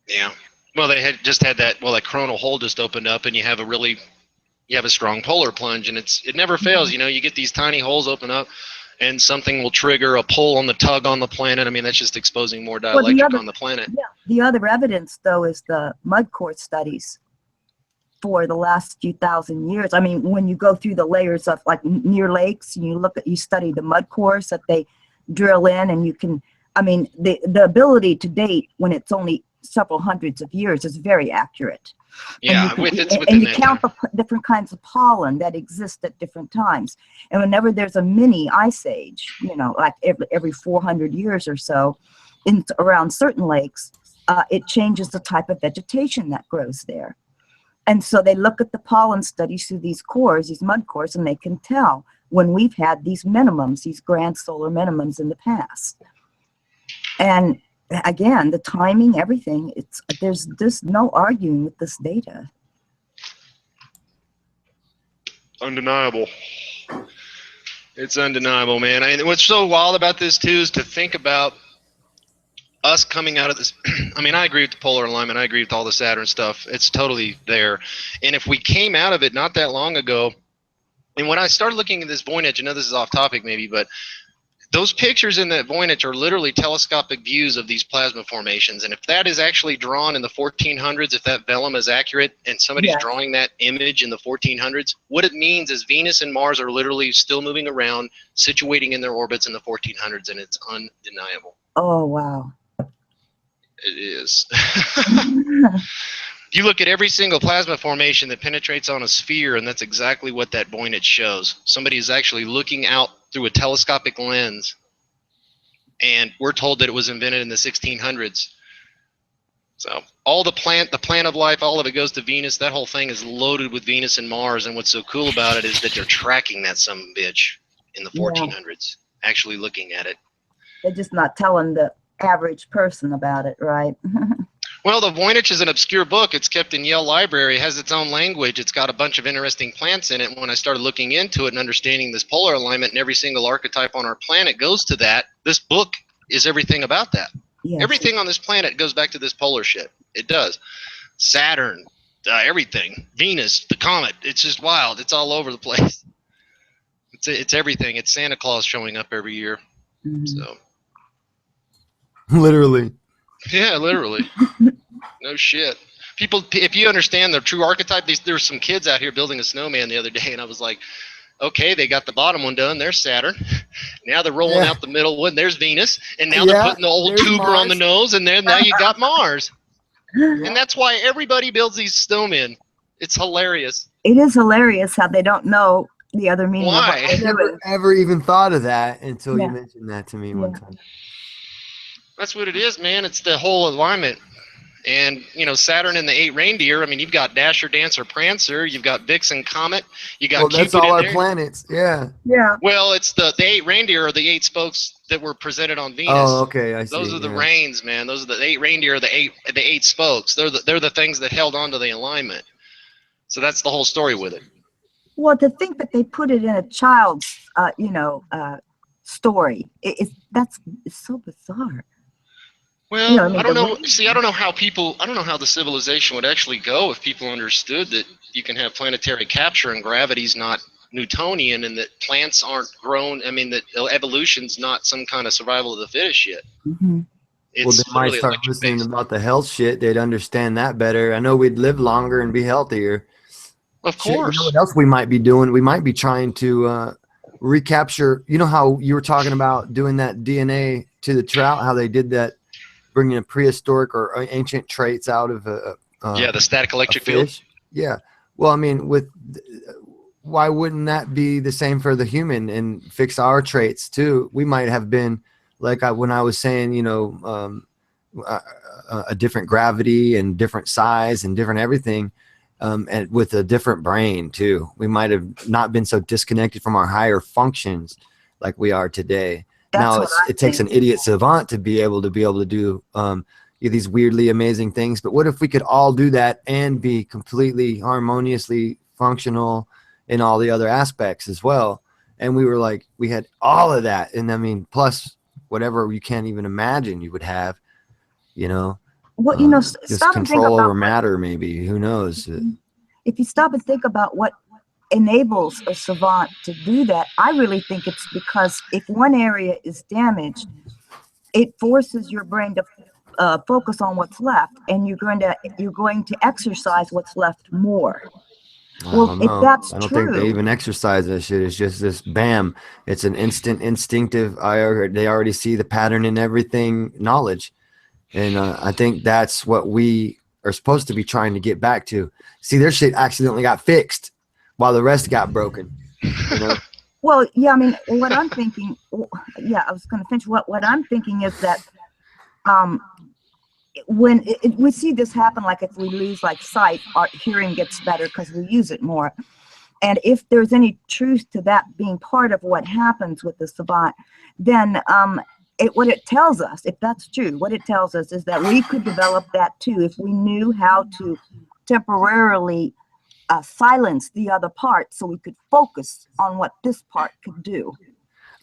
Yeah. Well, they just had that coronal hole just opened up, and you have a strong polar plunge, and it never fails. You get these tiny holes open up, and something will trigger a pull on the tug on the planet. I mean, that's just exposing more dielectric on the planet. Yeah. The other evidence, though, is the mud core studies for the last few thousand years. I mean, when you go through the layers of near lakes, and you study the mud cores that they drill in, and the ability to date when it's only several hundreds of years is very accurate. Yeah, and you count the different kinds of pollen that exist at different times. And whenever there's a mini ice age, like every 400 years or so, around certain lakes, it changes the type of vegetation that grows there. And so they look at the pollen studies through these cores, these mud cores, and they can tell when we've had these minimums, these grand solar minimums in the past. And again, the timing, everything, there's just no arguing with this data. Undeniable. It's undeniable, man. And what's so wild about this, too, is to think about us coming out of this. I mean, I agree with the polar alignment. I agree with all the Saturn stuff. It's totally there. And if we came out of it not that long ago, and when I started looking at this Voynich, I know this is off topic maybe, but those pictures in that Voynich are literally telescopic views of these plasma formations. And if that is actually drawn in the 1400s, if that vellum is accurate and somebody's drawing that image in the 1400s, what it means is Venus and Mars are literally still moving around, situating in their orbits in the 1400s, and it's undeniable. Oh, wow. It is. You look at every single plasma formation that penetrates on a sphere, and that's exactly what that Voynich shows. Somebody is actually looking out through a telescopic lens, and we're told that it was invented in the 1600s. So all the plant of life, all of it goes to Venus. That whole thing is loaded with Venus and Mars, and what's so cool about it is that they're tracking that some bitch in the 1400s, actually looking at it. They're just not telling the average person about it, right? Well, the Voynich is an obscure book. It's kept in Yale Library. It has its own language. It's got a bunch of interesting plants in it. When I started looking into it and understanding this polar alignment, and every single archetype on our planet goes to that, this book is everything about that. Yes. Everything on this planet goes back to this polar shit. It does. Saturn, everything. Venus, the comet. It's just wild. It's all over the place. It's everything. It's Santa Claus showing up every year. Mm-hmm. So. Literally. Yeah, literally. No shit. People, if you understand the true archetype, there's some kids out here building a snowman the other day, and I was like, okay, they got the bottom one done. There's Saturn. Now they're rolling out the middle one. There's Venus. And now they're putting the old tuber Mars on the nose, and then now you got Mars. And that's why everybody builds these snowmen. It's hilarious. It is hilarious how they don't know the other meaning. Why? I never ever even thought of that until you mentioned that to me one time. That's what it is, man. It's the whole alignment. And, Saturn and the 8 reindeer, I mean, you've got Dasher, Dancer, Prancer, you've got Vixen, Comet, you got Cupid that's all our there. planets, yeah. Yeah. Well, it's the 8 reindeer are the 8 spokes that were presented on Venus. Oh, okay, I see. Those are the reins, man. Those are the 8 reindeer, the eight spokes. They're the things that held on to the alignment. So that's the whole story with it. Well, to think that they put it in a child's, story, it's so bizarre. Well, I don't know. See, I don't know how the civilization would actually go if people understood that you can have planetary capture and gravity's not Newtonian, and that plants aren't grown. I mean, that evolution's not some kind of survival of the fittest shit. Mm-hmm. Well, they might start listening about the health shit. They'd understand that better. I know we'd live longer and be healthier. Of course. You know what else we might be doing? We might be trying to recapture. You know how you were talking about doing that DNA to the trout, how they did that bringing a prehistoric or ancient traits out of Yeah, the static a electric field. fish. Yeah. Well, I mean, why wouldn't that be the same for the human and fix our traits too? We might have been like when I was saying, you know, a different gravity and different size and different everything, and with a different brain too. We might have not been so disconnected from our higher functions like we are today. That's Now what I it takes an think. idiot savant to be able to do these weirdly amazing things. But what if we could all do that and be completely harmoniously functional in all the other aspects as well? And we were like, we had all of that, and I mean, plus whatever you can't even imagine you would have, you know. Well, you know, Just stop and think control about over matter, maybe. Who knows? if you stop and think about what enables a savant to do that, I really think it's because if one area is damaged, it forces your brain to focus on what's left, and you're going to exercise what's left more. I Well, don't if know. that's I don't think they true, even exercise that shit. It's just this bam. It's an instinctive. They already see the pattern in everything knowledge. And I think that's what we are supposed to be trying to get back to. See, their shit accidentally got fixed while the rest got broken. You know? well, yeah, I mean, what I'm thinking, yeah, I was going to finish. What I'm thinking is that when we see this happen, like if we lose like sight, our hearing gets better because we use it more. And if there's any truth to that being part of what happens with the savant, then what it tells us, if that's true, what it tells us is that we could develop that too if we knew how to temporarily silence the other part so we could focus on what this part could do.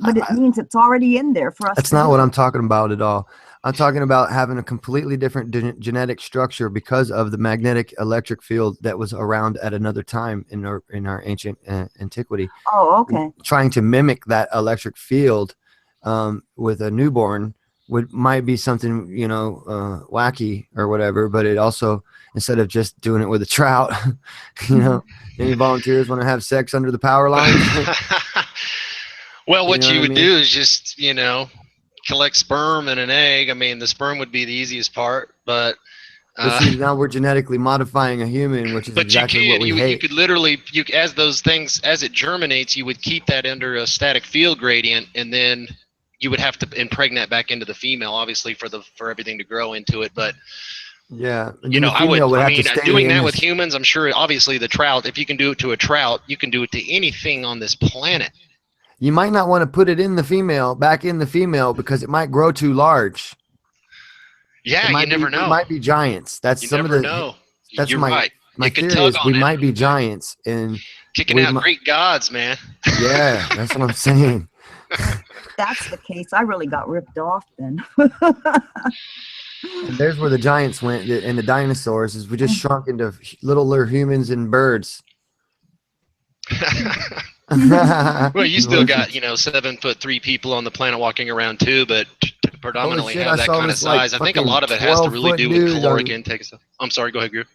But it means it's already in there for us. That's to not do. what I'm talking about at all. I'm talking about having a completely different genetic structure because of the magnetic electric field that was around at another time in our ancient antiquity. Oh, okay. Trying to mimic that electric field with a newborn might be something, you know, wacky or whatever. But it also, instead of just doing it with a trout, you know, any volunteers want to have sex under the power line? Well, what You know you what I would mean? do is just, you know, collect sperm and an egg. I mean, the sperm would be the easiest part, but But see, now we're genetically modifying a human, which is but you exactly what could we you hate. could literally as those things as it germinates, you would keep that under a static field gradient, and then you would have to impregnate back into the female, obviously for everything to grow into it. But Yeah, and you then know, the female would I have to mean, stay doing in that with this. humans, I'm sure, obviously, the trout. If you can do it to a trout, you can do it to anything on this planet. You might not want to put it in the female, back in the female, because it might grow too large. Yeah, you never know. We might be giants. That's You some never of the. know. That's You're right. my It could theory tug is on we it. might be giants, and Kicking we out mi- Greek gods, man. Yeah, that's what I'm saying. If that's the case, I really got ripped off then. And there's where the giants went, and the dinosaurs is we just shrunk into littler humans and birds. Well, you still got, you know, 7'3" people on the planet walking around too, but to predominantly shit, have I that saw kind of this, like, size, I think a fucking lot of it has to really 12-foot do with dude caloric on- intake and stuff. I'm sorry, go ahead, Group.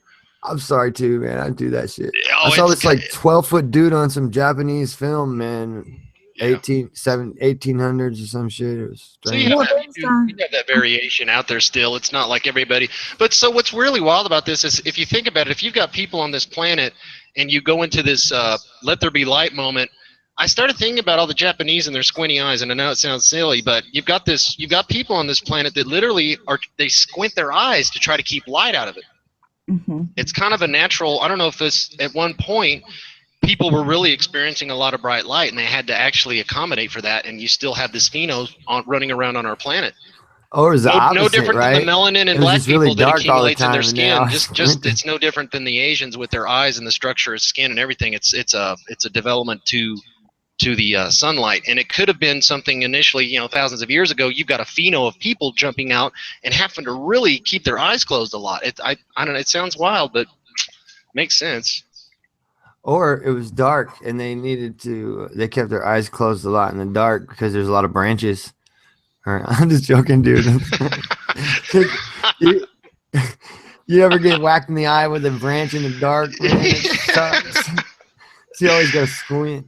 I'm sorry too, man. I do that shit. Oh, I saw it's this like 12-foot dude on some Japanese film, man. Yeah. 1800s or some shit. It was So strange. you have that variation out there still. It's not like everybody. But so what's really wild about this is if you think about it, if you've got people on this planet and you go into this let there be light moment, I started thinking about all the Japanese and their squinty eyes, and I know it sounds silly, but you've got people on this planet that literally they squint their eyes to try to keep light out of it. Mm-hmm. It's kind of a natural. I don't know if this at one point people were really experiencing a lot of bright light, and they had to actually accommodate for that. And you still have this pheno running around on our planet. Or is the opposite, No different right? than the melanin It and was black just really people that dark all the accumulates in their time, and now skin. it's Just it's no different than the Asians with their eyes and the structure of skin and everything. It's a development to the sunlight, and it could have been something initially, you know, thousands of years ago. You've got a pheno of people jumping out and having to really keep their eyes closed a lot. I don't know. It sounds wild, but makes sense. Or it was dark and they kept their eyes closed a lot in the dark because there's a lot of branches. Or, I'm just joking, dude. you ever get whacked in the eye with a branch in the dark, man? It sucks. So you always gotta squint.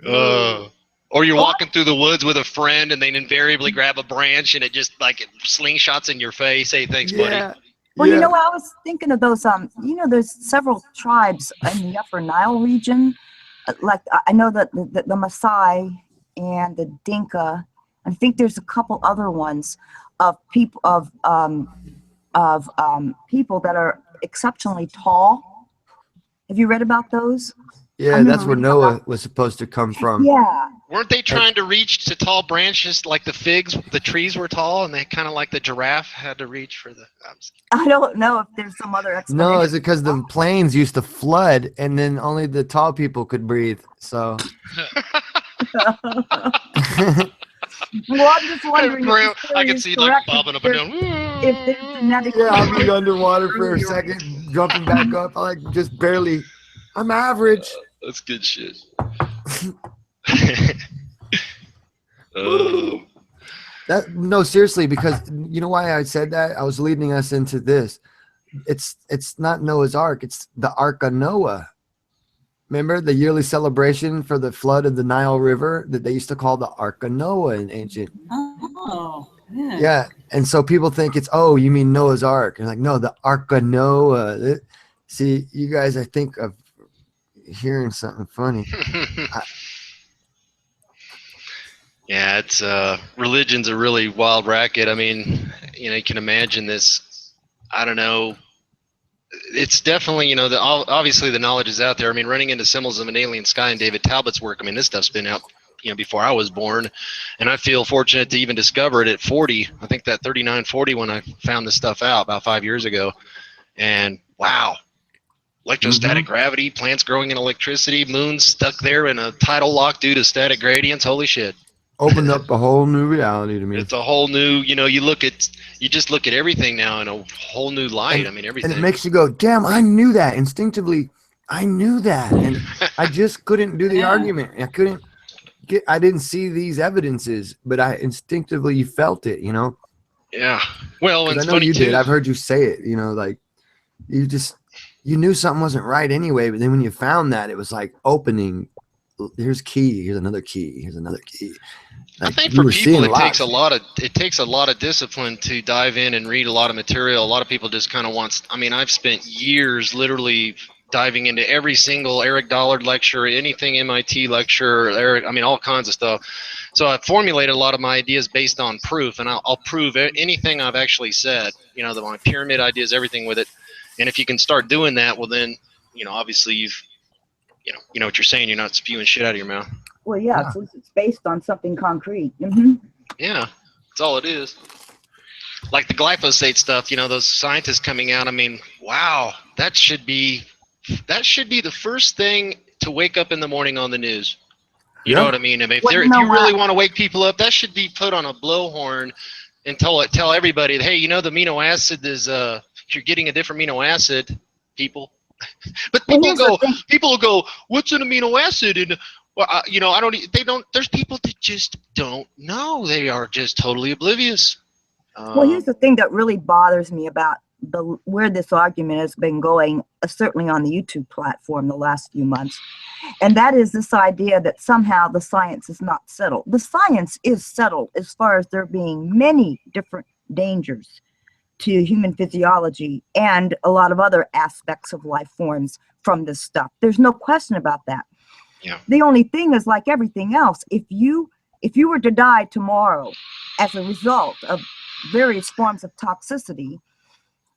Or you're walking through the woods with a friend, and they invariably grab a branch, and it just like it slingshots in your face. Hey, thanks, buddy. Well, you know, I was thinking of those. You know, there's several tribes in the Upper Nile region. Like I know that the Maasai and the Dinka. I think there's a couple other ones of people people that are exceptionally tall. Have you read about those? Yeah, that's where Noah was supposed to come from. Yeah. Weren't they trying to reach to tall branches like the figs? The trees were tall, and they kind of like the giraffe had to reach for the. I don't know if there's some other explanation. No, it's because the plains used to flood, and then only the tall people could breathe. So. Well, I'm just wondering. I can see like bobbing up and down. If there's genetic. Yeah, I'll be underwater for a second, jumping back up. I like just barely. I'm average. That's good shit. That no, seriously, because you know why I said that? I was leading us into this. It's not Noah's Ark. It's the Ark of Noah. Remember the yearly celebration for the flood of the Nile River that they used to call the Ark of Noah in ancient. Oh, yeah. Yeah, and so people think it's, oh, you mean Noah's Ark. And like, no, the Ark of Noah. See, you guys, I think of hearing something funny. Yeah, it's religion's a really wild racket. I mean, you know, you can imagine this. I don't know. It's definitely, you know, obviously the knowledge is out there. I mean, running into Symbols of an Alien Sky and David Talbot's work. I mean, this stuff's been out, you know, before I was born, and I feel fortunate to even discover it at 40. I think that 39, 40 when I found this stuff out about 5 years ago, and wow. Electrostatic gravity, plants growing in electricity, moons stuck there in a tidal lock due to static gradients. Holy shit. Opened up a whole new reality to me. It's a whole new, you know, you just look at everything now in a whole new light. I mean, everything. And it makes you go, damn, I knew that. Instinctively, I knew that. And I just couldn't do the argument. I didn't see these evidences, but I instinctively felt it, you know? Yeah. Well, and I know you did. I've heard you say it, you know, like you knew something wasn't right anyway, but then when you found that, it was like opening. Here's key. Here's another key. Here's another key. Like, I think for people, it takes a lot of discipline to dive in and read a lot of material. A lot of people just kind of want. I mean, I've spent years literally diving into every single Eric Dollard lecture, anything MIT lecture, I mean, all kinds of stuff. So I've formulated a lot of my ideas based on proof, and I'll prove anything I've actually said. You know, my pyramid ideas, everything with it. And if you can start doing that, well, then, you know, obviously you know what you're saying. You're not spewing shit out of your mouth. Well, yeah, so it's based on something concrete. Yeah, that's all it is. Like the glyphosate stuff, you know, those scientists coming out. I mean, wow, that should be the first thing to wake up in the morning on the news. You know what I mean? I mean, if you really want to wake people up, that should be put on a blowhorn and tell everybody, hey, you know, the amino acid is you're getting a different amino acid, people. But people will go, what's an amino acid? And well, you know, there's people that just don't know. They are just totally oblivious. Well, here's the thing that really bothers me about where this argument has been going, certainly on the YouTube platform the last few months. And that is this idea that somehow the science is not settled. The science is settled as far as there being many different dangers to human physiology and a lot of other aspects of life forms from this stuff. There's no question about that. Yeah. The only thing is, like everything else, if you were to die tomorrow as a result of various forms of toxicity,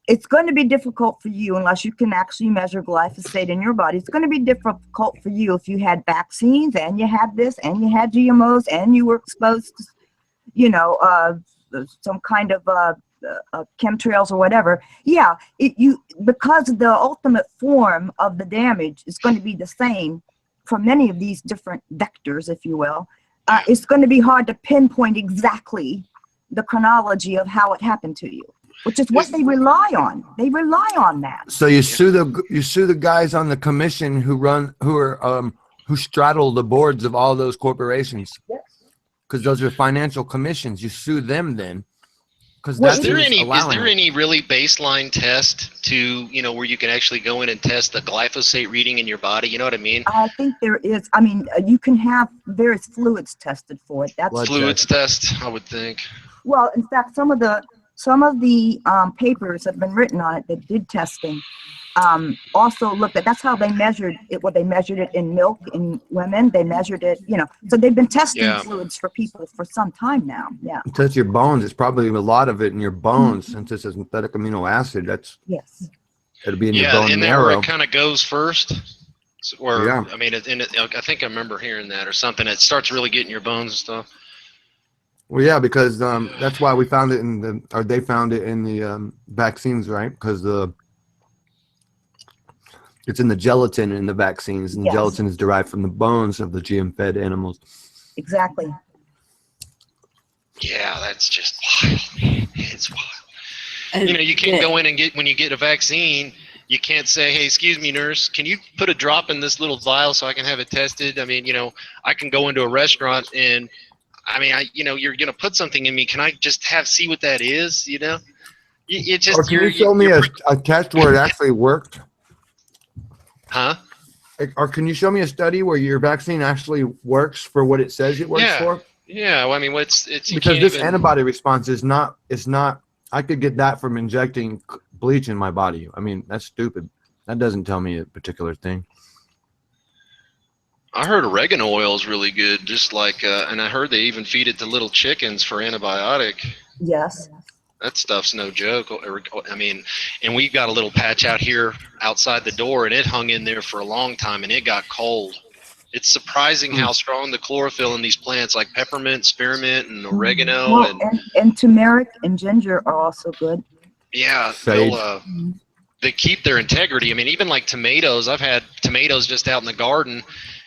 it's going to be difficult for you unless you can actually measure glyphosate in your body. It's going to be difficult for you if you had vaccines and you had this and you had GMOs and you were exposed to, you know, some kind of chemtrails or whatever. Yeah, because the ultimate form of the damage is going to be the same for many of these different vectors, if you will. It's going to be hard to pinpoint exactly the chronology of how it happened to you, which is what they rely on. They rely on that. So you sue the guys on the commission who straddle the boards of all those corporations. Yes. Because those are financial commissions. You sue them then. because Well, that's Is there who's any allowing it. really baseline test to, where you can actually go in and test the glyphosate reading in your body? You know what I mean? I think there is. I mean, you can have various fluids tested for it. That's Blood Fluids test, I would think. well. In fact, some of the papers that have been written on it that did testing also looked at. That's how they measured it. Well, they measured it in milk in women. They measured it. So they've been testing Yeah. fluids for people for some time now. Yeah. Test your bones. It's probably a lot of it in your bones since it's a synthetic amino acid. Yes. It'll be in your Yeah, bone in there where marrow. it kind of goes first. Or, Yeah. I mean, I think I remember hearing that or something. It starts really getting your bones and stuff. Well, yeah, because that's why we found it they found it in the vaccines, right? Because it's in the gelatin in the vaccines, and Yes. gelatin is derived from the bones of the GM-fed animals. Exactly. Yeah, that's just wild. It's wild. And You can't go in and when you get a vaccine, you can't say, hey, excuse me, nurse, can you put a drop in this little vial so I can have it tested? I mean, I can go into a restaurant and, I mean, you're going to put something in me. Can I just see what that is, It just, Or can you show me a test where it actually worked? Huh? Or can you show me a study where your vaccine actually works for what it says it works for? Yeah, well, I mean, it's you Because can't this even, antibody response is not. It's not. I could get that from injecting bleach in my body. I mean, that's stupid. That doesn't tell me a particular thing. I heard oregano oil is really good, just like, and I heard they even feed it to little chickens for antibiotic. Yes. That stuff's no joke. I mean, and we've got a little patch out here outside the door, and it hung in there for a long time, and it got cold. It's surprising how strong the chlorophyll in these plants, like peppermint, spearmint, and oregano, Well, and turmeric and ginger are also good. yeah, Sage. they keep their integrity. I mean, even like tomatoes. I've had tomatoes just out in the garden,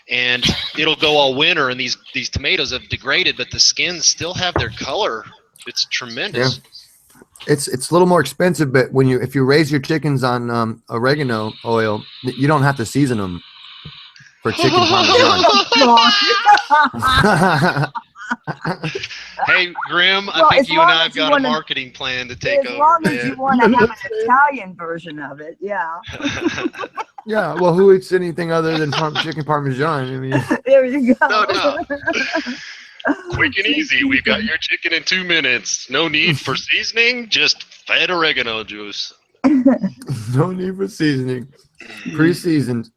and it'll go all winter, and these tomatoes have degraded, but the skins still have their color. It's tremendous. Yeah. It's a little more expensive, but if you raise your chickens on oregano oil, you don't have to season them for chicken parmesan. Hey, Grim, Well, I think as you and long I as have you got a wanna- marketing plan to take As over. long as man. you want to have an Italian version of it, yeah. Yeah, well, who eats anything other than chicken parmesan? I mean, There you go. No. Quick and easy. We've got your chicken in 2 minutes. No need for seasoning, just fed oregano juice. no need for seasoning. Pre-seasoned,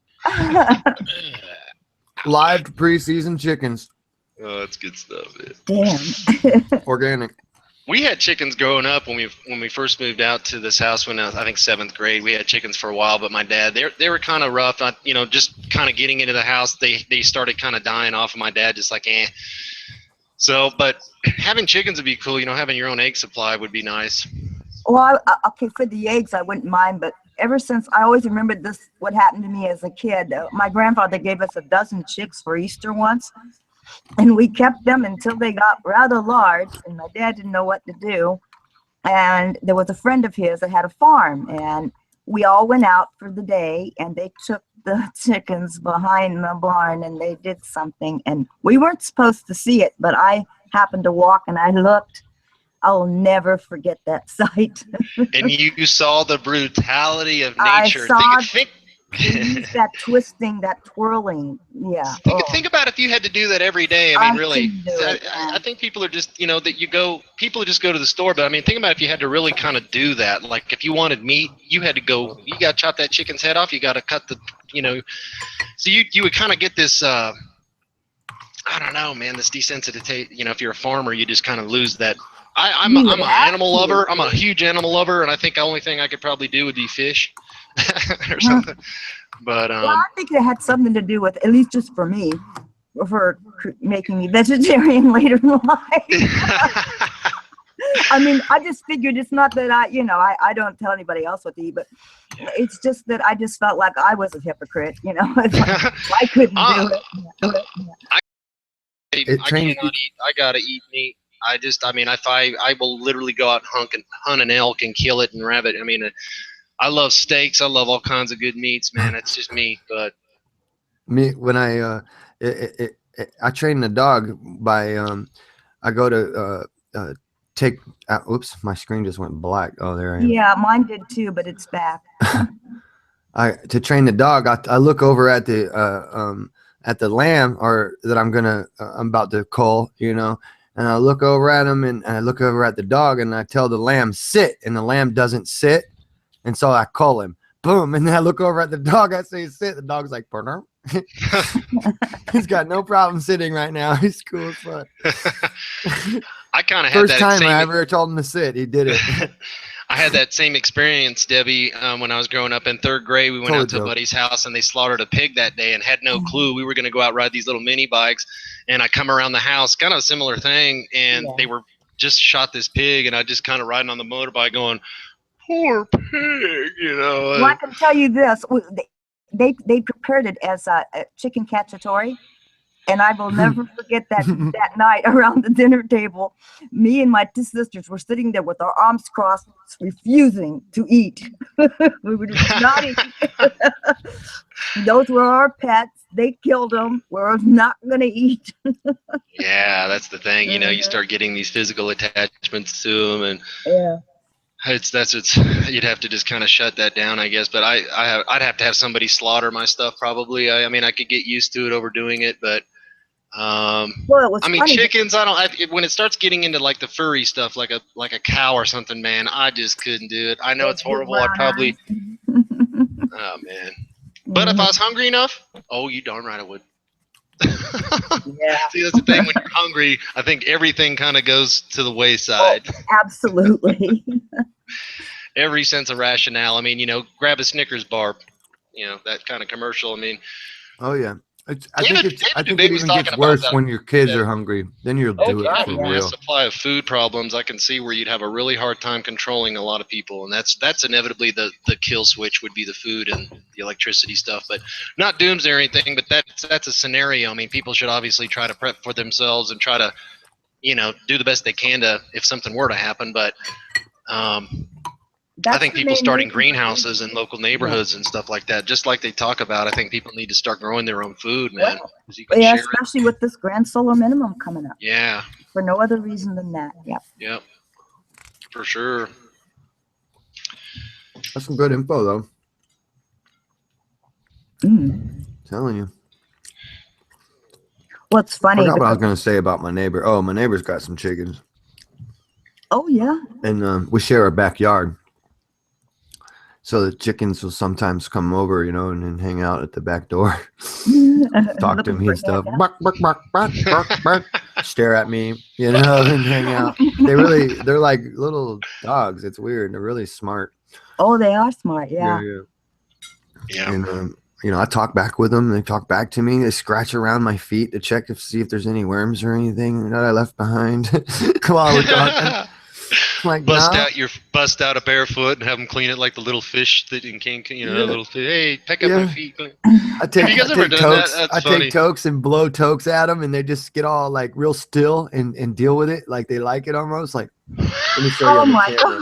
live pre-seasoned chickens, Oh, that's good stuff, man. Damn. organic. We had chickens growing up when we first moved out to this house when I think 7th grade. We had chickens for a while, but my dad, they were kind of rough. Just kind of getting into the house, they started kind of dying off, and my dad just like, eh. So, but having chickens would be cool. Having your own egg supply would be nice. Well, okay, for the eggs, I wouldn't mind, but ever since I always remembered what happened to me as a kid. My grandfather gave us a dozen chicks for Easter once, and we kept them until they got rather large, and my dad didn't know what to do. And there was a friend of his that had a farm, and we all went out for the day, and they took the chickens behind the barn, and they did something, and we weren't supposed to see it, but I happened to walk, and I looked. I'll never forget that sight. And you saw the brutality of I nature. saw Think that twisting, that twirling. Yeah. think about if you had to do that every day. I mean, really, couldn't do it, I think people are just, people just go to the store. But I mean, think about if you had to really kind of do that. Like if you wanted meat, you had to go, you got to chop that chicken's head off. You got to cut so you would kind of get this, I don't know, man, this desensitization. If you're a farmer, you just kind of lose that. I'm an animal lover. I'm a huge animal lover, and I think the only thing I could probably do would be fish or something. But Well, I think it had something to do with, at least just for me, for making me vegetarian later in life. I mean, I just figured it's not that I don't tell anybody else what to eat, but it's just that I just felt like I was a hypocrite, I couldn't do it. I cannot eat. I gotta eat meat. I will literally go out and hunt an elk and kill it and rabbit. I mean, I love steaks. I love all kinds of good meats, man. It's just me. But Me, when I train the dog by I go to take. Oops, my screen just went black. Oh, there I am. Yeah, mine did too, but it's back. To train the dog, I look over at the lamb or that I'm about to cull, you know, and I look over at him and I look over at the dog and I tell the lamb sit, and the lamb doesn't sit, and so I call him. Boom, and then I look over at the dog. I say sit. The dog's like, partner. He's got no problem sitting right now. He's cool as fuck. I kind of had First that time same, I ever told him to sit, he did it. I had that same experience, Debbie, when I was growing up in 3rd grade. We went out to a buddy's house and they slaughtered a pig that day and had no clue. We were going to go out ride these little mini bikes, and I come around the house, kind of a similar thing, and they were just shot this pig, and I just kind of riding on the motorbike going, poor pig, you know. Well, I can tell you this: they prepared it as a chicken cacciatore, and I will never forget that night around the dinner table. Me and my 2 sisters were sitting there with our arms crossed, refusing to eat. We were just not eating. Those were our pets. They killed them. We're not going to eat. Yeah, that's the thing. You know, you start getting these physical attachments to them, and you'd have to just kind of shut that down, I guess. But I'd have to have somebody slaughter my stuff probably. I mean, I could get used to it overdoing it, but well, it was funny. chickens, when it starts getting into like the furry stuff, like a cow or something, man, I just couldn't do it. I know it's horrible. I'd probably oh man. But if I was hungry enough, oh, you darn right I would. Yeah. See, that's the thing. When you're hungry, I think everything kind of goes to the wayside. Oh, absolutely. Every sense of rationale. I mean, you know, grab a Snickers bar. You know, that kind of commercial. I mean. Oh yeah. I think it even gets worse when your kids are hungry. Then you'll do it for real. Supply of food problems. I can see where you'd have a really hard time controlling a lot of people, and that's inevitably the kill switch would be the food and the electricity stuff. But not doomsday or anything. But that's a scenario. I mean, people should obviously try to prep for themselves and try to, you know, do the best they can to if something were to happen. But I think people starting greenhouses in local neighborhoods and stuff like that, just like they talk about, I think people need to start growing their own food, man. Yeah, especially with this grand solar minimum coming up. Yeah. For no other reason than that. Yep. Yep. For sure. That's some good info, though. Telling you. Well, it's funny. I forgot what I was going to say about my neighbor. Oh, my neighbor's got some chickens. Oh, yeah. And we share a backyard. So the chickens will sometimes come over, you know, and then hang out at the back door. Talk to me and stuff. Bark, bark, bark, bark, bark, bark. Stare at me, you know, and hang out. They're like little dogs. It's weird. They're really smart. Oh, they are smart. Yeah. Yeah. And, you know, I talk back with them. They talk back to me. They scratch around my feet to check to see if there's any worms or anything that I left behind while we're talking. Like, bust out a barefoot and have them clean it like the little fish that in King, you know, little fish. Hey, pick up my feet. I take tokes and blow tokes at them, and they just get all like real still and deal with it, like they like it almost. Like, let me show you. Oh my God!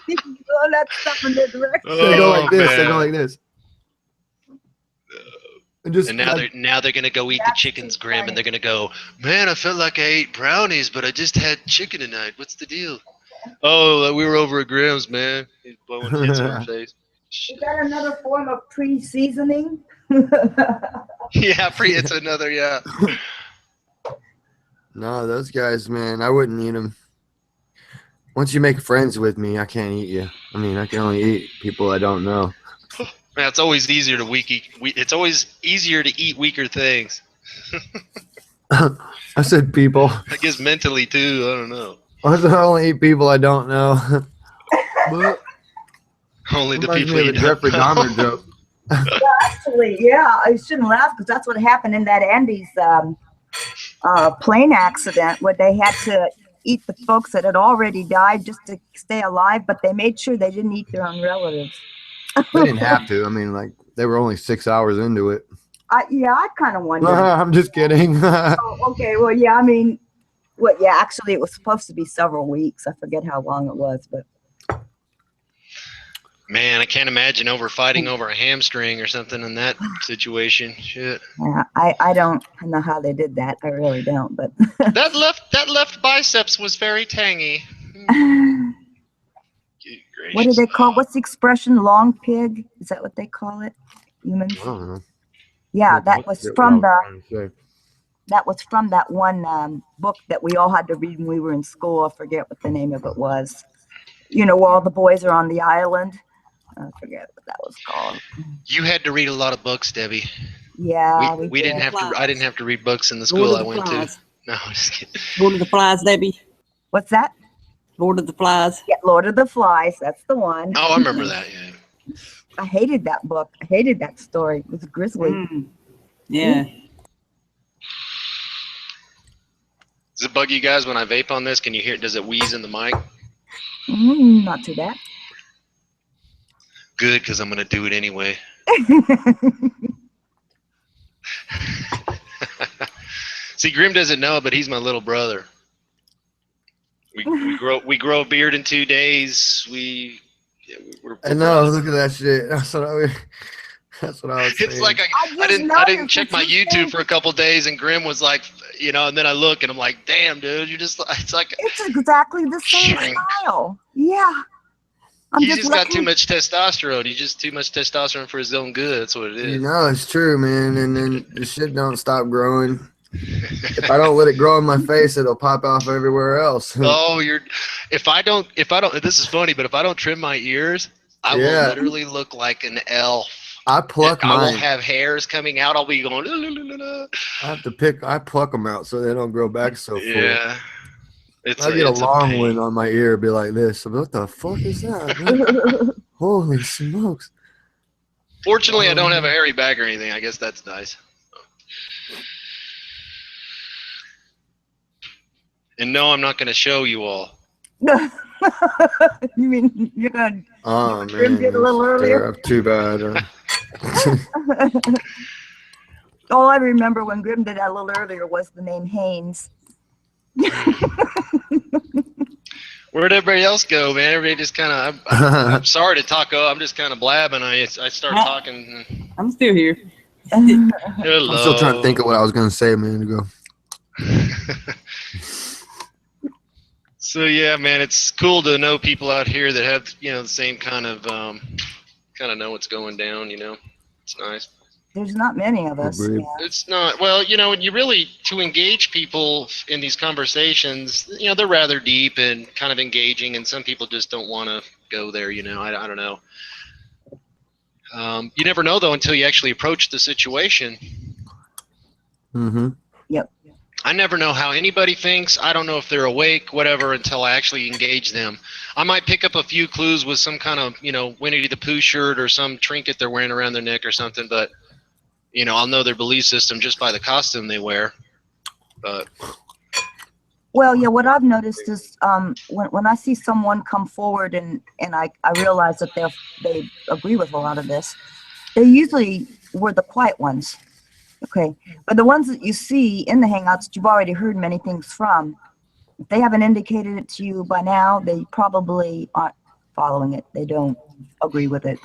Blow that stuff in their direction. They go like this. They go like this. And now they're gonna go eat the chickens, Grim, and they're gonna go, man, I felt like I ate brownies, but I just had chicken tonight. What's the deal? Oh, we were over at Grim's, man. He's blowing hits in our face. Is that another form of pre-seasoning? Yeah, it's another, yeah. No, those guys, man, I wouldn't eat them. Once you make friends with me, I can't eat you. I mean, I can only eat people I don't know. Man, it's always easier to it's always easier to eat weaker things. I said people. I guess mentally too. I don't know. I only eat people I don't know. Only the people you don't Jeffrey know. Dahmer joke. Well, actually, yeah, I shouldn't laugh because that's what happened in that Andes plane accident where they had to eat the folks that had already died just to stay alive, but they made sure they didn't eat their own relatives. They didn't have to. I mean, like, they were only 6 hours into it. I kind of wonder. I'm just kidding. Oh, okay, well, yeah, I mean, actually, it was supposed to be several weeks. I forget how long it was, but. Man, I can't imagine fighting over a hamstring or something in that situation. Shit. Yeah, I don't know how they did that. I really don't, but. that left biceps was very tangy. Good What do gracious. they call? What's the expression? Long pig? Is that what they call it? Humans. I don't know. Yeah, Maybe that I'll was forget what I from was the. trying to say. That was from that one book that we all had to read when we were in school. I forget what the name of it was. You know, where all the boys are on the island. I forget what that was called. You had to read a lot of books, Debbie. Yeah, we We didn't did. have to. I didn't have to read books in the Lord school of I the went to. Flies. No, I'm just kidding. Lord of the Flies, Debbie. What's that? Lord of the Flies. Yeah, Lord of the Flies. That's the one. Oh, I remember that. Yeah. I hated that book. I hated that story. It was grisly. Mm. Yeah. Does it bug you guys when I vape on this? Can you hear it? Does it wheeze in the mic? Not too bad. Good, because I'm gonna do it anyway. See, Grim doesn't know, but he's my little brother. We grow a beard in 2 days. We're I know. Look at that shit. That's what I was saying. It's like I just didn't noticed check my what you're YouTube saying. for a couple days, and Grim was like, and then I look and I'm like, damn, dude, you're just it's like It's exactly the same style. Yeah. he's just got too much testosterone. He's just too much testosterone for his own good. That's what it is. You know, it's true, man. And then the shit don't stop growing. If I don't let it grow in my face, it'll pop off everywhere else. Oh, if I don't, this is funny, but if I don't trim my ears, I will literally look like an elf. I pluck I mine. will have hairs coming out. I'll be going. La, la, la, la. I pluck them out so they don't grow back so full. Yeah. I get a long one on my ear, be like this. What the fuck is that, man? Holy smokes. Fortunately, I don't have a hairy back or anything. I guess that's nice. And no, I'm not going to show you all. You mean you're gonna? Oh, Grim man. did a little earlier. Too bad. All I remember when Grim did that a little earlier was the name Haynes. Where'd everybody else go, man? Everybody just kind of. I'm sorry to talk. I'm just kind of blabbing. I start talking. I'm still here. Hello. I'm still trying to think of what I was going to say a minute ago. So yeah, man, it's cool to know people out here that have the same kind of know what's going down. It's nice. There's not many of us. Yeah. It's not you really to engage people in these conversations. They're rather deep and kind of engaging, and some people just don't want to go there. I don't know. You never know though until you actually approach the situation. Mm-hmm. Yep. I never know how anybody thinks. I don't know if they're awake, whatever, until I actually engage them. I might pick up a few clues with some kind of, Winnie the Pooh shirt or some trinket they're wearing around their neck or something, but, I'll know their belief system just by the costume they wear. But Well, yeah, what I've noticed is when I see someone come forward and I realize that they agree with a lot of this, they usually were the quiet ones. Okay, but the ones that you see in the Hangouts that you've already heard many things from, if they haven't indicated it to you by now, they probably aren't following it. They don't agree with it.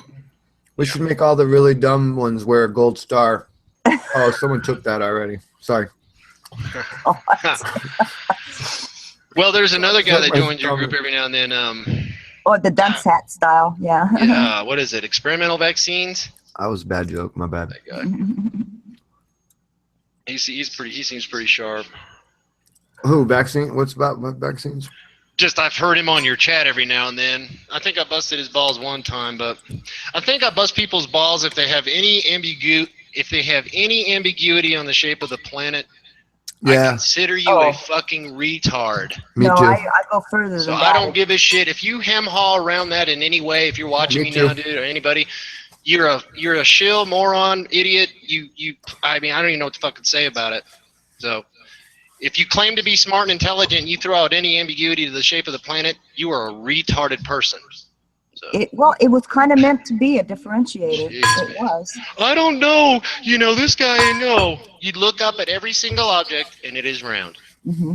We should make all the really dumb ones wear a gold star. Oh, someone took that already. Sorry. Well, there's another guy that joins your group every now and then. Or the dunce hat style, yeah. Yeah, what is it? Experimental vaccines? That was a bad joke. My bad. That guy. He seems pretty sharp. Who, vaccine? What's about vaccines? Just I've heard him on your chat every now and then. I think I busted his balls one time, but I think I bust people's balls if they have any ambiguity on the shape of the planet. Yeah. I consider you a fucking retard. Me no, too. I go further than So that. I don't give a shit if you hem haw around that in any way. If you're watching me now, dude, or anybody, you're a shill, moron, idiot. I don't even know what to fucking say about it. So if you claim to be smart and intelligent, and you throw out any ambiguity to the shape of the planet, you are a retarded person. So. It was kind of meant to be a differentiator. Jeez, it was. I don't know. This guy I know. You'd look up at every single object, and it is round. Mm-hmm.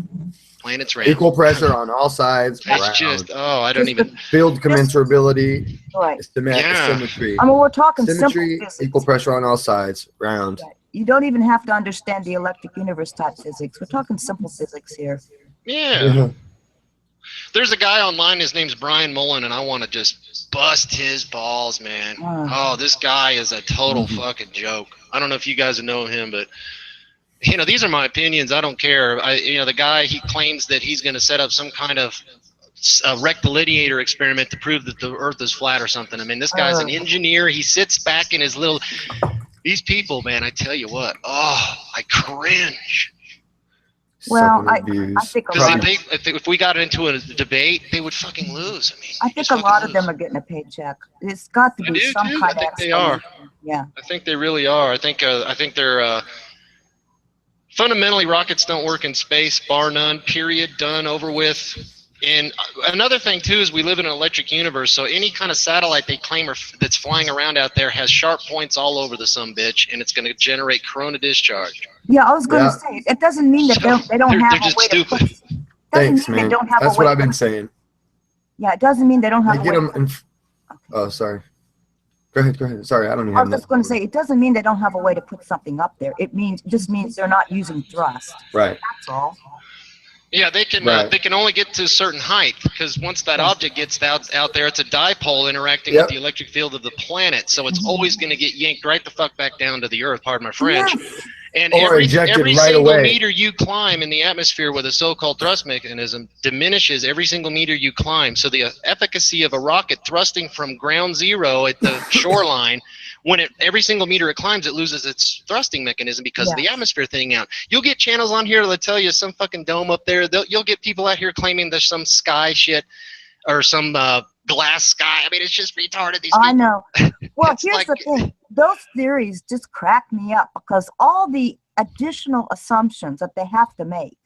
Planet's round. Equal pressure on all sides. That's round. just, I don't even. Field commensurability. Right. Symmetry. I mean, we're talking Symmetry, simple physics. equal pressure on all sides. Round. Right. You don't even have to understand the electric universe type physics. We're talking simple physics here. Yeah. There's a guy online. His name's Brian Mullen, and I want to just bust his balls, man. Oh, this guy is a total fucking joke. I don't know if you guys know him, but you know, these are my opinions. I don't care. The guy, he claims that he's going to set up some kind of rectilineator experiment to prove that the Earth is flat or something. I mean, this guy's an engineer. He sits back in his little. These people, man, I tell you what. Oh, I cringe. Well, I think a lot if we got into a debate, they would fucking lose. I mean, I think a lot of them are getting a paycheck. It's got to be some kind of. I think they are. Yeah. I think they really are. I think they're fundamentally, rockets don't work in space, bar none. Period. Done. Over with. And another thing too is we live in an electric universe, so any kind of satellite they claim that's flying around out there has sharp points all over the sumbitch, and it's going to generate corona discharge. Yeah, I was going to say it doesn't mean that they don't have a way to put. Thanks, man. That's what I've been saying. Yeah, it doesn't mean they don't have. They get them. Oh, sorry. Go ahead. Sorry, I don't even. I was just going to say it doesn't mean they don't have a way to put something up there. It just means they're not using thrust. Right. That's all. Yeah, they can only get to a certain height, because once that object gets out there, it's a dipole interacting with the electric field of the planet, so it's always going to get yanked right the fuck back down to the Earth, pardon my French. Yes. And every single meter you climb in the atmosphere with a so-called thrust mechanism diminishes every single meter you climb. So the efficacy of a rocket thrusting from ground zero at the shoreline, when every single meter it climbs, it loses its thrusting mechanism because of the atmosphere thinning out. You'll get channels on here that tell you some fucking dome up there. You'll get people out here claiming there's some sky shit or some glass sky. I mean, it's just retarded. These people. I know. Well, here's the thing. Those theories just crack me up because all the additional assumptions that they have to make.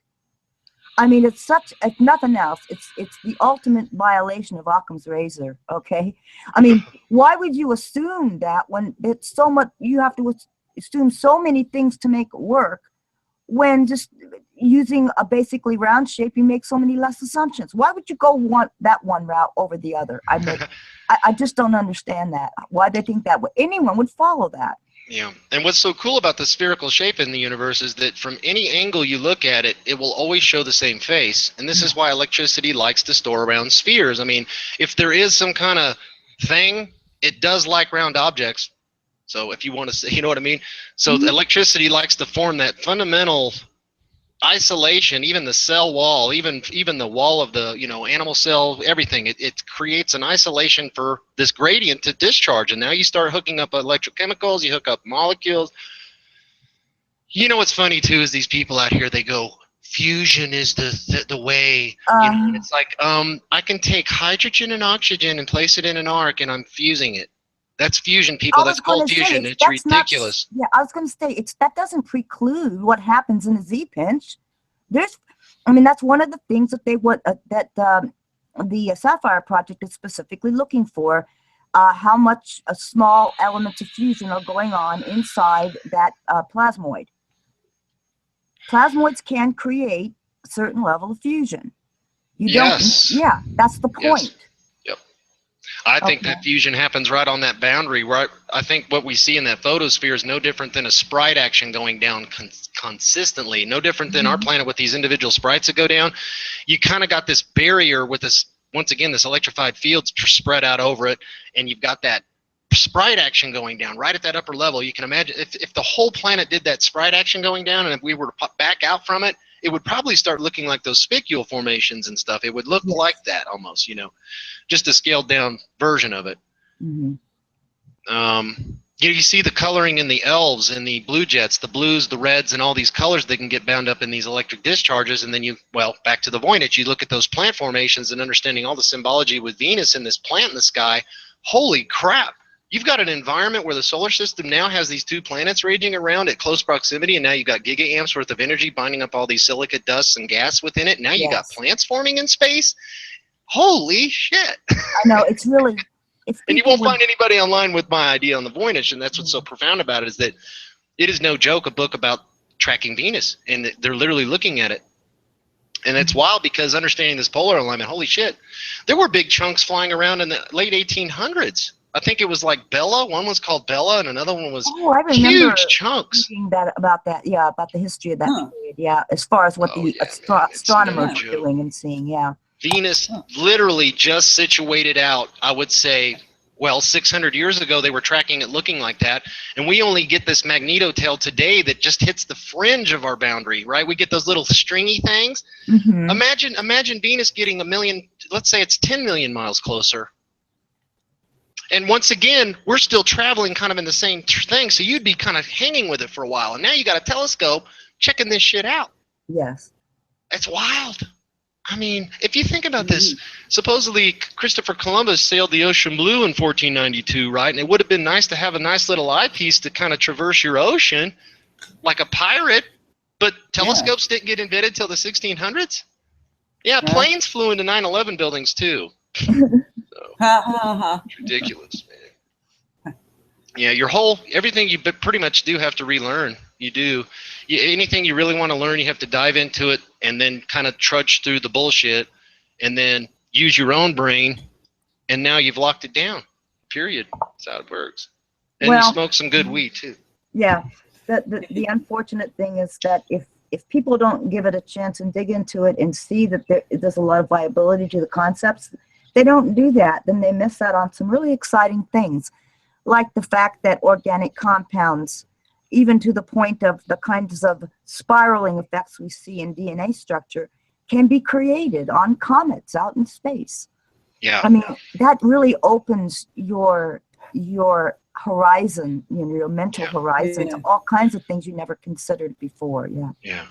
I mean, it's such, if nothing else, it's the ultimate violation of Occam's razor, okay? I mean, why would you assume that when it's so much, you have to assume so many things to make it work, when just using a basically round shape, you make so many less assumptions? Why would you go that one route over the other? I mean, I just don't understand that. Why they think that anyone would follow that. Yeah, and what's so cool about the spherical shape in the universe is that from any angle you look at it, it will always show the same face. And this is why electricity likes to store around spheres. I mean, if there is some kind of thing, it does like round objects. So if you want to say, you know what I mean? So the electricity likes to form that fundamental isolation, even the cell wall, even the wall of the animal cell, everything. It creates an isolation for this gradient to discharge, and now you start hooking up electrochemicals, you hook up molecules. You know what's funny too is these people out here, they go, fusion is the way. And it's like, I can take hydrogen and oxygen and place it in an arc, and I'm fusing it. That's fusion, people. That's called fusion. It's ridiculous. Yeah, I was going to say that doesn't preclude what happens in a Z-pinch. That's one of the things that the Sapphire Project is specifically looking for. How much small elements of fusion are going on inside that plasmoid. Plasmoids can create a certain level of fusion. That's the point. Yes. I think that fusion happens right on that boundary. Right, I think what we see in that photosphere is no different than a sprite action going down consistently. No different than our planet with these individual sprites that go down. You kind of got this barrier with this, once again, this electrified field spread out over it, and you've got that sprite action going down right at that upper level. You can imagine if the whole planet did that sprite action going down, and if we were to pop back out from it, it would probably start looking like those spicule formations and stuff. It would look like that almost, just a scaled down version of it. You see the coloring in the elves and the blue jets, the blues, the reds, and all these colors that can get bound up in these electric discharges. And then back to the Voynich, you look at those plant formations and understanding all the symbology with Venus and this plant in the sky. Holy crap. You've got an environment where the solar system now has these two planets raging around at close proximity, and now you've got gigaamps worth of energy binding up all these silicate dusts and gas within it. Now you got plants forming in space. Holy shit. I know, it's really... And you won't find anybody online with my idea on the Voynich, and that's what's so profound about it, is that it is no joke a book about tracking Venus, and they're literally looking at it. And it's wild because understanding this polar alignment, holy shit, there were big chunks flying around in the late 1800s. I think it was like Bella. One was called Bella, and another one was huge chunks. About the history of that period. Yeah, as far as what the astronomers were doing and seeing. Yeah. Venus literally just situated out, I would say, well, 600 years ago, they were tracking it looking like that. And we only get this magnetotail today that just hits the fringe of our boundary, right? We get those little stringy things. Mm-hmm. Imagine Venus getting 1 million, let's say it's 10 million miles closer. And once again, we're still traveling kind of in the same thing. So you'd be kind of hanging with it for a while. And now you got a telescope checking this shit out. Yes. It's wild. I mean, if you think about this, supposedly Christopher Columbus sailed the ocean blue in 1492, right? And it would have been nice to have a nice little eyepiece to kind of traverse your ocean like a pirate, but telescopes didn't get invented till the 1600s. Yeah, planes flew into 9/11 buildings too. It's ridiculous, man. Yeah, everything you pretty much do have to relearn. You do. Anything you really want to learn, you have to dive into it and then kind of trudge through the bullshit and then use your own brain, and now you've locked it down. Period. That's how it works. And you smoke some good weed too. Yeah. The unfortunate thing is that if people don't give it a chance and dig into it and see that there's a lot of viability to the concepts, they don't do that, then they miss out on some really exciting things, like the fact that organic compounds, even to the point of the kinds of spiraling effects we see in DNA structure, can be created on comets out in space. Yeah. I mean, that really opens your horizon, your mental horizon to all kinds of things you never considered before. Yeah. Yeah.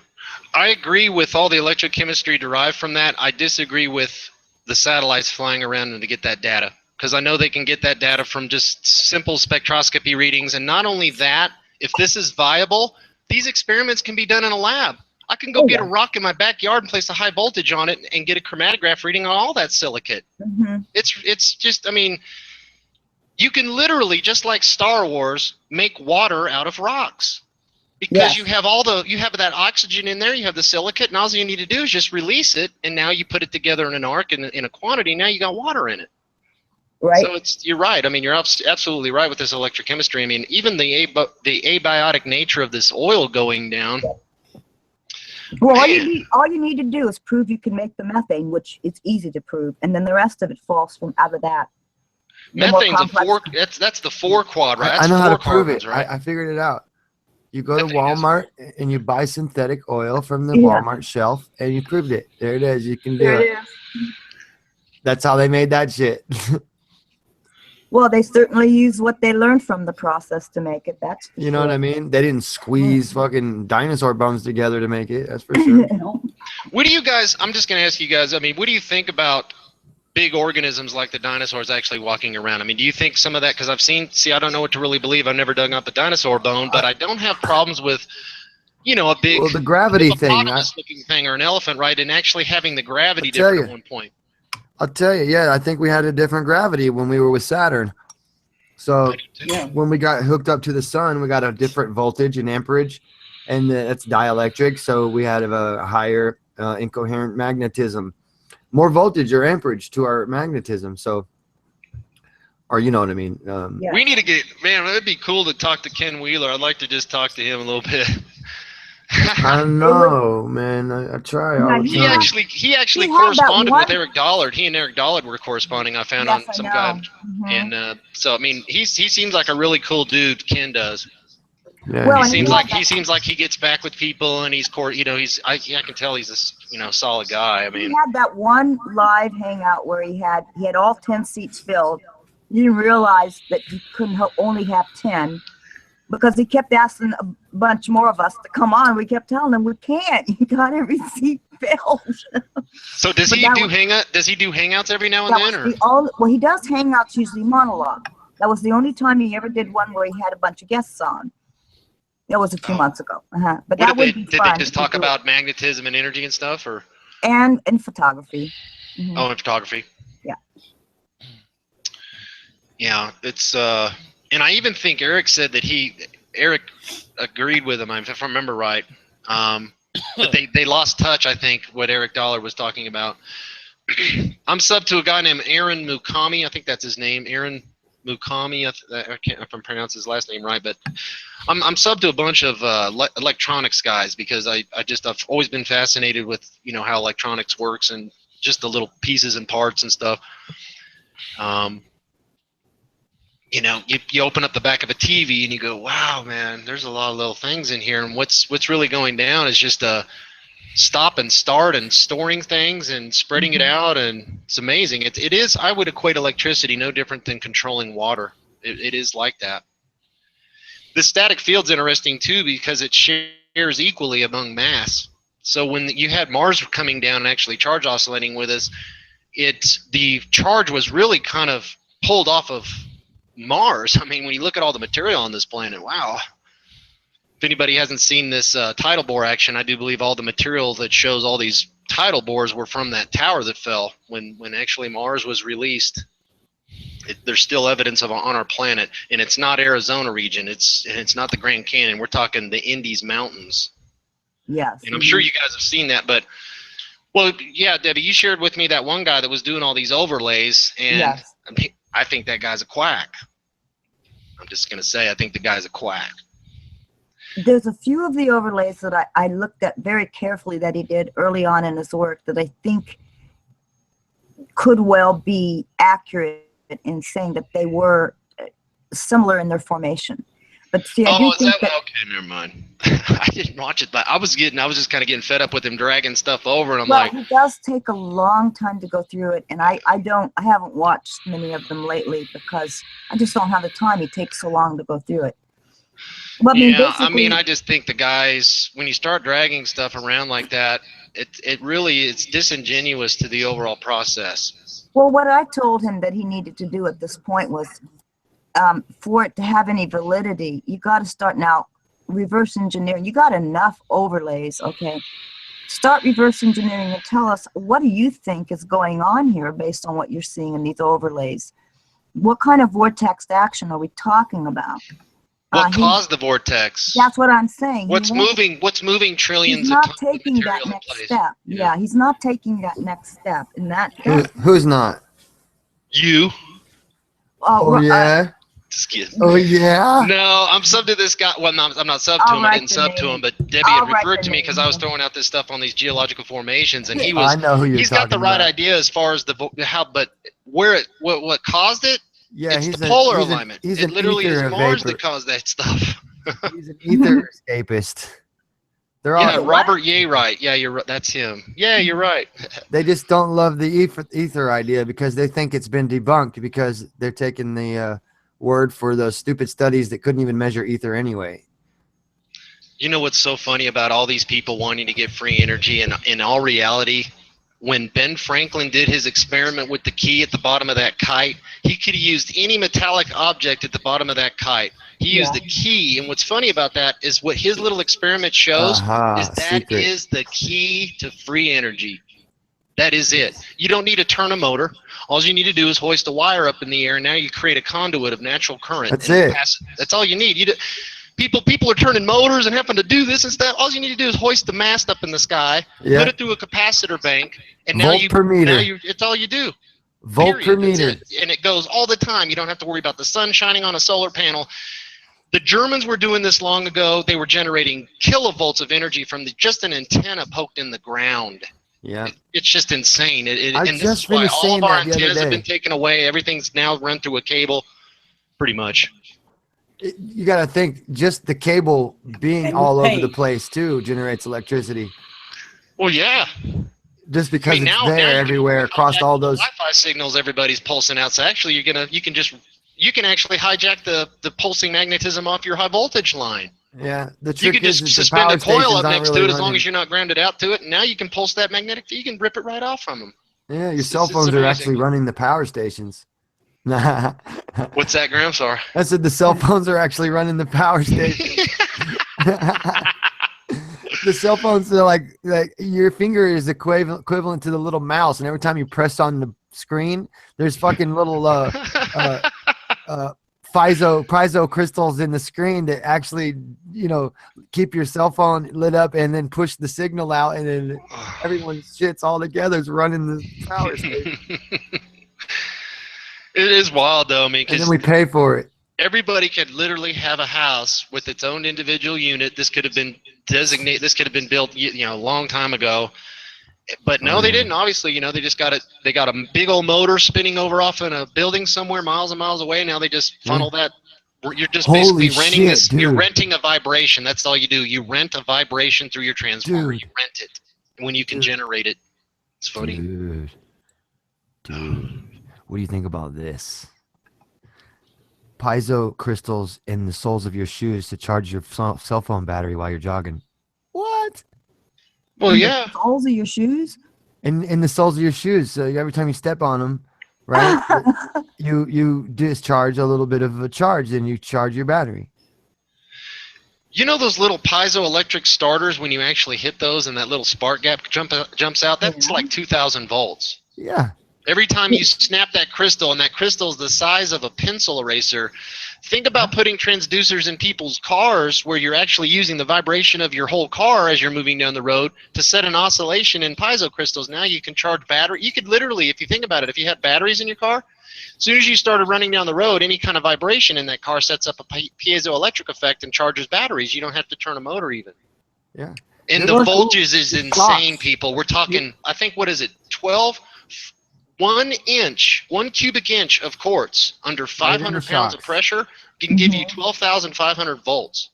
I agree with all the electrochemistry derived from that. I disagree with the satellites flying around and to get that data, because I know they can get that data from just simple spectroscopy readings. And not only that, if this is viable, these experiments can be done in a lab. I can go get a rock in my backyard and place a high voltage on it and get a chromatograph reading on all that silicate. Mm-hmm. It's just, I mean, you can literally, just like Star Wars, make water out of rocks. Because you have that oxygen in there, you have the silicate, and all you need to do is just release it, and now you put it together in an arc in a quantity, now you got water in it. Right. So you're right. I mean, you're absolutely right with this electrochemistry. I mean, even the abiotic nature of this oil going down. Well, all you need to do is prove you can make the methane, which is easy to prove, and then the rest of it falls from out of that. Methane's that's the 4 quad, right? That's I know how to 4 prove carbons, it. right? I figured it out. You go to Walmart and you buy synthetic oil from the Walmart shelf, and you proved it. There it is. You can do it. That's how they made that shit. Well, they certainly use what they learned from the process to make it. That's you know what I mean? They didn't squeeze fucking dinosaur bones together to make it. That's for sure. What do you guys? I'm just gonna ask you guys. I mean, what do you think about big organisms like the dinosaurs actually walking around? I mean, do you think some of that? Because I don't know what to really believe. I've never dug up a dinosaur bone, but I don't have problems with, a big, the gravity thing, looking thing, or an elephant, right? And actually having the gravity different at one point. I'll tell you, I think we had a different gravity when we were with Saturn. So when we got hooked up to the sun, we got a different voltage and amperage, and that's dielectric. So we had a higher incoherent magnetism, more voltage or amperage to our magnetism. So, or you know what I mean? We need to it'd be cool to talk to Ken Wheeler. I'd like to just talk to him a little bit. I don't know, man. I try all the time. He actually corresponded with Eric Dollard. He and Eric Dollard were corresponding. I found on some guy, and so I mean, he seems like a really cool dude. Ken does. Yeah. Well, he seems like he gets back with people, and I can tell he's a solid guy. I mean, he had that one live hangout where he had all 10 seats filled. He didn't realize that he couldn't only have 10. Because he kept asking a bunch more of us to come on. We kept telling him, we can't. You got every seat filled. So does he do hangouts every now and then? Well, he does hangouts usually monologue. That was the only time he ever did one where he had a bunch of guests on. That was a few months ago. But that would be fun. Did they just talk about magnetism and energy and stuff, or? And photography. Mm-hmm. Oh, and photography. Yeah. Yeah, it's and I even think Eric said that Eric agreed with him, if I remember right. But they lost touch, I think, what Eric Dollar was talking about. I'm sub to a guy named Aaron Mukami. I think that's his name. Aaron Mukami. I can't if I'm pronouncing his last name right, but I'm sub to a bunch of electronics guys because I've always been fascinated with how electronics works, and just the little pieces and parts and stuff. You know, you open up the back of a TV and you go, wow, man, there's a lot of little things in here. And what's really going down is just a stop and start and storing things and spreading it out. And it's amazing. It is, I would equate electricity no different than controlling water. It is like that. The static field's interesting too because it shares equally among mass. So when you had Mars coming down and actually charge oscillating with us, the charge was really kind of pulled off of Mars. I mean, when you look at all the material on this planet, wow. If anybody hasn't seen this tidal bore action, I do believe all the material that shows all these tidal bores were from that tower that fell when actually Mars was released. There's still evidence of on our planet, and it's not Arizona region. It's not the Grand Canyon. We're talking the Andes Mountains. Yes. And I'm sure you guys have seen that, but well, yeah, Debbie, you shared with me that one guy that was doing all these overlays, and Yes. I think that guy's a quack. I'm just going to say I think the guy's a quack. There's a few of the overlays that I looked at very carefully that he did early on in his work that I think could well be accurate in saying that they were similar in their formation. But see, I do think that okay, never mind. I didn't watch it, but I was just kind of getting fed up with him dragging stuff over, and I'm well, like, it does take a long time to go through it, and I haven't watched many of them lately because I just don't have the time. It takes so long to go through it. Well, I just think the guys, when you start dragging stuff around like that, it really it's disingenuous to the overall process. Well, what I told him that he needed to do at this point was, for it to have any validity, you got to start now reverse engineering. You got enough overlays, okay? Start reverse engineering and tell us, what do you think is going on here based on what you're seeing in these overlays? What kind of vortex action are we talking about? What caused the vortex? That's what I'm saying. What's moving trillions he's not of tons taking of that material next in place? step. Yeah, he's not taking that next step. And Who's not? You. Oh yeah. Just kidding. Oh yeah. No, I'm sub to this guy. Well, no, I'm not sub to him. I didn't sub to him, but Debbie had referred to me because I was throwing out this stuff on these geological formations, and he was. I know who you're He's got the talking right about. idea as far as but what caused it? Yeah, it's he's the polar he's alignment. He's It an literally is ether Mars vapor. that caused that stuff. He's an ether escapist. They're all. Yeah, Robert Yearight. Yeah, you're right. That's him. Yeah, you're right. They just don't love the ether idea because they think it's been debunked because they're taking the word for those stupid studies that couldn't even measure ether anyway. You know what's so funny about all these people wanting to get free energy, and in all reality, when Ben Franklin did his experiment with the key at the bottom of that kite, he could have used any metallic object at the bottom of that kite. He used the key, and what's funny about that is what his little experiment shows is that secret. is the key to free energy. That is it. You don't need to turn a motor. All you need to do is hoist a wire up in the air, and now you create a conduit of natural current. That's and it. That's all you need. People are turning motors and having to do this and stuff. All you need to do is hoist the mast up in the sky, Yeah. put it through a capacitor bank, and now Volt per meter. it's all you do. Volt per Period. That's meter. it. And it goes all the time. You don't have to worry about the sun shining on a solar panel. The Germans were doing this long ago. They were generating kilovolts of energy from just an antenna poked in the ground. Yeah. It's just insane. I And this just is why finished all saying of our that the other antennas have day. been taken away. Everything's now run through a cable, pretty much. You got to think just the cable being And all over hey. the place too generates electricity. Well, yeah. Just because I mean, it's now there you everywhere can across hijack all the those. Wi-Fi signals everybody's pulsing out. So actually, you can actually hijack the pulsing magnetism off your high voltage line. Yeah, the You trick can is just that the suspend power a coil stations up aren't next really to it as long running. as you're not grounded out to it, and now you can pulse that magnetic. You can rip it right off from them. Yeah, your It's- cell it's phones are amazing. actually running the power stations. Nah. What's that, Graham? Sorry. I said the cell phones are actually running the power station. The cell phones are like your finger is equivalent to the little mouse, and every time you press on the screen, there's fucking little piezo crystals in the screen that actually, keep your cell phone lit up and then push the signal out, and then everyone's shit's all together is running the power station. It is wild though. I mean, And because then we pay for it. everybody could literally have a house with its own individual unit. This could have been designated. This could have been built, a long time ago. But no, they didn't. Obviously, they just got it. They got a big old motor spinning over off in a building somewhere miles and miles away. Now they just funnel that. You're just Holy basically renting shit, this. dude. You're renting a vibration. That's all you do. You rent a vibration through your transformer. Dude. You rent it when you can generate it. It's funny. Dude, what do you think about this? Piezo crystals in the soles of your shoes to charge your cell phone battery while you're jogging. What? Well, yeah. The soles of your shoes? In the soles of your shoes. So every time you step on them, right? you discharge a little bit of a charge, then you charge your battery. You know those little piezoelectric starters, when you actually hit those and that little spark gap jumps out? That's like 2,000 volts. Yeah. Every time you snap that crystal, and that crystal is the size of a pencil eraser, think about putting transducers in people's cars where you're actually using the vibration of your whole car as you're moving down the road to set an oscillation in piezo crystals. Now you can charge battery. You could literally, if you think about it, if you had batteries in your car, as soon as you started running down the road, any kind of vibration in that car sets up a piezoelectric effect and charges batteries. You don't have to turn a motor even. Yeah. And the voltages is insane, people. We're talking, I think, what is it, 12? 1 cubic inch of quartz under 500 pounds of pressure can give you 12,500 volts.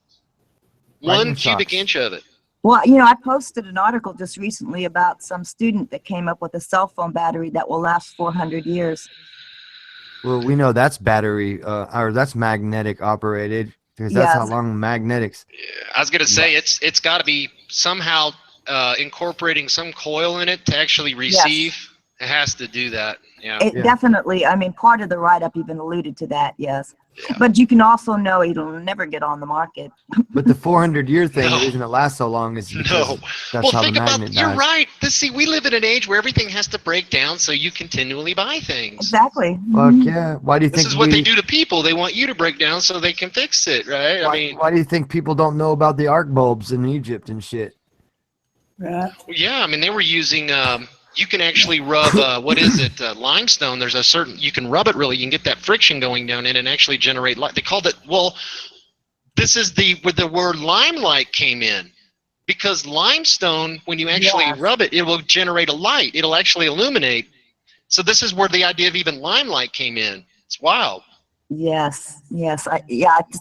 1 cubic inch of it. Well, I posted an article just recently about some student that came up with a cell phone battery that will last 400 years. Well, we know that's battery, or that's magnetic operated, because that's how long magnetics. Yeah, I was gonna say it's got to be somehow incorporating some coil in it to actually receive. Yes. It has to do that. Yeah. It definitely. I mean, part of the write-up even alluded to that. Yes. Yeah. But you can also know it'll never get on the market. But the 400-year thing, the reason it lasts so long is because that's how the magnet dies. You're right. See, we live in an age where everything has to break down, so you continually buy things. Exactly. Fuck yeah. Why do you think this is what they do to people? They want you to break down so they can fix it, right? Why do you think people don't know about the arc bulbs in Egypt and shit? Right. Yeah, I mean, they were using. You can actually rub, what is it, limestone. There's a certain, you can rub it really, you can get that friction going down in and actually generate light. They called it, well, this is where the word limelight came in. Because limestone, when you actually rub it, it will generate a light. It'll actually illuminate. So this is where the idea of even limelight came in. It's wild. Yes. I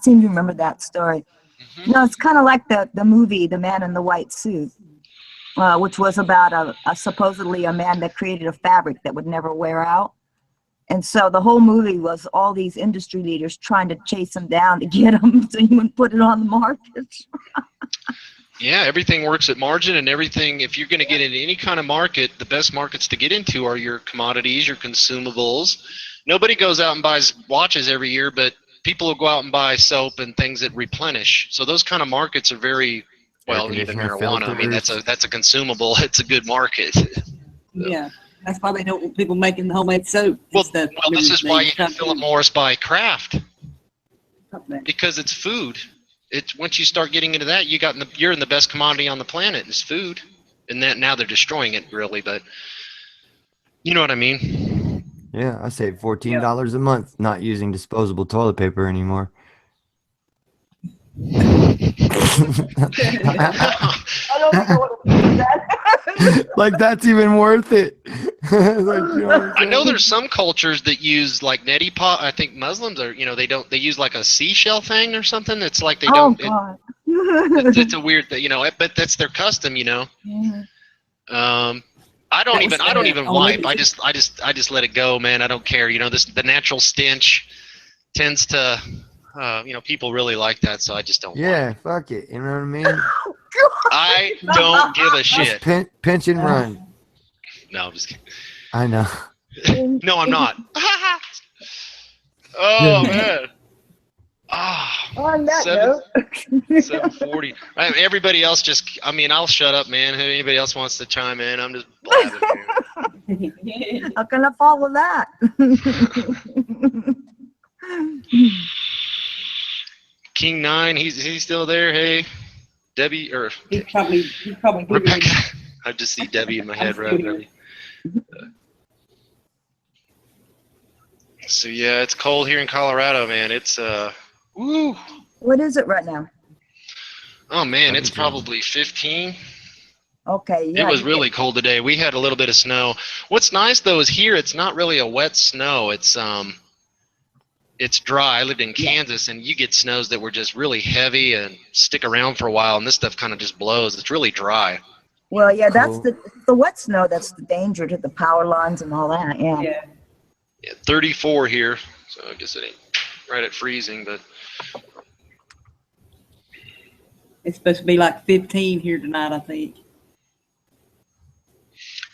seem to remember that story. Mm-hmm. No, it's kind of like the movie, The Man in the White Suit. Which was about supposedly a man that created a fabric that would never wear out. And so the whole movie was all these industry leaders trying to chase him down to get him so he wouldn't put it on the market. Yeah, everything works at margin, and everything, if you're going to get into any kind of market, the best markets to get into are your commodities, your consumables. Nobody goes out and buys watches every year, but people will go out and buy soap and things that replenish. So those kind of markets are very... Well, even marijuana. I mean, that's a consumable. It's a good market. Yeah, that's why they don't want people making the homemade soap. Well, this is why you can Philip Morris buy Kraft, because it's food. It's once you start getting into that, you're in the best commodity on the planet is food, and that now they're destroying it really. But you know what I mean? Yeah, I save $14 a month not using disposable toilet paper anymore. I don't know what to do with that. Like that's even worth it. I know there's some cultures that use like neti pot. I think Muslims are, they use like a seashell thing or something. It's like they don't. God. It's a weird thing, but that's their custom, Yeah. I don't even wipe. I just let it go, man. I don't care. The natural stench tends to. People really like that, so I just don't. Yeah, fuck it. You know what I mean? I don't give a shit. Just pinch and run. No, I'm just kidding. I know. No, I'm not. Oh man. On that note. 7:40. Everybody else I'll shut up, man. If anybody else wants to chime in, I'm just blabbing here. How can I follow that? King 9, he's still there. Hey, Debbie or he's probably Rebecca. I just see Debbie in my head, right? So yeah, it's cold here in Colorado, man. It's woo. What is it right now? Oh man, it's probably 15. Okay, It yeah. was really cold today. We had a little bit of snow. What's nice though is here it's not really a wet snow. It's dry. I lived in Kansas and you get snows that were just really heavy and stick around for a while, and this stuff kind of just blows. It's really dry. Well, yeah, that's Cool. the wet snow. That's the danger to the power lines and all that. Yeah. Yeah, 34 here, so I guess it ain't right at freezing, but It's supposed to be like 15 here tonight, I think.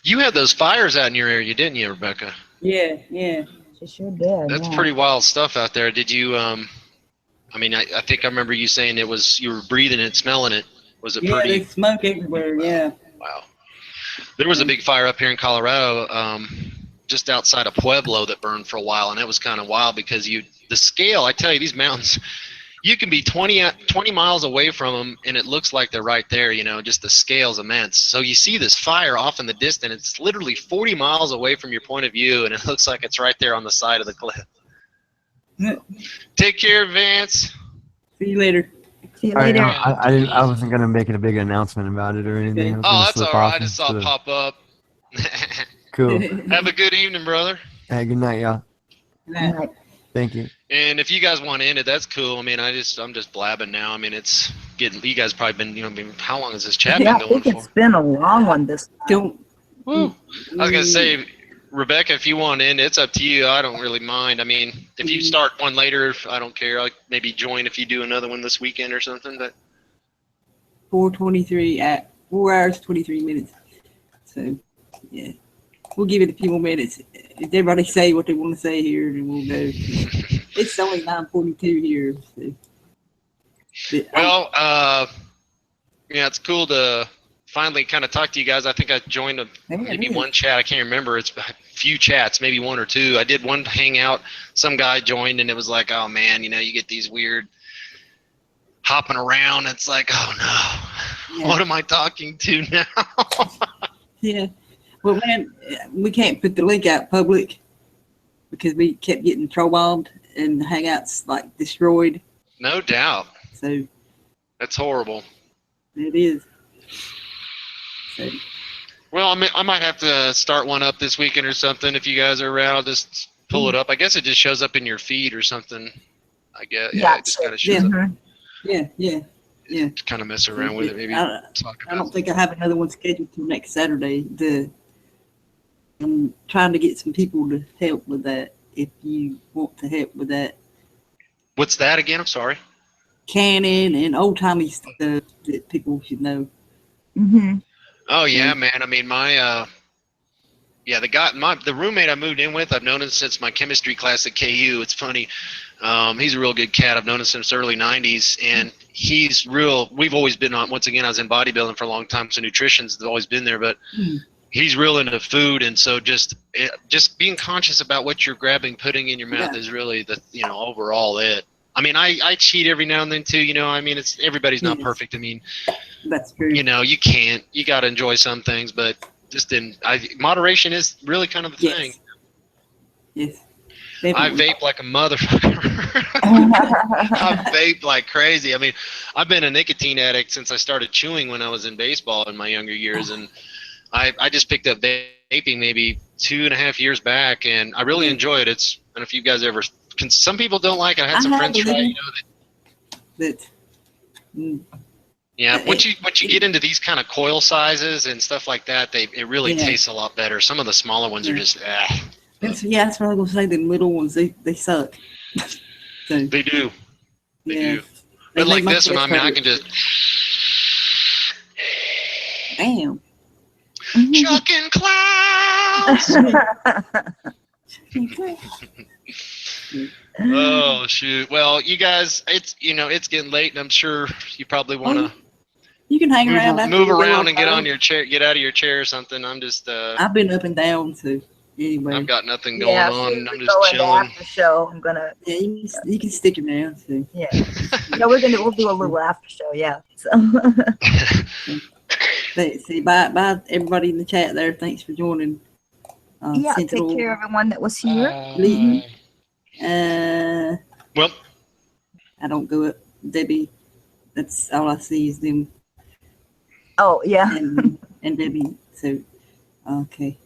you had those fires out in your area, didn't you, Rebecca? Yeah, yeah. She sure did. That's yeah. pretty wild stuff out there. Did you I mean, I think I remember you saying it was you were breathing it, smelling it. Was it Yeah, pretty? there's smoke everywhere, yeah. Wow. There was a big fire up here in Colorado, just outside of Pueblo that burned for a while, and it was kind of wild because the scale, I tell you, these mountains, you can be 20 miles away from them, and it looks like they're right there, just the scale's immense. So you see this fire off in the distance, it's literally 40 miles away from your point of view, and it looks like it's right there on the side of the cliff. Take care, Vance. See you later. See you All right, later. I wasn't gonna make it a big announcement about it or anything. I was Oh, gonna that's slip all right. I off just saw it instead of- pop up. Cool. Have a good evening, brother. Hey, good night, y'all. All right. Thank you. And if you guys want to end it, that's cool. I mean, I'm just blabbing now. I mean, it's getting. You guys probably been. How long has this chat Yeah, been I going think for? it's been a long one. This Don't. Woo. I was gonna say, Rebecca, if you want to end, it's up to you. I don't really mind. I mean, if you start one later, I don't care. I'll maybe join if you do another one this weekend or something. But 4:23 at 4 hours 23 minutes. So, yeah, we'll give it a few more minutes. If everybody say what they want to say here, then we'll go. It's only 9:42 here. So. But well, yeah, it's cool to finally kind of talk to you guys. I think I joined maybe one chat. I can't remember. It's a few chats, maybe one or two. I did one hangout. Some guy joined, and it was like, oh man, you get these weird hopping around. It's like, oh no, what am I talking to now? yeah, well, man, we can't put the link out public because we kept getting troll bombed and the hangouts like destroyed. No doubt. So that's horrible. It is. So. Well, I might have to start one up this weekend or something. If you guys are around, just pull it up. I guess it just shows up in your feed or something. I guess. Yeah, it just kind of shows up. Yeah. Kind of mess around with it, maybe. I don't think I have another one scheduled till next Saturday. I'm trying to get some people to help with that. If you want to help with that. What's that again? I'm sorry. Canon and old timey stuff that people should know. Mm-hmm. Oh yeah, man. I mean, the roommate I moved in with, I've known him since my chemistry class at KU. It's funny. He's a real good cat. I've known him since the early 90s, and he's real. We've always been on. Once again, I was in bodybuilding for a long time, so nutrition's always been there. But he's real into food, and so just being conscious about what you're grabbing, putting in your mouth is really the overall it. I mean, I cheat every now and then too. I mean, everybody's not perfect. I mean, that's true. You got to enjoy some things, but moderation is really kind of the thing. Yes. I vape like a motherfucker. I vape like crazy. I mean, I've been a nicotine addict since I started chewing when I was in baseball in my younger years, and I just picked up vaping maybe 2.5 years back, and I really enjoy it. I don't know if you guys ever. Some people don't like it. I had some friends try. Yeah, once you get into these kind of coil sizes and stuff like that, it really tastes a lot better. Some of the smaller ones are just that's what I was gonna say. The little ones, they suck. So, they do. They do. But like this one, I mean, I can just. Damn. Chucking clouds. Oh shoot! Well, you guys, it's getting late, and I'm sure you probably want to. You can hang around. Move around and get on your chair. Get out of your chair or something. I'm just. I've been up and down too. Anyway. I've got nothing going on. I'm just chilling. After show, I'm gonna. Yeah, you can stick around too. Yeah. No, we'll do a little after show. Yeah. So. See, bye, everybody in the chat there. Thanks for joining. Take care of everyone that was here. Well, I don't go up, Debbie. That's all I see is them. Oh, yeah. and Debbie. So, okay.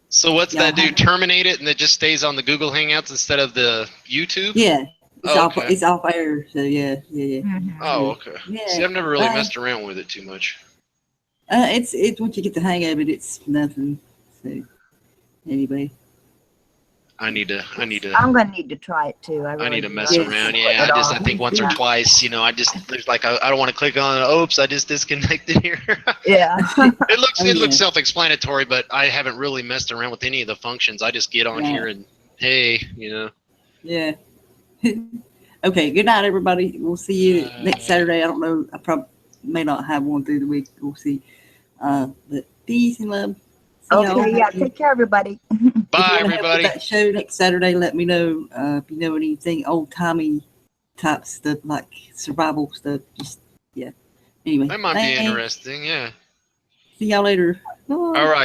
So what's Y'all that do? have- Terminate it and it just stays on the Google Hangouts instead of the YouTube? Yeah. It's Oh, off. okay. It's off air. So yeah. Mhm. Oh, okay. Yeah. See, I've never really Bye. messed around with it too much. It's once you get the hang of it, it's nothing. So anyway. I need to I'm gonna need to try it too. I I really need to do. mess I Yes. need to around. put Yeah, it I on. think once or Yeah. twice, there's like I don't want to click on. Oops, I just disconnected here. Yeah. It looks Oh, it yeah. looks self-explanatory, but I haven't really messed around with any of the functions. I just get on Right. here and hey, Yeah. Okay. Good night, everybody. We'll see you next Saturday. I don't know. I probably may not have one through the week. We'll see. But peace and love. See y'all. Okay, yeah, take care, everybody. Bye If you want to help everybody. with that show next Saturday, let me know. If you know anything old timey type stuff like survival stuff, just yeah. Anyway, That might be thanks. interesting. Yeah. See y'all later. Bye. All right.